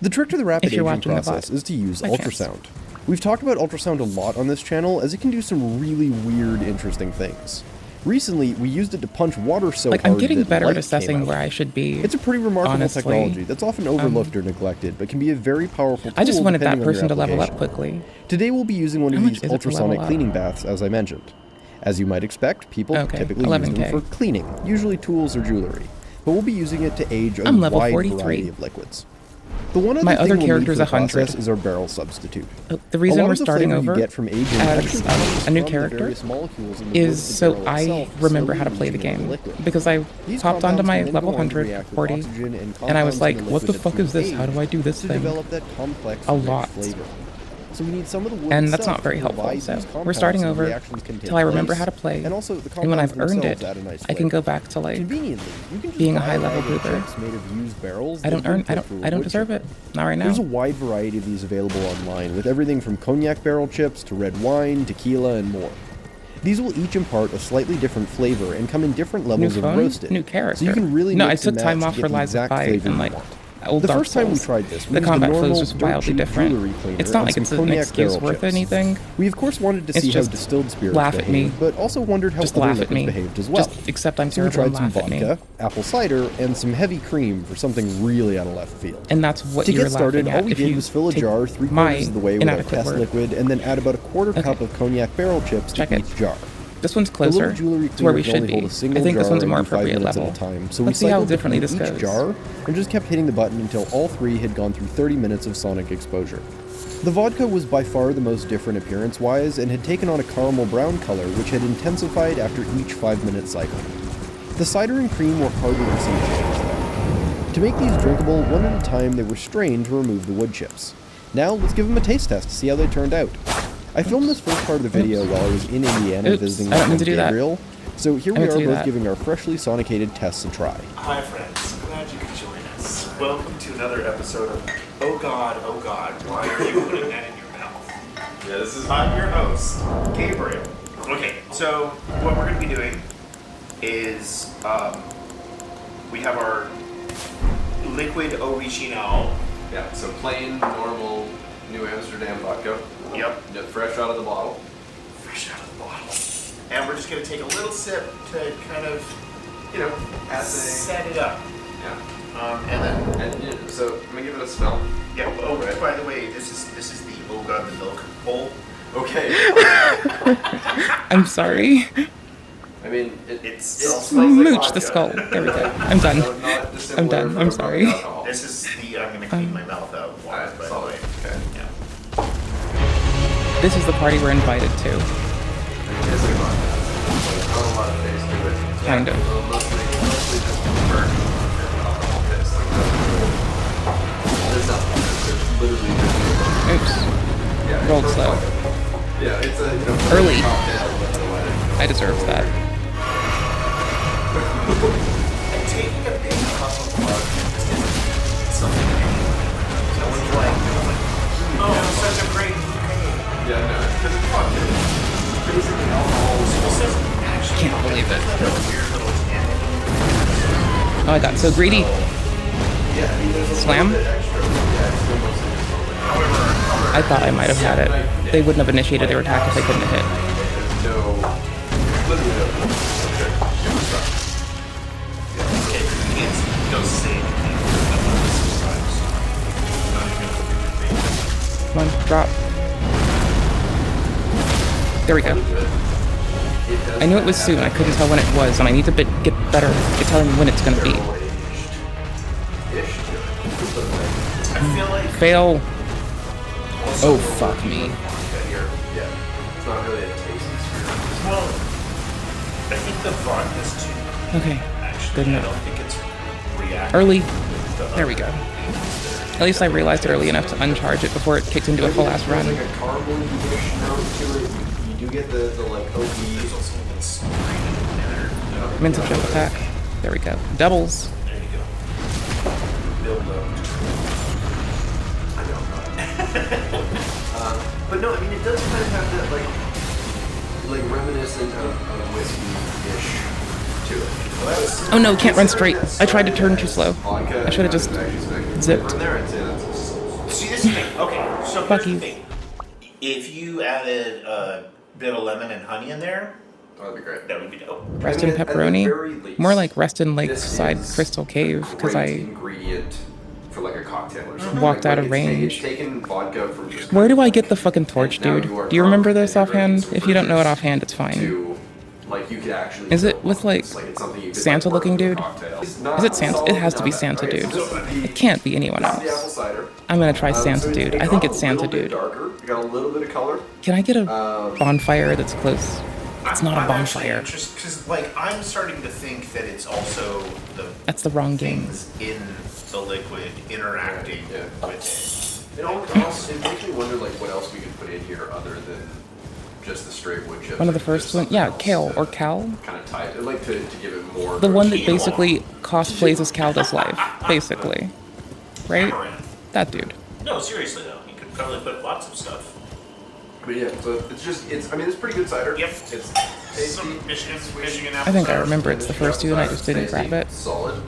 The trick to the rapid If you're aging watching the process VOD. is to use By chance. ultrasound. We've talked about ultrasound a lot on this channel as it can do some really weird, interesting things. Recently, we used it to punch water so Like, hard I'm getting that better light at came assessing out. where I should be. It's a pretty remarkable honestly. technology that's often overlooked or neglected, but can be a very powerful tool I just wanted that depending on your person to level up application. quickly. Today we'll be using one of How these much is it to level ultrasonic up? cleaning baths, as I mentioned. As you might expect, people Okay, typically use 11K. them for cleaning, usually tools or jewelry. But we'll be using it to age a I'm level wide 43. variety of liquids. The one other My thing other we'll character's need for the 100. process is our barrel substitute. The reason a lot we're of the starting flavor over you get from aging as actually comes a new from the character various molecules in the wood is of the so barrel I itself remember how to slowly play the leaching into game liquid. because I These popped onto compounds my can then level go on to 100, react with 40, oxygen and and I was compounds like, in the what the liquid fuck that's is this? being How do I do this to thing? develop that complex A rich lot. flavor. So we need some of the wood And that's itself not very to helpful, provide so these we're compounds starting so the over reactions can take till I remember place. how to play. And also the And when I've compounds earned themselves it, add a nice I can flavor. go back to like Conveniently, you can just being a buy high-level bag of goober. chips made of used barrels I don't that earn you put I don't through a I don't wood deserve chipper. it. Not right now. There's a wide variety of these available online, with everything from cognac barrel chips to red wine, tequila, and more. These will each impart a slightly different flavor and come in different levels of phone, roasted. new character. So you can really no, I mix and took time match off to for get the Lies of exact Fight flavor and you like want. old The Dark first time we Souls. tried this, we the used combat the flow normal is just dirt wildly cheap different. jewelry cleaner It's not and like some it's an cognac excuse barrel worth chips. anything. We of course wanted to It's see how just distilled spirits laugh at me. behaved, but also wondered how Just other laugh at liquids me. behaved as well. Just accept I'm So we terrible and tried some laugh at me. vodka, apple cider, and some heavy cream for something really out of left field. And that's what To you're get started, laughing all at we if did you was fill a take jar my 3/4 of the way with our inadequate test word. liquid, and then add about a quarter Okay. cup of cognac barrel chips to Okay. each jar. This one's The little closer jewelry to where we cleaner should only hold be. a single I think this jar one's a and more do 5 appropriate minutes level. at a time. So Let's we see how cycled differently between this each goes. jar and just kept hitting the button until all 3 had gone through 30 minutes of sonic exposure. The vodka was by far the most different appearance-wise and had taken on a caramel brown color which had intensified after each 5-minute cycle. The cider and cream were harder to see change though. To make these drinkable, one at a time they were strained to remove the wood chips. Now let's give them a taste test to see how they turned out. I filmed this first part of the video while I was in Indiana Oops. visiting I my don't mean friend to do that. Gabriel, so here I we meant are to do both that. giving our freshly sonicated tests a try. Hi friends, glad you could join us. Welcome to another episode of Oh God, why are you putting that in your mouth? Yeah, this is I'm your host, Gabriel. Okay, so what we're going to be doing is we have our liquid original. Yeah, so plain, normal New Amsterdam vodka. Yep. Fresh out of the bottle. Fresh out of the bottle. And we're just going to take a little sip to kind of, set it up. Yeah. And then, So I'm gonna give it a smell. yeah. Oh, by the way, this is the Oh God, the milk bowl. Okay. I'm sorry. I mean, It smells Mooch the skull. There we go. I'm done. I'm done. I'm sorry. This is the I'm going to clean my mouth out water, by the way. Okay. Yeah. This is the party we're invited to. It's like not a lot of things to it. Kind of. Mostly just burn. There's nothing. There's literally Oops. yeah, Rolled slow. Yeah, it's a Early. cocktail with the wedding. I deserved that. And taking a big cup of blood just isn't something that no one's like, oh, such a great bouquet. Yeah, no, because it's fun. It's basically alcohol. Can't believe it. Weird little tannin. Oh, I got so greedy. Slam? I thought I might have had it. They wouldn't have initiated their attack if they couldn't have hit. No, literally no. Okay, you can't go say anything. Come on, drop. There we go. I knew it was soon. I couldn't tell when it was, and I need to get better at telling when it's going to be. I feel like Fail. Oh, fuck me. It's not really a taste experience. well, I think the vodka's too. Okay, Actually, good I enough. don't think it's reactive. Early. There we go. At least I realized it early enough to uncharge it before it kicked into a full-ass run. There's like a caramel-ish note to it. You do get the like There's OP. also a little scream in there. Mental jump attack. There we go. Doubles. There you go. Build up. I know. But no, I mean it does kind of have that like reminiscent of whiskey-ish to it. Oh no, can't run straight. I tried to turn too slow. Vodka, I should have just zipped. From there, I'd say that's See, this is the thing. Okay, so Fuck here's you. the thing. If you added a bit of lemon and honey in there, that'd be great. that would be dope. Reston I mean, at the pepperoni. very least, More like Reston this Lakeside is Crystal Cave, a because great I ingredient for like a cocktail or something. walked out of it's range. taken vodka from just Where do I like- get the fucking torch, and now dude? you are Do you remember drunk this and you're drinking offhand? some If you don't know it versions offhand, it's fine. to, like you could actually Is it with, like, it's it's something you could, Santa-looking like, work dude? with a cocktail. It's Is not it Santa? It solid, has to not be bad, Santa, right? dude. So this would be- It can't be anyone this is the apple else. cider. I'm gonna try So Santa, it dude. I got think a it's Santa, little bit dude. Darker. It got a little bit of color. Can I get a bonfire that's close? It's not a I'm actually bonfire. interested because, like, I'm starting to think that it's also the That's the wrong game. things in the liquid interacting Yeah. with It also it makes me wonder like what else we could put in here other than just the straight wood chips. One of the or first just one, something yeah, else kale to or Cal. kind of tie it, like to give it more. The one that Quinoa. basically cosplays as Cal Does Life, basically. it. Right? Amaranth. That dude. No, seriously though, you could probably put lots of stuff. But yeah, so I mean it's pretty good cider. Yep. It's Some tasty. Michigan I apple think I cider. remember it's the first two and I just didn't Tasty, grab it. Solid.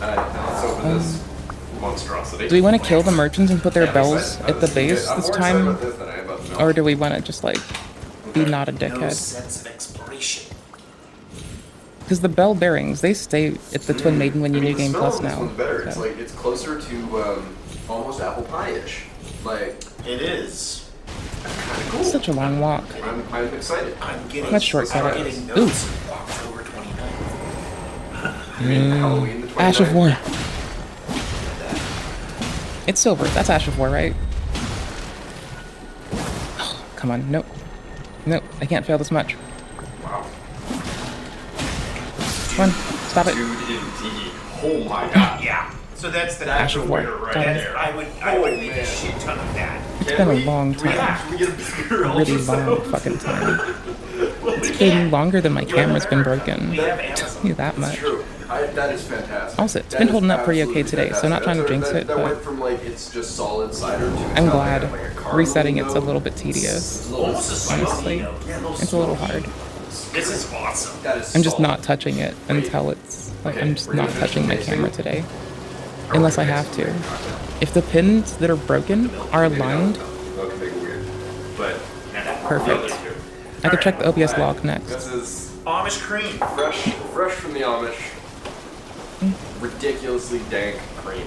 Now let's open this monstrosity. Do we want to kill the merchants and put their Yeah, I'm bells excited at about the this. base I'm this more excited time? about this than I am about the milk. Or do we want to just, like, be not a No dickhead? sense of exploration. Because the bell bearings, they stay at the Twin Maiden when you I mean, New the Game smell Plus of this now. one's better. It's so. like it's closer to almost apple pie-ish. Like It is. kind of cool. Such a long walk. I'm excited. I'm getting. Let's shortcut I'm it. getting Ooh. notes of October 29th. Halloween the 29th. Ash of War. It's silver. That's Ash of War, right? Oh, come on. Nope. Nope. I can't fail this much. Wow. Come on. Stop it. Dude, indeed. Oh my god. Yeah. So that's the Ash of War. winner right Got it. there. I would make a shit ton of that. It's been a long Can we time. get a bigger Really long fucking time. It's been longer than my camera's been broken. We have I'll Amazon. tell you that much. True. That is fantastic. Also, it's That been is holding up pretty okay absolutely today, so not trying to fantastic. jinx it, That but went from like it's just solid cider to I'm it's glad. like a caramel Resetting it's a note. little bit tedious. Almost a smoky Honestly, note. Yeah, it's a little hard. This is awesome. That is I'm just solid. not touching it until it's like I'm just not touching my camera today. unless I have to. If the pins that are broken are aligned, But perfect. I could check the OBS log next. This is Amish cream. fresh from the Amish. Ridiculously dank cream.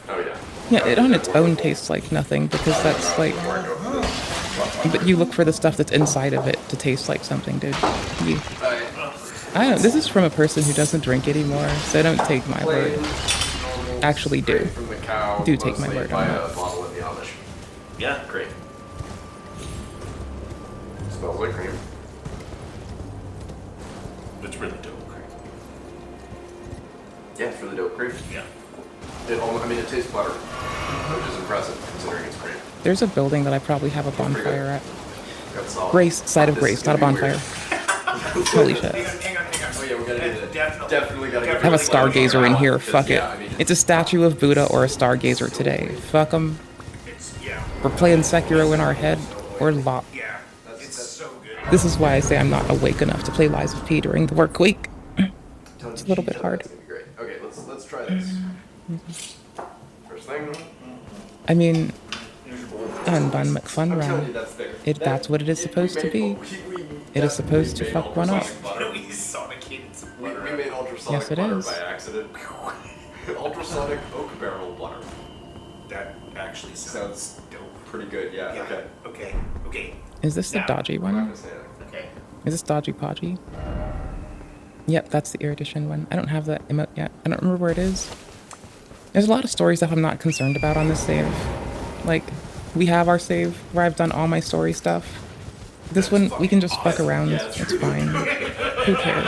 Oh yeah. Yeah, it on its own tastes like nothing because that's like. But you look for the stuff that's inside of it to taste like something, dude. I don't. This is from a person who doesn't drink anymore, so don't take my word. Actually, do. From the cow, Do take my mostly word by on a that. bottle of the Amish. Yeah, great. Smells like cream. It's really dope cream. Yeah, it's really dope cream. Yeah. It tastes butter, which is impressive considering it's cream. There's a building that I probably have a bonfire at. Got solid. Grace, side of This Grace, is not a gonna be bonfire. weird. Holy shit. Hang on. Oh yeah, we gotta do that. Definitely gotta I have a stargazer in here, fuck it. Yeah, I mean, It's a statue of Buddha or a stargazer today. Fuck 'em. We're playing Sekiro in our head, or LOP. Yeah, it's so good. This is why I say I'm not awake enough to play Lies of P during the work week. It's a little bit hard. That's gonna be great. Okay, let's try this. First thing. I mean, Unbun McFun I'm telling you, Run. that's thick. That's what it is supposed to be. It is supposed to fuck one up. We Sonic hated some We butter. made ultrasonic Yes, it butter is. by accident. Ultrasonic oak barrel butter. That actually Sounds dope. pretty good, yeah. Okay. Is this the Now, dodgy I'm not one? gonna say anything. Okay. Is this Dodgy Podgy? Yep, that's the Erudition one. I don't have that emote yet. I don't remember where it is. There's a lot of story stuff I'm not concerned about on this save. Like, we have our save where I've done all my story stuff. This one, we can just fuck around. It's fine. Who cares?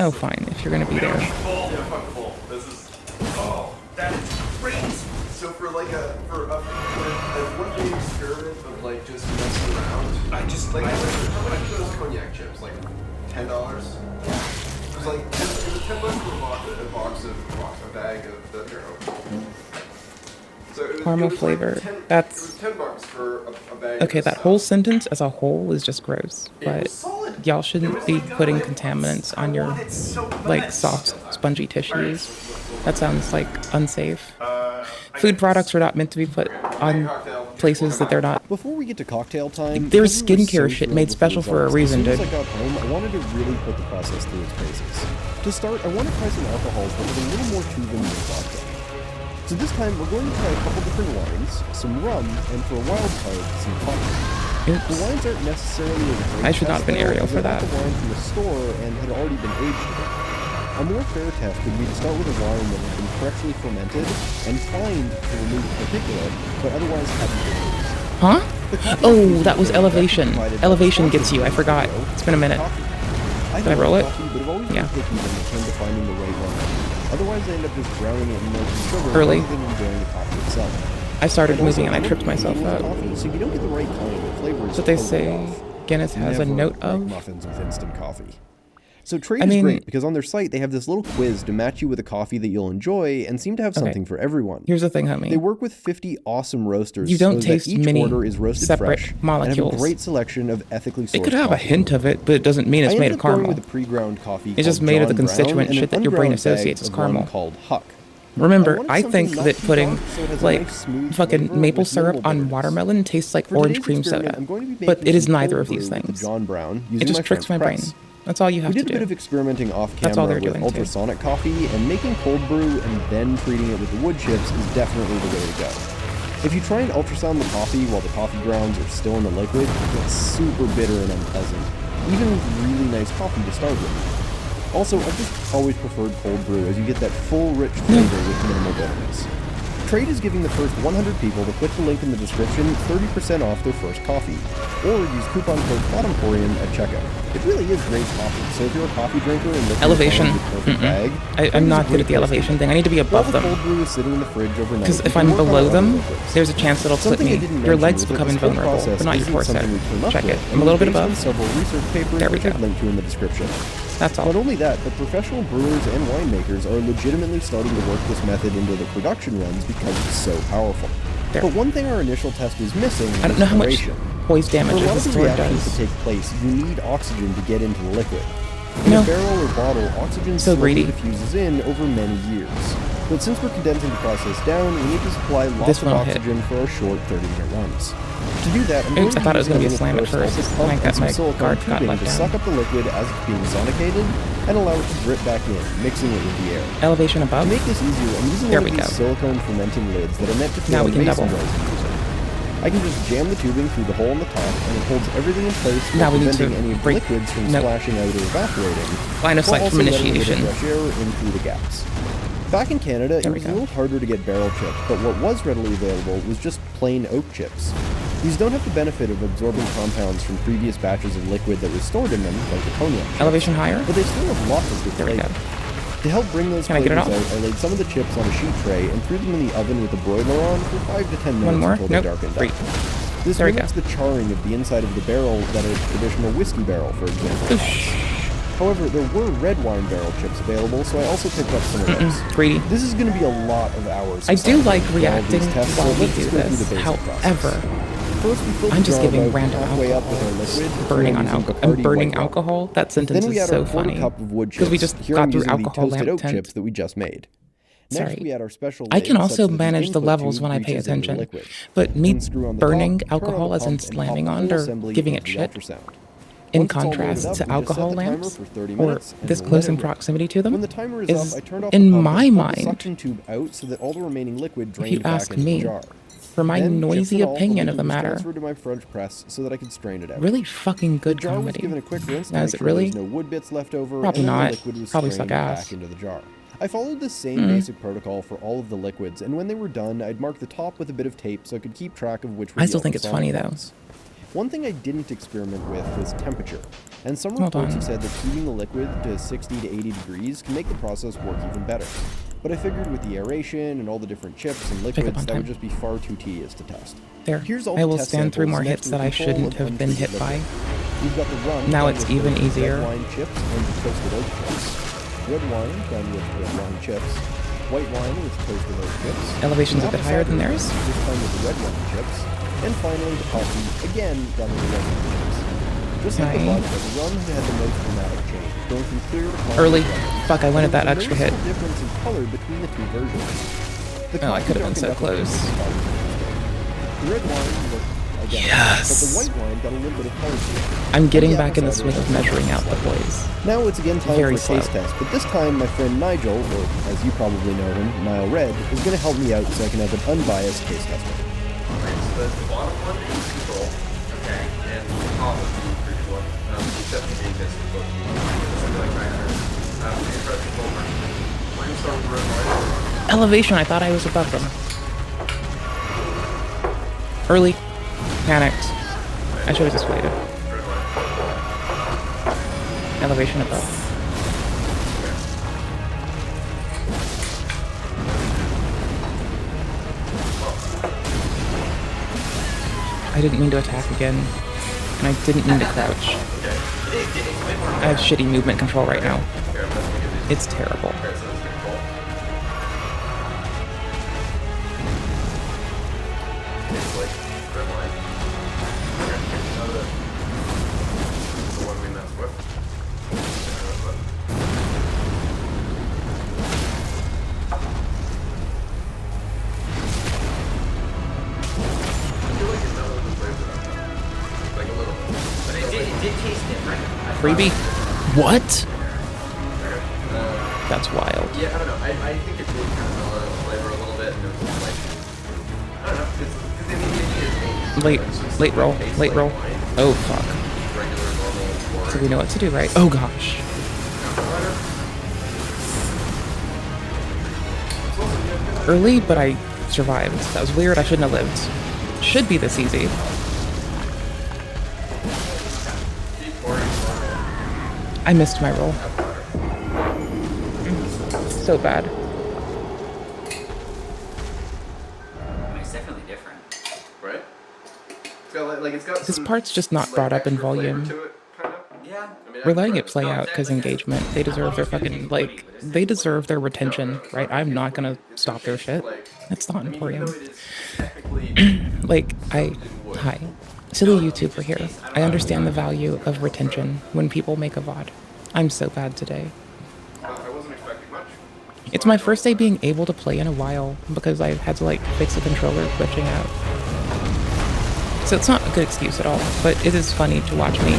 Oh, fine, if you're gonna be there. Yeah, fuck full. This is. Oh, that is great. So for a one day experiment of like just messing around, I just like how much are those cognac chips? Like $10? It was like it was $10 for a bag of the Nero. So it was, Caramel it was flavor. Like 10, That's- it was $10 for a bag. Okay, of that stuff. whole sentence as a whole is just gross. It But was solid. y'all shouldn't be putting contaminants on your, like, soft, spongy tissues. That sounds, like, unsafe. Food products are not meant to be put on places that they're not. Before we get to cocktail time, There's because we were skincare so shit thrilled made with the special for a results, reason, as soon dude. as I got home, I wanted to really put the process through its paces. To start, I want to try some alcohols that have a little more to them than vodka. So this time, we're going to try a couple different wines, some rum, and for a wild card, some coffee. The Oops. wines aren't necessarily a great I should not have been test, though, Ariel as for I got that. the wine from the store and had already been aged a bit. A more fair test would be to start with a wine that had been correctly fermented and fined to remove particulate, but otherwise hadn't been aged. Huh? The coffee Oh, is that was usually elevation. provided by Elevation the gets you. I coffee forgot. studio It's been a minute. coffee. Did I roll it? Coffee, but I've always Yeah. been picky when it came to finding the right one. Otherwise, I end up just drowning it in milk and sugar Early. rather than enjoying the coffee itself. I started And moving also, and I tripped milk myself is up. coffee, so if you don't get the right kind, the flavor is But they totally say off. Guinness has a Never note make of. muffins with instant coffee. So Trade I is mean- great because on their site they have this little quiz to match you with a coffee that you'll enjoy and seem to have Okay. something for everyone. Here's the thing, They homie. work with 50 awesome roasters. You don't so taste that each many order is roasted separate fresh molecules. And have a great selection of ethically sourced It could have a coffee. hint of it, but it doesn't mean it's I made ended of up going caramel. with a pre-ground coffee. It's just called made of the John Brown constituent and shit an that your brain unground bag associates as of rum caramel. called Huck. Remember, wanted I something think not that too putting dark, so it has a like nice, smooth fucking flavor maple with syrup minimal on bitterness. watermelon tastes like For orange today's cream experiment, soda. I'm going to be But making it is some neither cold of these brew with things. the John Brown It using just my tricks my French brain. press. That's all you have We did to a bit do. of experimenting off That's all camera they're with doing, too. ultrasonic coffee, and making cold brew and then treating it with the wood chips is definitely the way to go. If you try and ultrasound the coffee while the coffee grounds are still in the liquid, it gets super bitter and unpleasant, even with really nice coffee to start with. Also, I've just always preferred cold brew as you get that full, rich flavor with minimal bitterness. Trade is giving the first 100 people to click the link in the description 30% off their first coffee, or use coupon code BOTTOMPORIUM at checkout. It really is great coffee, so if you're a coffee drinker and looking Elevation. to find the perfect bag, I'm Trade is not a good great at the place to elevation be. thing. I need to be While above the them. cold brew is sitting in the fridge overnight, Because you if can I'm work on below other them, liquids. there's a chance it'll split Something I me. didn't Your mention legs was that become this whole invulnerable, process but not your isn't torso. something we came up Check it. with. I'm a little bit Based on above. several research papers, There we which I've go. linked to in the description. That's all. Not only that, but professional brewers and winemakers are legitimately starting to work this method into the production runs because it's so powerful. There. But one thing our initial test was missing I don't know how much aeration. poise For a damage lot of this the sword reactions does. to take place, you need oxygen to get into the liquid. In No. a barrel or bottle, oxygen So slowly greedy. diffuses in over many years. But since we're condensing the process down, we need to supply lots This of one will hit. oxygen for our short 30-minute runs. To do that, I'm going Oops, to I thought it was use gonna be a a slam at little first. pump I and got some my silicone guard got tubing let to down. suck up the liquid as it's being sonicated and allow it to drip back in, mixing it with the air. Elevation To above. make this easier, I'm using There one we of these go. silicone fermenting lids that are meant to Now fill we can mason double. wells using. I can just jam the tubing through the hole in the top, and it holds everything in place Now while we need to preventing any of the break- liquids from nope. splashing out or evaporating. Line of while sight from also letting a bit of initiation. fresh air in through the gaps. Back in Canada, it There we was a go. little harder to get barrel chips, but what was readily available was just plain oak chips. These don't have the benefit of absorbing compounds from previous batches of liquid that was stored in them, like the cognac chips, Elevation higher. but they still have lots of good There we flavor. go. To help bring those Can I get it flavors off? out, I laid some of the chips on a sheet tray and threw them in the oven with the broiler on for 5 to 10 minutes One more. until Nope. they darkened Great. up. This There we mimics go. the charring of the inside of the barrel that a traditional whiskey barrel, for example. However, there were red wine barrel chips available, so I also picked up some of those. Greedy. This is going to be a lot of hours. I of do science like for all of these reacting tests, so while we let's do just go through this. the basic However, process. First, we fill I'm the just jar giving about random halfway up with our alcohol. liquid. Burning on using alcohol. Bacardi I'm burning white rum. alcohol. That sentence Then we is add so our quarter funny. cup of wood Because we chips. just Here got I'm through using the alcohol toasted lamp oak tent. chips that we just made. Next, Sorry. we add our special I can lid also such that the manage the input levels tube when I pay reaches into the attention. liquid. But me Then screw on the burning top, turn on alcohol the as in pump, and slamming pop the on whole or assembly giving into it the shit, ultrasound. in Once it's all loaded contrast up, to we just set the alcohol timer lamps for 30 or minutes and this let close it in rip. proximity to them When the timer is is, up, I turned off in the pump my and pulled the mind, suction tube out so that all the remaining liquid if you drained back ask into me, the jar. for my Then, chips noisy and all, opinion of liquid the was matter, transferred to my French press so that I could strain it out. really fucking The good jar was comedy. given a quick rinse to Now, make is it sure really? there was no wood bits left over, Probably and then not. the liquid was Probably strained suck ass. back into the jar. I followed the same basic protocol for all of the liquids, and when they were done, I'd mark the top with a bit of tape so I could keep track of which were I the still think it's funny, ultrasonic though. ones. One thing I didn't experiment with was temperature, and some Hold reports on. have said that heating the liquid to 60 to 80 degrees can make the process work even better. But I figured with the aeration and all the different chips and up liquids, on that would time. just be far too tedious to test. There. Here's all I the will test stand through samples more next hits to that the I control shouldn't of have been hit untreated by. liquid. We've got the rum Now done it's with even the easier. red wine chips and the toasted oak chips. Red wine done with red wine chips. White wine with toasted oak chips. Elevation's a bit Apple higher than cider, theirs. This time with the red wine chips. And finally the coffee, again done with the red wine chips. Just like the Okay. vodka, the rum had the most dramatic change, going from clear to caramel Early. red. Fuck, I And wanted there that was a extra hit. noticeable difference in color between the two versions. The Oh, I coffee could have been so darkened up a bit close. with the coffee taste. The red wine looked identical, Yes. but the white wine got a little bit of color to it. I'm getting And the back in the apple swing cider of measuring out the boys. Now it's again time Very for a taste slow. test, but this time my friend Nigel, or as you probably know him, Nile Red, is going to help me out so I can have an unbiased taste testing. Alright, so the bottom one is control. Okay. And the top is the previous one. Except for being this book. Like right there. Press control first. We're gonna start with the red wine. Elevation, I thought I was above them. Early. Panicked. I should have just waited. Red wine. Elevation above. I didn't mean to attack again. And I didn't mean to crouch. I have shitty movement control right now. It's terrible. Alright, so that's control. It's like red wine. Okay, now the one we messed with. I feel like it mellowed the flavor up though. Like a little. But it did taste different. Freebie. What? That's wild. Yeah, I don't know. I think it did kind of mellow the flavor a little bit, and it was just like, I don't know, because I mean, it is Late roll, late roll. Oh fuck. regular, normal, So we know what to do, right? Oh gosh. Early, but I survived. That was weird. I shouldn't have lived. Should be this easy. I missed my roll. So bad. It's definitely different. right? It's got like it's got This some, part's just not like, brought up in extra flavor volume. to it, kind of. Yeah. I mean, We're I've letting tried it play this. out because engagement. They deserve their fucking, like, they deserve their retention, right? I'm not gonna stop their shit. It's not I mean, even Emporium. though it is technically Like, hi. Silly YouTuber here. I understand the value of retention when people make a VOD. I'm so bad today. I wasn't expecting much. It's my first day being able to play in a while because I've had to like fix the controller glitching out. So it's not a good excuse at all, but it is funny to watch me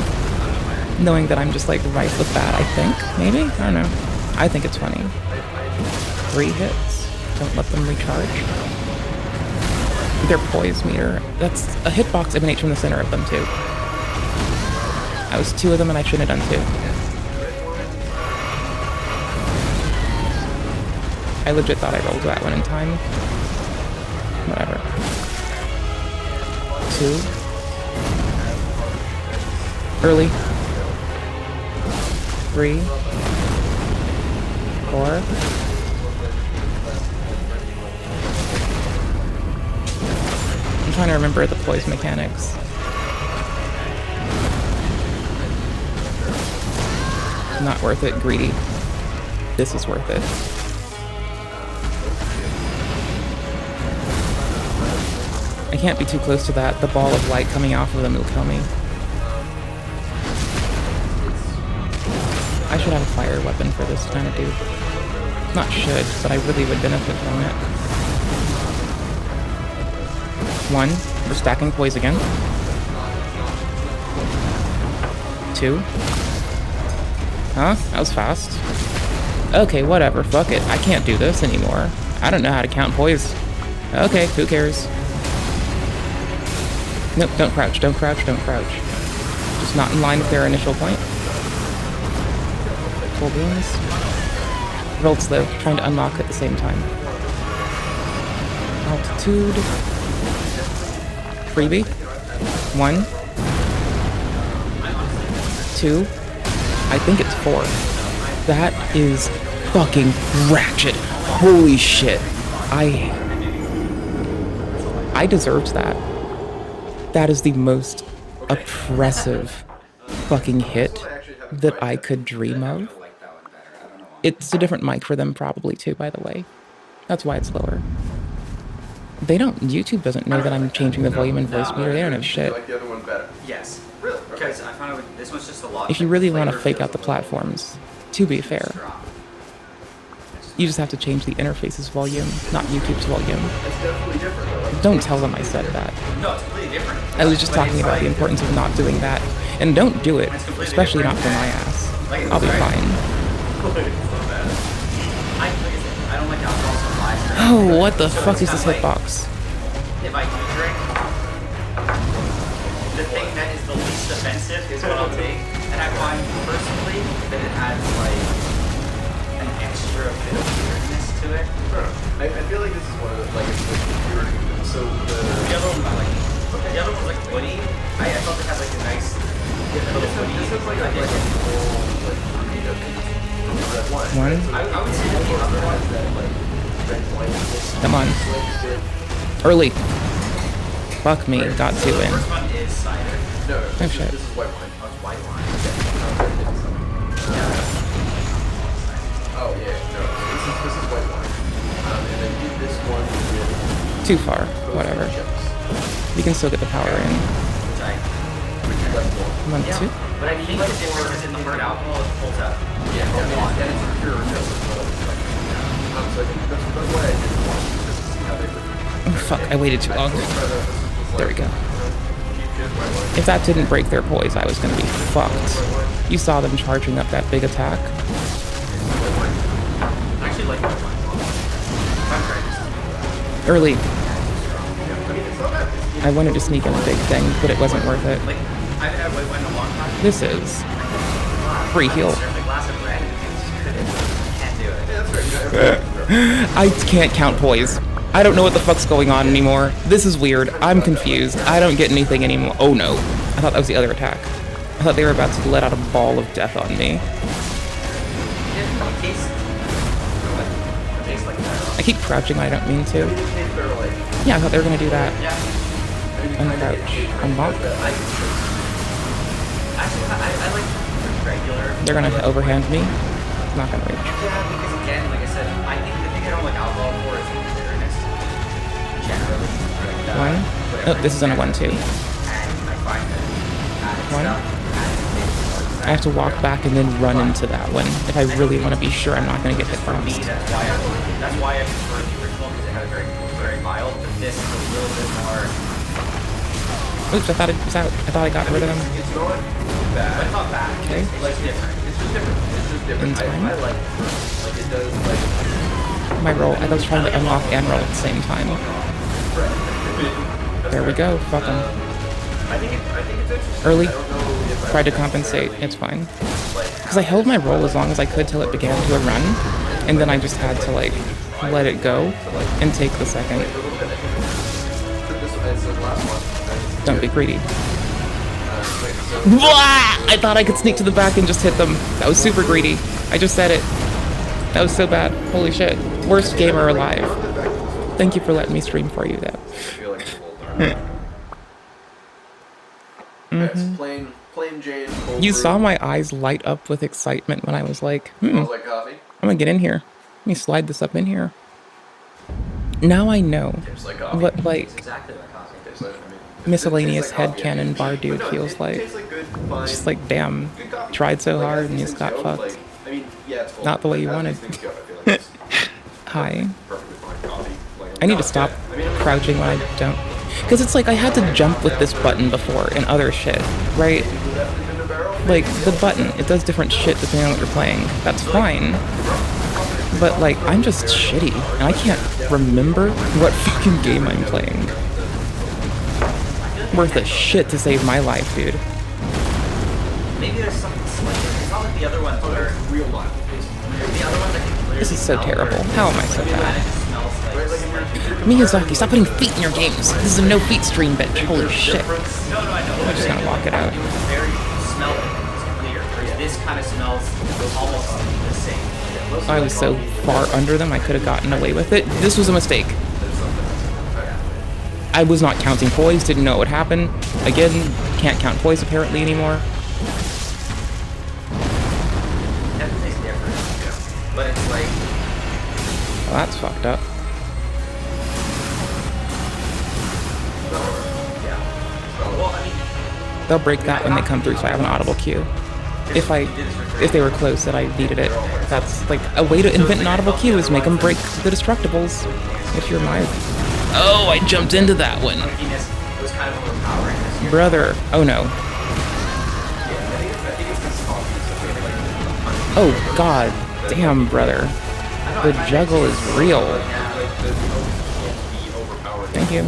knowing that I'm just like rife with that, I think. Maybe? I don't know. I think it's funny. 3 hits. Don't let them recharge. Their poise meter. That's a hitbox emanates from the center of them too. That was 2 of them and I shouldn't have done 2. I legit thought I rolled that one in time. Whatever. 2. Early. 3. 4. I'm trying to remember the poise mechanics. Not worth it, greedy. This is worth it. I can't be too close to that. The ball of light coming off of them will kill me. I should have a fire weapon for this kind of dude. Not should, but I really would benefit from it. 1. We're stacking poise again. 2. Huh? That was fast. Okay, whatever. Fuck it. I can't do this anymore. I don't know how to count poise. Okay, who cares? Nope, don't crouch, don't crouch, don't crouch. Just not in line with their initial point. Full beams. Rolled slow, trying to unlock at the same time. Altitude. Freebie. 1. 2. I think it's 4. That is fucking ratchet. Holy shit. I deserved that. That is the most oppressive fucking hit that I could dream of. It's a different mic for them probably too, by the way. That's why it's lower. They don't, YouTube doesn't know that I'm changing the volume and voice meter. They don't know shit. You like the other one better? Yes. Really? Because I found out this one's just a lot. If you really want to fake out the platforms, to be fair, you just have to change the interface's volume, not YouTube's volume. It's definitely different. Don't tell them I said that. No, it's completely different. I was just talking about the importance of not doing that. And don't do it, especially not for my ass. I'll be fine. I don't like alcohol so much. Oh, what the fuck is this hitbox? If I do drink, the thing that is the least offensive is what I'll take. And I find personally that it adds like an extra bit of weirdness to it. I feel like this is one of the, like, so the other one, like, the other one's like woody. I thought it had like a nice little woody. This is like a full, like, red wine. 1. I would say that the other one, Like, red wine is Come on. Early. Fuck me, got 2 in. the first one is cider. No, Oh shit. this is white wine. Oh, it's white wine. Oh yeah, no, this is white wine. And then did this one with Too far. Whatever. You can still get the power in. Which I 1, 2. But I think the difference is in the hard alcohol it pulls out. Yeah, and it's pure just as well. So I think that's why I didn't want to just see how they would. Oh, fuck, I waited too long. There we go. If that didn't break their poise, I was gonna be fucked. You saw them charging up that big attack. I actually like white wine. Early. I wanted to sneak in a big thing, but it wasn't worth it. Like, I haven't had white wine in a long time. This is free heal. Serve a glass of red and can't do it. I can't count poise. I don't know what the fuck's going on anymore. This is weird. I'm confused. I don't get anything anymore. Oh no. I thought that was the other attack. I thought they were about to let out a ball of death on me. I keep crouching when I don't mean to. Yeah, I thought they were gonna do that. Uncrouch. Unlock. Actually, I like regular. They're gonna overhand me. Not gonna reach. Yeah, because again, like I said, I think the thing I don't like alcohol for is the bitterness. Generally. Like, 1. Oh, this is on a 1, 2. And I find that added 1. stuff, added things, I have to walk back and then run into that one if I really want to be sure I'm not going to get hit For me, first. that's why I prefer the original because it had a very mild, but this is a little bit more. Oops, I thought it was out. I thought I got rid of them. It's not bad. But it's not bad. Okay. It's just different. It's just different. It's just different. In time. I like it. Like it does like. My roll. I was trying to unlock and roll at the same time. There we go. Fuck them. I think it's interesting. Early. I don't know if I Tried to compensate. It's fine. Because I held my roll as long as I could till it began to run, and then I just had to like let it go and take the second. Don't be greedy. Blah! I thought I could sneak to the back and just hit them. That was super greedy. I just said it. That was so bad. Holy shit. Worst gamer alive. Thank you for letting me stream for you, Deb. That's plain Jane. cold You brew. saw my eyes light up with excitement when I was like, Smells like coffee. I'm gonna get in here. Let me slide this up in here. Now I know Tastes like coffee. what like Exactly like coffee. Tastes like, I mean, miscellaneous tastes like coffee, I mean. headcanon bar dude But no, feels it like. tastes like good, fine, Just like, damn, good coffee. tried so Like, hard as and these just things got go, fucked. like, I mean, yeah, it's full, Not the way you but as wanted. these things go, I feel like it's Hi. perfectly fine coffee. Like, I need no, to stop yeah. I mean, crouching when I don't. Because it's like I had to jump with this button before in other shit, right? Like, the button, it does different shit depending on what you're playing. That's fine. But, like, I'm just shitty, and I can't remember what fucking game I'm playing. Worth a shit to save my life, dude. Maybe there's something slightly. It's not like the other ones where real life. the other ones I can clearly This is so smell terrible. where How am I so maybe bad? it smells like Miyazaki, stop putting feet in your games. This is a no feet stream, bitch. Holy shit. No, I know. I'm just gonna walk it out. It was very smell. It's clear. Whereas this kind of smells almost the same. I was so far under them, I could have gotten away with it. This was a mistake. I was not counting poise, didn't know what would happen. Again, can't count poise apparently anymore. Definitely tastes different. But it's like Well, that's fucked up. well, I mean, They'll break that when they come through, so I have an audible cue. If they were close that I needed it. That's like a way to invent an audible cue is make them break the destructibles. If you're my... Oh, I jumped into that one. Venus was kind of overpowering this year. Brother. Oh no. Oh god. Damn, brother. The juggle is real. Thank you.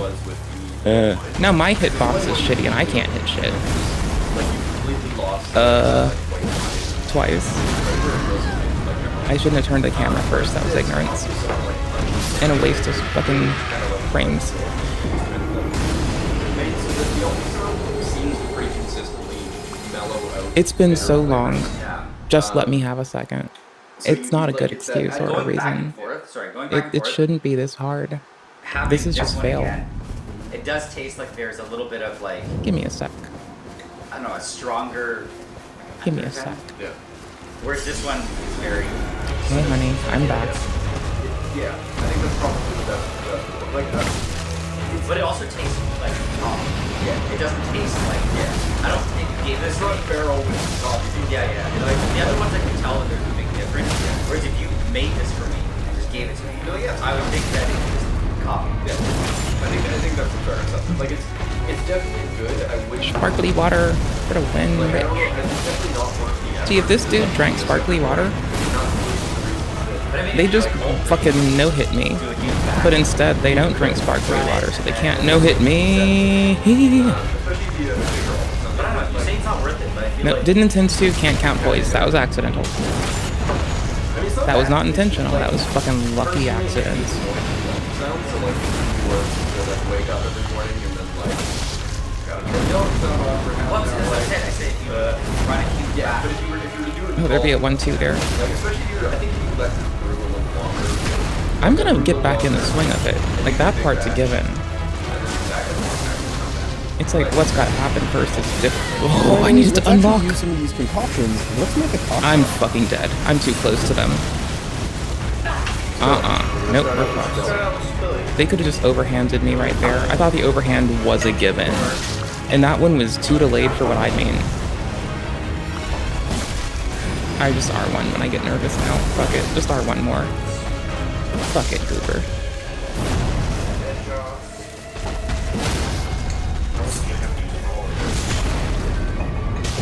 Now my hitbox is shitty and I can't hit shit. Twice. I shouldn't have turned the camera first, that was ignorance. And a waste of fucking frames. It's been so long. Just let me have a second. It's not a good excuse or a reason. It shouldn't be this hard. This is just fail. It does taste like there's a little bit of like, Give me a sec. I don't know, a stronger. Give me a sec. Yeah. Whereas this one is very. Hey honey, I'm back. Yeah, I think that's probably the best. Like that. But it also tastes like coffee. Yeah. It doesn't taste like. Yeah. I don't think you gave this. It's not barrel with coffee. Yeah, yeah. Like the other ones I can tell that there's a big difference. Whereas if you made this for me and just gave it to me, I would think that it was coffee. Yeah. I think that's a fair assessment. Like it's definitely good. I wish. Sparkly water for the win, Like, I don't know. bitch. It's definitely not worth the See, if this dude drank sparkly water, they just fucking no-hit me. But instead, they don't drink sparkly water, so they can't no-hit me. No, didn't intend to, can't count poise. That was accidental. That was not intentional, that was fucking lucky accident. Wake up every morning and then like yeah, but if you were to do it, Oh, there'd be a 1-2 there. like especially if you, I think if you let it through a little longer. I'm gonna get back in the swing of it. Like, that part's a given. It's like, what's gotta happen first is different. Oh, I needed to Let's actually unlock! use some of these concoctions. Let's make a cocktail. I'm fucking dead. I'm too close to them. Nope, we're fucked. They could have just overhanded me right there. I thought the overhand was a given. And that one was too delayed for what I mean. I just R1 when I get nervous now. Fuck it, just R1 more. Fuck it, Goober.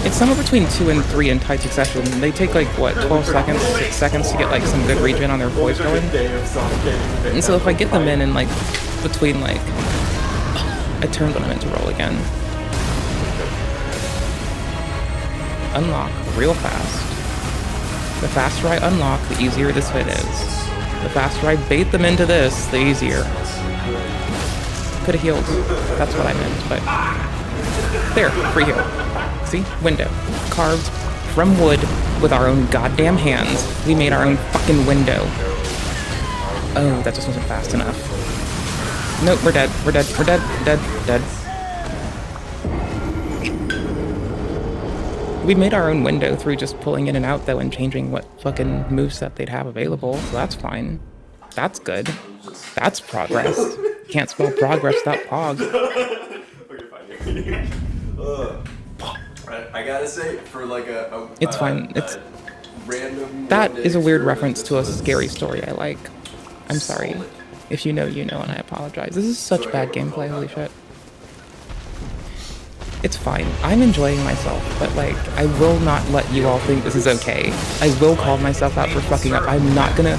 It's somewhere between 2 and 3 in tight succession. They take like, what, 12 seconds, 6 seconds to get like some good regen on their voice going. And so if I get them in like, between like, I turned when I meant to roll again. Unlock real fast. The faster I unlock, the easier this hit is. The faster I bait them into this, the easier. Could've healed. That's what I meant, but... There, free heal. See? Window. Carved from wood with our own goddamn hands. We made our own fucking window. Oh, that just wasn't fast enough. Nope, we're dead. We're dead. We're dead. Dead. Dead. We made our own window through just pulling in and out, though, and changing what fucking moveset they'd have available, so that's fine. That's good. That's progress. Can't spell progress without pog. I gotta say, for like it's fine. It's random. That is a weird reference to a scary story I like. I'm sorry. If you know, you know, and I apologize. This is such bad gameplay, holy shit. It's fine. I'm enjoying myself, but like, I will not let you all think this is okay. I will call myself out for fucking up. I'm not gonna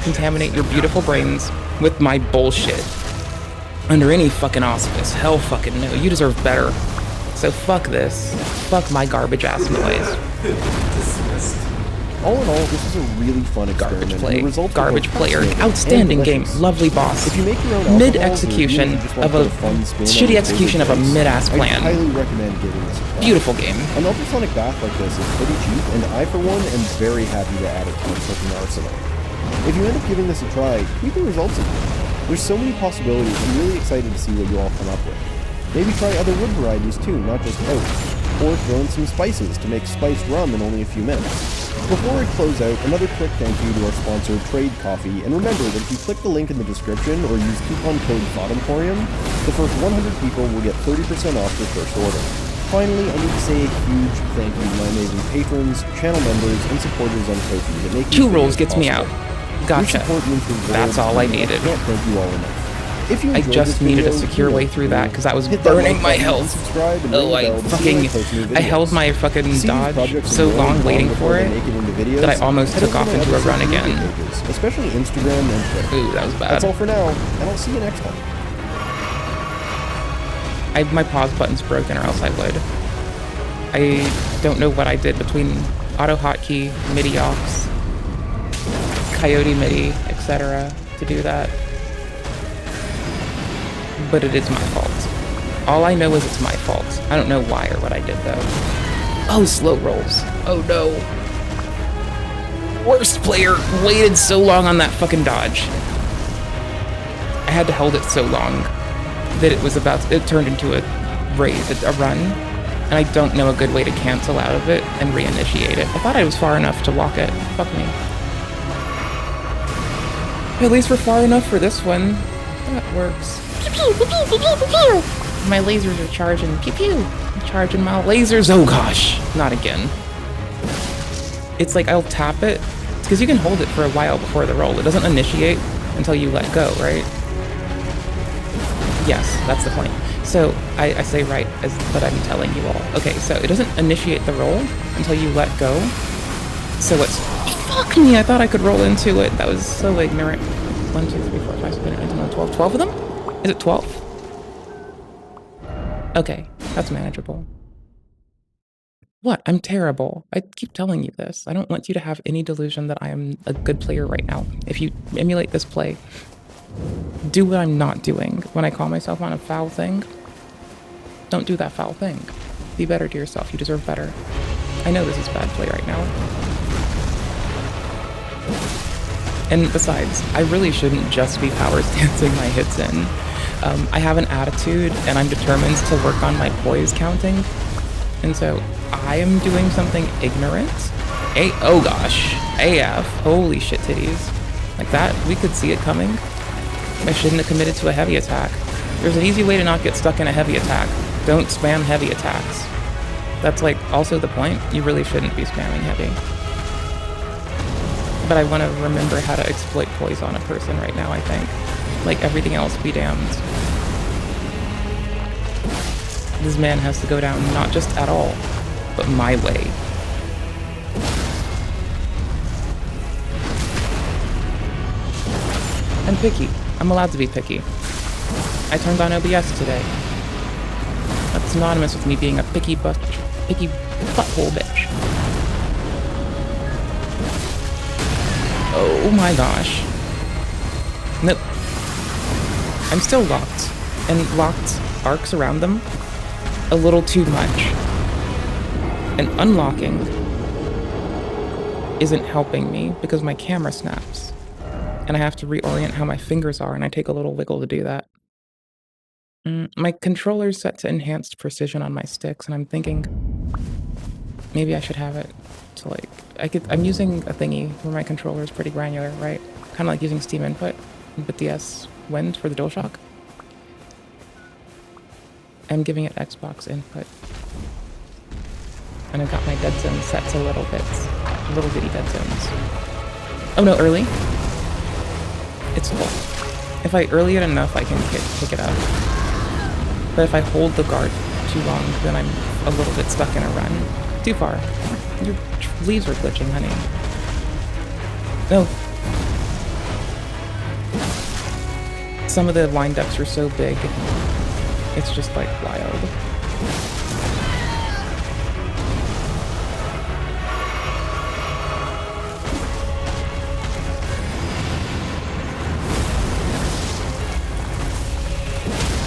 contaminate your beautiful brains with my bullshit. Under any fucking auspice. Hell fucking no. You deserve better. So fuck this. Fuck my garbage ass noise. All in all, this is a really fun experiment. Garbage player. Outstanding game. Lovely boss. If you make your own Mid-execution of a shitty execution of a mid-ass plan. I highly recommend giving this a try. Beautiful game. An ultrasonic bath like this is pretty cheap, and I, for one, am very happy to add it to my cooking arsenal. If you end up giving this a try, tweet the results of it. There's so many possibilities. I'm really excited to see what you all come up with. Maybe try other wood varieties too, not just oak. Or throw in some spices to make spiced rum in only a few minutes. Before we close out, another quick thank you to our sponsor, Trade Coffee, and remember that if you click the link in the description or use coupon code ThoughtEmporium, the first 100 people will get 30% off their first order. Finally, I need to say a huge thank you to my amazing patrons, channel members, and supporters on Ko-fi that make Two rolls gets me out. Gotcha. That's all I needed. I can't thank you all enough. If you I just needed a secure way through that because I was burning my health. Oh, I held my fucking dodge so long waiting for it that I almost took off into a run again. Especially Instagram and Twitter. Ooh, that was bad. That's all for now, and I'll see you next time. My pause button's broken, or else I would. I don't know what I did between auto hotkey, MIDI aux, Coyote MIDI, etc. to do that. But it is my fault. All I know is it's my fault. I don't know why or what I did, though. Oh, slow rolls. Oh, no. Worst player waited so long on that fucking dodge. I had to hold it so long that it turned into a run, and I don't know a good way to cancel out of it and reinitiate it. I thought I was far enough to walk it. Fuck me. At least we're far enough for this one. That works. Pew, pew, pew, pew, pew, pew, pew. My lasers are charging. Pew pew. I'm charging my lasers. Oh gosh. Not again. It's like I'll tap it. It's because you can hold it for a while before the roll. It doesn't initiate until you let go, right? Yes, that's the point. So I say right, but I'm telling you all. Okay, so it doesn't initiate the roll until you let go. So it's fuck me. I thought I could roll into it. That was so ignorant. 1, 2, 3, 4, 5, 6, 7, 8, 9, 10, 11, 12. 12 of them? Is it 12? Okay, that's manageable. What? I'm terrible. I keep telling you this. I don't want you to have any delusion that I am a good player right now. If you emulate this play, do what I'm not doing. When I call myself on a foul thing, don't do that foul thing. Be better to yourself. You deserve better. I know this is bad play right now. And besides, I really shouldn't just be power stancing my hits in. I have an attitude, and I'm determined to work on my poise counting. And so, I am doing something ignorant. Oh gosh. AF. Holy shit titties. Like that, we could see it coming. I shouldn't have committed to a heavy attack. There's an easy way to not get stuck in a heavy attack. Don't spam heavy attacks. That's like also the point. You really shouldn't be spamming heavy. But I want to remember how to exploit poise on a person right now, I think. Like, everything else be damned. This man has to go down not just at all, but my way. I'm picky. I'm allowed to be picky. I turned on OBS today. That's synonymous with me being a picky butthole bitch. Oh my gosh. Nope. I'm still locked. And locked arcs around them a little too much. And unlocking isn't helping me because my camera snaps. And I have to reorient how my fingers are, and I take a little wiggle to do that. My controller's set to enhanced precision on my sticks, and I'm thinking maybe I should have it to like, I'm using a thingy where my controller is pretty granular, right? Kind of like using Steam Input, but DS Wind for the DualShock. I'm giving it Xbox input. And I've got my dead zones set to little bits. Little bitty dead zones. Oh no, early? It's full. If I early it enough, I can pick it up. But if I hold the guard too long, then I'm a little bit stuck in a run. Too far. Your leaves are glitching, honey. No. Some of the windups are so big, it's just like wild.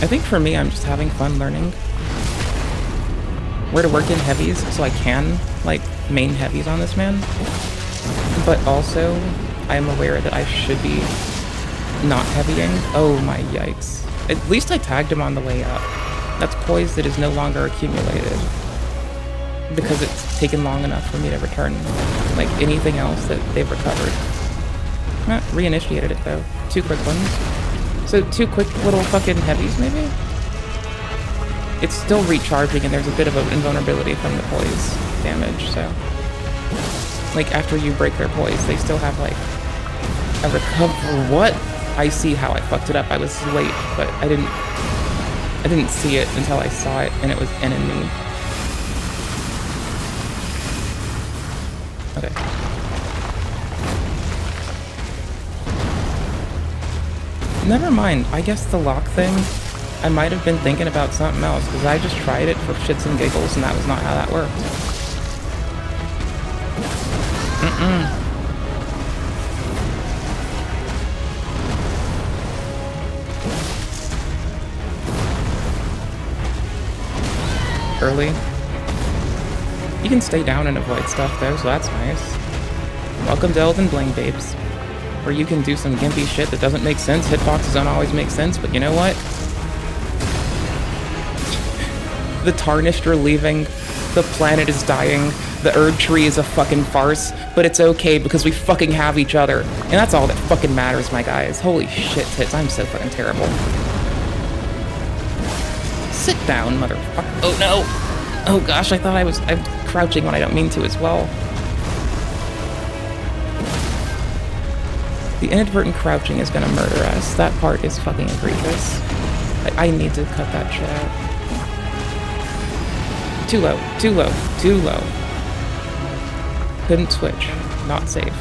I think for me, I'm just having fun learning where to work in heavies so I can, like, main heavies on this man. But also, I'm aware that I should be not heavying. Oh my yikes. At least I tagged him on the way up. That's poise that is no longer accumulated. Because it's taken long enough for me to return, like, anything else that they've recovered. Reinitiated it, though. 2 quick ones. So 2 quick little fucking heavies, maybe? It's still recharging, and there's a bit of an invulnerability from the poise damage, so... Like, after you break their poise, they still have, like, a recover... What? I see how I fucked it up. I was late, but I didn't see it until I saw it, and it was enemy. Okay. Never mind, I guess the lock thing, I might have been thinking about something else, because I just tried it for shits and giggles, and that was not how that worked. Early. You can stay down and avoid stuff, though, so that's nice. Welcome to Elden Bling, babes. Where you can do some gimpy shit that doesn't make sense. Hitboxes don't always make sense, but you know what? The Tarnished are leaving. The planet is dying. The Erd Tree is a fucking farce. But it's okay because we fucking have each other. And that's all that fucking matters, my guys. Holy shit tits, I'm so fucking terrible. Sit down, motherfucker. Oh no! Oh gosh, I'm crouching when I don't mean to as well. The inadvertent crouching is gonna murder us. That part is fucking egregious. I need to cut that shit out. Too low, too low, too low. Couldn't switch. Not safe.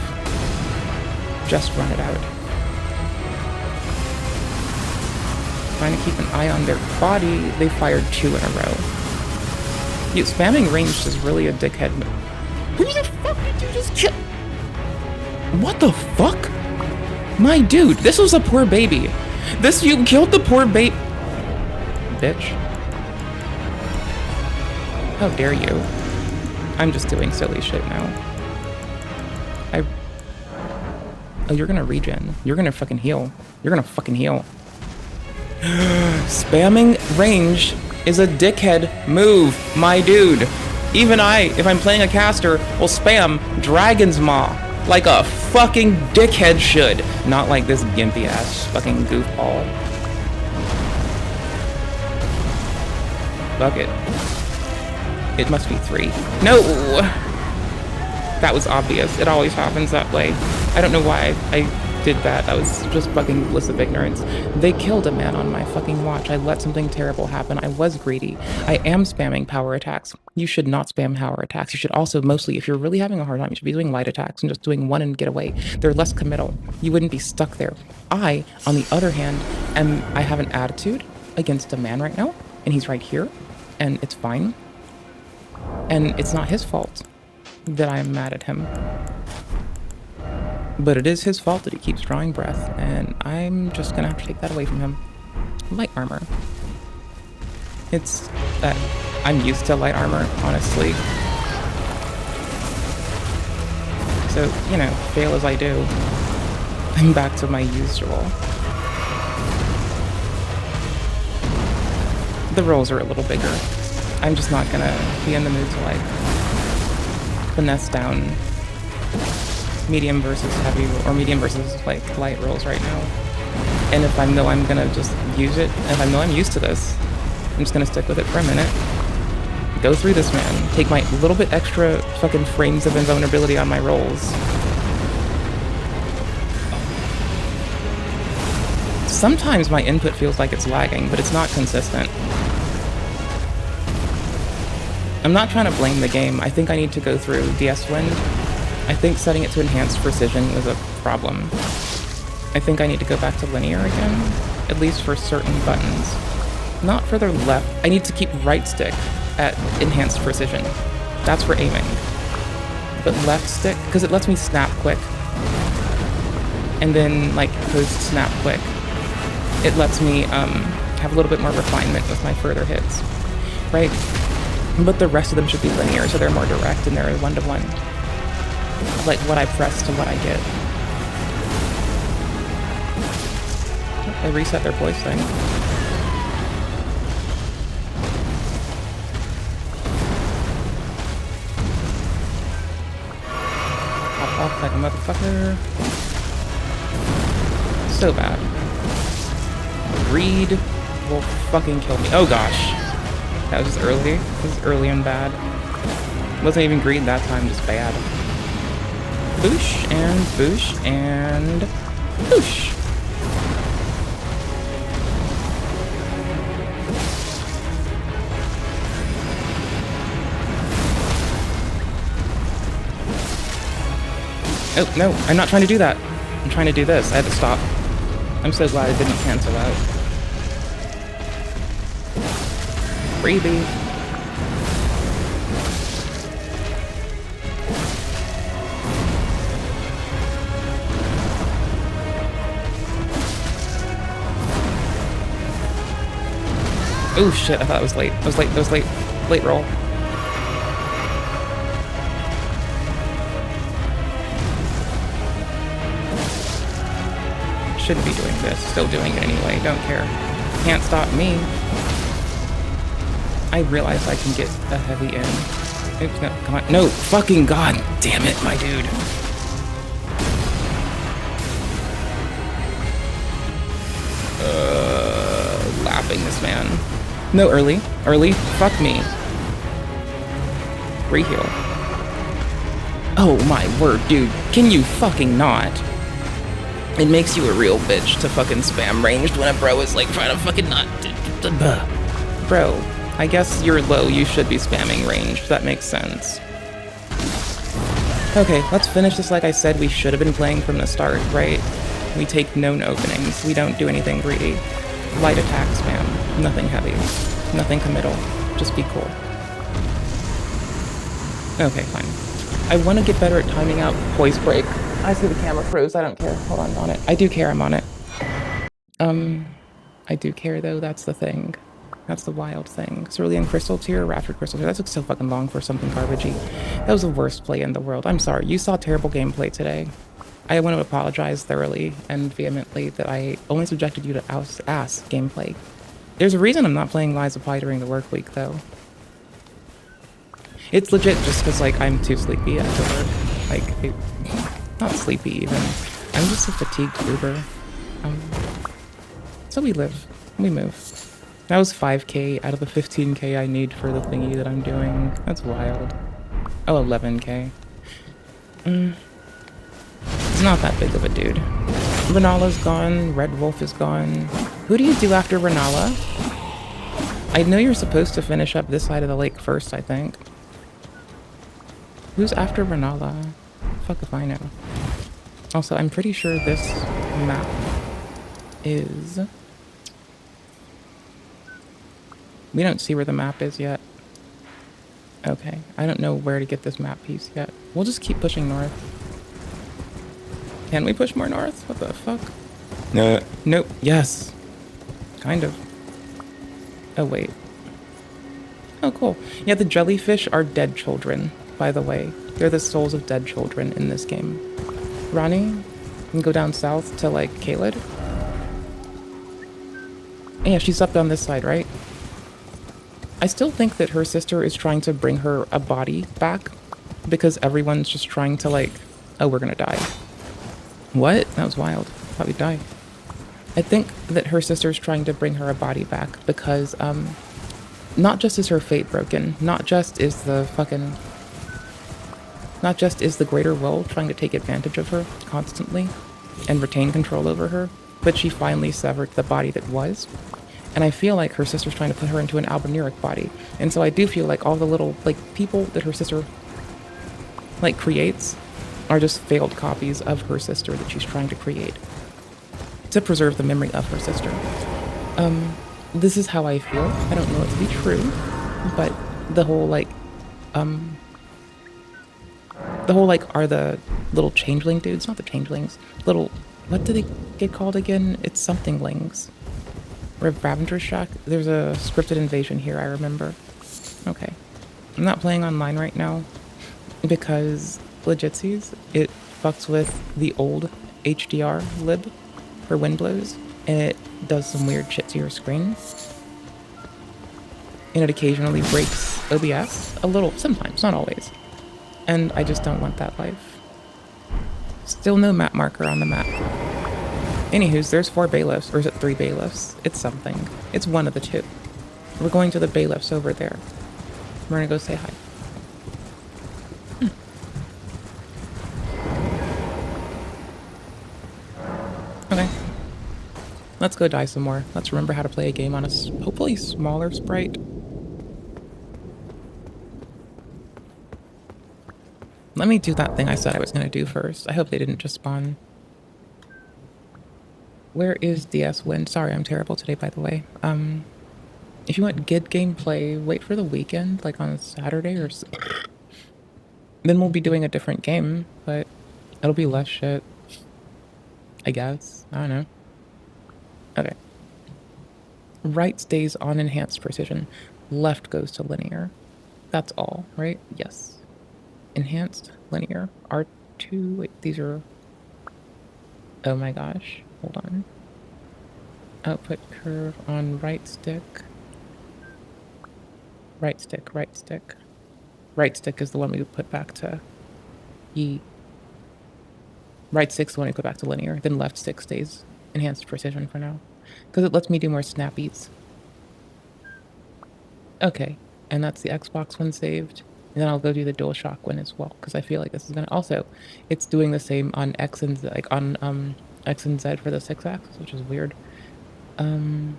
Just run it out. Trying to keep an eye on their body. They fired 2 in a row. You spamming ranged is really a dickhead move. Who the fuck did you just kill? What the fuck? My dude, this was a poor baby. You killed the poor baby. Bitch. How dare you? I'm just doing silly shit now. Oh, you're gonna regen. You're gonna fucking heal. You're gonna fucking heal. Spamming range is a dickhead move, my dude. Even I, if I'm playing a caster, will spam Dragon's Maw like a fucking dickhead should. Not like this gimpy ass fucking goofball. Fuck it. It must be 3. No! That was obvious. It always happens that way. I don't know why I did that. That was just fucking bliss of ignorance. They killed a man on my fucking watch. I let something terrible happen. I was greedy. I am spamming power attacks. You should not spam power attacks. You should also mostly, if you're really having a hard time, you should be doing light attacks and just doing one and get away. They're less committal. You wouldn't be stuck there. I, on the other hand, I have an attitude against a man right now, and he's right here, and it's fine. And it's not his fault that I'm mad at him. But it is his fault that he keeps drawing breath, and I'm just gonna have to take that away from him. Light armor. It's that I'm used to light armor, honestly. So, you know, fail as I do, I'm back to my usual. The rolls are a little bigger. I'm just not gonna be in the mood to like finesse down medium versus heavy, or medium versus like light rolls right now. And if I know I'm gonna just use it, if I know I'm used to this, I'm just gonna stick with it for a minute. Go through this man, take my little bit extra fucking frames of invulnerability on my rolls. Sometimes my input feels like it's lagging, but it's not consistent. I'm not trying to blame the game. I think I need to go through DS Wind. I think setting it to enhanced precision was a problem. I think I need to go back to linear again, at least for certain buttons. Not for the left. I need to keep right stick at enhanced precision. That's for aiming. But left stick, because it lets me snap quick. And then like post snap quick, it lets me have a little bit more refinement with my further hits, right? But the rest of them should be linear, so they're more direct and they're one-to-one. Like what I press to what I get. They reset their voice thing. Pop off like a motherfucker. So bad. Greed will fucking kill me. Oh gosh. That was just early. It was early and bad. Wasn't even greed that time, just bad. Boosh and boosh and boosh. Oh, no, I'm not trying to do that. I'm trying to do this. I had to stop. I'm so glad it didn't cancel out. Freebie. Oh shit, I thought it was late. It was late, it was late. Late roll. Shouldn't be doing this. Still doing it anyway. Don't care. Can't stop me. I realize I can get a heavy in. Oops, no, come on. No, fucking god damn it, my dude. Lapping this man. No, early. Early. Fuck me. Reheal. Oh my word, dude. Can you fucking not? It makes you a real bitch to fucking spam ranged when a bro is like trying to fucking not. Bro, I guess you're low, you should be spamming ranged. That makes sense. Okay, let's finish this like I said we should have been playing from the start, right? We take known openings. We don't do anything greedy. Light attack spam. Nothing heavy. Nothing committal. Just be cool. Okay, fine. I want to get better at timing out voice break. I see the camera froze. I don't care. Hold on it. I do care. I'm on it. I do care though. That's the thing. That's the wild thing. Cerulean Crystal Tier, Raptured Crystal Tier. That took so fucking long for something garbagey. That was the worst play in the world. I'm sorry. You saw terrible gameplay today. I want to apologize thoroughly and vehemently that I only subjected you to ass gameplay. There's a reason I'm not playing Lies of Pi during the work week though. It's legit just because like I'm too sleepy afterward. Like, not sleepy even. I'm just a fatigued goober. So we live. We move. That was 5k out of the 15k I need for the thingy that I'm doing. That's wild. Oh, 11k. He's not that big of a dude. Renala's gone. Red Wolf is gone. Who do you do after Renala? I know you're supposed to finish up this side of the lake first, I think. Who's after Renala? Fuck if I know. Also, I'm pretty sure this map is... We don't see where the map is yet. Okay, I don't know where to get this map piece yet. We'll just keep pushing north. Can we push more north? What the fuck? No. Nope. Yes. Kind of. Oh, wait. Oh, cool. Yeah, the jellyfish are dead children, by the way. They're the souls of dead children in this game. Ronnie, you can go down south to, like, Kaled. Yeah, she's up on this side, right? I still think that her sister is trying to bring her a body back because everyone's just trying to, like, oh, we're gonna die. What? That was wild. Thought we'd die. I think that her sister's trying to bring her a body back because, not just is her fate broken, not just is the greater will trying to take advantage of her constantly and retain control over her, but she finally severed the body that was. And I feel like her sister's trying to put her into an albinuric body. And so I do feel like all the little, like, people that her sister, like, creates are just failed copies of her sister that she's trying to create to preserve the memory of her sister. This is how I feel. I don't know it to be true, but the whole, like, are the little changeling dudes, not the changelings, little, what do they get called again? It's something-lings. Ravager's Shack. There's a scripted invasion here, I remember. Okay. I'm not playing online right now because Legitsies, it fucks with the old HDR lib for Windblows, and it does some weird shit to your screen. And it occasionally breaks OBS a little, sometimes, not always. And I just don't want that life. Still no map marker on the map. Anywho's, there's 4 bailiffs, or is it 3 bailiffs? It's something. It's one of the 2. We're going to the bailiffs over there. We're gonna go say hi. Okay. Let's go die some more. Let's remember how to play a game on a hopefully smaller sprite. Let me do that thing I said I was gonna do first. I hope they didn't just spawn. Where is DS Wind? Sorry, I'm terrible today, by the way. If you want good gameplay, wait for the weekend, like on a Saturday or so. Then we'll be doing a different game, but it'll be less shit. I guess. I don't know. Okay. Right stays on enhanced precision. Left goes to linear. That's all, right? Yes. Enhanced, linear. R2, wait, these are... Oh my gosh. Hold on. Output curve on right stick. Right stick, right stick. Right stick is the one we would put back to E. Right stick's the one we put back to linear. Then left stick stays enhanced precision for now. Because it lets me do more snappies. Okay. And that's the Xbox one saved. And then I'll go do the DualShock one as well. Because I feel like this is going to... Also, it's doing the same on X and Z, like on X and Z for the 6-axis, which is weird. Hold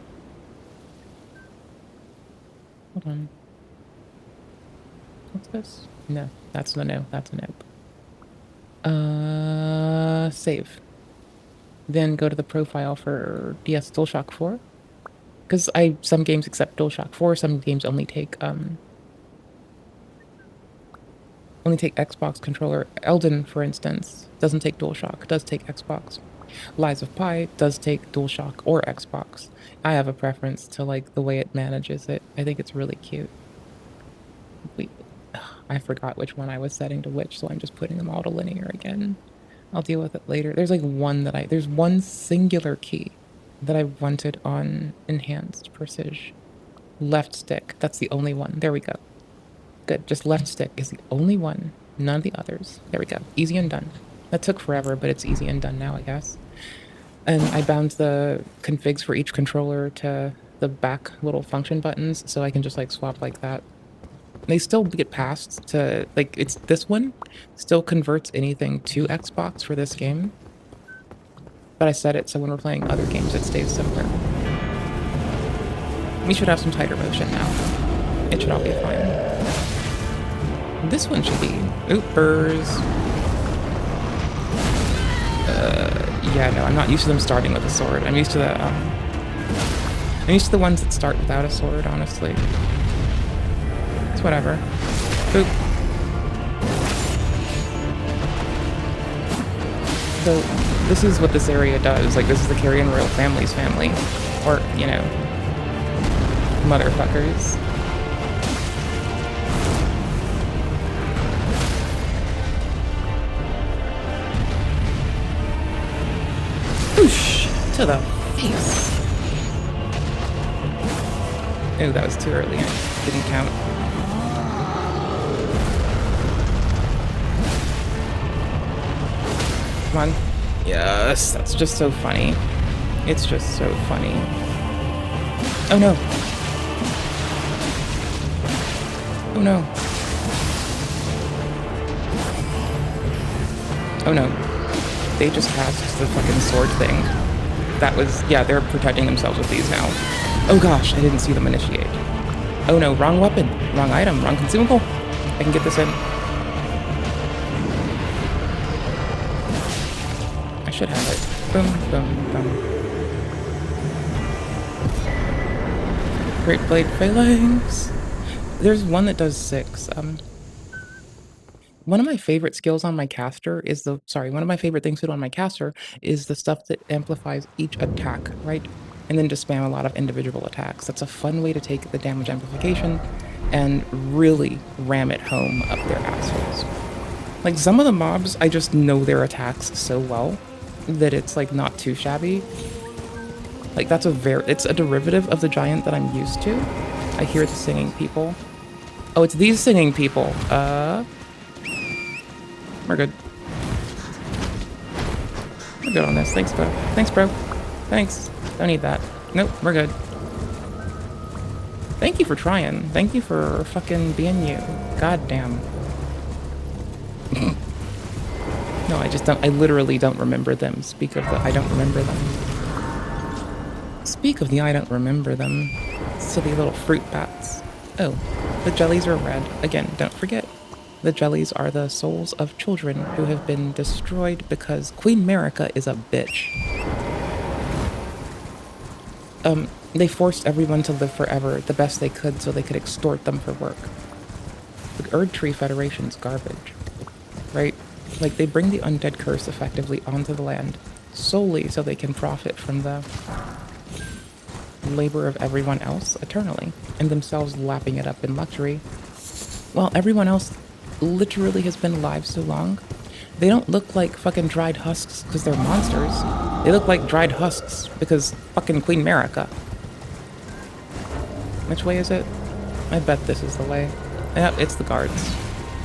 on. What's this? No, that's a no. That's a nope. Save. Then go to the profile for DS DualShock 4. Because some games accept DualShock 4, some games only take Xbox controller. Elden, for instance, doesn't take DualShock, does take Xbox. Lies of Pi does take DualShock or Xbox. I have a preference to like the way it manages it. I think it's really cute. I forgot which one I was setting to which, so I'm just putting them all to linear again. I'll deal with it later. There's like there's one singular key that I wanted on enhanced precision. Left stick, that's the only one. There we go. Good, just left stick is the only one, none of the others. There we go, easy and done. That took forever, but it's easy and done now, I guess. And I bound the configs for each controller to the back little function buttons, so I can just like swap like that. they still get passed to, like, it's this one still converts anything to Xbox for this game. But I set it so when we're playing other games, it stays simpler. We should have some tighter motion now. It should all be fine. This one should be. Oopers. Yeah, no, I'm not used to them starting with a sword. I'm used to the, ones that start without a sword, honestly. It's whatever. Boop. So, this is what this area does. Like, this is the Carrion Royal family's family. Or, you know, motherfuckers. Whoosh! To the face. Oh, that was too early. I didn't count. Come on. Yes, that's just so funny. It's just so funny. Oh no. Oh no. Oh no. They just cast the fucking sword thing. That was, yeah, they're protecting themselves with these now. Oh gosh, I didn't see them initiate. Oh no, wrong weapon, wrong item, wrong consumable. I can get this in. I should have it. Boom, boom, boom. Great Blade Phalanx. There's one that does 6. One of my favorite skills on my caster is one of my favorite things to do on my caster is the stuff that amplifies each attack, right? And then just spam a lot of individual attacks. That's a fun way to take the damage amplification and really ram it home up their assholes. Like, some of the mobs, I just know their attacks so well that it's, like, not too shabby. Like, it's a derivative of the giant that I'm used to. I hear the singing people. Oh, it's these singing people. We're good. We're good on this. Thanks, bro. Thanks, bro. Thanks. Don't need that. Nope, we're good. Thank you for trying. Thank you for fucking being you. God damn. No, I literally don't remember them. Speak of the I don't remember them. Speak of the I don't remember them. Silly little fruit bats. Oh, the jellies are red. Again, don't forget. The jellies are the souls of children who have been destroyed because Queen Merica is a bitch. They forced everyone to live forever the best they could so they could extort them for work. The Erdtree Federation's garbage, right? Like, they bring the undead curse effectively onto the land solely so they can profit from the labor of everyone else eternally, and themselves lapping it up in luxury, while everyone else literally has been alive so long. They don't look like fucking dried husks because they're monsters. They look like dried husks because fucking Queen Merica. Which way is it? I bet this is the way. Yep, it's the guards.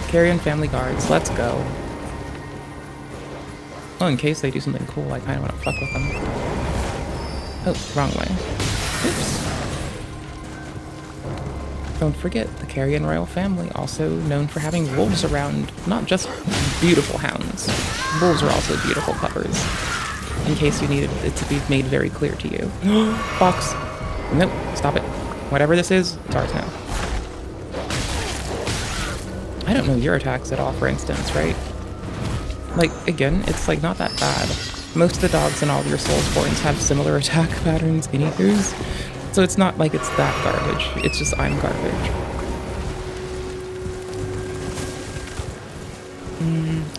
Carrion family guards. Let's go. Well, in case they do something cool, I kinda wanna fuck with them. Oh, wrong way. Oops. Don't forget, the Carrion Royal family, also known for having wolves around, not just beautiful hounds. Wolves are also beautiful puppers. In case you needed it to be made very clear to you. Fox. Nope, stop it. Whatever this is, it's ours now. I don't know your attacks at all, for instance, right? Like, again, it's like not that bad. Most of the dogs in all of your Soulsborns have similar attack patterns anywho's. So it's not like it's that garbage. It's just I'm garbage.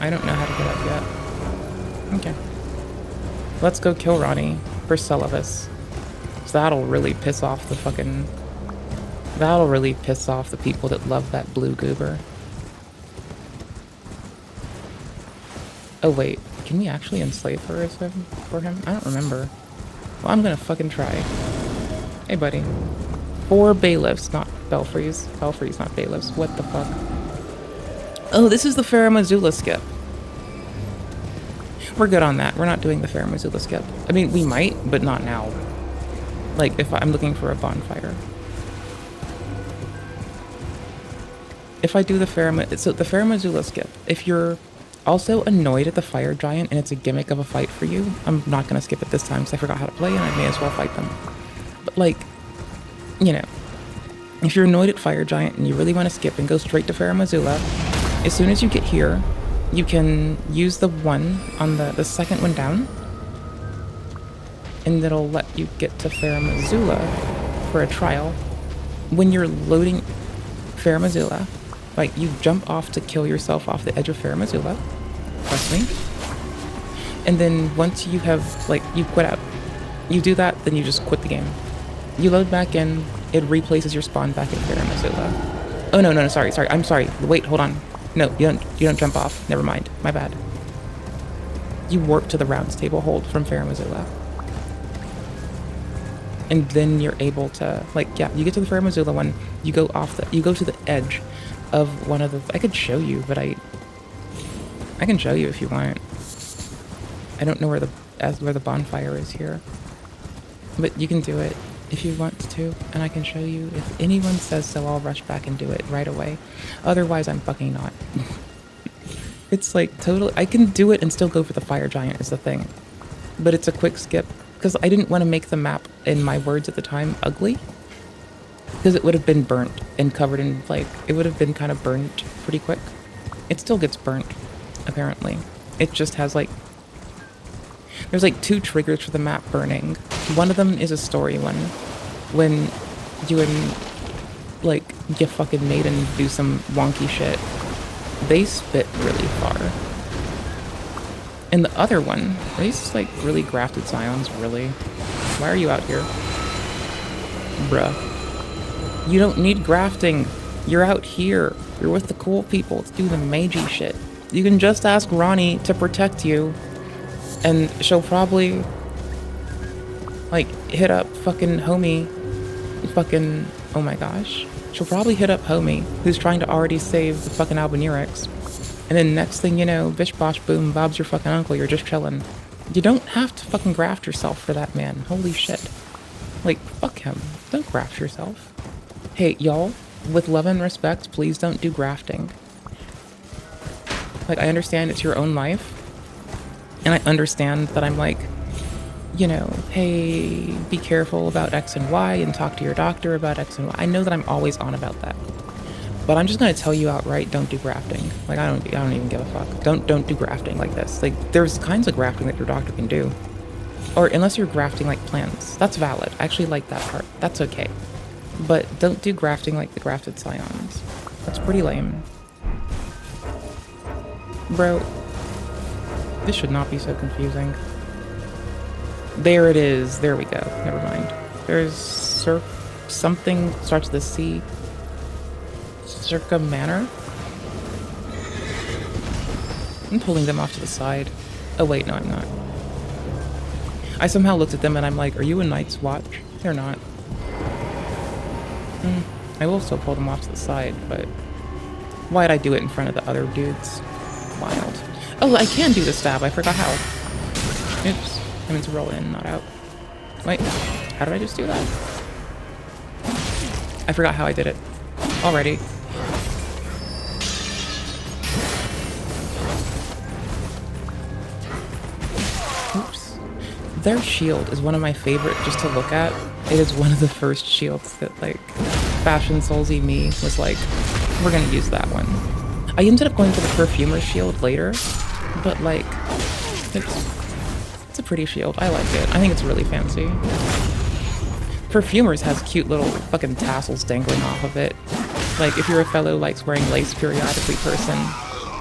I don't know how to get up yet. Okay. Let's go kill Ronnie for Celavus. So that'll really piss off the fucking... That'll really piss off the people that love that blue goober. Oh wait, can we actually enslave her for him? I don't remember. Well, I'm gonna fucking try. Hey, buddy. 4 bailiffs, not belfries. Belfries, not bailiffs. What the fuck? Oh, this is the Faramazula skip. We're good on that. We're not doing the Faramazula skip. I mean, we might, but not now. Like, if I'm looking for a bonfire. if I do the so the Pheramazula skip, if you're also annoyed at the fire giant and it's a gimmick of a fight for you, I'm not gonna skip it this time because I forgot how to play and I may as well fight them. But like, you know, if you're annoyed at fire giant and you really want to skip and go straight to Pheramazula, as soon as you get here, you can use the one on the second one down, and it'll let you get to Pheramazula for a trial. When you're loading Pheramazula, like, you jump off to kill yourself off the edge of Pheramazula, trust me. And then once you have, like, you quit out, you do that, then you just quit the game. You load back in, it replaces your spawn back at Pheramazula. Oh no, sorry, I'm sorry. Wait, hold on. No, you don't jump off. Never mind. My bad. You warp to the rounds table hold from Pheramazula. And then you're able to, like, yeah, you get to the Pheramazula one, you go to the edge of one of the, I could show you, but I can show you if you want. I don't know where the bonfire is here. But you can do it if you want to, and I can show you. If anyone says so, I'll rush back and do it right away. Otherwise, I'm fucking not. It's like totally, I can do it and still go for the fire giant is the thing. But it's a quick skip, because I didn't want to make the map, in my words at the time, ugly. Because it would have been burnt and covered in, like, it would have been kind of burnt pretty quick. It still gets burnt, apparently. It just has, like, there's like 2 triggers for the map burning. One of them is a story one, when you and, like, you fucking maiden do some wonky shit. They spit really far. And the other one, these, like, really grafted scions, really? Why are you out here? Bruh. You don't need grafting. You're out here. You're with the cool people to do the magey shit. You can just ask Ronnie to protect you, and she'll probably, like, hit up fucking homie. Fucking, oh my gosh. She'll probably hit up homie, who's trying to already save the fucking Albinaurics. And then next thing you know, bish bosh boom, Bob's your fucking uncle, you're just chilling. You don't have to fucking graft yourself for that man. Holy shit. Like, fuck him. Don't graft yourself. Hey, y'all, with love and respect, please don't do grafting. Like, I understand it's your own life. And I understand that I'm like, you know, hey, be careful about X and Y and talk to your doctor about X and Y. I know that I'm always on about that. But I'm just gonna tell you outright, don't do grafting. Like, I don't even give a fuck. Don't do grafting like this. Like, there's kinds of grafting that your doctor can do. Or unless you're grafting like plants. That's valid. I actually like that part. That's okay. But don't do grafting like the grafted scions. That's pretty lame. Bro, this should not be so confusing. There it is. There we go. Never mind. There's something starts with a C. Circa Manor? I'm pulling them off to the side. Oh wait, no I'm not. I somehow looked at them and I'm like, are you a Night's Watch? They're not. I will still pull them off to the side, but why'd I do it in front of the other dudes? Wild. Oh, I can do the stab. I forgot how. Oops. I meant to roll in, not out. Wait, how did I just do that? I forgot how I did it. Already. Oops. Their shield is one of my favorite just to look at. It is one of the first shields that, like, Fashion Soulsy me was like, we're gonna use that one. I ended up going for the Perfumer's shield later, but, like, it's a pretty shield. I like it. I think it's really fancy. Perfumer's has cute little fucking tassels dangling off of it. Like, if you're a fellow likes wearing lace periodically person,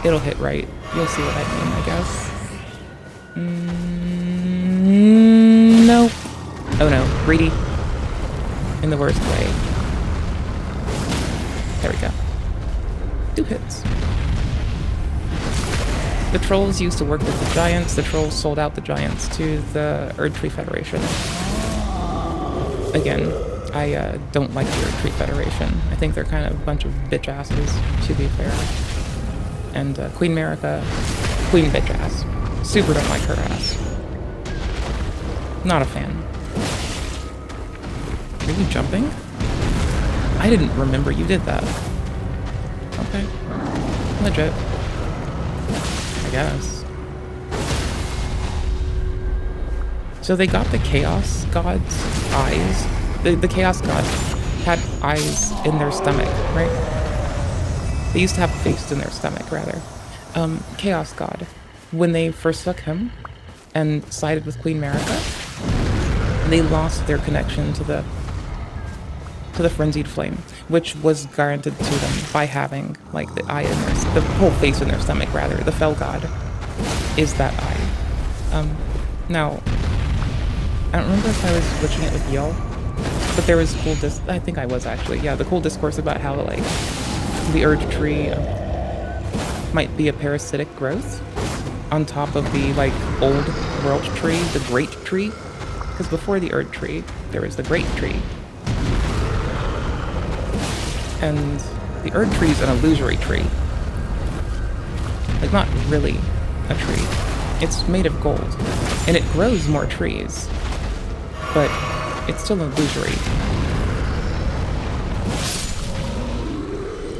it'll hit right. You'll see what I mean, I guess. No. Oh no, greedy. In the worst way. There we go. 2 hits. The trolls used to work with the giants. The trolls sold out the giants to the Erdtree Federation. Again, I don't like the Erdtree Federation. I think they're kind of a bunch of bitch asses, to be fair. And Queen Marika, Queen bitch ass. Super don't like her ass. Not a fan. Are you jumping? I didn't remember you did that. Okay. Okay. Legit. I guess. So they got the Chaos God's eyes. The Chaos God had eyes in their stomach, right? They used to have a face in their stomach, rather. Chaos God. When they forsook him and sided with Queen Marika, they lost their connection to the frenzied flame, which was granted to them by having like the eye in their, the whole face in their stomach, rather. The Fel God is that eye. Now, I don't remember if I was switching it with y'all, but there was cool I think I was actually, yeah, the cool discourse about how like the Erd Tree might be a parasitic growth on top of the like old world tree, the Great Tree, because before the Erd Tree there was the Great Tree. And the Erd Tree is an illusory tree. Like, not really a tree. It's made of gold. And it grows more trees. But it's still illusory.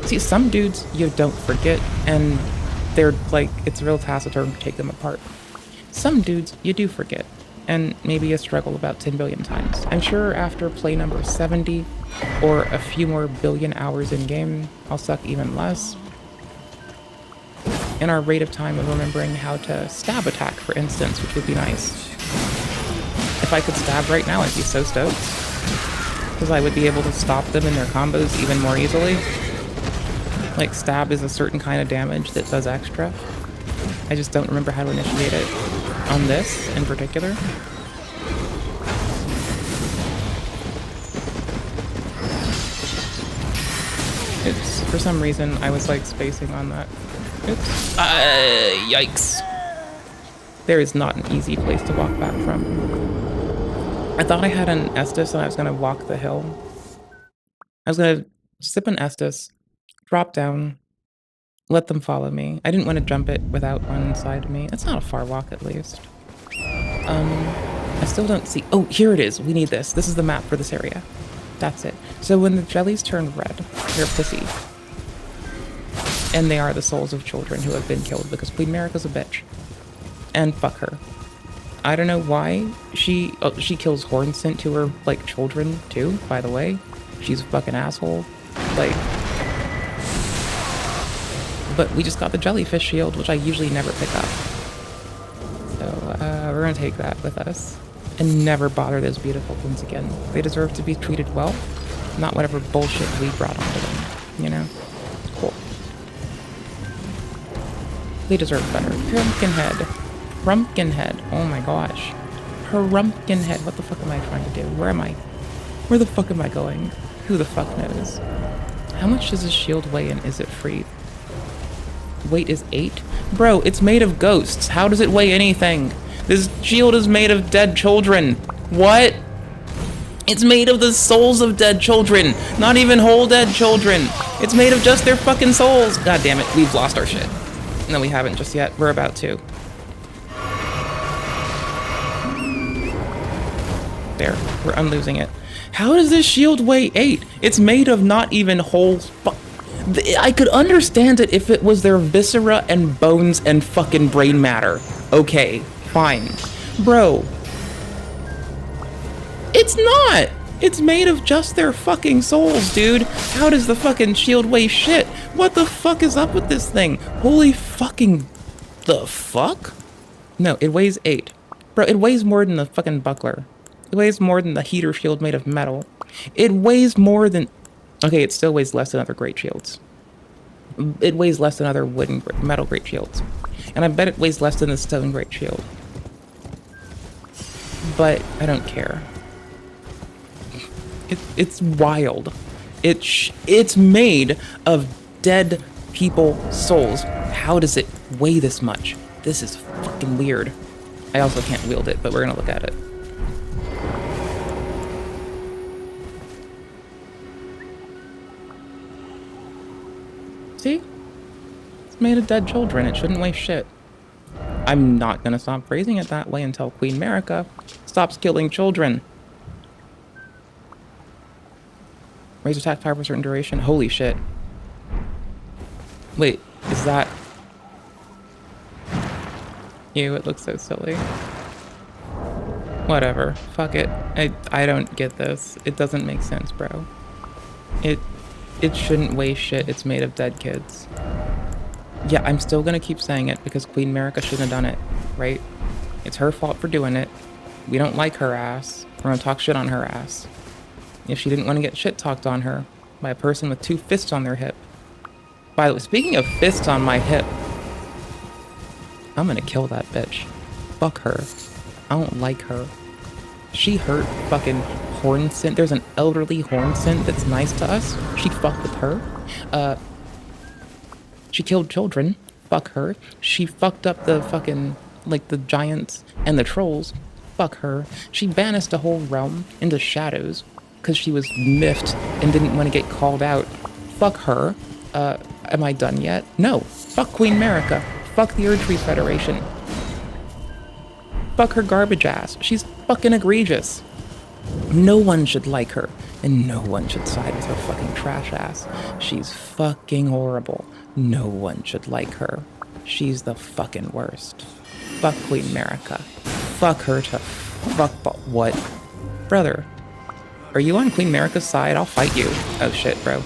See, some dudes you don't forget, and they're like, it's real taciturn to take them apart. Some dudes you do forget, and maybe you struggle about 10 billion times. I'm sure after play number 70, or a few more billion hours in game, I'll suck even less. And our rate of time of remembering how to stab attack, for instance, which would be nice. If I could stab right now, I'd be so stoked. Because I would be able to stop them in their combos even more easily. Like, stab is a certain kind of damage that does extra. I just don't remember how to initiate it on this in particular. It's, for some reason, I was like spacing on that. Oops. Yikes. There is not an easy place to walk back from. I thought I had an Estus and I was gonna walk the hill. I was gonna sip an Estus, drop down, let them follow me. I didn't want to jump it without one inside me. That's not a far walk, at least. I still don't see... Oh, here it is. We need this. This is the map for this area. That's it. So when the jellies turn red, they're pussy. And they are the souls of children who have been killed because Queen Marika's a bitch. And fuck her. I don't know why she kills horn scent to her, like, children, too, by the way. She's a fucking asshole. Like... But we just got the jellyfish shield, which I usually never pick up. So, we're gonna take that with us. And never bother those beautiful ones again. They deserve to be treated well, not whatever bullshit we brought onto them, you know? Cool. They deserve better. Pumpkinhead. Pumpkinhead. Oh my gosh. Pumpkinhead. What the fuck am I trying to do? Where am I? Where the fuck am I going? Who the fuck knows? How much does this shield weigh and is it free? Weight is 8? Bro, it's made of ghosts. How does it weigh anything? This shield is made of dead children. What? It's made of the souls of dead children. Not even whole dead children. It's made of just their fucking souls. God damn it, we've lost our shit. No, we haven't just yet. We're about to. There, we're unlosing it. How does this shield weigh 8? It's made of not even whole I could understand it if it was their viscera and bones and fucking brain matter. Okay, fine. Bro. It's not! It's made of just their fucking souls, dude. How does the fucking shield weigh shit? What the fuck is up with this thing? Holy fucking... The fuck? No, it weighs 8. Bro, it weighs more than the fucking buckler. It weighs more than the heater shield made of metal. It weighs more than... Okay, it still weighs less than other great shields. It weighs less than other wooden metal great shields. And I bet it weighs less than the stone great shield. But I don't care. It's wild. It's made of dead people's souls. How does it weigh this much? This is fucking weird. I also can't wield it, but we're gonna look at it. See? It's made of dead children. It shouldn't weigh shit. I'm not gonna stop phrasing it that way until Queen Marika stops killing children. Raise attack power for a certain duration. Holy shit. Wait, is that... Ew, it looks so silly. Whatever. Fuck it. I don't get this. It doesn't make sense, bro. It shouldn't weigh shit. It's made of dead kids. Yeah, I'm still gonna keep saying it because Queen America shouldn't have done it, right? It's her fault for doing it. We don't like her ass. We're gonna talk shit on her ass. If she didn't want to get shit talked on her by a person with 2 fists on their hip. By the way, speaking of fists on my hip, I'm gonna kill that bitch. Fuck her. I don't like her. She hurt fucking Hornsent. There's an elderly Hornsent that's nice to us. She fucked with her. She killed children. Fuck her. She fucked up the fucking, like, the giants and the trolls. Fuck her. She banished a whole realm into shadows because she was miffed and didn't want to get called out. Fuck her. Am I done yet? No. Fuck Queen America. Fuck the Erdtree Federation. Fuck her garbage ass. She's fucking egregious. No one should like her, and no one should side with her fucking trash ass. She's fucking horrible. No one should like her. She's the fucking worst. Fuck Queen America. Fuck her to fuck what? Brother, are you on Queen America's side? I'll fight you. Oh shit, bro.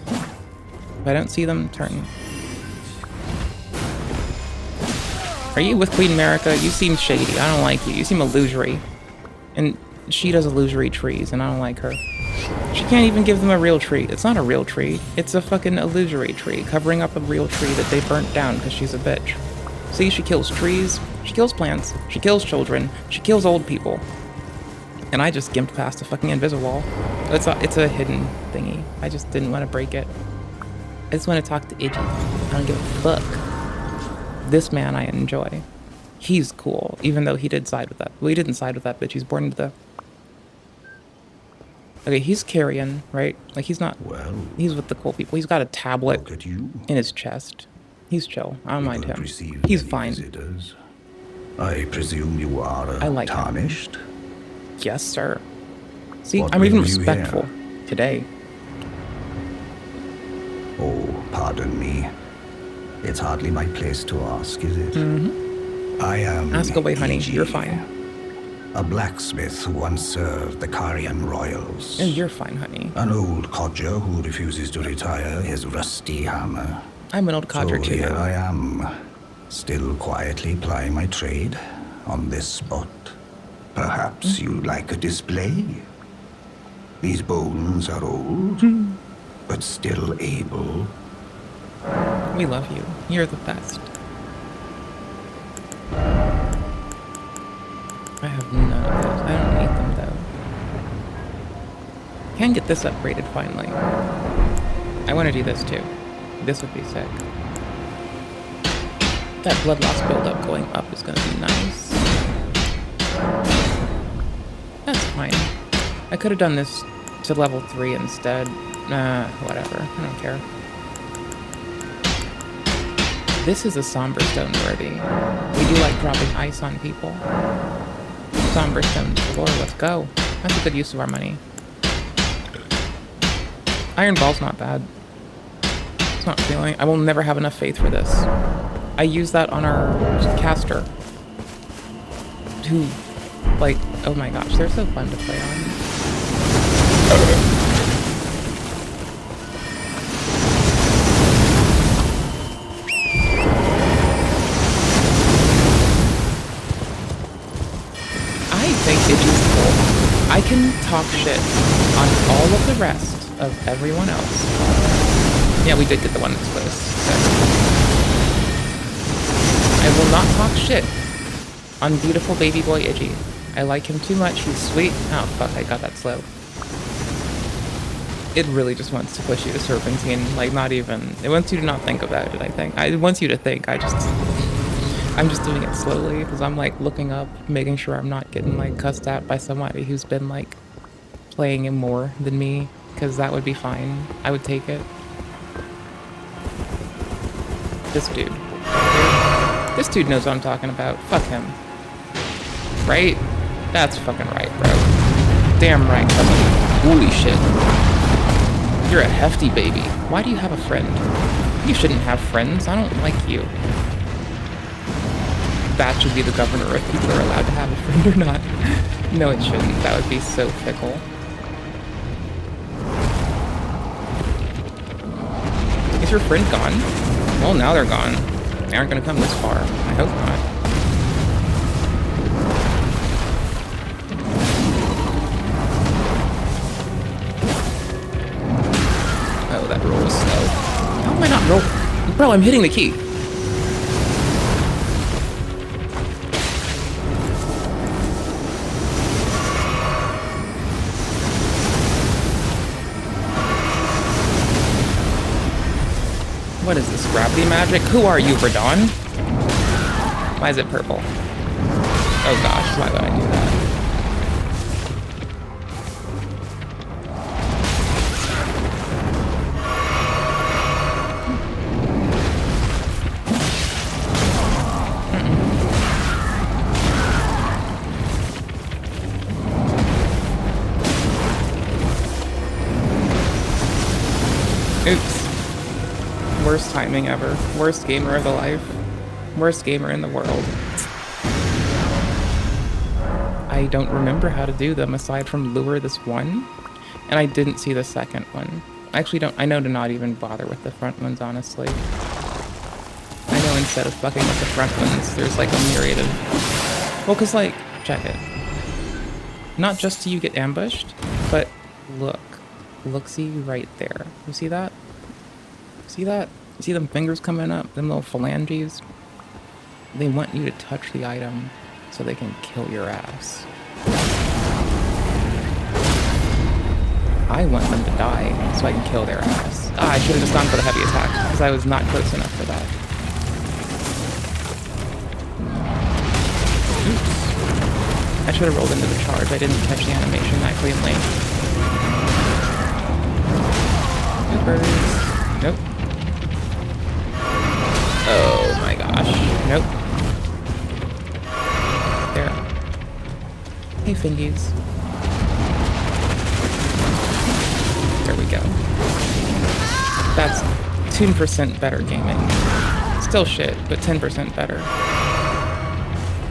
If I don't see them, turn. Are you with Queen America? You seem shady. I don't like you. You seem illusory. And she does illusory trees, and I don't like her. She can't even give them a real tree. It's not a real tree. It's a fucking illusory tree, covering up a real tree that they burnt down because she's a bitch. See, she kills trees, she kills plants, she kills children, she kills old people. And I just gimped past a fucking Inviswall. It's a hidden thingy. I just didn't want to break it. I just want to talk to Iggy. I don't give a fuck. This man I enjoy. He's cool, even though he did side with that. Well, he didn't side with that bitch. He's born into the... Okay, he's carrion, right? Like, he's not... Well, he's with the cool people. He's got a tablet in his chest. He's chill. I don't mind him. He's fine. Visitors. I presume you are tarnished? Yes, sir. See, What I'm even brings you respectful today. Oh, pardon me. It's hardly my place to ask, is it? Mm-hmm. I am... Ask away, honey. E.G., You're fine. a blacksmith who once served the Carian royals. Oh, you're fine, honey. An old codger who refuses to retire his rusty hammer. I'm an old codger, so too. here I am, still quietly plying my trade on this spot. Perhaps you'd like a display? These bones are old, but still able. We love you. You're the best. I have none of those. I don't need them, though. Can get this upgraded, finally. I want to do this, too. This would be sick. That blood loss buildup going up is going to be nice. That's fine. I could have done this to level 3 instead. Whatever. I don't care. This is a Somber Stone worthy. We do like dropping ice on people. Somber Stone galore, let's go. That's a good use of our money. Iron Ball's not bad. It's not feeling. I will never have enough faith for this. I use that on our caster. Who, like, oh my gosh, they're so fun to play on. I can talk shit on all of the rest of everyone else. Yeah, we did get the one that's close. I will not talk shit on beautiful baby boy Iggy. I like him too much. He's sweet. Oh, fuck, I got that slow. It really just wants to push you to Serpentine. Like, not even... It wants you to not think about it, I think. It wants you to think. I'm just doing it slowly because I'm like looking up, making sure I'm not getting like cussed at by somebody who's been like playing him more than me, because that would be fine. I would take it. This dude. This dude knows what I'm talking about. Fuck him. Right? That's fucking right, bro. Damn right, cousin. Holy shit. You're a hefty baby. Why do you have a friend? You shouldn't have friends. I don't like you. That should be the governor if people are allowed to have a friend or not. No, it shouldn't. That would be so fickle. Is your friend gone? Well, now they're gone. They aren't gonna come this far. I hope not. Oh, that roll was slow. How am I not roll? Bro, I'm hitting the key. What is this, gravity magic? Who are you, Verdon? Why is it purple? Oh gosh, why would I do that? Oops. Worst timing ever. Worst gamer of the life. Worst gamer in the world. I don't remember how to do them aside from lure this one. And I didn't see the second one. I actually don't. I know to not even bother with the front ones, honestly. I know instead of fucking with the front ones, there's like a myriad of... Well, because like, check it. Not just do you get ambushed, but look. Look-see right there. You see that? See that? See them fingers coming up? Them little phalanges? They want you to touch the item so they can kill your ass. I want them to die so I can kill their ass. Ah, I should have just gone for the heavy attack because I was not close enough for that. Oops. I should have rolled into the charge. I didn't catch the animation that cleanly. Nope. Oh my gosh. Nope. There. Hey, fingies. There we go. That's 10% better gaming. Still shit, but 10% better.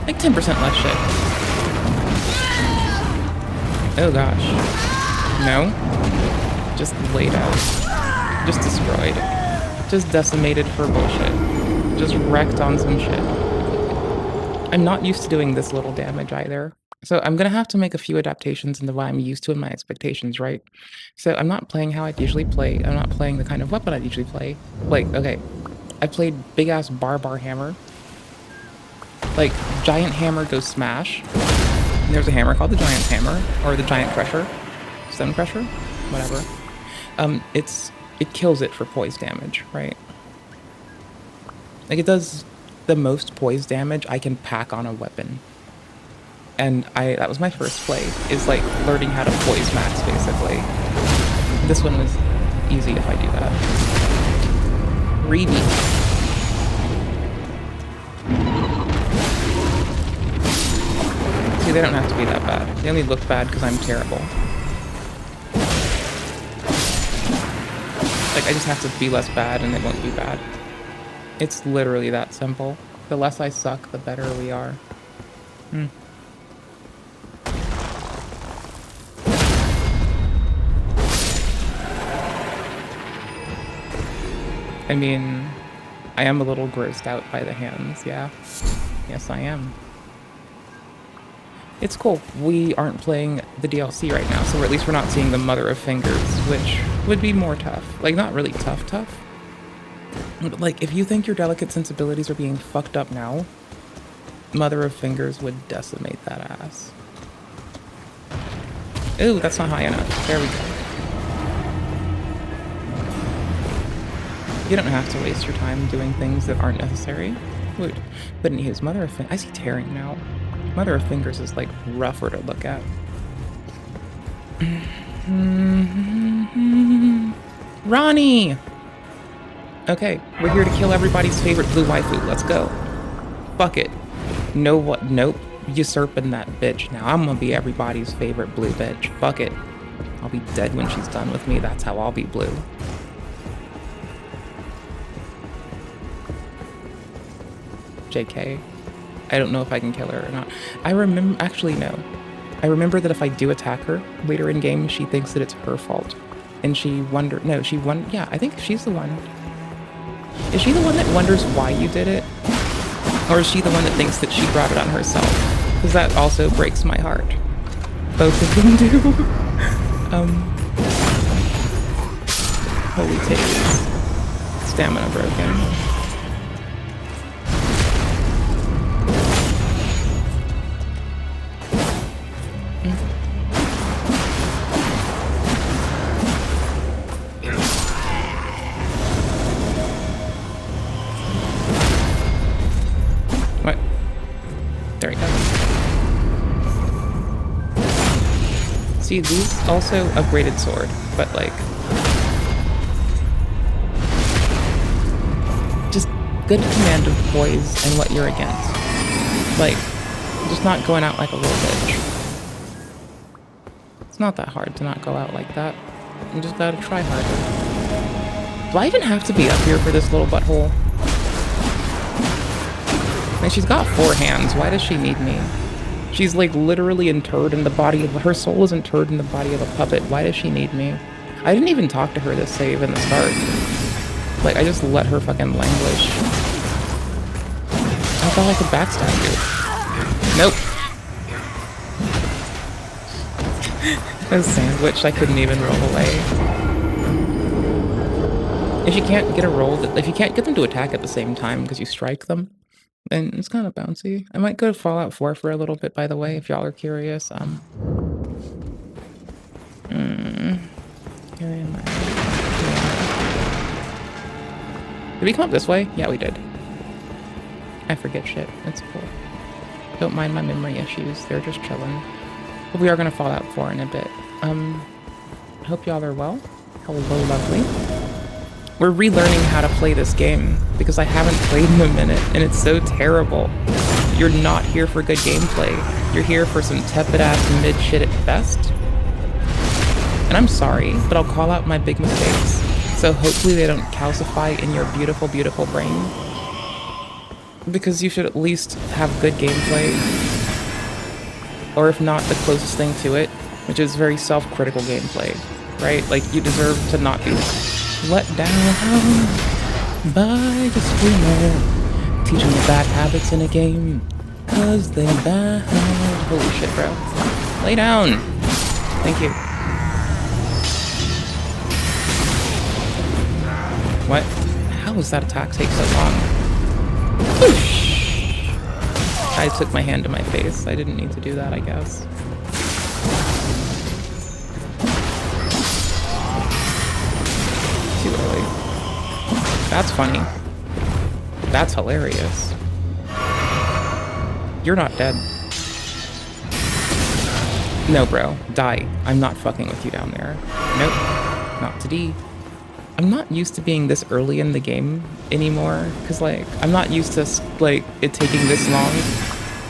Like 10% less shit. Oh gosh. No. Just laid out. Just destroyed. Just decimated for bullshit. Just wrecked on some shit. I'm not used to doing this little damage either. So I'm gonna have to make a few adaptations into what I'm used to in my expectations, right? So I'm not playing how I'd usually play. I'm not playing the kind of weapon I'd usually play. Like, okay, I played big ass bar hammer. Like, giant hammer goes smash. And there's a hammer called the giant hammer, or the giant crusher. Stone crusher? Whatever. It kills it for poise damage, right? Like, it does the most poise damage I can pack on a weapon. And that was my first play, is like learning how to poise max, basically. This one was easy if I do that. Reedy. See, they don't have to be that bad. They only look bad because I'm terrible. Like, I just have to be less bad and they won't be bad. It's literally that simple. The less I suck, the better we are. I mean, I am a little grossed out by the hands, yeah. Yes, I am. It's cool. We aren't playing the DLC right now, so at least we're not seeing the Mother of Fingers, which would be more tough. Like, not really tough, but like, if you think your delicate sensibilities are being fucked up now, Mother of Fingers would decimate that ass. Ooh, that's not high enough. There we go. You don't have to waste your time doing things that aren't necessary. Would. But anyways, Mother of Fingers, I see tearing now. Mother of Fingers is like rougher to look at. Ronnie! Okay, we're here to kill everybody's favorite blue waifu. Let's go. Fuck it. No what? Nope. Usurping that bitch. Now I'm gonna be everybody's favorite blue bitch. Fuck it. I'll be dead when she's done with me. That's how I'll be blue. JK. I don't know if I can kill her or not. I remember, actually no. I remember that if I do attack her later in game, she thinks that it's her fault. And yeah, I think she's the one. Is she the one that wonders why you did it? Or is she the one that thinks that she brought it on herself? Because that also breaks my heart. Both of them do. Holy titties. Stamina broken. What? There we go. See, these also upgraded sword, but like just good command of poise and what you're against. Like, just not going out like a little bitch. It's not that hard to not go out like that. You just gotta try harder. Do I even have to be up here for this little butthole? Like, she's got 4 hands. Why does she need me? She's like literally interred in the body of her soul is interred in the body of a puppet. Why does she need me? I didn't even talk to her this save in the start. Like, I just let her fucking languish. I thought I could backstab you. Nope. I was sandwiched. I couldn't even roll away. If you can't get a roll, if you can't get them to attack at the same time because you strike them, then it's kind of bouncy. I might go to Fallout 4 for a little bit, by the way, if y'all are curious. Did we come up this way? Yeah, we did. I forget shit. It's cool. Don't mind my memory issues. They're just chilling. But we are gonna Fallout 4 in a bit. Hope y'all are well. Hello, lovely. We're relearning how to play this game because I haven't played in a minute and it's so terrible. You're not here for good gameplay. You're here for some tepid-ass mid-shit at best. And I'm sorry, but I'll call out my big mistakes. So hopefully they don't calcify in your beautiful, beautiful brain. Because you should at least have good gameplay. Or if not, the closest thing to it, which is very self-critical gameplay, right? Like, you deserve to not be let down by the screamer, teaching you bad habits in a game, cause they're bad. Holy shit, bro. Lay down. Thank you. What? How does that attack take so long? Whoosh. I took my hand to my face. I didn't need to do that, I guess. Too early. That's funny. That's hilarious. You're not dead. No, bro. Die. I'm not fucking with you down there. Nope. Not today. I'm not used to being this early in the game anymore, because, like, I'm not used to, like, it taking this long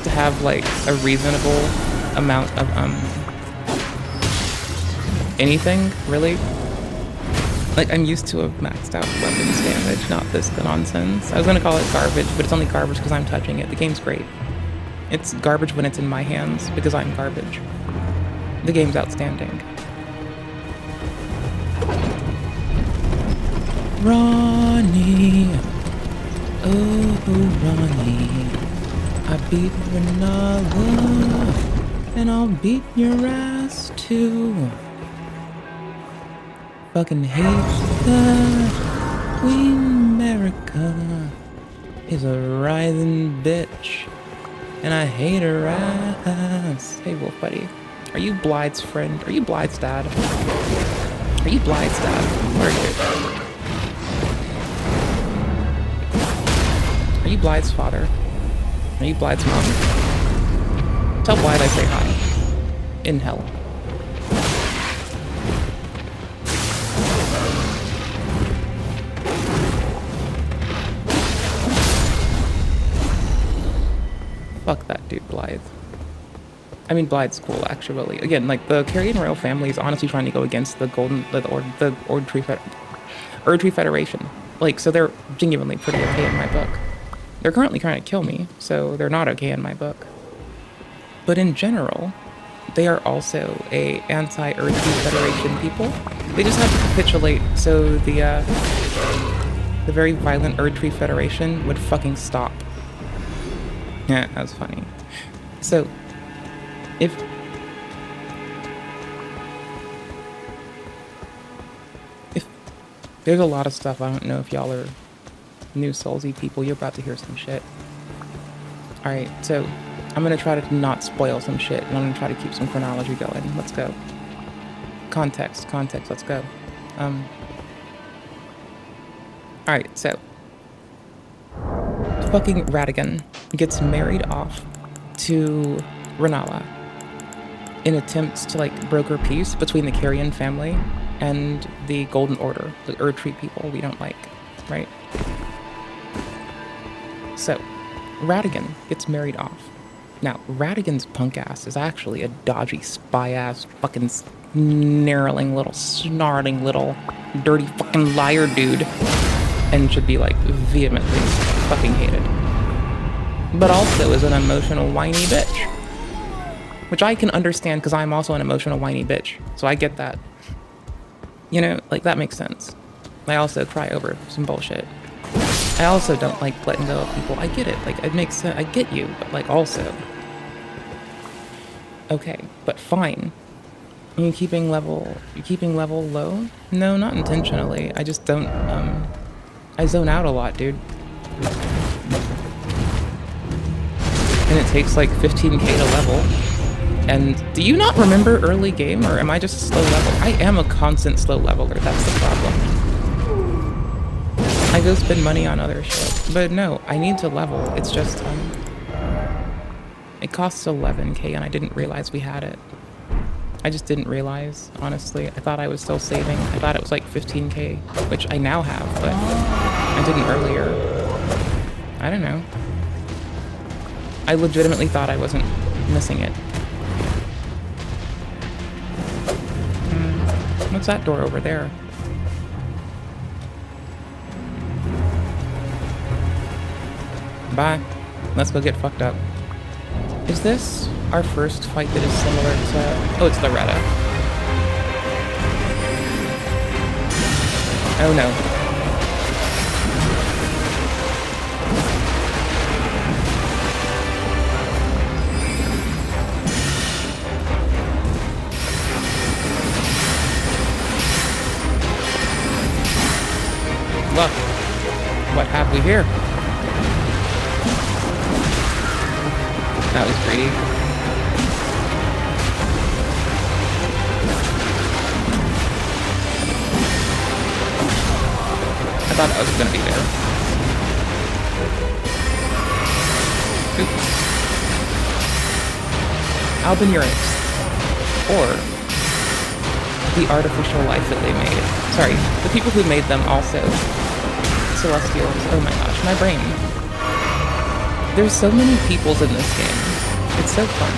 to have, like, a reasonable amount of, anything, really. Like, I'm used to a maxed out weapons damage, not this nonsense. I was gonna call it garbage, but it's only garbage because I'm touching it. The game's great. It's garbage when it's in my hands, because I'm garbage. The game's outstanding. Ronnie, oh Ronnie, I beat Renala, and I'll beat your ass too. Fucking hate that Queen America is a writhing bitch, and I hate her ass. Hey, Wolf Buddy, are you Blythe's friend? Are you Blythe's dad? Are you Blythe's dad? Where are you? Are you Blythe's father? Are you Blythe's mom? Tell Blythe I say hi. In hell. Fuck that dude, Blythe. I mean, Blythe's cool, actually. Again, like, the Carrion Royal family is honestly trying to go against the Erd Tree Federation. Like, so they're genuinely pretty okay in my book. They're currently trying to kill me, so they're not okay in my book. But in general, they are also a anti-Erdtree Federation people. They just had to capitulate so the very violent Erdtree Federation would fucking stop. Yeah, that was funny. So, if there's a lot of stuff, I don't know if y'all are new Soulsy people, you're about to hear some shit. Alright, so I'm gonna try to not spoil some shit, and I'm gonna try to keep some chronology going. Let's go. Context, let's go. Alright, so fucking Radagon gets married off to Rennala in attempts to like broker peace between the Carrion family and the Golden Order, the Erdtree people we don't like, right? So, Radagon gets married off. Now, Radagon's punk ass is actually a dodgy spy ass, fucking snarling little, snarling little, dirty fucking liar dude, and should be like vehemently fucking hated. But also is an emotional whiny bitch, which I can understand because I'm also an emotional whiny bitch, so I get that. You know, like, that makes sense. I also cry over some bullshit. I also don't like letting go of people. I get it. Like, it makes sense. I get you, but, like, also. Okay, but fine. Are you keeping level low? No, not intentionally. I just don't, I zone out a lot, dude. And it takes, like, 15k to level. And do you not remember early game, or am I just a slow level? I am a constant slow leveler, that's the problem. I go spend money on other shit. But no, I need to level. It's just, it costs 11k and I didn't realize we had it. I just didn't realize, honestly. I thought I was still saving. I thought it was like 15k, which I now have, but I didn't earlier. I don't know. I legitimately thought I wasn't missing it. What's that door over there? Bye. Let's go get fucked up. Is this our first fight that is similar to... Oh, it's Loretta. Oh no. Look, what have we here? That was greedy. I thought I was gonna be there. Oops. Albinurics. Or the artificial life that they made. Sorry, the people who made them also. Celestials. Oh my gosh, my brain. There's so many peoples in this game. It's so fun.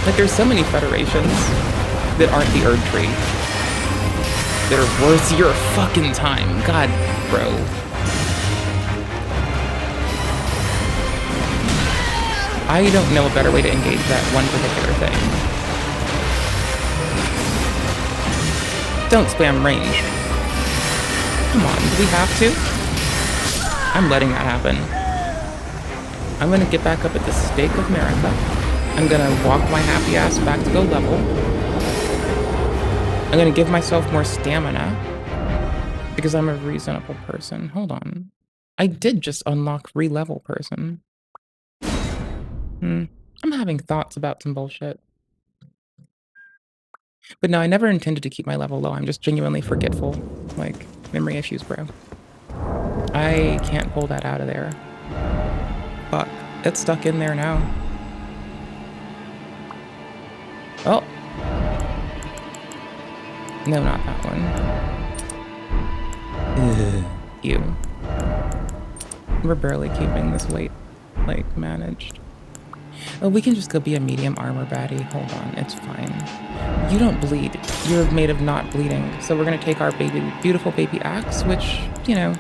Like, there's so many federations that aren't the Erdtree that are worth your fucking time. God, bro. I don't know a better way to engage that one particular thing. Don't spam range. Come on, do we have to? I'm letting that happen. I'm gonna get back up at the Stake of Marika. I'm gonna walk my happy ass back to go level. I'm gonna give myself more stamina because I'm a reasonable person. Hold on. I did just unlock re-level person. I'm having thoughts about some bullshit. But no, I never intended to keep my level low. I'm just genuinely forgetful. Like, memory issues, bro. I can't pull that out of there. Fuck. It's stuck in there now. Oh. No, not that one. You. We're barely keeping this weight, like, managed. Oh, we can just go be a medium armor baddie. Hold on, it's fine. You don't bleed. You're made of not bleeding. So we're gonna take our beautiful baby axe, which, you know,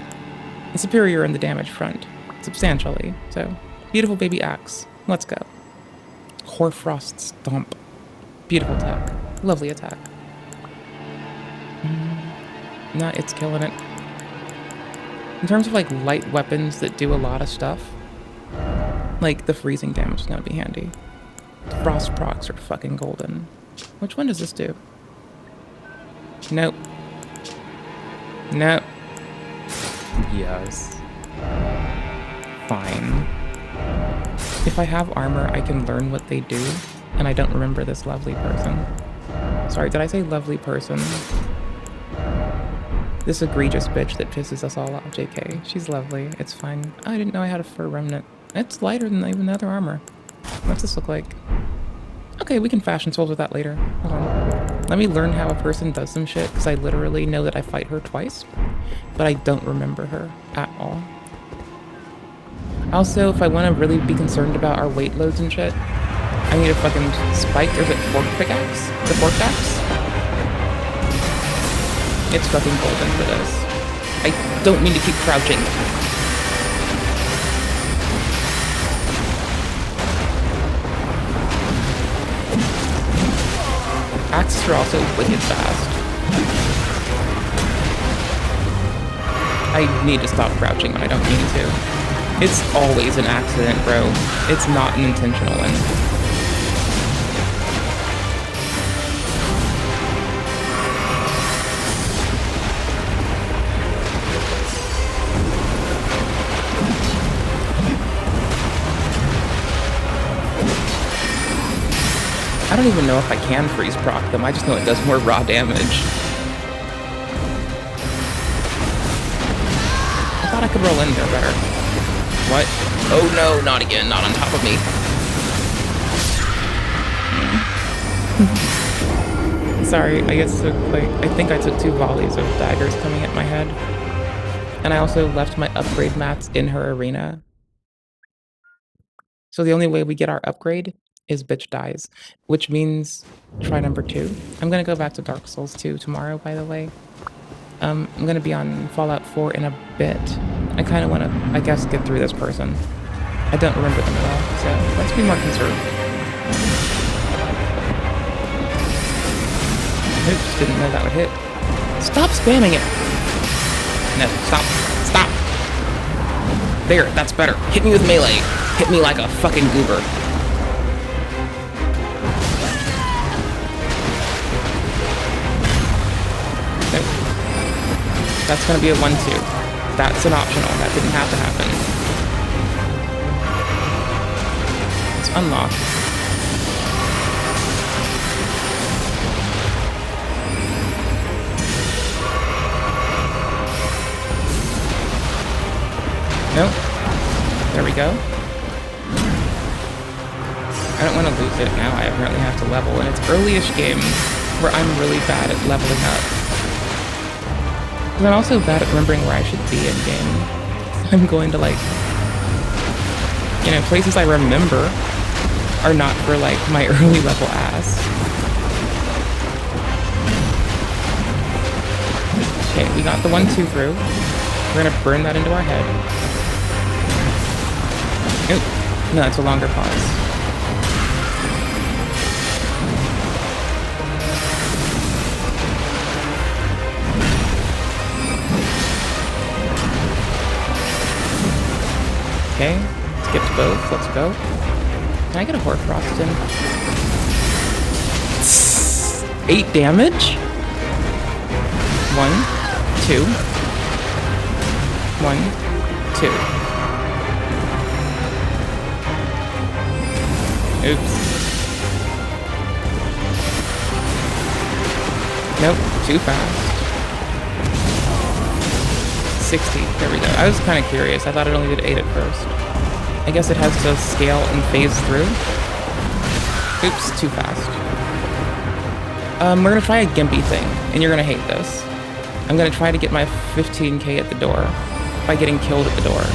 is superior in the damage front, substantially. So, beautiful baby axe. Let's go. Hoarfrost Stomp. Beautiful attack. Lovely attack. Nah, it's killing it. In terms of like light weapons that do a lot of stuff, like the freezing damage is gonna be handy. Frost procs are fucking golden. Which one does this do? Nope. Nope. Yes. Fine. If I have armor, I can learn what they do, and I don't remember this lovely person. Sorry, did I say lovely person? This egregious bitch that pisses us all off, JK. She's lovely. It's fine. I didn't know I had a fur remnant. It's lighter than even the other armor. What's this look like? Okay, we can fashion souls with that later. Hold on. Let me learn how a person does some shit, because I literally know that I fight her twice, but I don't remember her at all. Also, if I want to really be concerned about our weight loads and shit, I need a fucking spike. There's a fork pickaxe? The fork axe? It's fucking golden for this. I don't mean to keep crouching. Axes are also wicked fast. I need to stop crouching when I don't need to. It's always an accident, bro. It's not an intentional one. I don't even know if I can freeze proc them. I just know it does more raw damage. I thought I could roll in there better. What? Oh no, not again, not on top of me. Sorry, I guess I think I took 2 volleys of daggers coming at my head. And I also left my upgrade mats in her arena. So the only way we get our upgrade is bitch dies, which means try number 2. I'm gonna go back to Dark Souls 2 tomorrow, by the way. I'm gonna be on Fallout 4 in a bit. I kind of want to, I guess, get through this person. I don't remember them at all, so let's be more conservative. Oops, didn't know that would hit. Stop spamming it! No, stop. Stop! There, that's better. Hit me with melee. Hit me like a fucking goober. Nope. That's gonna be a 1-2. That's an optional. That didn't have to happen. It's unlocked. Nope. There we go. I don't want to lose it now. I apparently have to level, and it's early-ish game where I'm really bad at leveling up. Because I'm also bad at remembering where I should be in game. I'm going to, like, you know, places I remember are not for, like, my early level ass. Okay, we got the 1-2 through. We're gonna burn that into our head. Nope. No, it's a longer pause. Okay, skipped both, let's go. Can I get a Hoarfrost in? 8 damage? 1, 2. 1, 2. Oops. Nope, too fast. 60. There we go. I was kind of curious. I thought it only did 8 at first. I guess it has to scale and phase through. Oops, too fast. We're gonna try a gimpy thing, and you're gonna hate this. I'm gonna try to get my 15k at the door by getting killed at the door.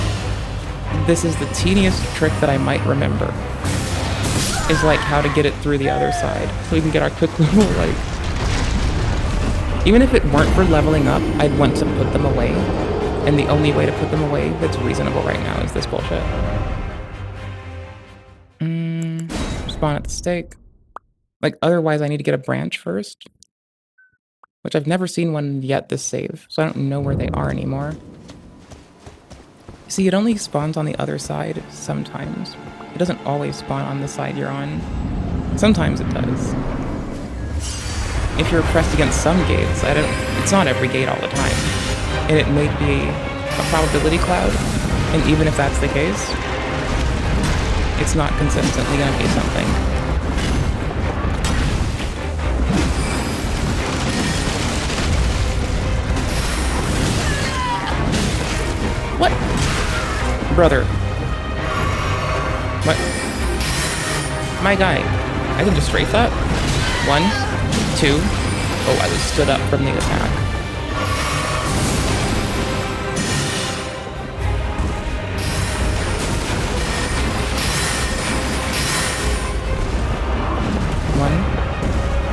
This is the teeniest trick that I might remember. is like how to get it through the other side. So we can get our quick level, like... Even if it weren't for leveling up, I'd want to put them away. And the only way to put them away that's reasonable right now is this bullshit. Spawn at the stake. Like, otherwise I need to get a branch first. Which I've never seen one yet this save, so I don't know where they are anymore. See, it only spawns on the other side sometimes. It doesn't always spawn on the side you're on. Sometimes it does. If you're pressed against some gates, it's not every gate all the time. And it may be a probability cloud, and even if that's the case, it's not consistently going to be something. What? Brother. What? My guy. I can just strafe that. 1, 2. Oh, I was stood up from the attack. One,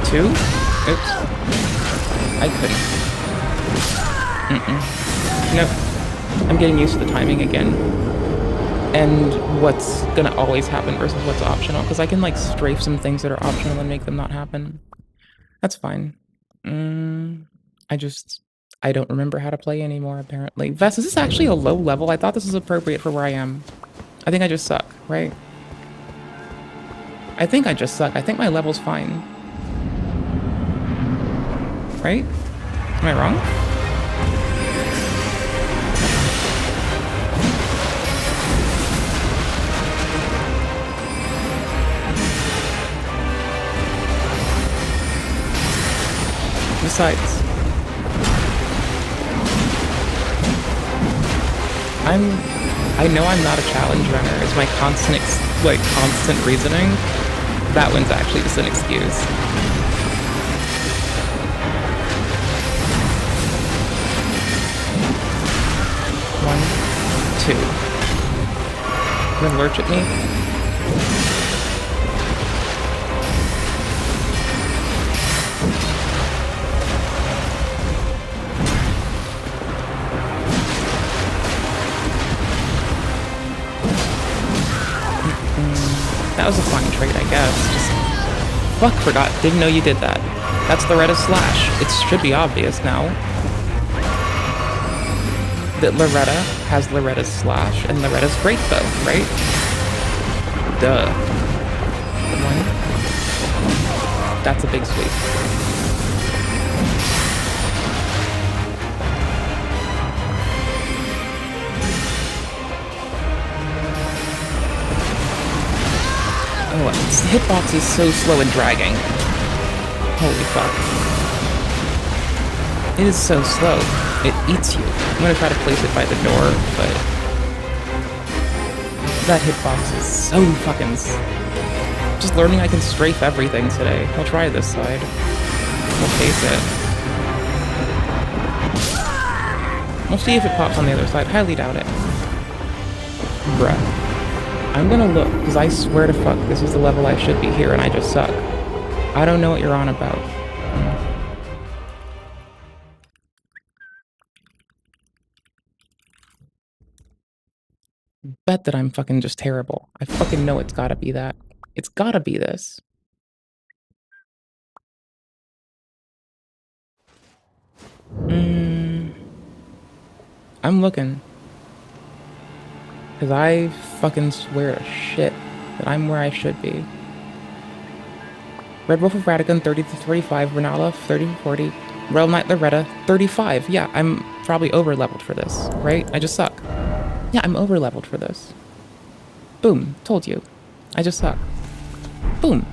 2. Oops. I couldn't. Nope. I'm getting used to the timing again. And what's gonna always happen versus what's optional. Because I can like strafe some things that are optional and make them not happen. That's fine. I don't remember how to play anymore, apparently. Vess, is this actually a low level? I thought this was appropriate for where I am. I think I just suck, right? I think I just suck. I think my level's fine. Right? Am I wrong? Besides, I know I'm not a challenge runner. It's my constant reasoning. That one's actually just an excuse. One, 2. Gonna lurch at me? That was a fine trade, I guess. Just... Fuck, forgot. Didn't know you did that. That's Loretta's slash. It should be obvious now. That Loretta has Loretta's slash and Loretta's great bow, right? Duh. 1. That's a big sweep. Oh, this hitbox is so slow and dragging. Holy fuck. It is so slow. It eats you. I'm gonna try to place it by the door, but... That hitbox is so fucking... Just learning I can strafe everything today. I'll try this side. We'll face it. We'll see if it pops on the other side. Highly doubt it. Bruh. I'm gonna look, because I swear to fuck, this is the level I should be here, and I just suck. I don't know what you're on about. Bet that I'm fucking just terrible. I fucking know it's gotta be that. It's gotta be this. I'm looking. Because I fucking swear to shit that I'm where I should be. Red Wolf of Radagon, 30-35. Renala, 30-40. Realm Knight Loretta, 35. Yeah, I'm probably over-leveled for this, right? I just suck. Yeah, I'm over-leveled for this. Boom. Told you. I just suck. Boom.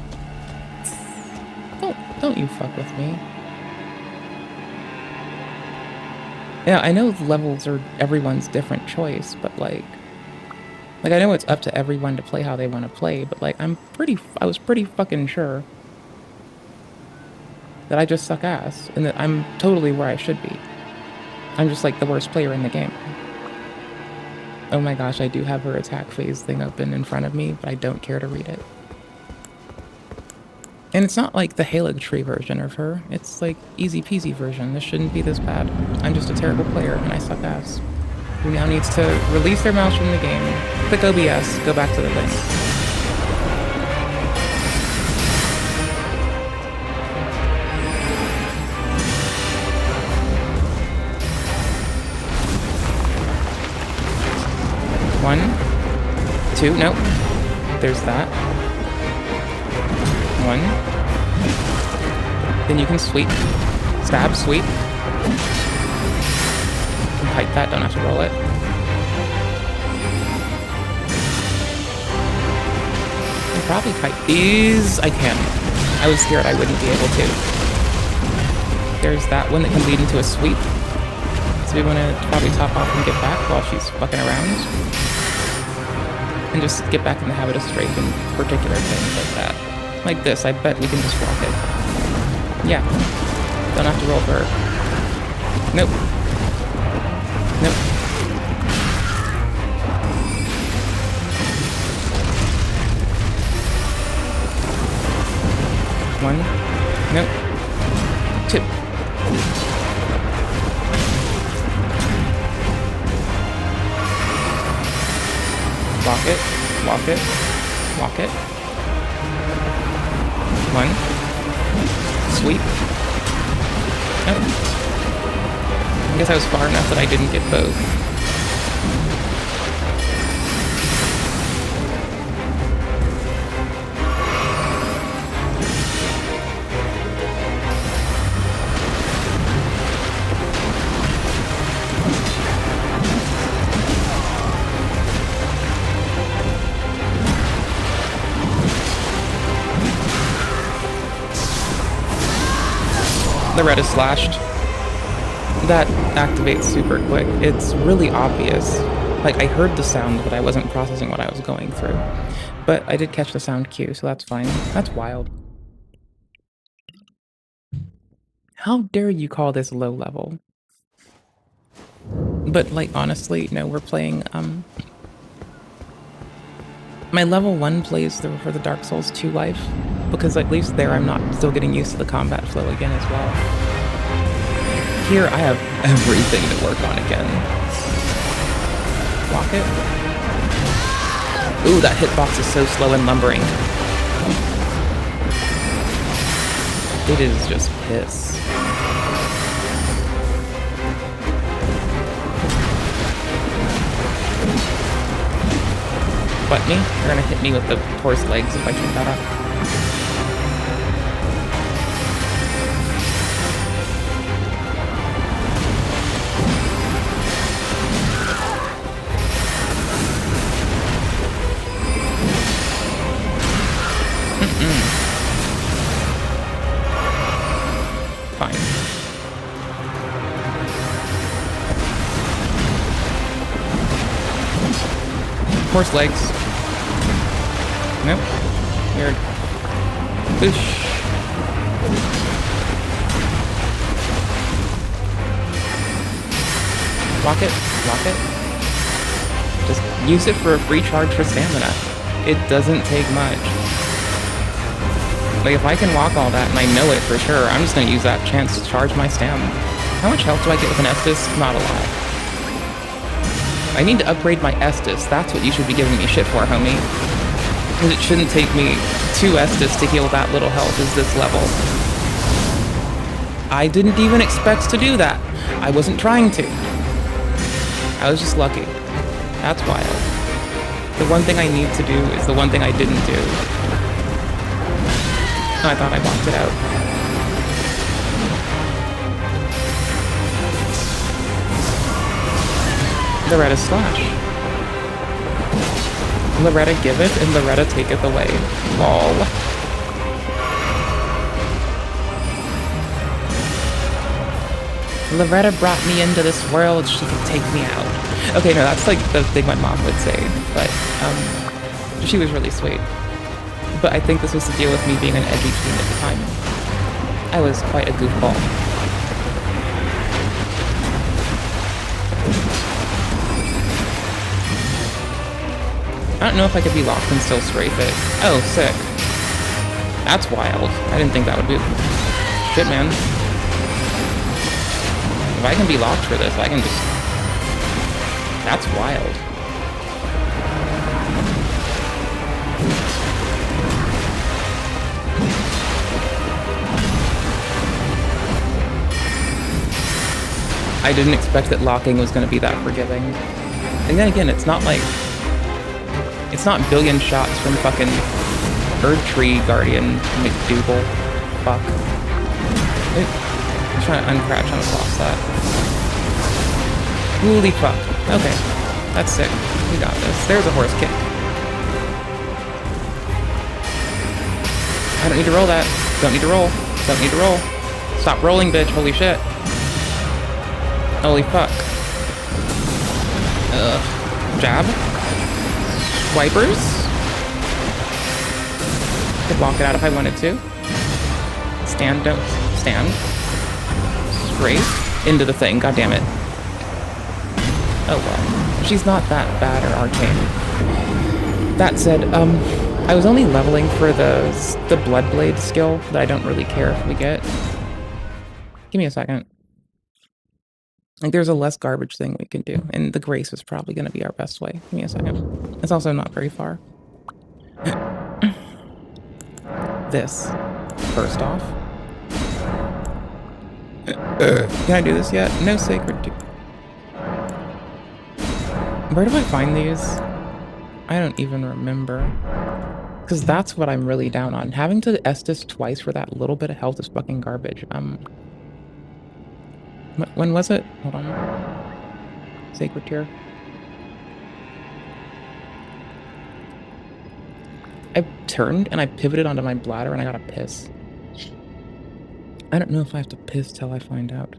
Don't you fuck with me. Yeah, I know levels are everyone's different choice, but like I know it's up to everyone to play how they want to play, but like I was pretty fucking sure that I just suck ass and that I'm totally where I should be. I'm just like the worst player in the game. Oh my gosh, I do have her attack phase thing open in front of me, but I don't care to read it. And it's not like the Haligtree version of her. It's like easy peasy version. This shouldn't be this bad. I'm just a terrible player and I suck ass. Who now needs to release their mouse from the game, click OBS, go back to the thing. One, two, nope. There's that. One. Then you can sweep. Stab, sweep. You can kite that, don't have to roll it. I can probably kite these. I can. I was scared I wouldn't be able to. There's that one that can lead into a sweep. So we want to probably top off and get back while she's fucking around. And just get back in the habit of strafing particular things like that. Like this, I bet we can just walk it. Yeah. Don't have to roll for her. Nope. Nope. One. Nope. Two. Walk it, walk it, walk it. One. Sweep. Nope. I guess I was far enough that I didn't get both. Loretta slashed. That activates super quick. It's really obvious. Like, I heard the sound, but I wasn't processing what I was going through. But I did catch the sound cue, so that's fine. That's wild. How dare you call this low level? But, like, honestly, no, we're playing, my level 1 plays for the Dark Souls 2 life, because at least there I'm not still getting used to the combat flow again as well. Here I have everything to work on again. Block it. Ooh, that hitbox is so slow and lumbering. It is just piss. Butt me? You're gonna hit me with the horse legs if I keep that up. Fine. Horse legs. Nope. Weird. Boosh. Lock it. Lock it. Just use it for a free charge for stamina. It doesn't take much. Like, if I can walk all that and I know it for sure, I'm just gonna use that chance to charge my stamina. How much health do I get with an Estus? Not a lot. I need to upgrade my Estus. That's what you should be giving me shit for, homie. Because it shouldn't take me 2 Estus to heal that little health as this level. I didn't even expect to do that. I wasn't trying to. I was just lucky. That's wild. The one thing I need to do is the one thing I didn't do. Oh, I thought I blocked it out. Loretta slash. Loretta giveth and Loretta taketh away. Lol. Loretta brought me into this world, she can take me out. Okay, no, that's like the thing my mom would say, but she was really sweet. But I think this was to deal with me being an edgy teen at the time. I was quite a goofball. I don't know if I could be locked and still strafe it. Oh, sick. That's wild. I didn't think that would be... Shit, man. If I can be locked for this, I can just... That's wild. I didn't expect that locking was going to be that forgiving. And then again, it's not like... It's not billion shots from fucking Erdtree Guardian McDougal. Fuck. I'm trying to uncrouch on across that. Holy fuck. Okay. That's sick. We got this. There's a horse kick. I don't need to roll that. Don't need to roll. Don't need to roll. Stop rolling, bitch. Holy shit. Holy fuck. Jab. Wipers. Could block it out if I wanted to. Stand, don't stand. Straight into the thing, god damn it. Oh well. She's not that bad or arcane. That said, I was only leveling for the Bloodblade skill that I don't really care if we get. Give me a second. Like, there's a less garbage thing we can do, and the Grace is probably going to be our best way. Give me a second. It's also not very far. This, first off. Can I do this yet? No sacred... Where do I find these? I don't even remember. Because that's what I'm really down on. Having to Estus twice for that little bit of health is fucking garbage. When was it? Hold on. Sacred Tear. I turned and I pivoted onto my bladder and I got a piss. I don't know if I have to piss till I find out.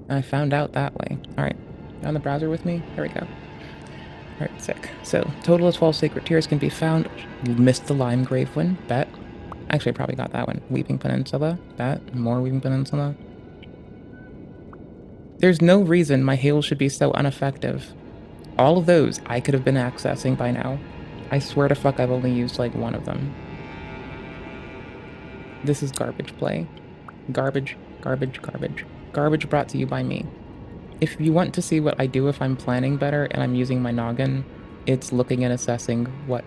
I found out that way. Alright. On the browser with me? There we go. Alright, sick. So, total of 12 Sacred Tears can be found. Missed the Limegrave one. Bet. Actually, I probably got that one. Weeping Peninsula. Bet. More Weeping Peninsula. There's no reason my heal should be so ineffective. All of those I could have been accessing by now. I swear to fuck I've only used like one of them. This is garbage play. Garbage, garbage, garbage. Garbage brought to you by me. If you want to see what I do if I'm planning better and I'm using my noggin, it's looking and assessing what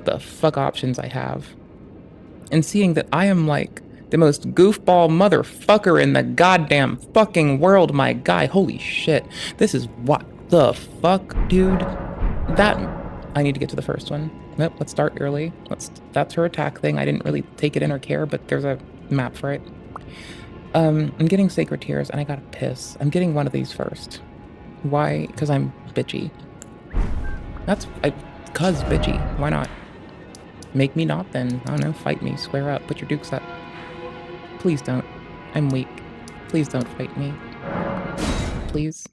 the fuck options I have. And seeing that I am like the most goofball motherfucker in the goddamn fucking world, my guy. Holy shit. This is what the fuck, dude. That... I need to get to the first one. Yep, let's start early. That's her attack thing. I didn't really take it in or care, but there's a map for it. I'm getting Sacred Tears, and I gotta piss. I'm getting one of these first. Why? Because I'm bitchy. Cuz bitchy. Why not? Make me not then. I don't know, fight me. Square up. Put your dukes up. Please don't. I'm weak. Please don't fight me. Please.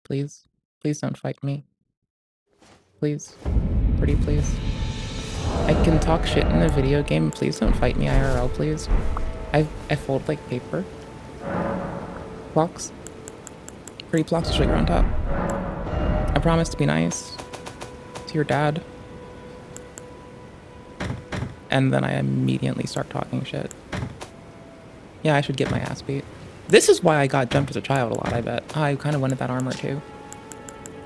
Please. Please don't fight me. Please. Pretty please. I can talk shit in a video game. Please don't fight me IRL, please. I fold like paper. Blocks. Pretty blocks of sugar on top. I promise to be nice to your dad. And then I immediately start talking shit. Yeah, I should get my ass beat. This is why I got jumped as a child a lot, I bet. I kind of wanted that armor too.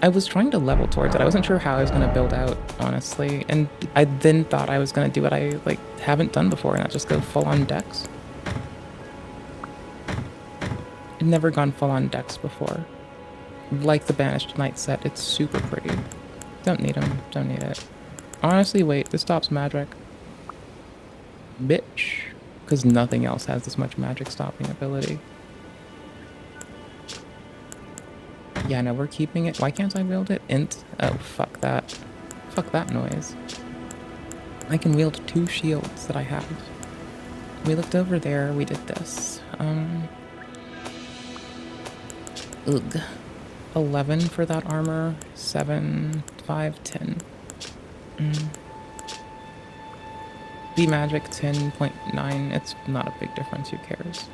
I was trying to level towards it. I wasn't sure how I was going to build out, honestly. And I then thought I was going to do what I haven't done before, and that's just go full-on Dex. I've never gone full-on Dex before. Like the Banished Knight set, it's super pretty. Don't need him. Don't need it. Honestly, wait. This stops magic. Bitch. Because nothing else has this much magic stopping ability. Yeah, no, we're keeping it. Why can't I build it? Int. Oh, fuck that. Fuck that noise. I can wield 2 shields that I have. We looked over there, we did this. Ugh. 11 for that armor. 7, 5, 10. B magic 10.9. It's not a big difference, who cares?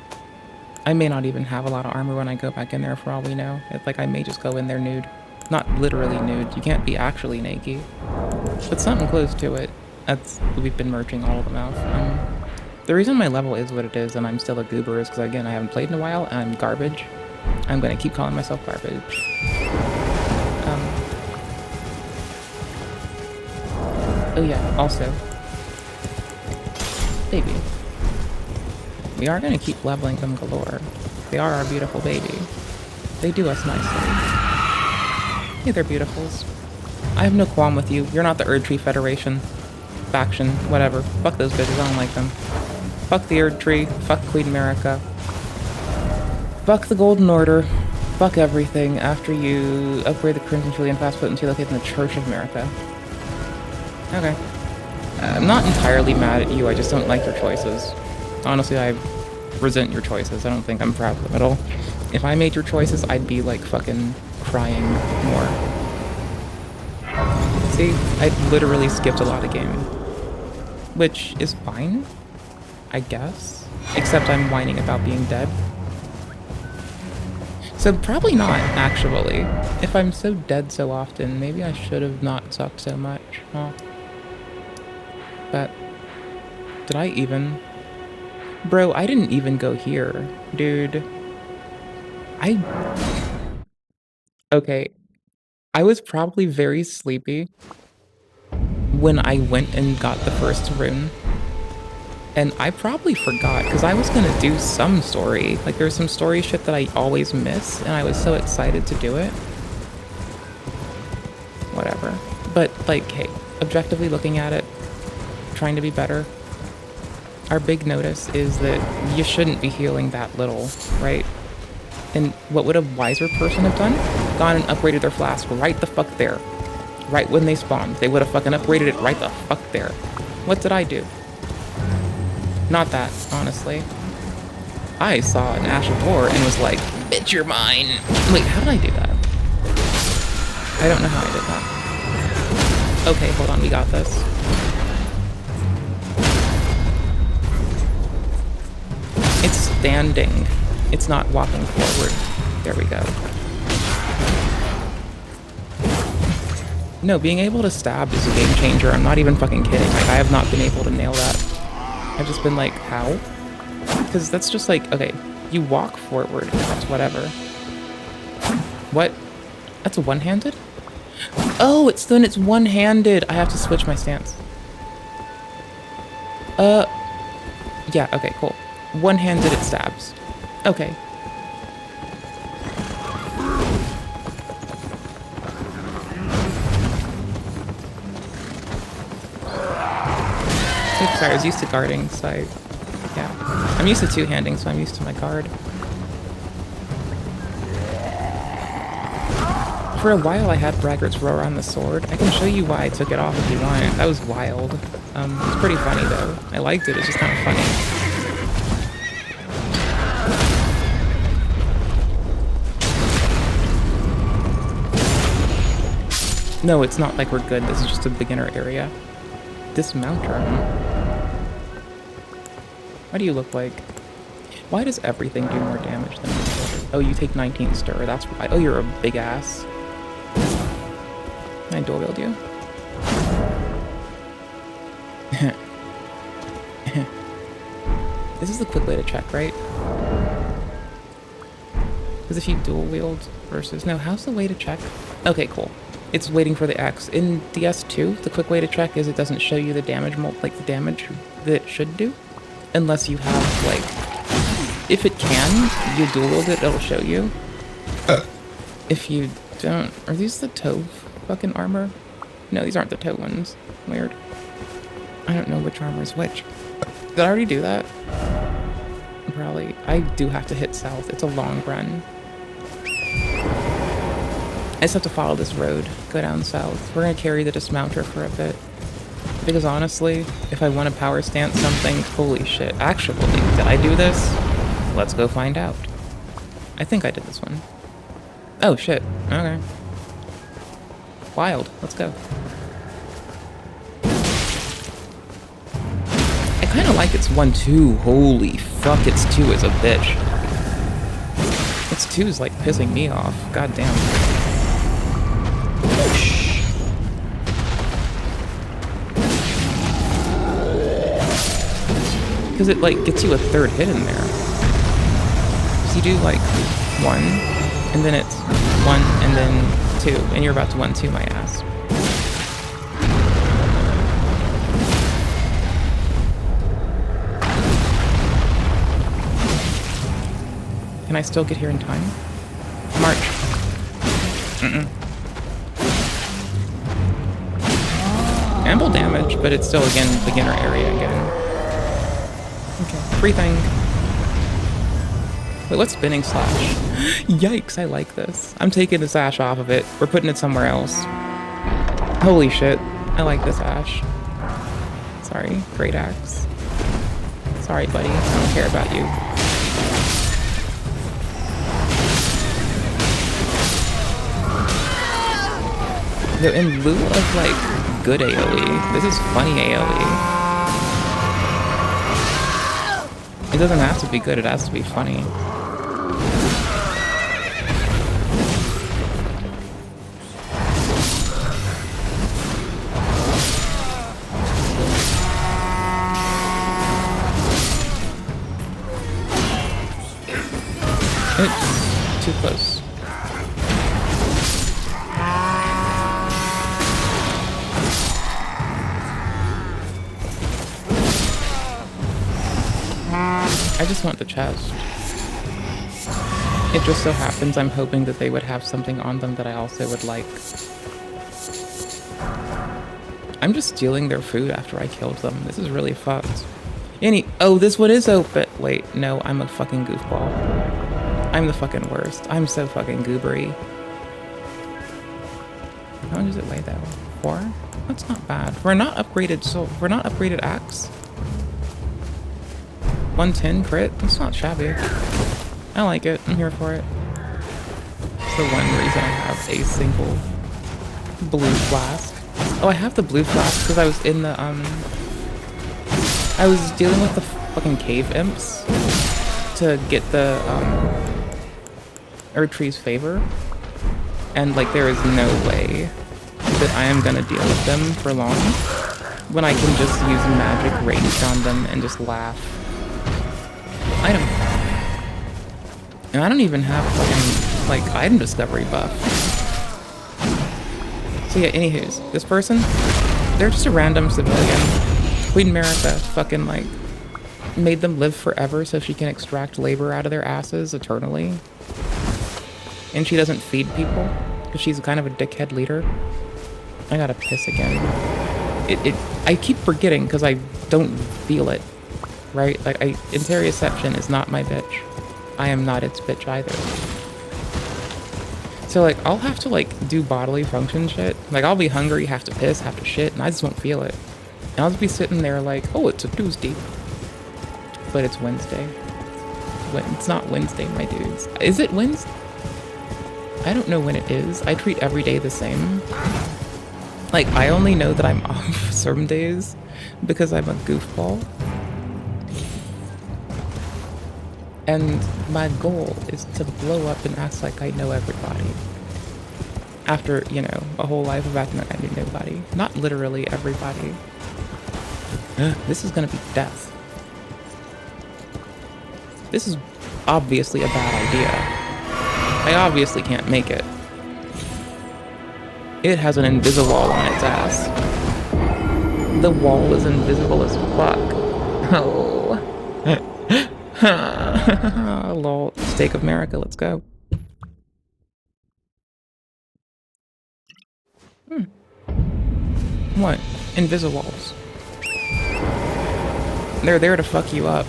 I may not even have a lot of armor when I go back in there for all we know. It's like I may just go in there nude. Not literally nude. You can't be actually naked. But something close to it. We've been merging all of them out. The reason my level is what it is and I'm still a goober is because, again, I haven't played in a while and I'm garbage. I'm gonna keep calling myself garbage. Oh yeah, also, baby. We are gonna keep leveling them galore. They are our beautiful baby. They do us nicely. Hey, they're beautifuls. I have no qualm with you. You're not the Erdtree Federation. Faction, whatever. Fuck those bitches, I don't like them. Fuck the Erdtree. Fuck Queen America. Fuck the Golden Order. Fuck everything after you upgrade the Crimson Trillion fast foot until you locate in the Church of America. Okay. I'm not entirely mad at you, I just don't like your choices. Honestly, I resent your choices. I don't think I'm proud of them at all. If I made your choices, I'd be like fucking crying more. See, I literally skipped a lot of gaming. Which is fine, I guess. Except I'm whining about being dead. So probably not, actually. If I'm so dead so often, maybe I should have not sucked so much, huh? But did I even? Bro, I didn't even go here, dude. Okay. I was probably very sleepy when I went and got the first rune. And I probably forgot, because I was gonna do some story. Like, there's some story shit that I always miss, and I was so excited to do it. Whatever. But, like, hey, objectively looking at it, trying to be better, our big notice is that you shouldn't be healing that little, right? And what would a wiser person have done? Gone and upgraded their flask right the fuck there. Right when they spawned. They would have fucking upgraded it right the fuck there. What did I do? Not that, honestly. I saw an Ash of War and was like, bitch, you're mine. Wait, how did I do that? I don't know how I did that. Okay, hold on, we got this. It's standing. It's not walking forward. There we go. No, being able to stab is a game changer. I'm not even fucking kidding. Like, I have not been able to nail that. I've just been like, how? Because that's just like, okay, you walk forward, that's whatever. What? That's one-handed? Oh, then it's one-handed. I have to switch my stance. Yeah, okay, cool. One-handed, it stabs. Okay. Oops, sorry, I was used to guarding, so yeah. I'm used to two-handing, so I'm used to my guard. For a while I had Braggart's Roar on the sword. I can show you why I took it off if you want. That was wild. It's pretty funny though. I liked it, it's just kind of funny. No, it's not like we're good. This is just a beginner area. Dismount her. What do you look like? Why does everything do more damage than me? Oh, you take 19 stir. That's why. Oh, you're a big ass. Can I dual wield you? This is the quick way to check, right? Because if you dual wield versus... No, how's the way to check? Okay, cool. It's waiting for the X. In DS2, the quick way to check is it doesn't show you the damage, like the damage that it should do. Unless you have, like... If it can, you dual wield it, it'll show you. If you don't... Are these the toe fucking armor? No, these aren't the toe ones. Weird. I don't know which armor is which. Did I already do that? Probably. I do have to hit south. It's a long run. I just have to follow this road, go down south. We're gonna carry the dismounter for a bit. Because honestly, if I want to power stance something, holy shit. Actually, did I do this? Let's go find out. I think I did this one. Oh shit, okay. Wild, let's go. I kinda like it's 1-2. Holy fuck, it's 2 as a bitch. It's 2 is like pissing me off. God damn. Because it, like, gets you a third hit in there. So you do, like, 1, and then it's 1, and then 2, and you're about to 1-2 my ass. Can I still get here in time? March. Ample damage, but it's still, again, beginner area again. Okay, free thing. Wait, what's spinning slash? Yikes, I like this. I'm taking the sash off of it. We're putting it somewhere else. Holy shit, I like this ash. Sorry, great axe. Sorry, buddy, I don't care about you. No, in lieu of, like, good AoE, this is funny AoE. It doesn't have to be good, it has to be funny. It's too close. I just want the chest. It just so happens I'm hoping that they would have something on them that I also would like. I'm just stealing their food after I killed them. This is really fucked. Oh, this one is open. Wait, no, I'm a fucking goofball. I'm the fucking worst. I'm so fucking goobery. How much does it weigh though? 4? That's not bad. We're not upgraded we're not upgraded axe. 110 crit? That's not shabby. I like it. I'm here for it. It's the one reason I have a single blue flask. Oh, I have the blue flask because I was in the, I was dealing with the fucking cave imps to get the, Erdtree's favor. And, like, there is no way that I am gonna deal with them for long when I can just use magic range on them and just laugh. Item. And I don't even have fucking, like, item discovery buff. So yeah, anywho's, this person, they're just a random civilian. Queen America fucking, like, made them live forever so she can extract labor out of their asses eternally. And she doesn't feed people, because she's kind of a dickhead leader. I gotta piss again. I keep forgetting, because I don't feel it. Right? Like, Interioception is not my bitch. I am not its bitch either. So, like, I'll have to, like, do bodily function shit. Like, I'll be hungry, have to piss, have to shit, and I just won't feel it. And I'll just be sitting there like, oh, it's a Tuesday. But it's Wednesday. It's not Wednesday, my dudes. Is it Wednesday? I don't know when it is. I treat every day the same. Like, I only know that I'm off certain days because I'm a goofball. And my goal is to blow up and act like I know everybody. After, you know, a whole life of acting like I knew nobody. Not literally everybody. This is gonna be death. This is obviously a bad idea. I obviously can't make it. It has an Inviswall on its ass. The wall is invisible as fuck. Oh. Lol. Stake of America, let's go. What? Inviswalls. They're there to fuck you up.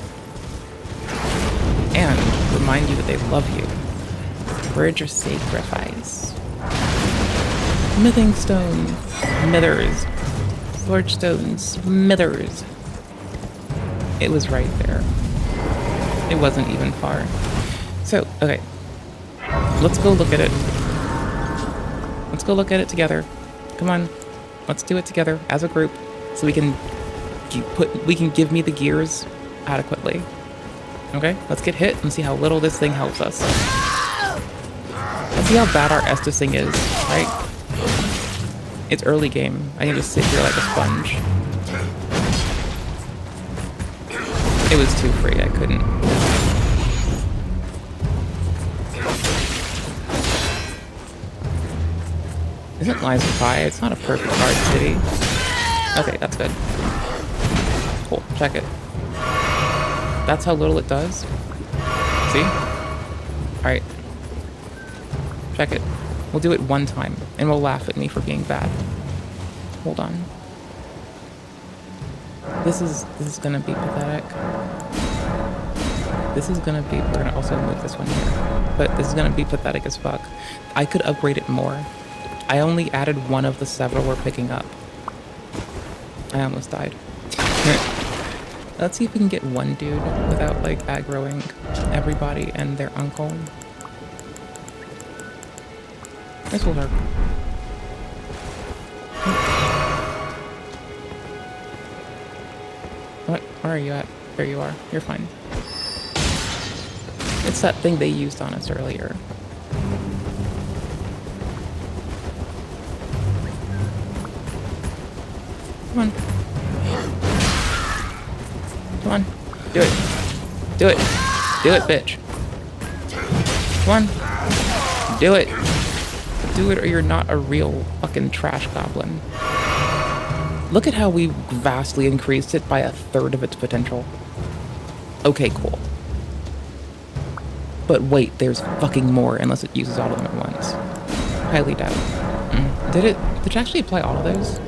And remind you that they love you. Bridge of Sacrifice. Smithing Stone. Smithers. Sword Stone. Smithers. It was right there. It wasn't even far. So, okay. Let's go look at it. Let's go look at it together. Come on. Let's do it together as a group so we can give me the gears adequately. Okay? Let's get hit and see how little this thing helps us. Let's see how bad our Estusing is, right? It's early game. I can just sit here like a sponge. It was too free, I couldn't. Isn't Lies of Pi? It's not a perfect hard city. Okay, that's good. Cool, check it. That's how little it does. See? Alright. Check it. We'll do it one time, and we'll laugh at me for being bad. Hold on. This is gonna be pathetic. This is gonna be, we're gonna also move this one here. But this is gonna be pathetic as fuck. I could upgrade it more. I only added one of the several we're picking up. I almost died. Let's see if we can get one dude without like aggroing everybody and their uncle. This will work. What? Where are you at? There you are. You're fine. It's that thing they used on us earlier. Come on. Come on. Do it. Do it. Do it, bitch. Come on. Do it. Do it or you're not a real fucking trash goblin. Look at how we vastly increased it by 1/3 of its potential. Okay, cool. But wait, there's fucking more unless it uses all of them at once. Highly doubt. Did it actually apply all of those?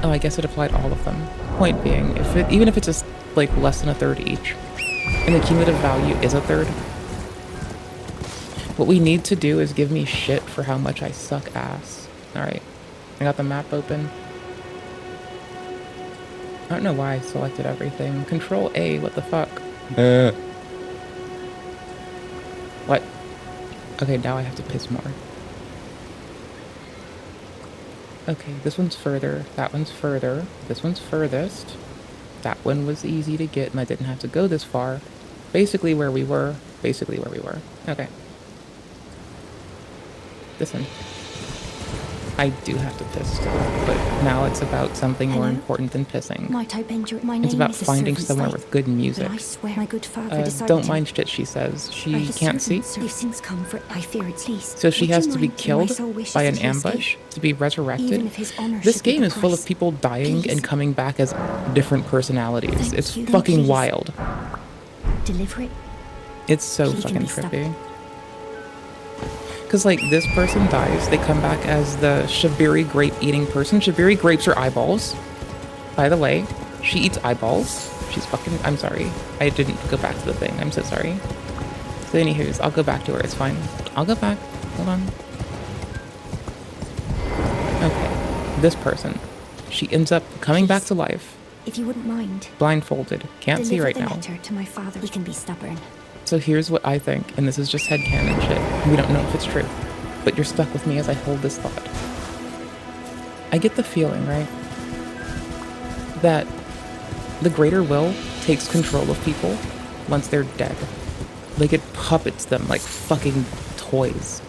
Oh, I guess it applied all of them. Point being, even if it's just like less than 1/3 each, and the cumulative value is 1/3, what we need to do is give me shit for how much I suck ass. Alright, I got the map open. I don't know why I selected everything. Control A, what the fuck? What? Okay, now I have to piss more. Okay, this one's further, that one's further, this one's furthest. That one was easy to get and I didn't have to go this far. Basically where we were. Okay. This one. I do have to piss still, but now it's about something more important than pissing. Might I bend your, my name It's about is a finding servant's somewhere life, with good music. but I swear my good father decided Don't to- mind shit she says. She By his can't see. servants, blessings come for I fear it's least. So she Would has you to be mind, my killed soul wishes by an that he escape? ambush to be resurrected. Even if his honor This should be game the is full of price. people dying Please. and coming back as different personalities. Thank It's you. Then fucking please. wild. Deliver it. It's so He can fucking be stopped. trippy. Because, like, this person dies, they come back as the Shabiri grape eating person. Shabiri grapes are eyeballs. By the way, she eats eyeballs. She's fucking. I'm sorry. I didn't go back to the thing. I'm so sorry. So, anywho's, I'll go back to her. It's fine. I'll go back. Hold on. Okay. This person. She ends up coming back to life. If you wouldn't mind. Blindfolded. Can't see deliver right the now. letter to my father. He can be stubborn. So here's what I think, and this is just headcanon shit. We don't know if it's true, but you're stuck with me as I hold this thought. I get the feeling, right, that the greater will takes control of people once they're dead. Like it puppets them like fucking toys.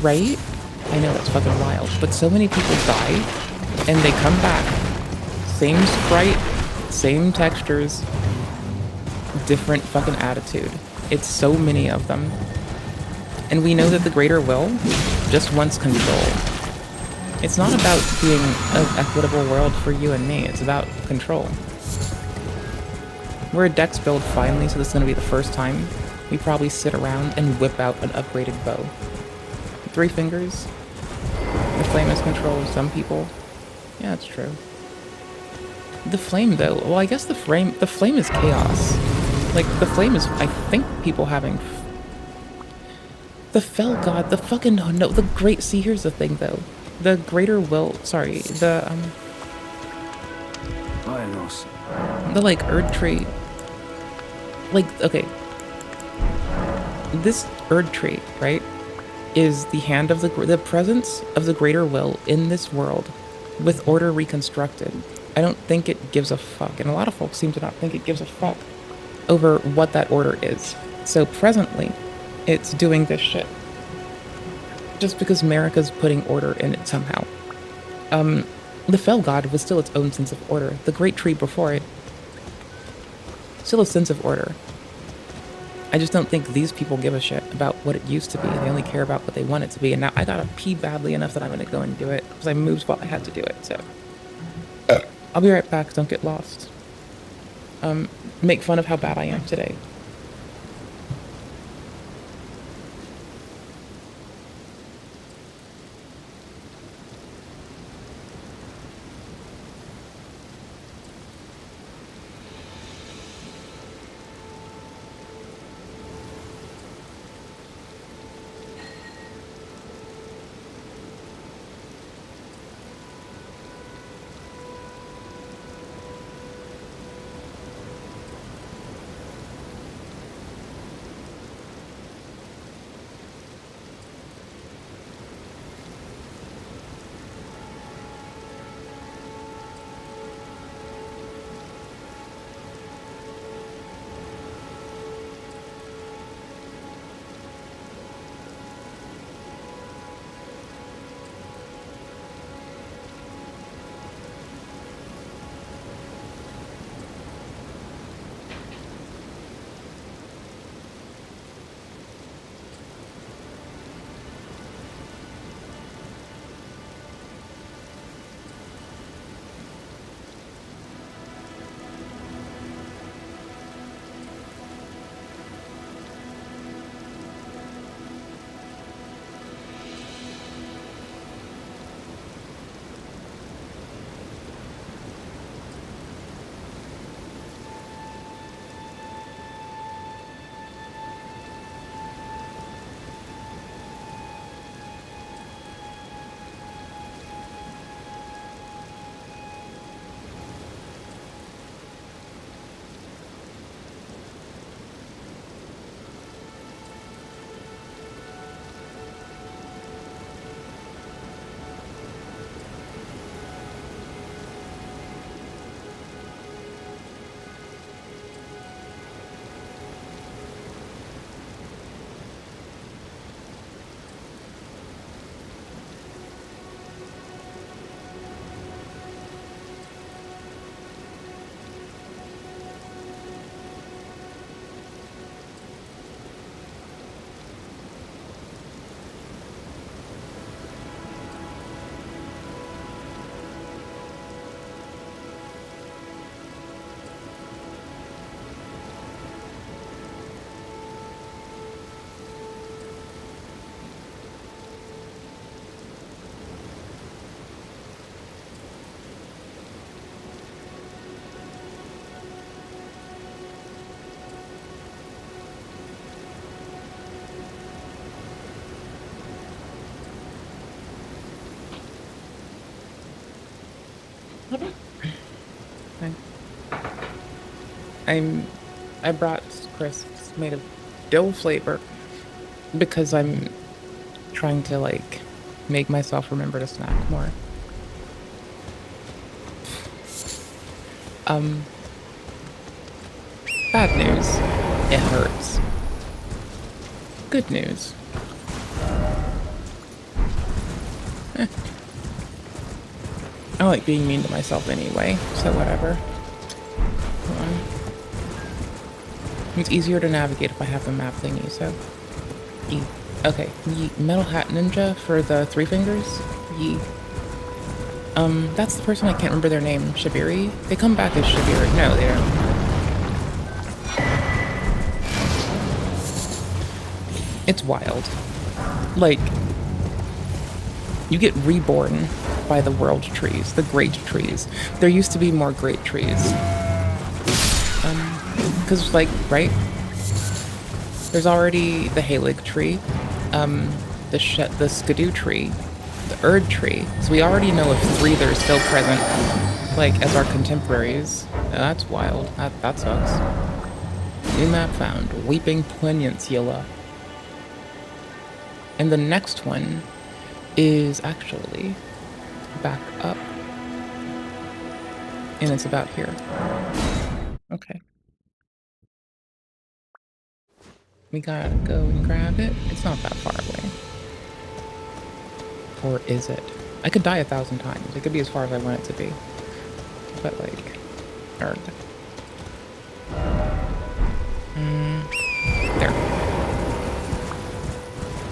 Right? I know that's fucking wild, but so many people die, and they come back. Same sprite, same textures, different fucking attitude. It's so many of them. And we know that the greater will just wants control. It's not about being an equitable world for you and me, it's about control. We're a dex build finally, so this is going to be the first time we probably sit around and whip out an upgraded bow. 3 fingers. The flame is control of some people. Yeah, it's true. The flame, though, well, I guess the flame is chaos. Like, the flame is, I think, people having... The fell god, the fucking... No, the great... See, here's the thing, though. The greater will... Sorry, the, like, Erd tree... Like, okay. This Erd tree, right, is the hand of the presence of the greater will in this world, with order reconstructed. I don't think it gives a fuck, and a lot of folks seem to not think it gives a fuck over what that order is. So presently, it's doing this shit. Just because America's putting order in it somehow. The Fell God was still its own sense of order. The Great Tree before it, still a sense of order. I just don't think these people give a shit about what it used to be. They only care about what they want it to be. And now I gotta pee badly enough that I'm gonna go and do it because I moved while I had to do it. So I'll be right back. Don't get lost. Make fun of how bad I am today. I brought crisps made of dill flavor because I'm trying to like make myself remember to snack more. Bad news. It hurts. Good news. I like being mean to myself anyway, so whatever. Hold on. It's easier to navigate if I have the map thingy, so. E. Okay, Metal Hat Ninja for the 3 fingers. That's the person I can't remember their name. Shabiri? They come back as Shabiri. No, they don't. It's wild. Like, you get reborn by the world trees, the great trees. There used to be more great trees. Because, like, right? There's already the Halig tree, the Skidoo tree, the Erd tree. So we already know of 3 that are still present, like, as our contemporaries. That's wild. That sucks. New map found. Weeping Peninsula. And the next one is actually back up. And it's about here. Okay. We gotta go and grab it. It's not that far away. Or is it? I could die 1,000 times. It could be as far as I want it to be. But like, there.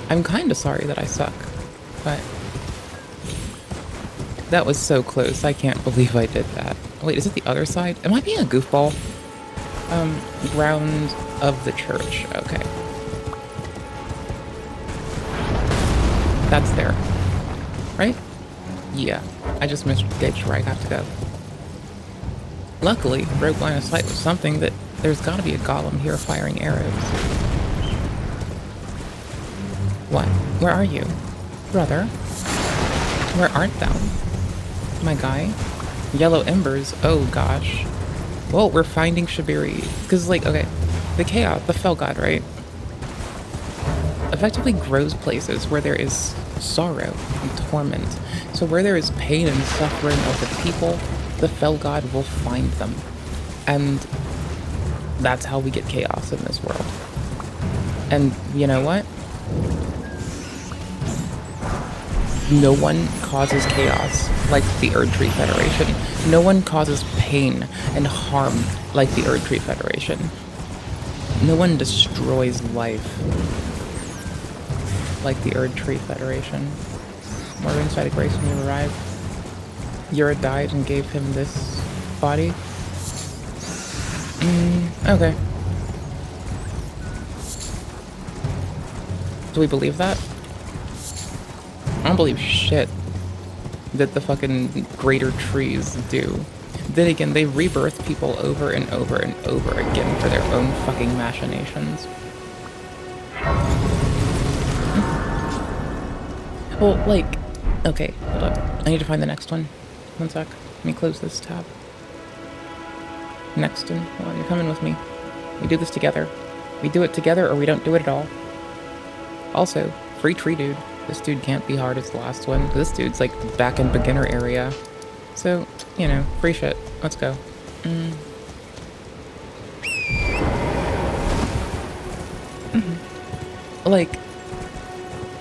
I'm kind of sorry that I suck, but that was so close. I can't believe I did that. Wait, is it the other side? Am I being a goofball? Ground of the church. Okay. That's there. Right? Yeah. I just misgauged where I have to go. Luckily, rogue line of sight was something that there's gotta be a golem here firing arrows. What? Where are you? Brother? Where art thou? My guy? Yellow embers? Oh gosh. Well, we're finding Shabiri. Because, like, okay, the Chaos, the Fell God, right? Effectively grows places where there is sorrow and torment. So where there is pain and suffering of the people, the Fell God will find them. And that's how we get chaos in this world. And you know what? No one causes chaos like the Erdtree Federation. No one causes pain and harm like the Erdtree Federation. No one destroys life like the Erdtree Federation. Morgan cited Grace when you arrived. Yura died and gave him this body. Okay. Do we believe that? I don't believe shit that the fucking greater trees do. Then again, they rebirth people over and over and over again for their own fucking machinations. Well, like, okay, hold up. I need to find the next one. One sec. Let me close this tab. Next one. Hold on, you're coming with me. We do this together. We do it together or we don't do it at all. Also, free tree dude. This dude can't be hard as the last one. This dude's like back in beginner area. So, you know, free shit. Let's go. Like,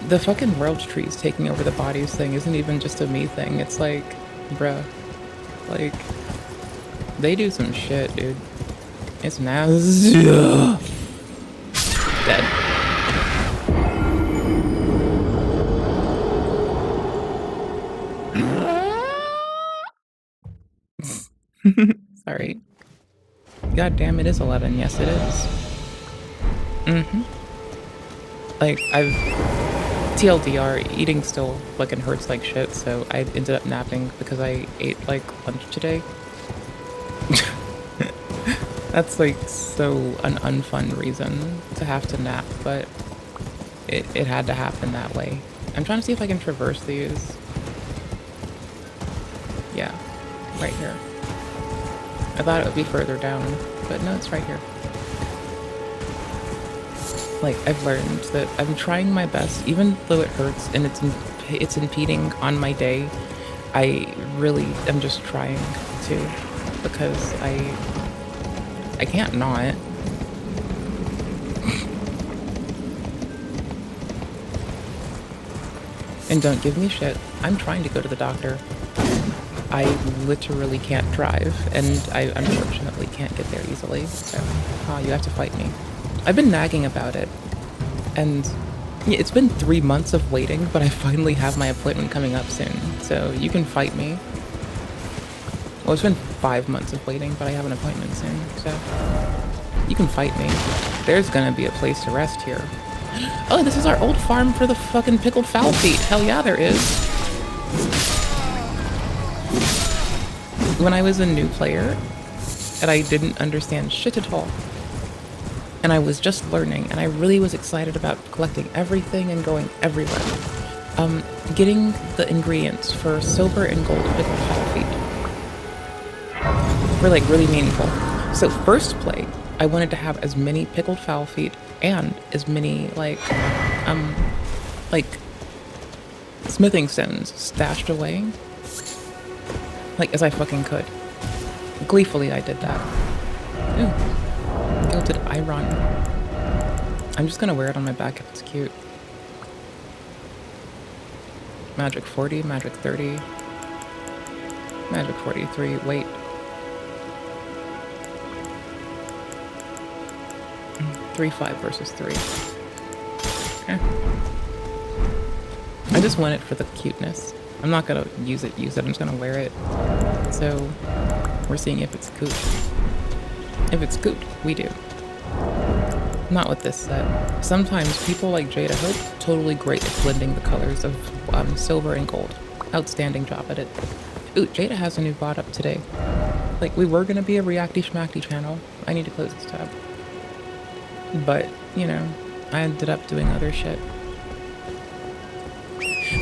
the fucking world trees taking over the bodies thing isn't even just a me thing. It's like, bruh. Like, they do some shit, dude. It's now dead. Sorry. God damn, it is 11. Yes, it is. Like, TLDR, eating still fucking hurts like shit, so I ended up napping because I ate, like, lunch today. That's, like, so an unfun reason to have to nap, but it had to happen that way. I'm trying to see if I can traverse these. Yeah, right here. I thought it would be further down, but no, it's right here. Like, I've learned that I'm trying my best, even though it hurts and it's impeding on my day, I really am just trying to, because I can't not. And don't give me shit, I'm trying to go to the doctor. I literally can't drive, and I unfortunately can't get there easily, so you have to fight me. I've been nagging about it, and yeah, it's been 3 months of waiting, but I finally have my appointment coming up soon, so you can fight me. Well, it's been 5 months of waiting, but I have an appointment soon, so you can fight me. There's gonna be a place to rest here. Oh, this is our old farm for the fucking pickled fowl feet. Hell yeah, there is. When I was a new player, and I didn't understand shit at all, and I was just learning, and I really was excited about collecting everything and going everywhere. Getting the ingredients for silver and gold pickled fowl feet were like really meaningful. So first play, I wanted to have as many pickled fowl feet and as many like smithing stones stashed away, like as I fucking could. Gleefully, I did that. Ooh. Gilded iron. I'm just gonna wear it on my back if it's cute. Magic 40, Magic 30, Magic 43, wait. 3-5 versus 3. Eh. I just want it for the cuteness. I'm not gonna use it, I'm just gonna wear it. So, we're seeing if it's coot. If it's coot, we do. Not with this set. Sometimes people like Jada Hope, totally great at blending the colors of silver and gold. Outstanding job at it. Ooh, Jada has a new bot up today. Like, we were gonna be a Reacty Schmackty channel. I need to close this tab. But, you know, I ended up doing other shit.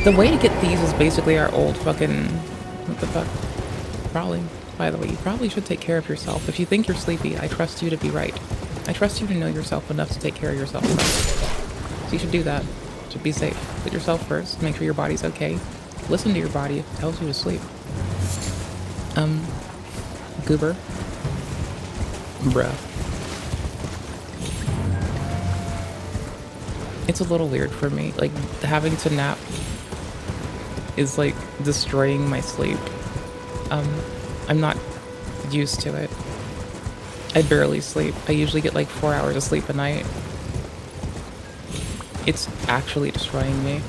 The way to get these is basically our old fucking... What the fuck? Probably. By the way, you probably should take care of yourself. If you think you're sleepy, I trust you to be right. I trust you to know yourself enough to take care of yourself enough. So you should do that. You should be safe. Put yourself first. Make sure your body's okay. Listen to your body if it tells you to sleep. Goober. Bruh. It's a little weird for me. Like, having to nap is like destroying my sleep. I'm not used to it. I barely sleep. I usually get like 4 hours of sleep a night. It's actually destroying me.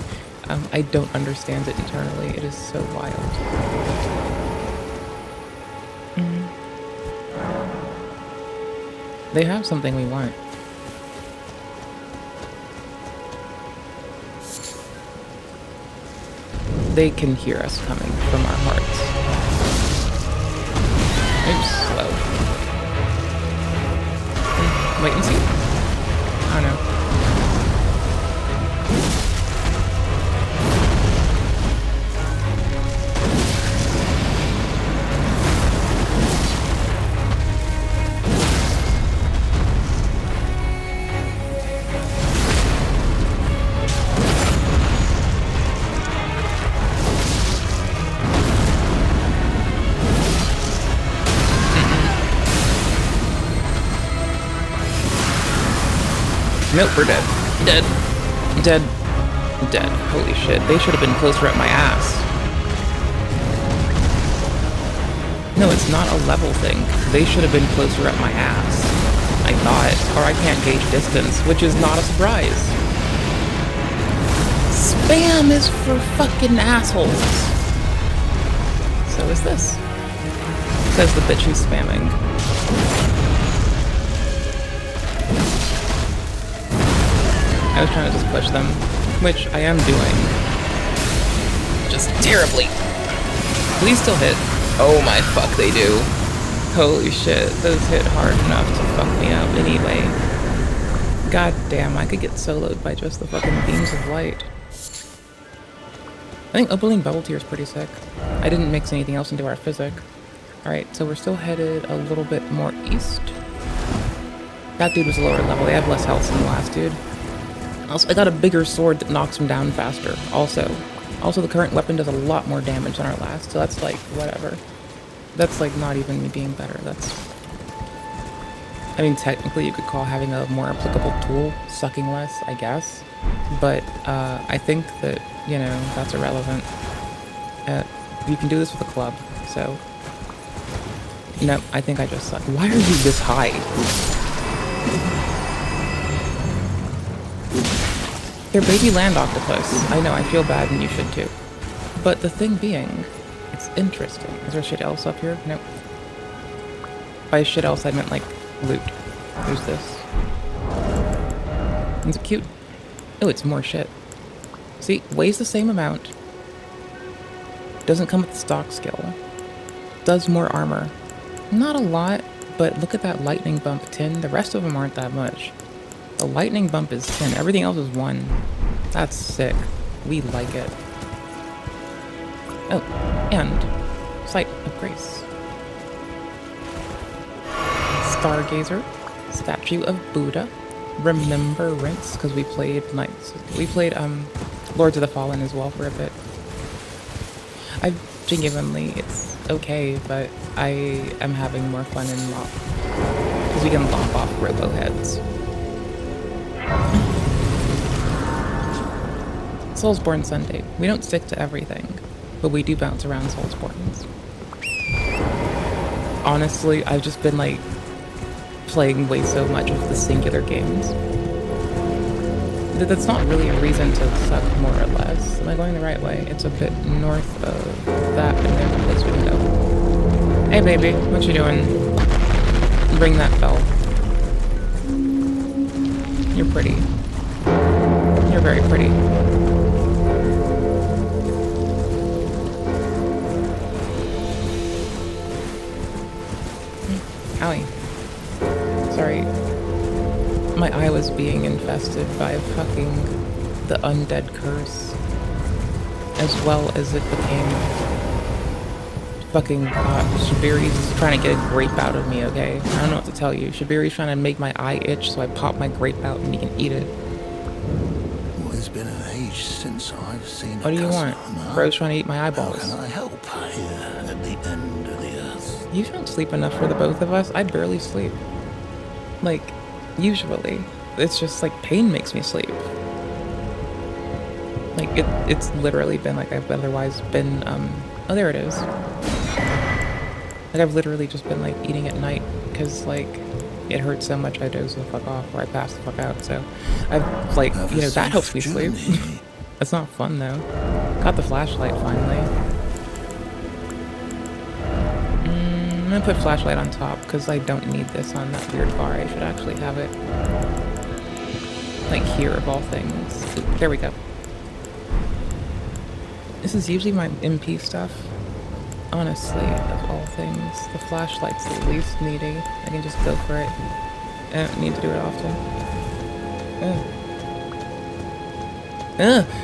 I don't understand it internally. It is so wild. They have something we want. They can hear us coming from our hearts. Oops, slow. Wait and see. Oh no. Nope, we're dead. Dead. Dead. Dead. Holy shit. They should have been closer at my ass. No, it's not a level thing. They should have been closer at my ass. I thought. Or I can't gauge distance, which is not a surprise. Spam is for fucking assholes. So is this. Says the bitch who's spamming. I was trying to just push them, which I am doing. Just terribly. Please still hit. Oh my fuck, they do. Holy shit, those hit hard enough to fuck me up anyway. God damn, I could get soloed by just the fucking beams of light. I think Opaline Bubble Tear is pretty sick. I didn't mix anything else into our physic. Alright, so we're still headed a little bit more east. That dude was a lower level. They have less health than the last dude. Also, I got a bigger sword that knocks him down faster, also. Also, the current weapon does a lot more damage than our last, so that's like, whatever. That's like not even me being better, that's... I mean, technically you could call having a more applicable tool sucking less, I guess. But, I think that, you know, that's irrelevant. You can do this with a club, so... No, I think I just suck. Why are you this high? They're baby land octopus. I know, I feel bad and you should too. But the thing being, it's interesting. Is there shit else up here? Nope. By shit else I meant like loot. There's this. Is it cute? Oh, it's more shit. See, weighs the same amount. Doesn't come with the stock skill. Does more armor. Not a lot, but look at that lightning bump 10. The rest of them aren't that much. The lightning bump is 10. Everything else is 1. That's sick. We like it. Oh, and Sight of Grace. Stargazer. Statue of Buddha. Remembrance, because we played Lords of the Fallen as well for a bit. Genuinely, it's okay, but I am having more fun in Lop. Because we can lop off robo heads. Soulsborne Sunday. We don't stick to everything, but we do bounce around Soulsborns. Honestly, I've just been like playing way so much of the singular games. That's not really a reason to suck, more or less. Am I going the right way? It's a bit north of that, and there's a place we can go. Hey baby, what you doing? Ring that bell. You're pretty. You're very pretty. Owie. Sorry. My eye was being infested by fucking the undead curse. As well as it became fucking Shabiri's trying to get a grape out of me, okay? I don't know what to tell you. Shabiri's trying to make my eye itch, so I pop my grape out and he can eat it. Well, it's been an age since I've seen What do you want? Bro's trying to eat my How eyeballs. can I help here at the end of the earth? You don't sleep enough for the both of us. I barely sleep. Like, usually. It's just like pain makes me sleep. Like, it's literally been like I've otherwise been, oh, there it is. Like, I've literally just been like eating at night because like it hurts so much I doze the fuck off or I pass the fuck out. So I've like, you know, that helps me sleep. It's not fun though. Got the flashlight finally. I'm gonna put flashlight on top because I don't need this on that weird bar. I should actually have it like here of all things. There we go. This is usually my MP stuff. Honestly, of all things, the flashlight's the least needy. I can just go for it. I don't need to do it often.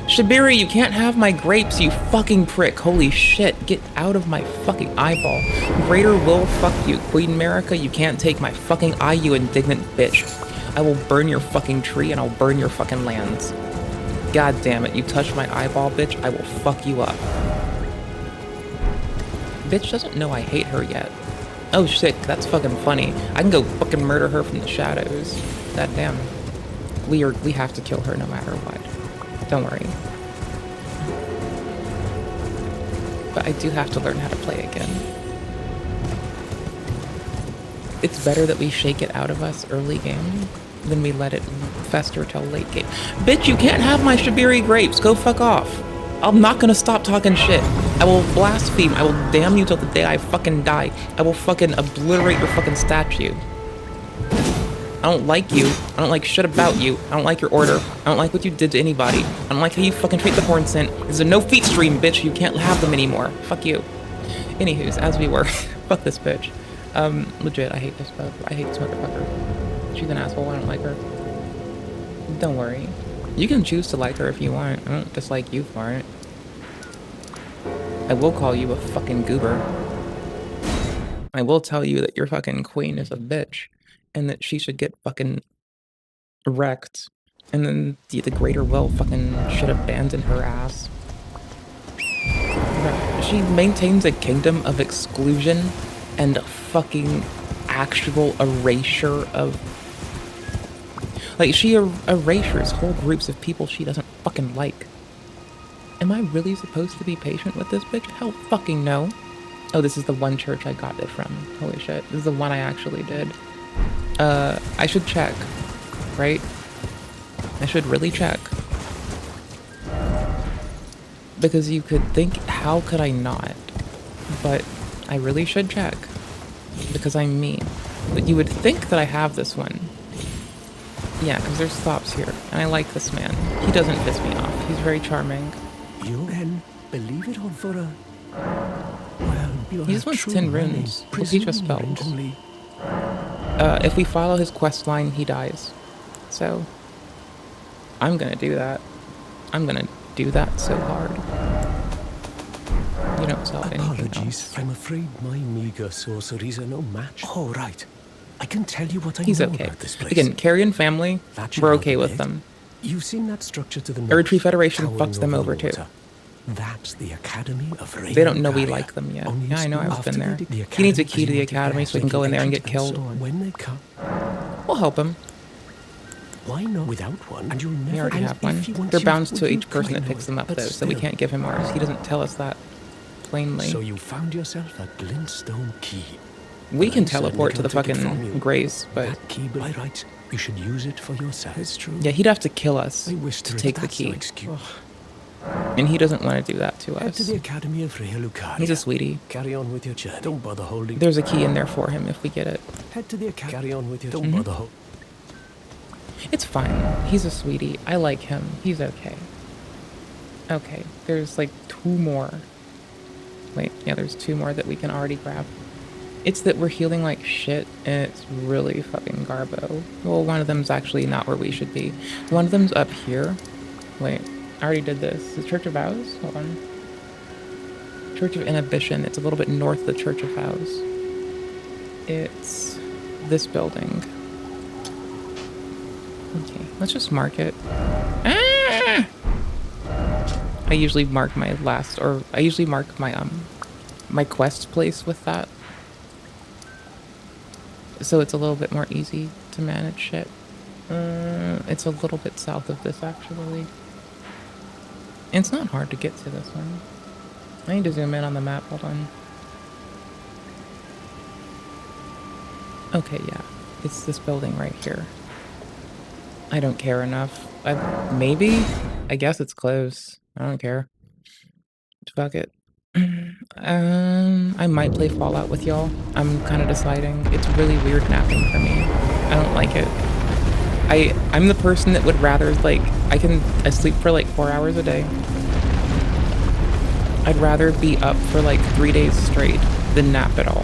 Shabiri, you can't have my grapes, you fucking prick. Holy shit, get out of my fucking eyeball. Greater will, fuck you. Queen America, you can't take my fucking eye, you indignant bitch. I will burn your fucking tree and I'll burn your fucking lands. God damn it, you touch my eyeball, bitch, I will fuck you up. Bitch doesn't know I hate her yet. Oh shit, that's fucking funny. I can go fucking murder her from the shadows. God damn. We have to kill her no matter what. Don't worry. But I do have to learn how to play again. It's better that we shake it out of us early game than we let it fester till late game. Bitch, you can't have my Shabiri grapes. Go fuck off. I'm not gonna stop talking shit. I will blaspheme. I will damn you till the day I fucking die. I will fucking obliterate your fucking statue. I don't like you. I don't like shit about you. I don't like your order. I don't like what you did to anybody. I don't like how you fucking treat the porn scent. This is a no feet stream, bitch. You can't have them anymore. Fuck you. Anywho's, as we were. Fuck this bitch. Legit, I hate this motherfucker. She's an asshole. I don't like her. Don't worry. You can choose to like her if you want. I don't dislike you for it. I will call you a fucking goober. I will tell you that your fucking queen is a bitch. And that she should get fucking wrecked. And then the greater will fucking should abandon her ass. She maintains a kingdom of exclusion and fucking actual erasure of... Like, she erasures whole groups of people she doesn't fucking like. Am I really supposed to be patient with this bitch? Hell fucking no. Oh, this is the one church I got it from. Holy shit. This is the one I actually did. I should check, right? I should really check. Because you could think, how could I not? But I really should check. Because I'm me. But you would think that I have this one. Yeah, because there's stops here. And I like this man. He doesn't piss me off. He's very charming. You then believe it or for a... Well, you he just wants 10 runes. He'll teach us spells. If we follow his quest line, he dies. So, I'm gonna do that. I'm gonna do that so hard. You don't sell anything Apologies, else. I'm afraid my meager sorceries are no match. Oh, right. I can tell you what I He's know okay. about this place. Again, Carrion family, That should we're help okay a with bit. them. You've seen that structure to the north. Eritrea Federation towering fucks them over the too. water. That's the Academy of Rain. They don't know we like them yet. Only Yeah, I know, I've after been there. the He needs a Academy key to the is academy so we can taken go in there and get ancient killed. sword. When they come, We'll help him. Why not without one? And you'll We never already have one. They're bound to each person that picks them up, though, so we can't give him ours. He doesn't tell us that plainly. So you found yourself a glintstone key. We can I certainly teleport to the can't take it from fucking you. Grace, but That key, by right, you should use it for yourself. It's true. yeah, he'd have to kill us I wish to there- take the that's no key. excuse. And he doesn't want to do that to Head to us. the Academy of Rea Lucaria. He's a sweetie. Carry on with your journey. Don't bother holding. There's a key in there for him if we get it. Head to the Academy. Carry on with your. Don't Mhm. bother holding. It's fine. He's a sweetie. I like him. He's okay. Okay, there's like 2 more. Wait, yeah, there's 2 more that we can already grab. It's that we're healing like shit, and it's really fucking garbo. Well, one of them's actually not where we should be. One of them's up here. Wait, I already did this. The Church of Vows? Hold on. Church of Inhibition. It's a little bit north of the Church of Vows. It's this building. Okay, let's just mark it. Ah! I usually mark my last, or I usually mark my my quest place with that, so it's a little bit more easy to manage shit. It's a little bit south of this actually. It's not hard to get to this one. I need to zoom in on the map. Hold on. Okay, yeah, it's this building right here. I don't care enough. Maybe? I guess it's close. I don't care. Fuck it. I might play Fallout with y'all. I'm kind of deciding. It's really weird napping for me. I don't like it. I'm the person that would rather, like, I sleep for like 4 hours a day. I'd rather be up for like 3 days straight than nap at all.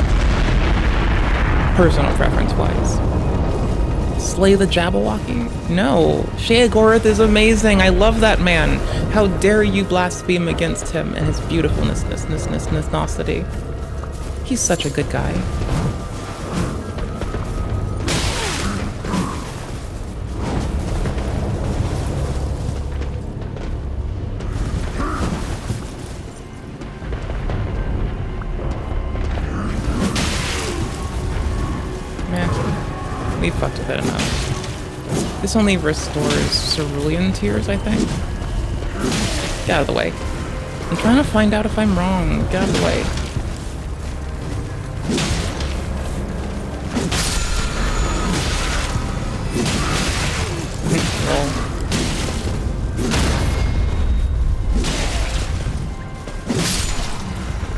Personal preference wise. Slay the Jabberwocky? No. Sheogorath is amazing. I love that man. How dare you blaspheme against him and his beautifulness, nosity. He's such a good guy. We fucked with it enough. This only restores cerulean tears, I think. Get out of the way. I'm trying to find out if I'm wrong. Get out of the way.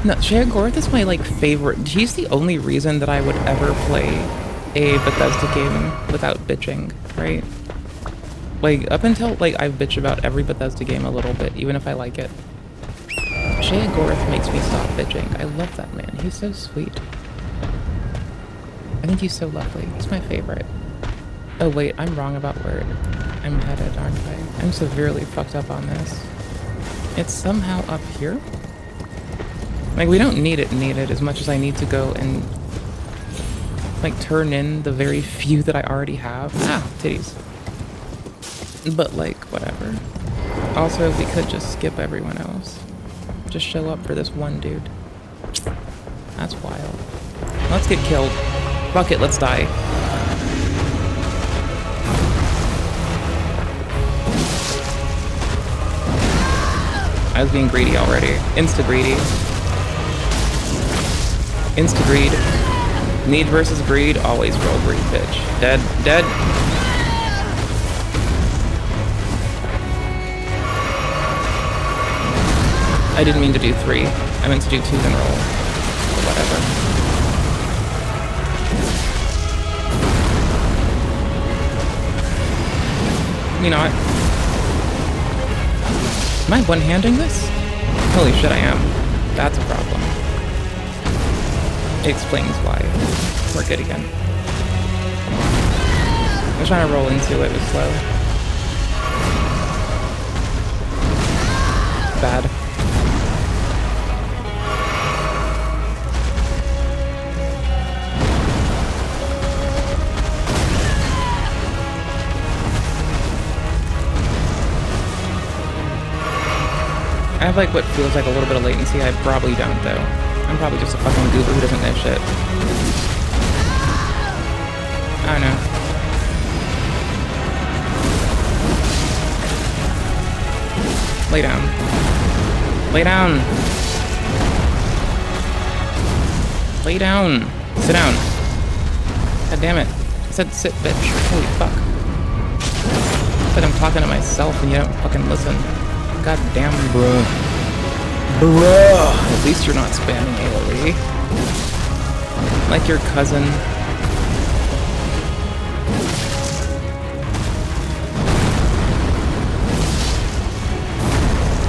No, Sheogorath is my, like, favorite. He's the only reason that I would ever play a Bethesda game without bitching, right? Like, up until, like, I bitch about every Bethesda game a little bit, even if I like it. Sheogorath makes me stop bitching. I love that man. He's so sweet. I think he's so lovely. He's my favorite. Oh, wait, I'm wrong about where I'm headed, aren't I? I'm severely fucked up on this. It's somehow up here? Like, we don't need it as much as I need to go and, like, turn in the very few that I already have. Ah, titties. But, like, whatever. Also, we could just skip everyone else. Just show up for this one dude. That's wild. Let's get killed. Fuck it, let's die. I was being greedy already. Insta-greedy. Insta-greed. Need versus greed, always roll greed, bitch. Dead, dead. I didn't mean to do 3. I meant to do 2 then roll. But whatever. You know what? Am I one-handing this? Holy shit, I am. That's a problem. It explains why. We're good again. I was trying to roll into it, it was slow. Bad. I have like what feels like a little bit of latency. I probably don't though. I'm probably just a fucking goober who doesn't know shit. I don't know. Lay down. Lay down. Lay down. Sit down. God damn it. I said sit, bitch. Holy fuck. I said I'm talking to myself and you don't fucking listen. God damn, bruh. Bruh. At least you're not spamming AoE. Like your cousin.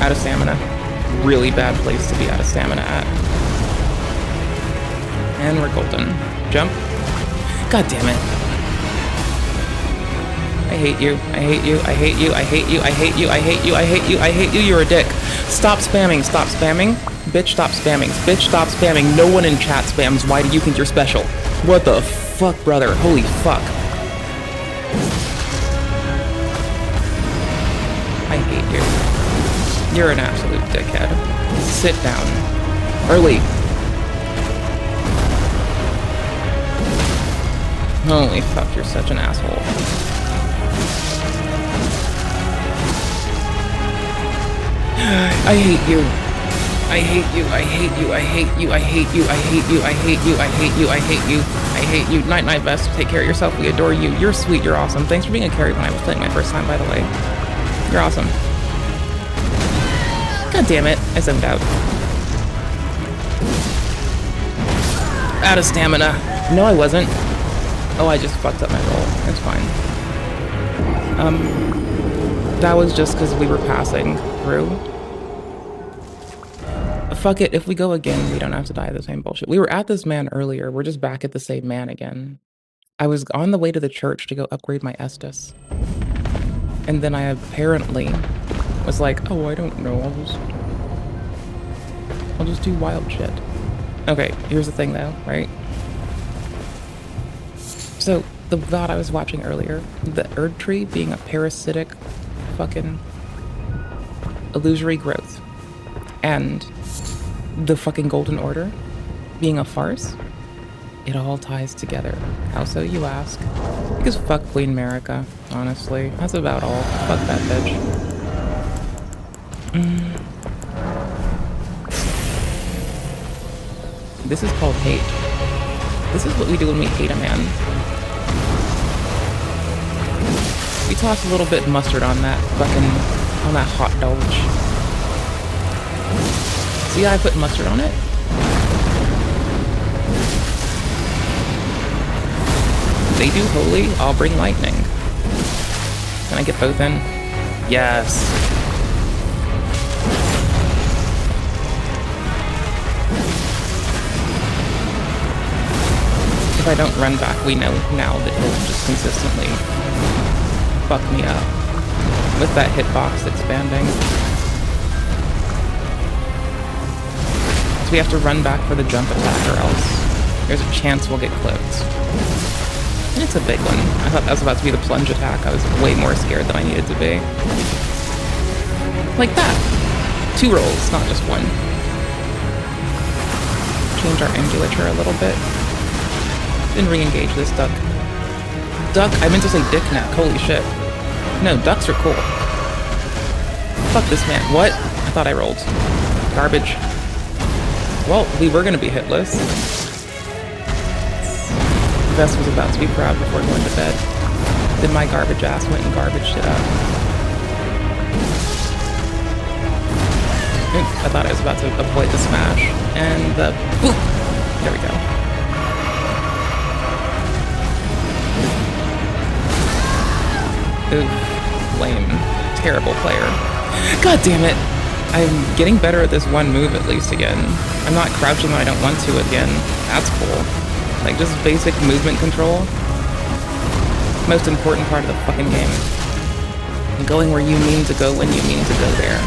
Out of stamina. Really bad place to be out of stamina at. And we're golden. Jump. God damn it. I hate you. I hate you. I hate you. I hate you. I hate you. I hate you. I hate you. I hate you. You're a dick. Stop spamming. Stop spamming. Bitch, stop spamming. Bitch, stop spamming. No one in chat spams. Why do you think you're special? What the fuck, brother? Holy fuck. I hate you. You're an absolute dickhead. Sit down. Early. Holy fuck, you're such an asshole. I hate you. I hate you. I hate you. I hate you. I hate you. I hate you. I hate you. I hate you. I hate you. I hate you. Night night best. Take care of yourself. We adore you. You're sweet. You're awesome. Thanks for being a carry when I was playing my first time, by the way. You're awesome. God damn it. I zoned out. Out of stamina. No, I wasn't. Oh, I just fucked up my roll. It's fine. That was just because we were passing through. Fuck it, if we go again, we don't have to die of the same bullshit. We were at this man earlier. We're just back at the same man again. I was on the way to the church to go upgrade my Estus. And then I apparently was like, oh, I don't know, I'll just do wild shit. Okay, here's the thing though, right? So, the VOD I was watching earlier, the Erd Tree being a parasitic fucking illusory growth, and the fucking Golden Order being a farce, it all ties together. How so, you ask? Because fuck Queen America, honestly. That's about all. Fuck that bitch. This is called hate. This is what we do when we hate a man. We toss a little bit of mustard on that hot dog. See how I put mustard on it? They do holy, I'll bring lightning. Can I get both in? Yes. If I don't run back, we know now that he'll just consistently fuck me up with that hitbox expanding. So we have to run back for the jump attack or else there's a chance we'll get clipped. And it's a big one. I thought that was about to be the plunge attack. I was way more scared than I needed to be. Like that. 2 rolls, not just one. Change our angulature a little bit. Then re-engage this duck. Duck? I meant to say dick neck. Holy shit. No, ducks are cool. Fuck this man. What? I thought I rolled. Garbage. Well, we were gonna be hitless. Vest was about to be proud before going to bed. Then my garbage ass went and garbaged it up. Oops, I thought I was about to avoid the smash. And the boop! There we go. Oof. Lame. Terrible player. God damn it! I'm getting better at this one move at least again. I'm not crouching when I don't want to again. That's cool. Like, just basic movement control. Most important part of the fucking game. Going where you mean to go when you mean to go there.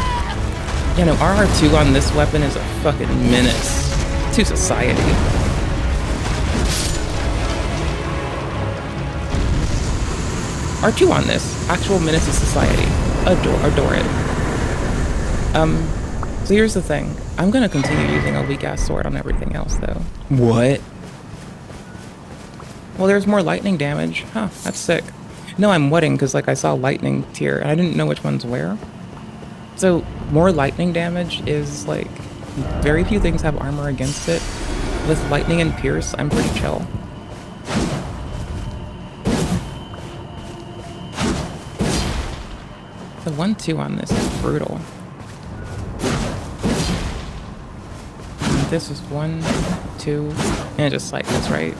You know, RR2 on this weapon is a fucking menace to society. R2 on this, actual menace to society. Adore it. So here's the thing. I'm gonna continue using a weak-ass sword on everything else, though. What? Well, there's more lightning damage. Huh, that's sick. No, I'm wetting because, like, I saw lightning tier, and I didn't know which one's where. So more lightning damage is like, very few things have armor against it. With lightning and pierce, I'm pretty chill. The 1-2 on this is brutal. This is 1, 2, and it just cycles, right?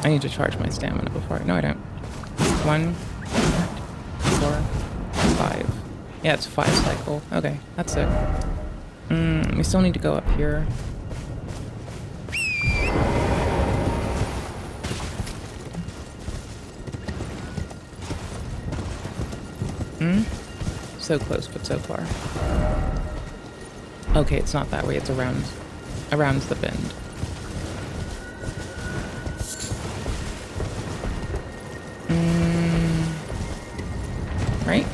I need to charge my stamina before. No, I don't. 1, 4, 5. Yeah, it's 5 cycle. Okay, that's it. We still need to go up here. So close, but so far. Okay, it's not that way. It's around the bend. Right?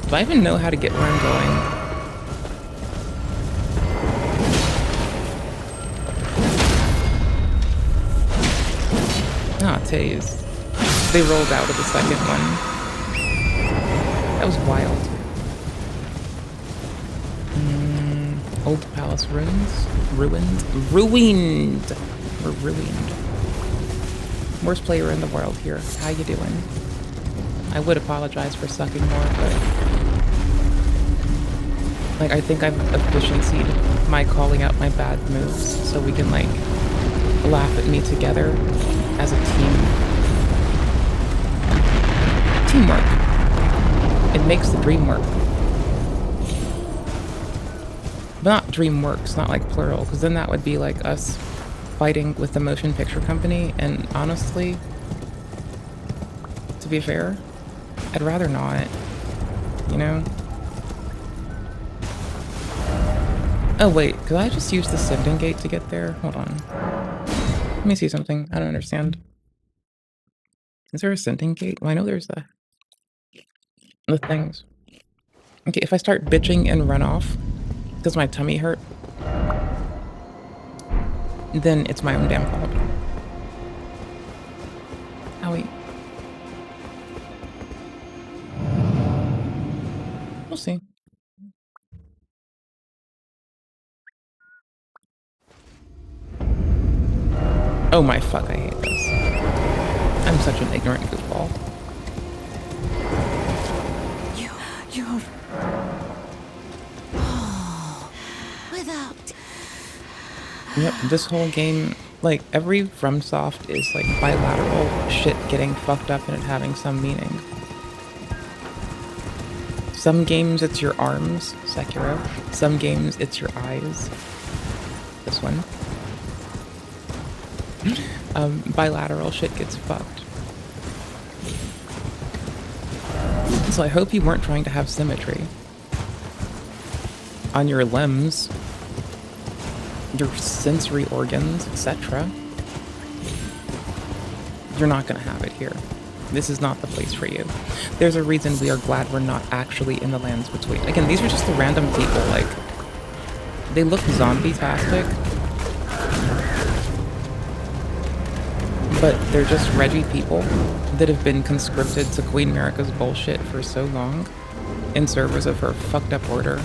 Do I even know how to get where I'm going? Ah, titties. They rolled out of the second one. That was wild. Old palace ruins? Ruined? We're ruined. Worst player in the world here. How you doing? I would apologize for sucking more, but... like, I think I've efficiency'd my calling out my bad moves, so we can, like, laugh at me together as a team. Teamwork. It makes the dream work. But not DreamWorks, not like plural, because then that would be like us fighting with the motion picture company, and honestly, to be fair, I'd rather not, you know? Oh wait, could I just use the sending gate to get there? Hold on. Let me see something. I don't understand. Is there a sending gate? Well, I know there's the things. Okay, if I start bitching and run off because my tummy hurt, then it's my own damn fault. Owie. We'll see. Oh my fuck, I hate this. I'm such an ignorant goofball. You're... Oh, without... Yep, this whole game, like, every FromSoft is, like, bilateral shit getting fucked up and it having some meaning. Some games it's your arms, Sekiro. Some games it's your eyes. This one. Bilateral shit gets fucked. So I hope you weren't trying to have symmetry on your limbs, your sensory organs, etc. You're not gonna have it here. This is not the place for you. There's a reason we are glad we're not actually in the lands between. Again, these are just the random people, like, they look zombie-tastic, but they're just Reggie people that have been conscripted to Queen Marika's bullshit for so long in service of her fucked up order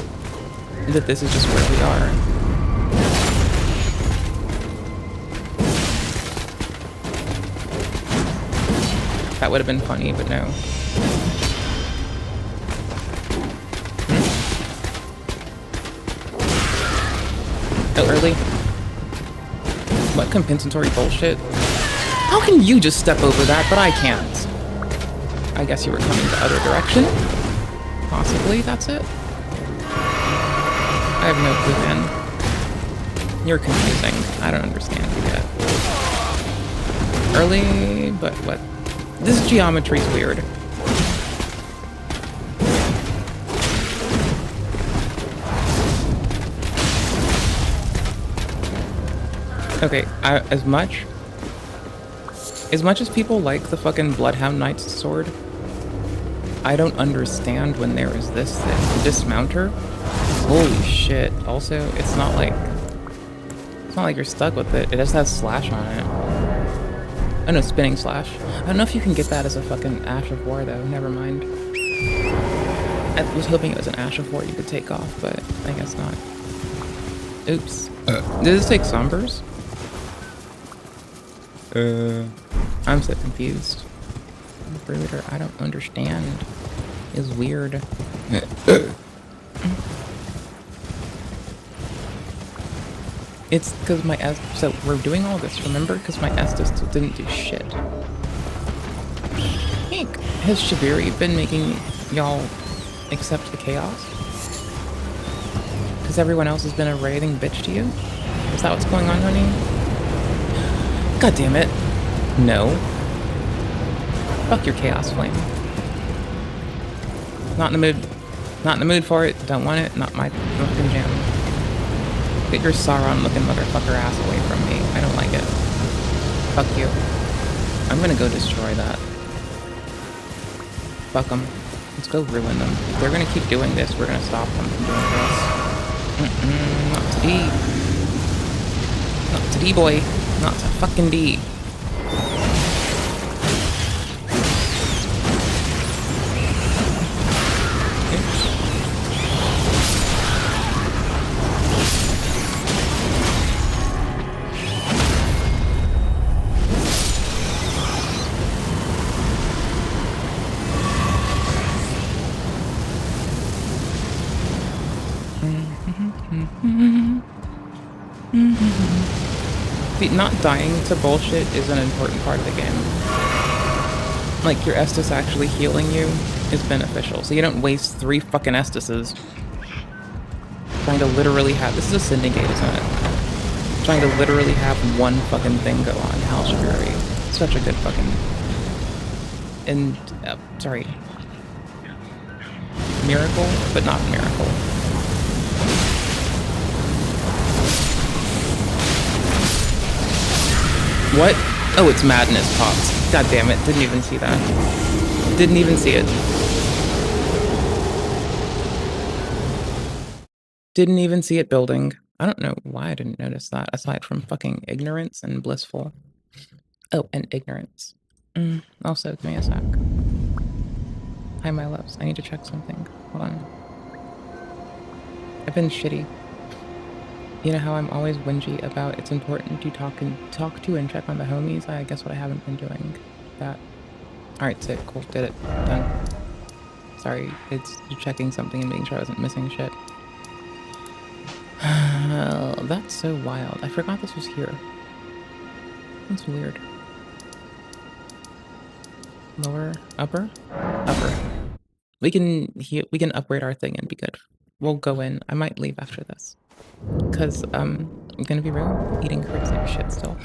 that this is just where we are. That would have been funny, but no. Oh, early? What compensatory bullshit? How can you just step over that, but I can't? I guess you were coming the other direction? Possibly, that's it? I have no clue, man. You're confusing. I don't understand you yet. Early, but what? This geometry's weird. Okay, as much as people like the fucking Bloodhound Knight's sword, I don't understand when there is this thing. Dismount her? Holy shit. Also, it's not like you're stuck with it. It just has slash on it. Oh no, spinning slash. I don't know if you can get that as a fucking Ash of War though. Never mind. I was hoping it was an Asha 4 you could take off, but I guess not. Oops. Did this take Sombers? I'm so confused. Brooder, I don't understand. It's weird. It's because my so we're doing all this, remember? Because my Estus didn't do shit. Has Shabiri been making y'all accept the chaos? Because everyone else has been a writhing bitch to you? Is that what's going on, honey? God damn it. No. Fuck your chaos flame. Not in the mood. Not in the mood for it. Don't want it. Not my fucking jam. Get your Sauron looking motherfucker ass away from me. I don't like it. Fuck you. I'm gonna go destroy that. Fuck them. Let's go ruin them. If they're gonna keep doing this, we're gonna stop them from doing this. Not to D. Not to D, boy. Not to fucking D. Not dying to bullshit is an important part of the game. Like, your Estus actually healing you is beneficial, so you don't waste 3 fucking Estuses trying to literally have— this is a Syndicate, isn't it? Trying to literally have one fucking thing go on. Hal Shabiri. Such a good fucking— and, sorry. Miracle, but not miracle. What? Oh, it's Madness popped. God damn it. Didn't even see that. Didn't even see it. Didn't even see it building. I don't know why I didn't notice that, aside from fucking ignorance and blissful. Oh, and ignorance. Also, give me a sec. Hi, my loves. I need to check something. Hold on. I've been shitty. You know how I'm always whingy about it's important to talk to and check on the homies? I guess what I haven't been doing. That. Alright, sick, cool, did it. Done. Sorry, it's checking something and making sure I wasn't missing shit. That's so wild. I forgot this was here. That's weird. Lower, upper? Upper. We can upgrade our thing and be good. We'll go in. I might leave after this. Because, I'm gonna be real, eating crazy shit still.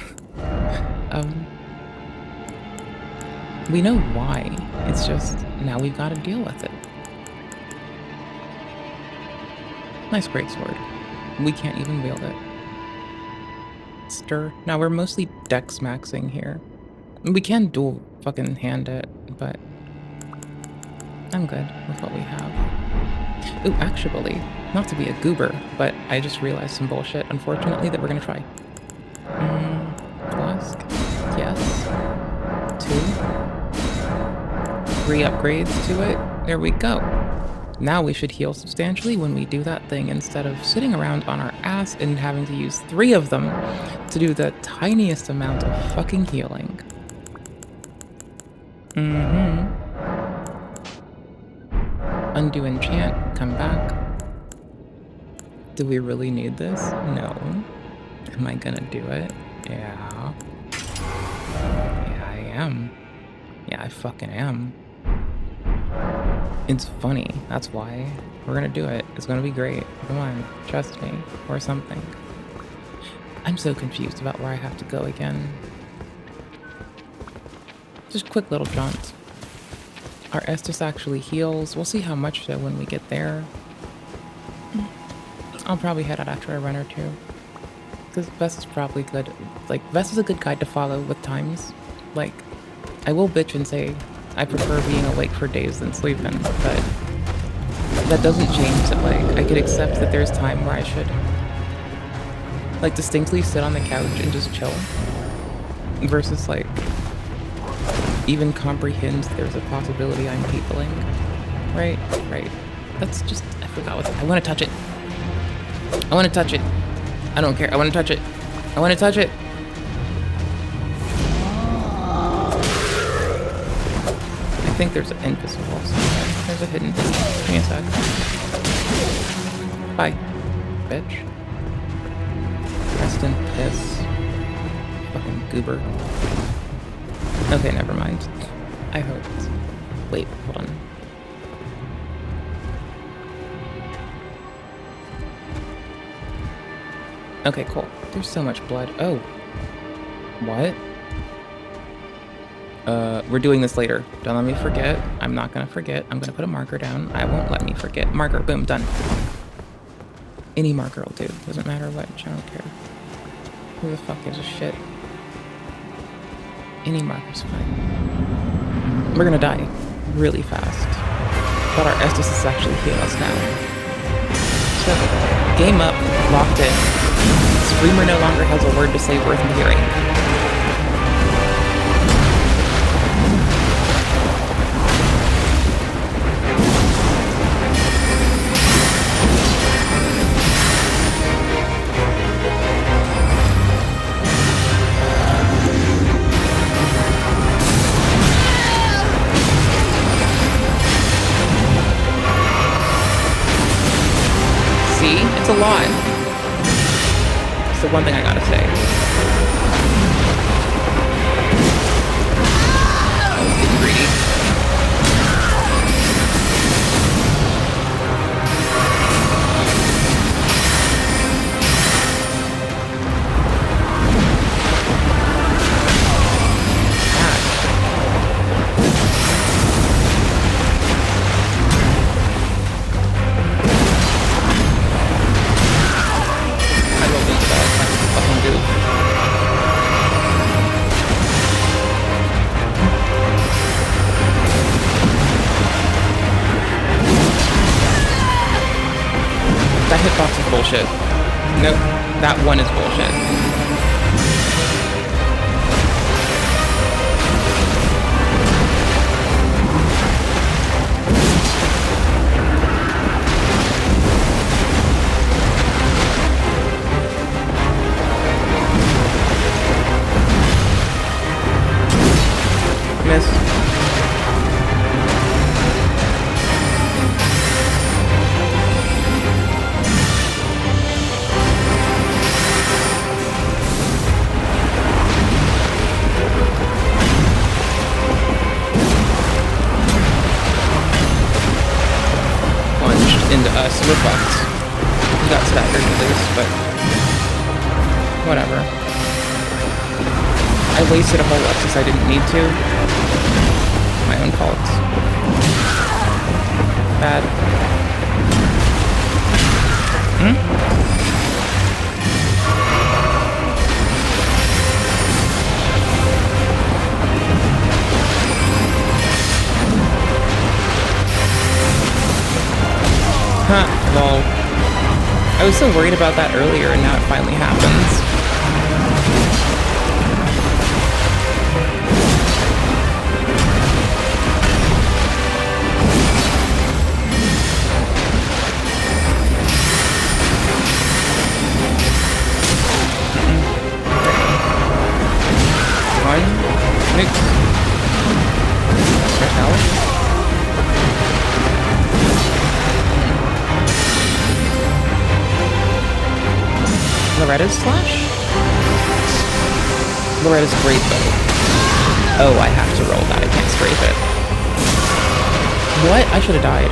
We know why. It's just, now we've got to deal with it. Nice greatsword. We can't even wield it. Stir. Now, we're mostly dex maxing here. We can dual fucking hand it, but I'm good with what we have. Ooh, actually, not to be a goober, but I just realized some bullshit, unfortunately, that we're gonna try. Flask. Yes. 2. 3 upgrades to it. There we go. Now we should heal substantially when we do that thing instead of sitting around on our ass and having to use 3 of them to do the tiniest amount of fucking healing. Undo enchant, come back. Do we really need this? No. Am I gonna do it? Yeah. Yeah, I am. Yeah, I fucking am. It's funny, that's why. We're gonna do it. It's gonna be great. Come on, trust me. Or something. I'm so confused about where I have to go again. Just quick little jaunts. Our Estus actually heals. We'll see how much though when we get there. I'll probably head out after a run or 2. Because Vess is probably good. Like, Vess is a good guide to follow with times. Like, I will bitch and say I prefer being awake for days than sleeping, but that doesn't change that, like, I could accept that there's time where I should, like, distinctly sit on the couch and just chill. Versus, like, even comprehend there's a possibility I'm peopling. Right? Right. That's just, I forgot what, I want to touch it. I want to touch it. I don't care. I want to touch it. I want to touch it. I think there's an invisible somewhere. There's a hidden thing. Give me a sec. Bye, bitch. Rest in piss. Fucking goober. Okay, never mind. I hoped. Wait, hold on. Okay, cool. There's so much blood. Oh. What? We're doing this later. Don't let me forget. I'm not gonna forget. I'm gonna put a marker down. I won't let me forget. Marker, boom, done. Any marker will do. Doesn't matter which, I don't care. Who the fuck gives a shit? Any marker's fine. We're gonna die really fast. But our Estus is actually heal us now. So, game up, locked in. Screamer no longer has a word to say worth hearing. See? It's a lot. It's the one thing I gotta say. I was getting greedy. That hitbox is bullshit. Nope, that one is bullshit. Miss. Into us. We're fucked. We got staggered at least, but whatever. I wasted a whole Lexus I didn't need to. My own fault. Bad. Huh, lol. I was so worried about that earlier, and now it finally happens. One, six. Mortality. Loretta's slash? Loretta's great though. Oh, I have to roll that. I can't scrape it. What? I should have died.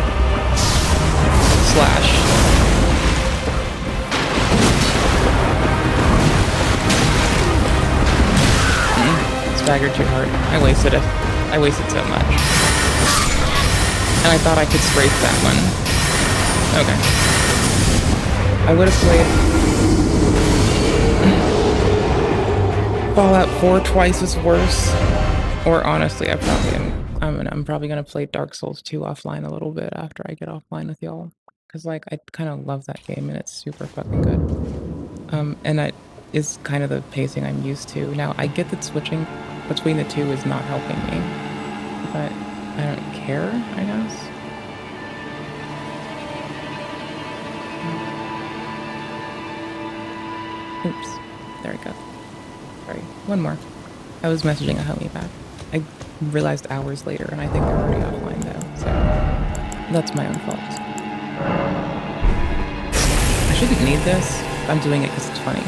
Slash. Staggered too hard. I wasted it. I wasted so much. And I thought I could scrape that one. Okay. I would have played Fallout 4 twice as worse. Or honestly, I'm probably gonna play Dark Souls 2 offline a little bit after I get offline with y'all. Cause like I kind of love that game and it's super fucking good. And that is kind of the pacing I'm used to. Now I get that switching between the two is not helping me, but I don't care, I guess. Oops. There we go. Sorry. One more. I was messaging a homie back. I realized hours later, and I think they're already offline now, so that's my own fault. I shouldn't need this. I'm doing it because it's funny.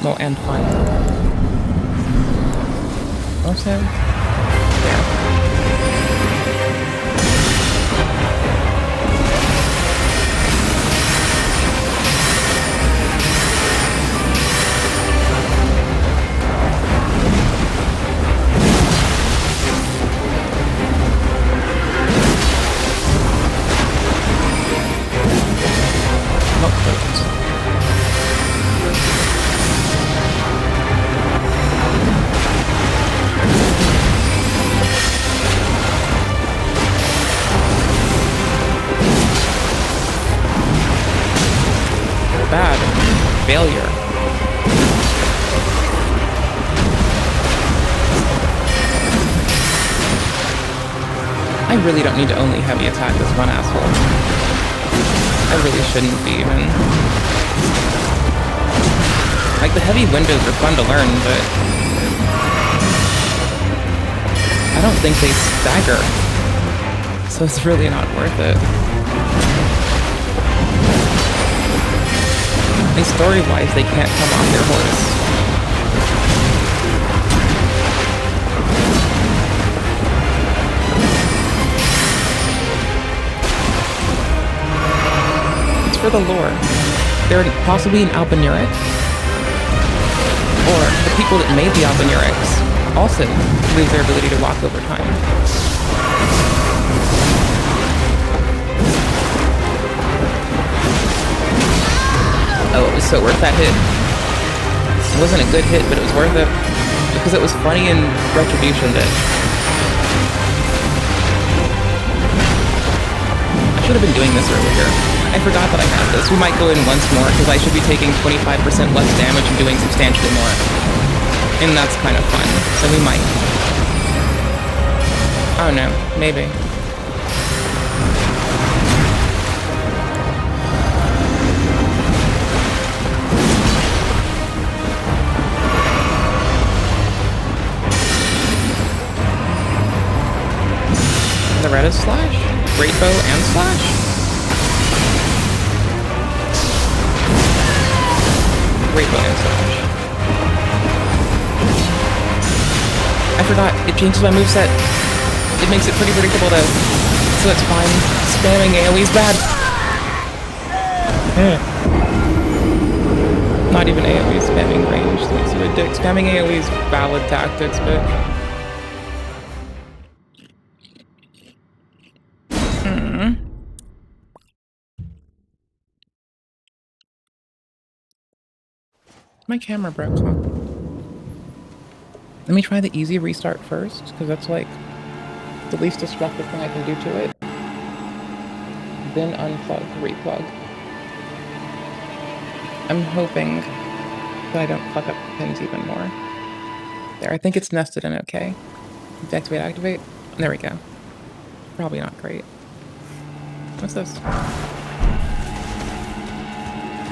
Well, and fun. Also, yeah. Not perfect. Bad. Failure. I really don't need to only heavy attack this one asshole. I really shouldn't be even. Like, the heavy windows are fun to learn, but I don't think they stagger. So it's really not worth it. And story-wise, they can't come off their horse. It's for the lore. They're possibly an Albinauric, or the people that made the Albinaurics also lose their ability to walk over time. Oh, it was so worth that hit. It wasn't a good hit, but it was worth it because it was funny and Retribution did. I should have been doing this earlier. I forgot that I had this. We might go in once more because I should be taking 25% less damage and doing substantially more. And that's kind of fun, so we might. Oh no, maybe. The red is slash? Great bow and slash? Great bow and slash. I forgot, it changes my moveset. It makes it pretty predictable though. So it's fine. Spamming AoE's bad. Not even AoE spamming range. That makes you a dick. Spamming AoE is valid tactics, but my camera broke, huh? Let me try the easy restart first, because that's like the least destructive thing I can do to it. Then unplug, replug. I'm hoping that I don't fuck up pins even more. There, I think it's nested in okay. Deactivate, activate. There we go. Probably not great. What's this?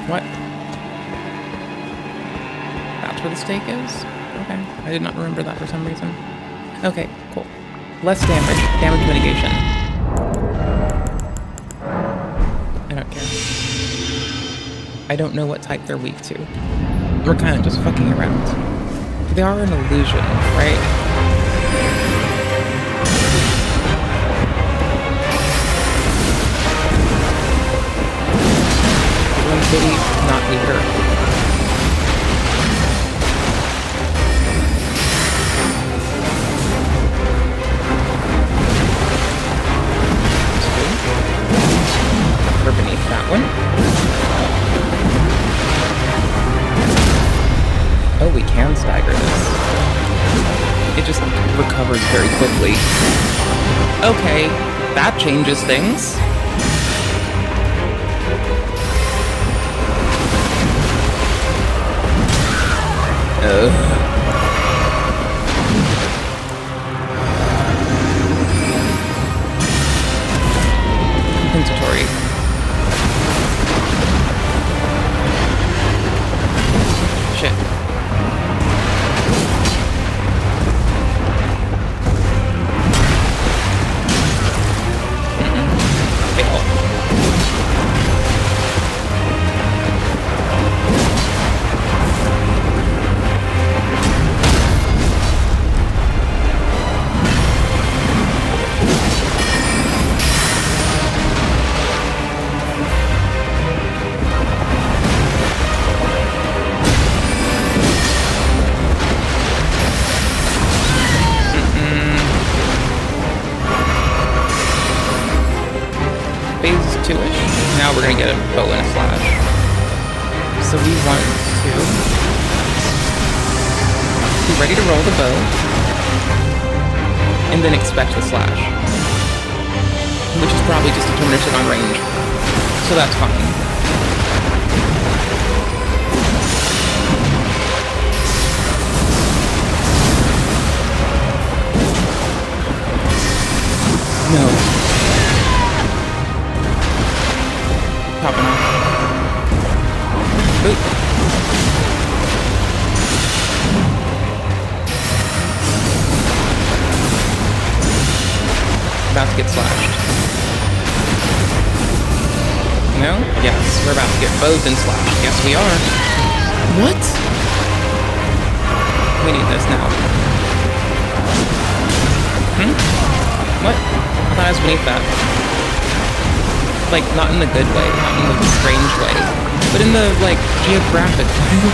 What? That's where the stake is? Okay. I did not remember that for some reason. Okay, cool. Less damage. Damage mitigation. I don't care. I don't know what type they're weak to. We're kind of just fucking around. They are an illusion, right? One kitty, not weaker. We're beneath that one. Oh, we can stagger this. It just recovers very quickly. Okay, that changes things. Compensatory. So we want to be ready to roll the bow, and then expect the slash, which is probably just deterministic on range. So that's fine. No. Popping off. Oop. About to get slashed. No? Yes, we're about to get both and slashed. Yes, we are. What? We need this now. What? I thought I was beneath that. Like, not in the good way, not in the strange way, but in the, like, geographic way.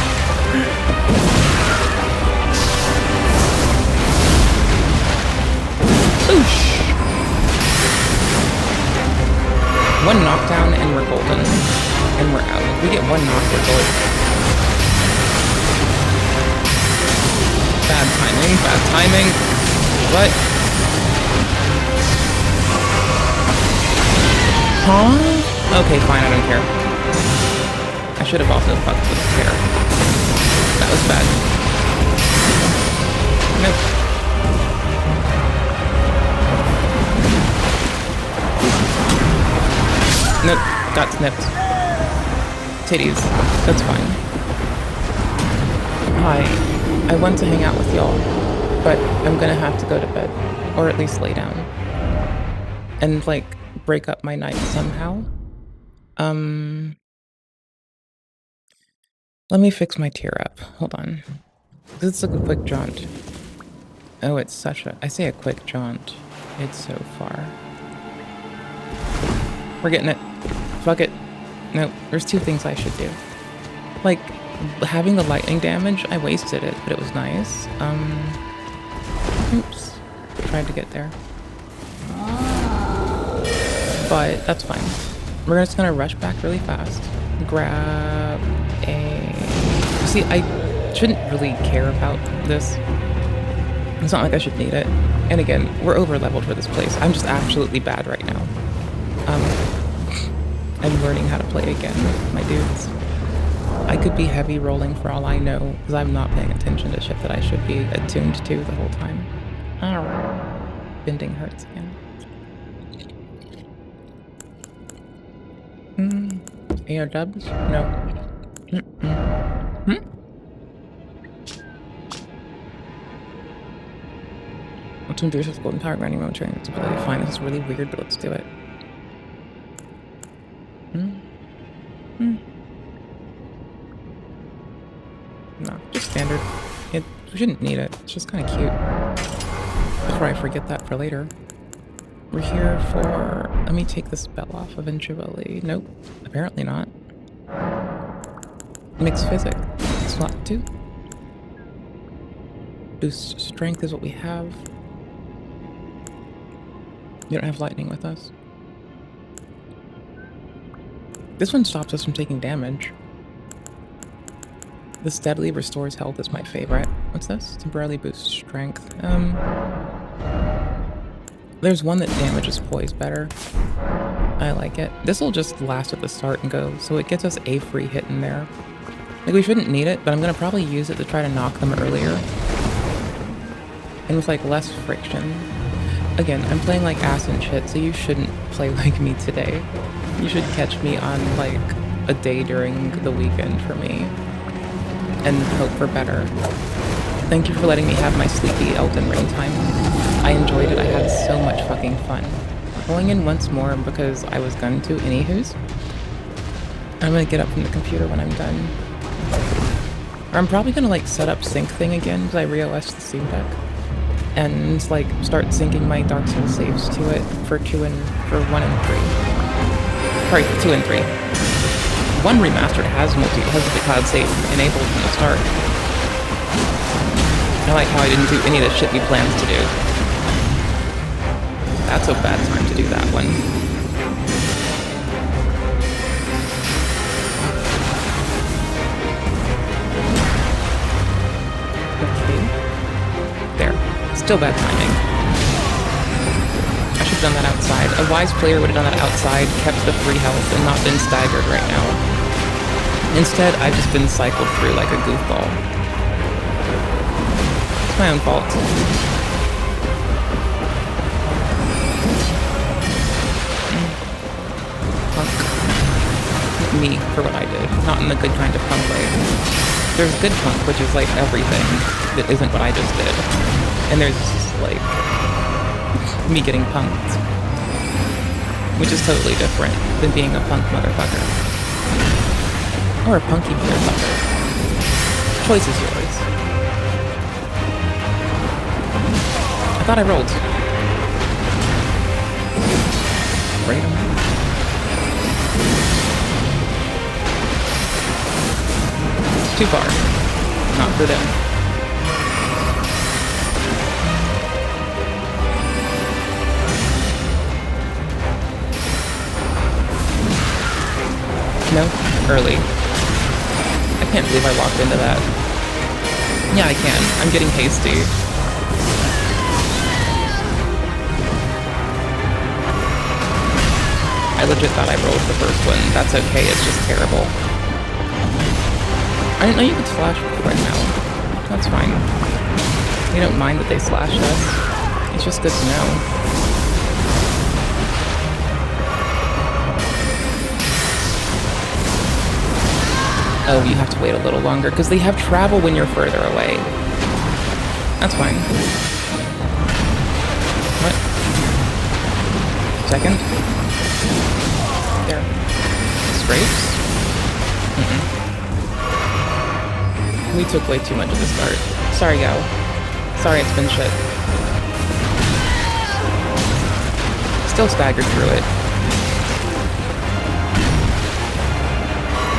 Oosh! One knockdown and we're golden. And we're out. If we get one knock, we're golden. Bad timing, bad timing. What? Huh? Okay, fine, I don't care. I should have also fucked with the hair. That was bad. Nope. Nope, got snipped. Titties. That's fine. Hi. I want to hang out with y'all, but I'm gonna have to go to bed. Or at least lay down. And, like, break up my night somehow. Let me fix my tear up. Hold on. Let's look a quick jaunt. Oh, it's such a... I say a quick jaunt. It's so far. We're getting it. Fuck it. No, there's two things I should do. Like, having the lightning damage, I wasted it, but it was nice. Oops. Tried to get there. But that's fine. We're just gonna rush back really fast. Grab a... See, I shouldn't really care about this. It's not like I should need it. And again, we're over-leveled for this place. I'm just absolutely bad right now. I'm learning how to play again, my dudes. I could be heavy rolling for all I know, because I'm not paying attention to shit that I should be attuned to the whole time. Ow. Bending hurts again. AR dubs? No. What's in with golden power grinding mode training? It's ability. Fine, this is really weird, but let's do it. No, just standard. We shouldn't need it. It's just kind of cute. Before I forget that for later. We're here for... Let me take the spell off eventually. Nope. Apparently not. Mixed physic. Slot 2. Boost strength is what we have. You don't have lightning with us. This one stops us from taking damage. The steadily restores health is my favorite. What's this? Temporarily boosts strength. There's one that damages poise better. I like it. This will just last at the start and go, so it gets us a free hit in there. Like, we shouldn't need it, but I'm gonna probably use it to try to knock them earlier. And with, like, less friction. Again, I'm playing like ass and shit, so you shouldn't play like me today. You should catch me on, like, a day during the weekend for me. And hope for better. Thank you for letting me have my sleepy Elden Ring time. I enjoyed it. I had so much fucking fun. Going in once more because I was going to anywho's. I'm gonna get up from the computer when I'm done. Or I'm probably gonna like set up sync thing again because I re-OS'd the Steam Deck. And like start syncing my Dark Souls saves to it for 1 and 3. Sorry, 2 and 3. 1 remastered has the cloud save enabled from the start. I like how I didn't do any of the shit we planned to do. That's a bad time to do that one. Still bad timing. I should have done that outside. A wise player would have done that outside, kept the free health, and not been staggered right now. Instead, I've just been cycled through like a goofball. It's my own fault. Punk. Me for what I did, not in the good kind of punk way. There's good punk, which is like everything that isn't what I just did. And there's like me getting punked, which is totally different than being a punk motherfucker. Or a punky motherfucker. Choice is yours. I thought I rolled. Right on. Too far. Not for them. No, early. I can't believe I walked into that. Yeah, I can. I'm getting hasty. I legit thought I rolled the first one. That's okay, it's just terrible. I didn't know you could slash right now. That's fine. We don't mind that they slashed us. It's just good to know. Oh, you have to wait a little longer, because they have travel when you're further away. That's fine. What? Second? There. Scrapes? We took way too much at the start. Sorry, Gal. Sorry it's been shit. Still staggered through it.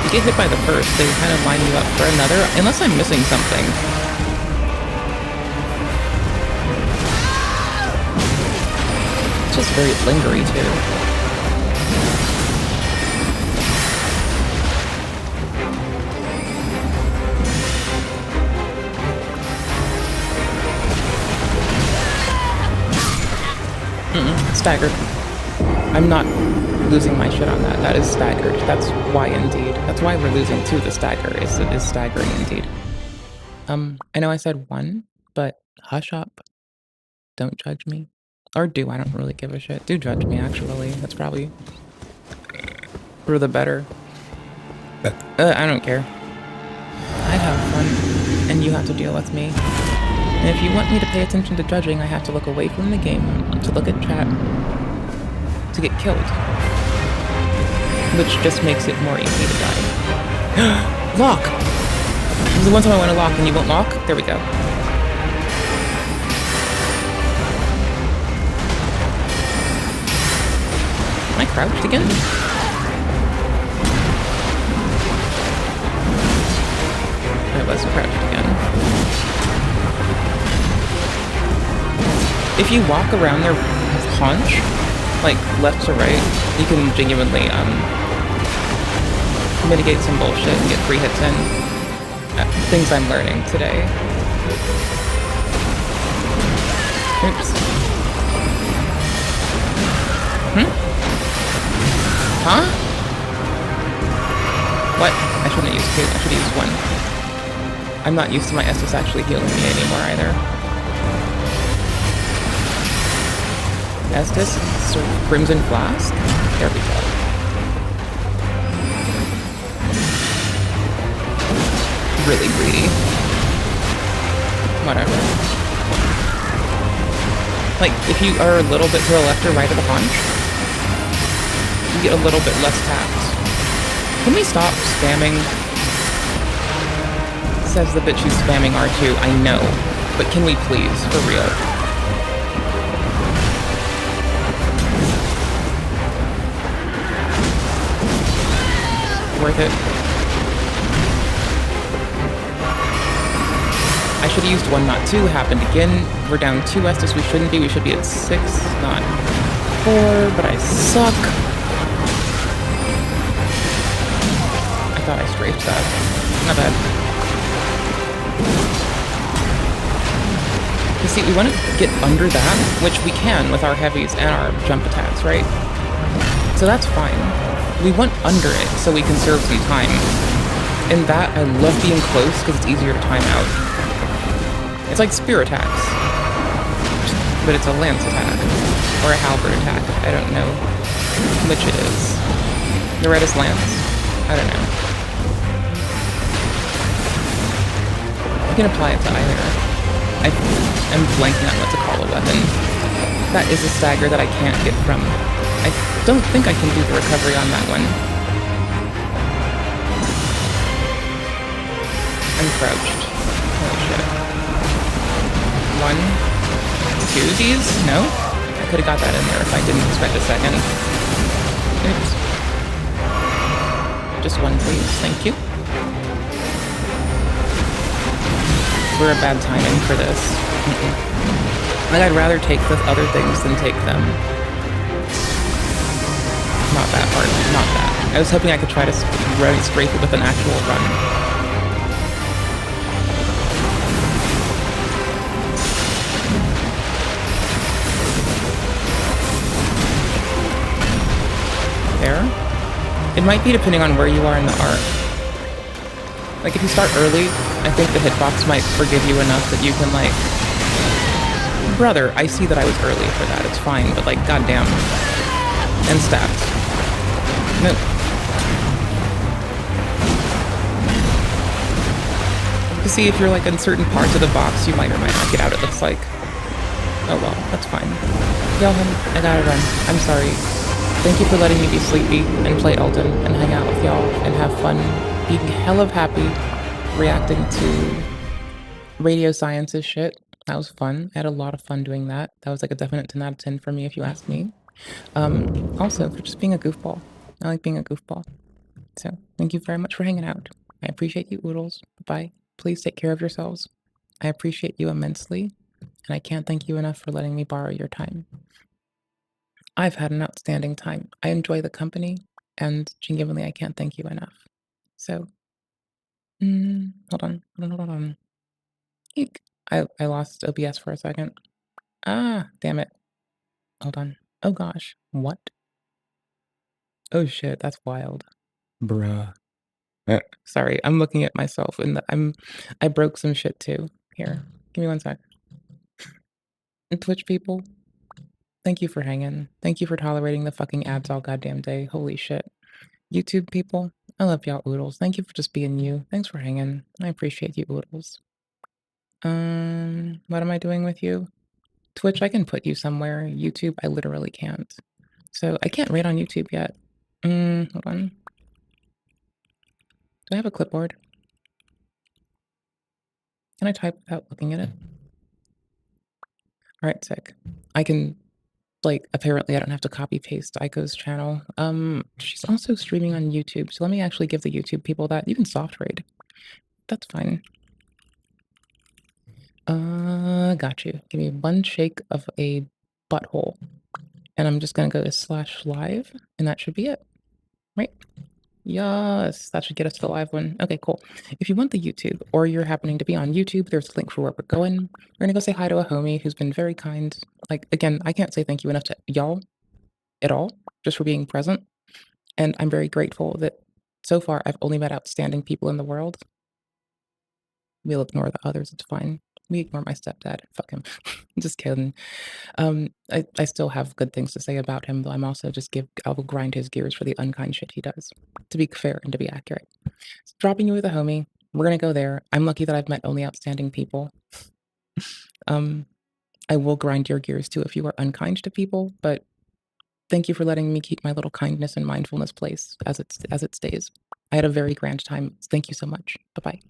You get hit by the first, they kind of line you up for another, unless I'm missing something. It's just very lingery, too. Staggered. I'm not losing my shit on that. That is staggered. That's why indeed. That's why we're losing to the stagger. It is staggering indeed. I know I said one, but hush up. Don't judge me. Or do, I don't really give a shit. Do judge me, actually. That's probably for the better. I don't care. I have fun, and you have to deal with me. And if you want me to pay attention to judging, I have to look away from the game, to look at chat, to get killed. Which just makes it more easy to die. Lock! This is the one time I want to lock and you won't lock? There we go. Am I crouched again? I was crouched again. If you walk around their haunch, like left to right, you can genuinely mitigate some bullshit and get free hits in. Things I'm learning today. Oops. Huh? What? I shouldn't have used 2. I should have used 1. I'm not used to my Estus actually healing me anymore either. Estus, Crimson Flask. There we go. Really greedy. Whatever. Like, if you are a little bit to the left or right of the haunch, you get a little bit less tapped. Can we stop spamming? Says the bitch who's spamming R2. I know, but can we please, for real? Worth it. I should have used 1, not 2. Happened again. We're down 2 Estus. We shouldn't be. We should be at 6, not 4. But I suck. I thought I strafed that. Not bad. You see, we want to get under that, which we can with our heavies and our jump attacks, right? So that's fine. We want under it so we can serve some time. In that, I love being close because it's easier to time out. It's like spear attacks, but it's a lance attack or a halberd attack. I don't know which it is. The red is lance. I don't know. You can apply it to either. I'm blanking on what to call a weapon. That is a stagger that I can't get from. I don't think I can do the recovery on that one. I'm crouched. Holy shit. 1, 2 Ds? No? I could have got that in there if I didn't expect a second. Oops. Just one, please. Thank you. We're a bad timing for this. Like, I'd rather take the other things than take them. Not that hard. Not that. I was hoping I could try to scrape it with an actual run. There. It might be depending on where you are in the arc. Like, if you start early, I think the hitbox might forgive you enough that you can, like... Brother, I see that I was early for that, it's fine, but, like, goddamn. And stats. Nope. You see, if you're, like, in certain parts of the box, you might or might not get out, it looks like. Oh well, that's fine. Y'all, I gotta run. I'm sorry. Thank you for letting me be sleepy and play Elden and hang out with y'all and have fun. Being hella happy reacting to Radio Science's shit. That was fun. I had a lot of fun doing that. That was like a definite 10 out of 10 for me, if you ask me. Also, for just being a goofball. I like being a goofball. So, thank you very much for hanging out. I appreciate you, Oodles. Bye. Please take care of yourselves. I appreciate you immensely, and I can't thank you enough for letting me borrow your time. I've had an outstanding time. I enjoy the company, and genuinely, I can't thank you enough. So, hold on. Eek. I lost OBS for a second. Ah, damn it. Hold on. Oh gosh. What? Oh shit, that's wild. Bruh. Sorry, I'm looking at myself and I broke some shit too. Here, give me 1 sec. Twitch people, thank you for hanging. Thank you for tolerating the fucking ads all goddamn day. Holy shit. YouTube people, I love y'all, Oodles. Thank you for just being you. Thanks for hanging. I appreciate you, Oodles. What am I doing with you? Twitch, I can put you somewhere. YouTube, I literally can't. So I can't rate on YouTube yet. Hold on. Do I have a clipboard? Can I type without looking at it? Alright, sick. I can, like, apparently I don't have to copy paste Aiko's channel. She's also streaming on YouTube, so let me actually give the YouTube people that. You can soft raid. That's fine. Got you. Give me 1 shake of a butthole. And I'm just gonna go to /live, and that should be it. Right? Yes, that should get us to the live one. Okay, cool. If you want the YouTube, or you're happening to be on YouTube, there's a link for where we're going. We're gonna go say hi to a homie who's been very kind. Like, again, I can't say thank you enough to y'all at all, just for being present. And I'm very grateful that so far I've only met outstanding people in the world. We'll ignore the others, it's fine. We ignore my stepdad. Fuck him. Just kidding. I still have good things to say about him, though I'm also I will grind his gears for the unkind shit he does. To be fair and to be accurate. So dropping you with a homie. We're gonna go there. I'm lucky that I've met only outstanding people. I will grind your gears too if you are unkind to people, but thank you for letting me keep my little kindness and mindfulness place as it stays. I had a very grand time. Thank you so much. Bye-bye.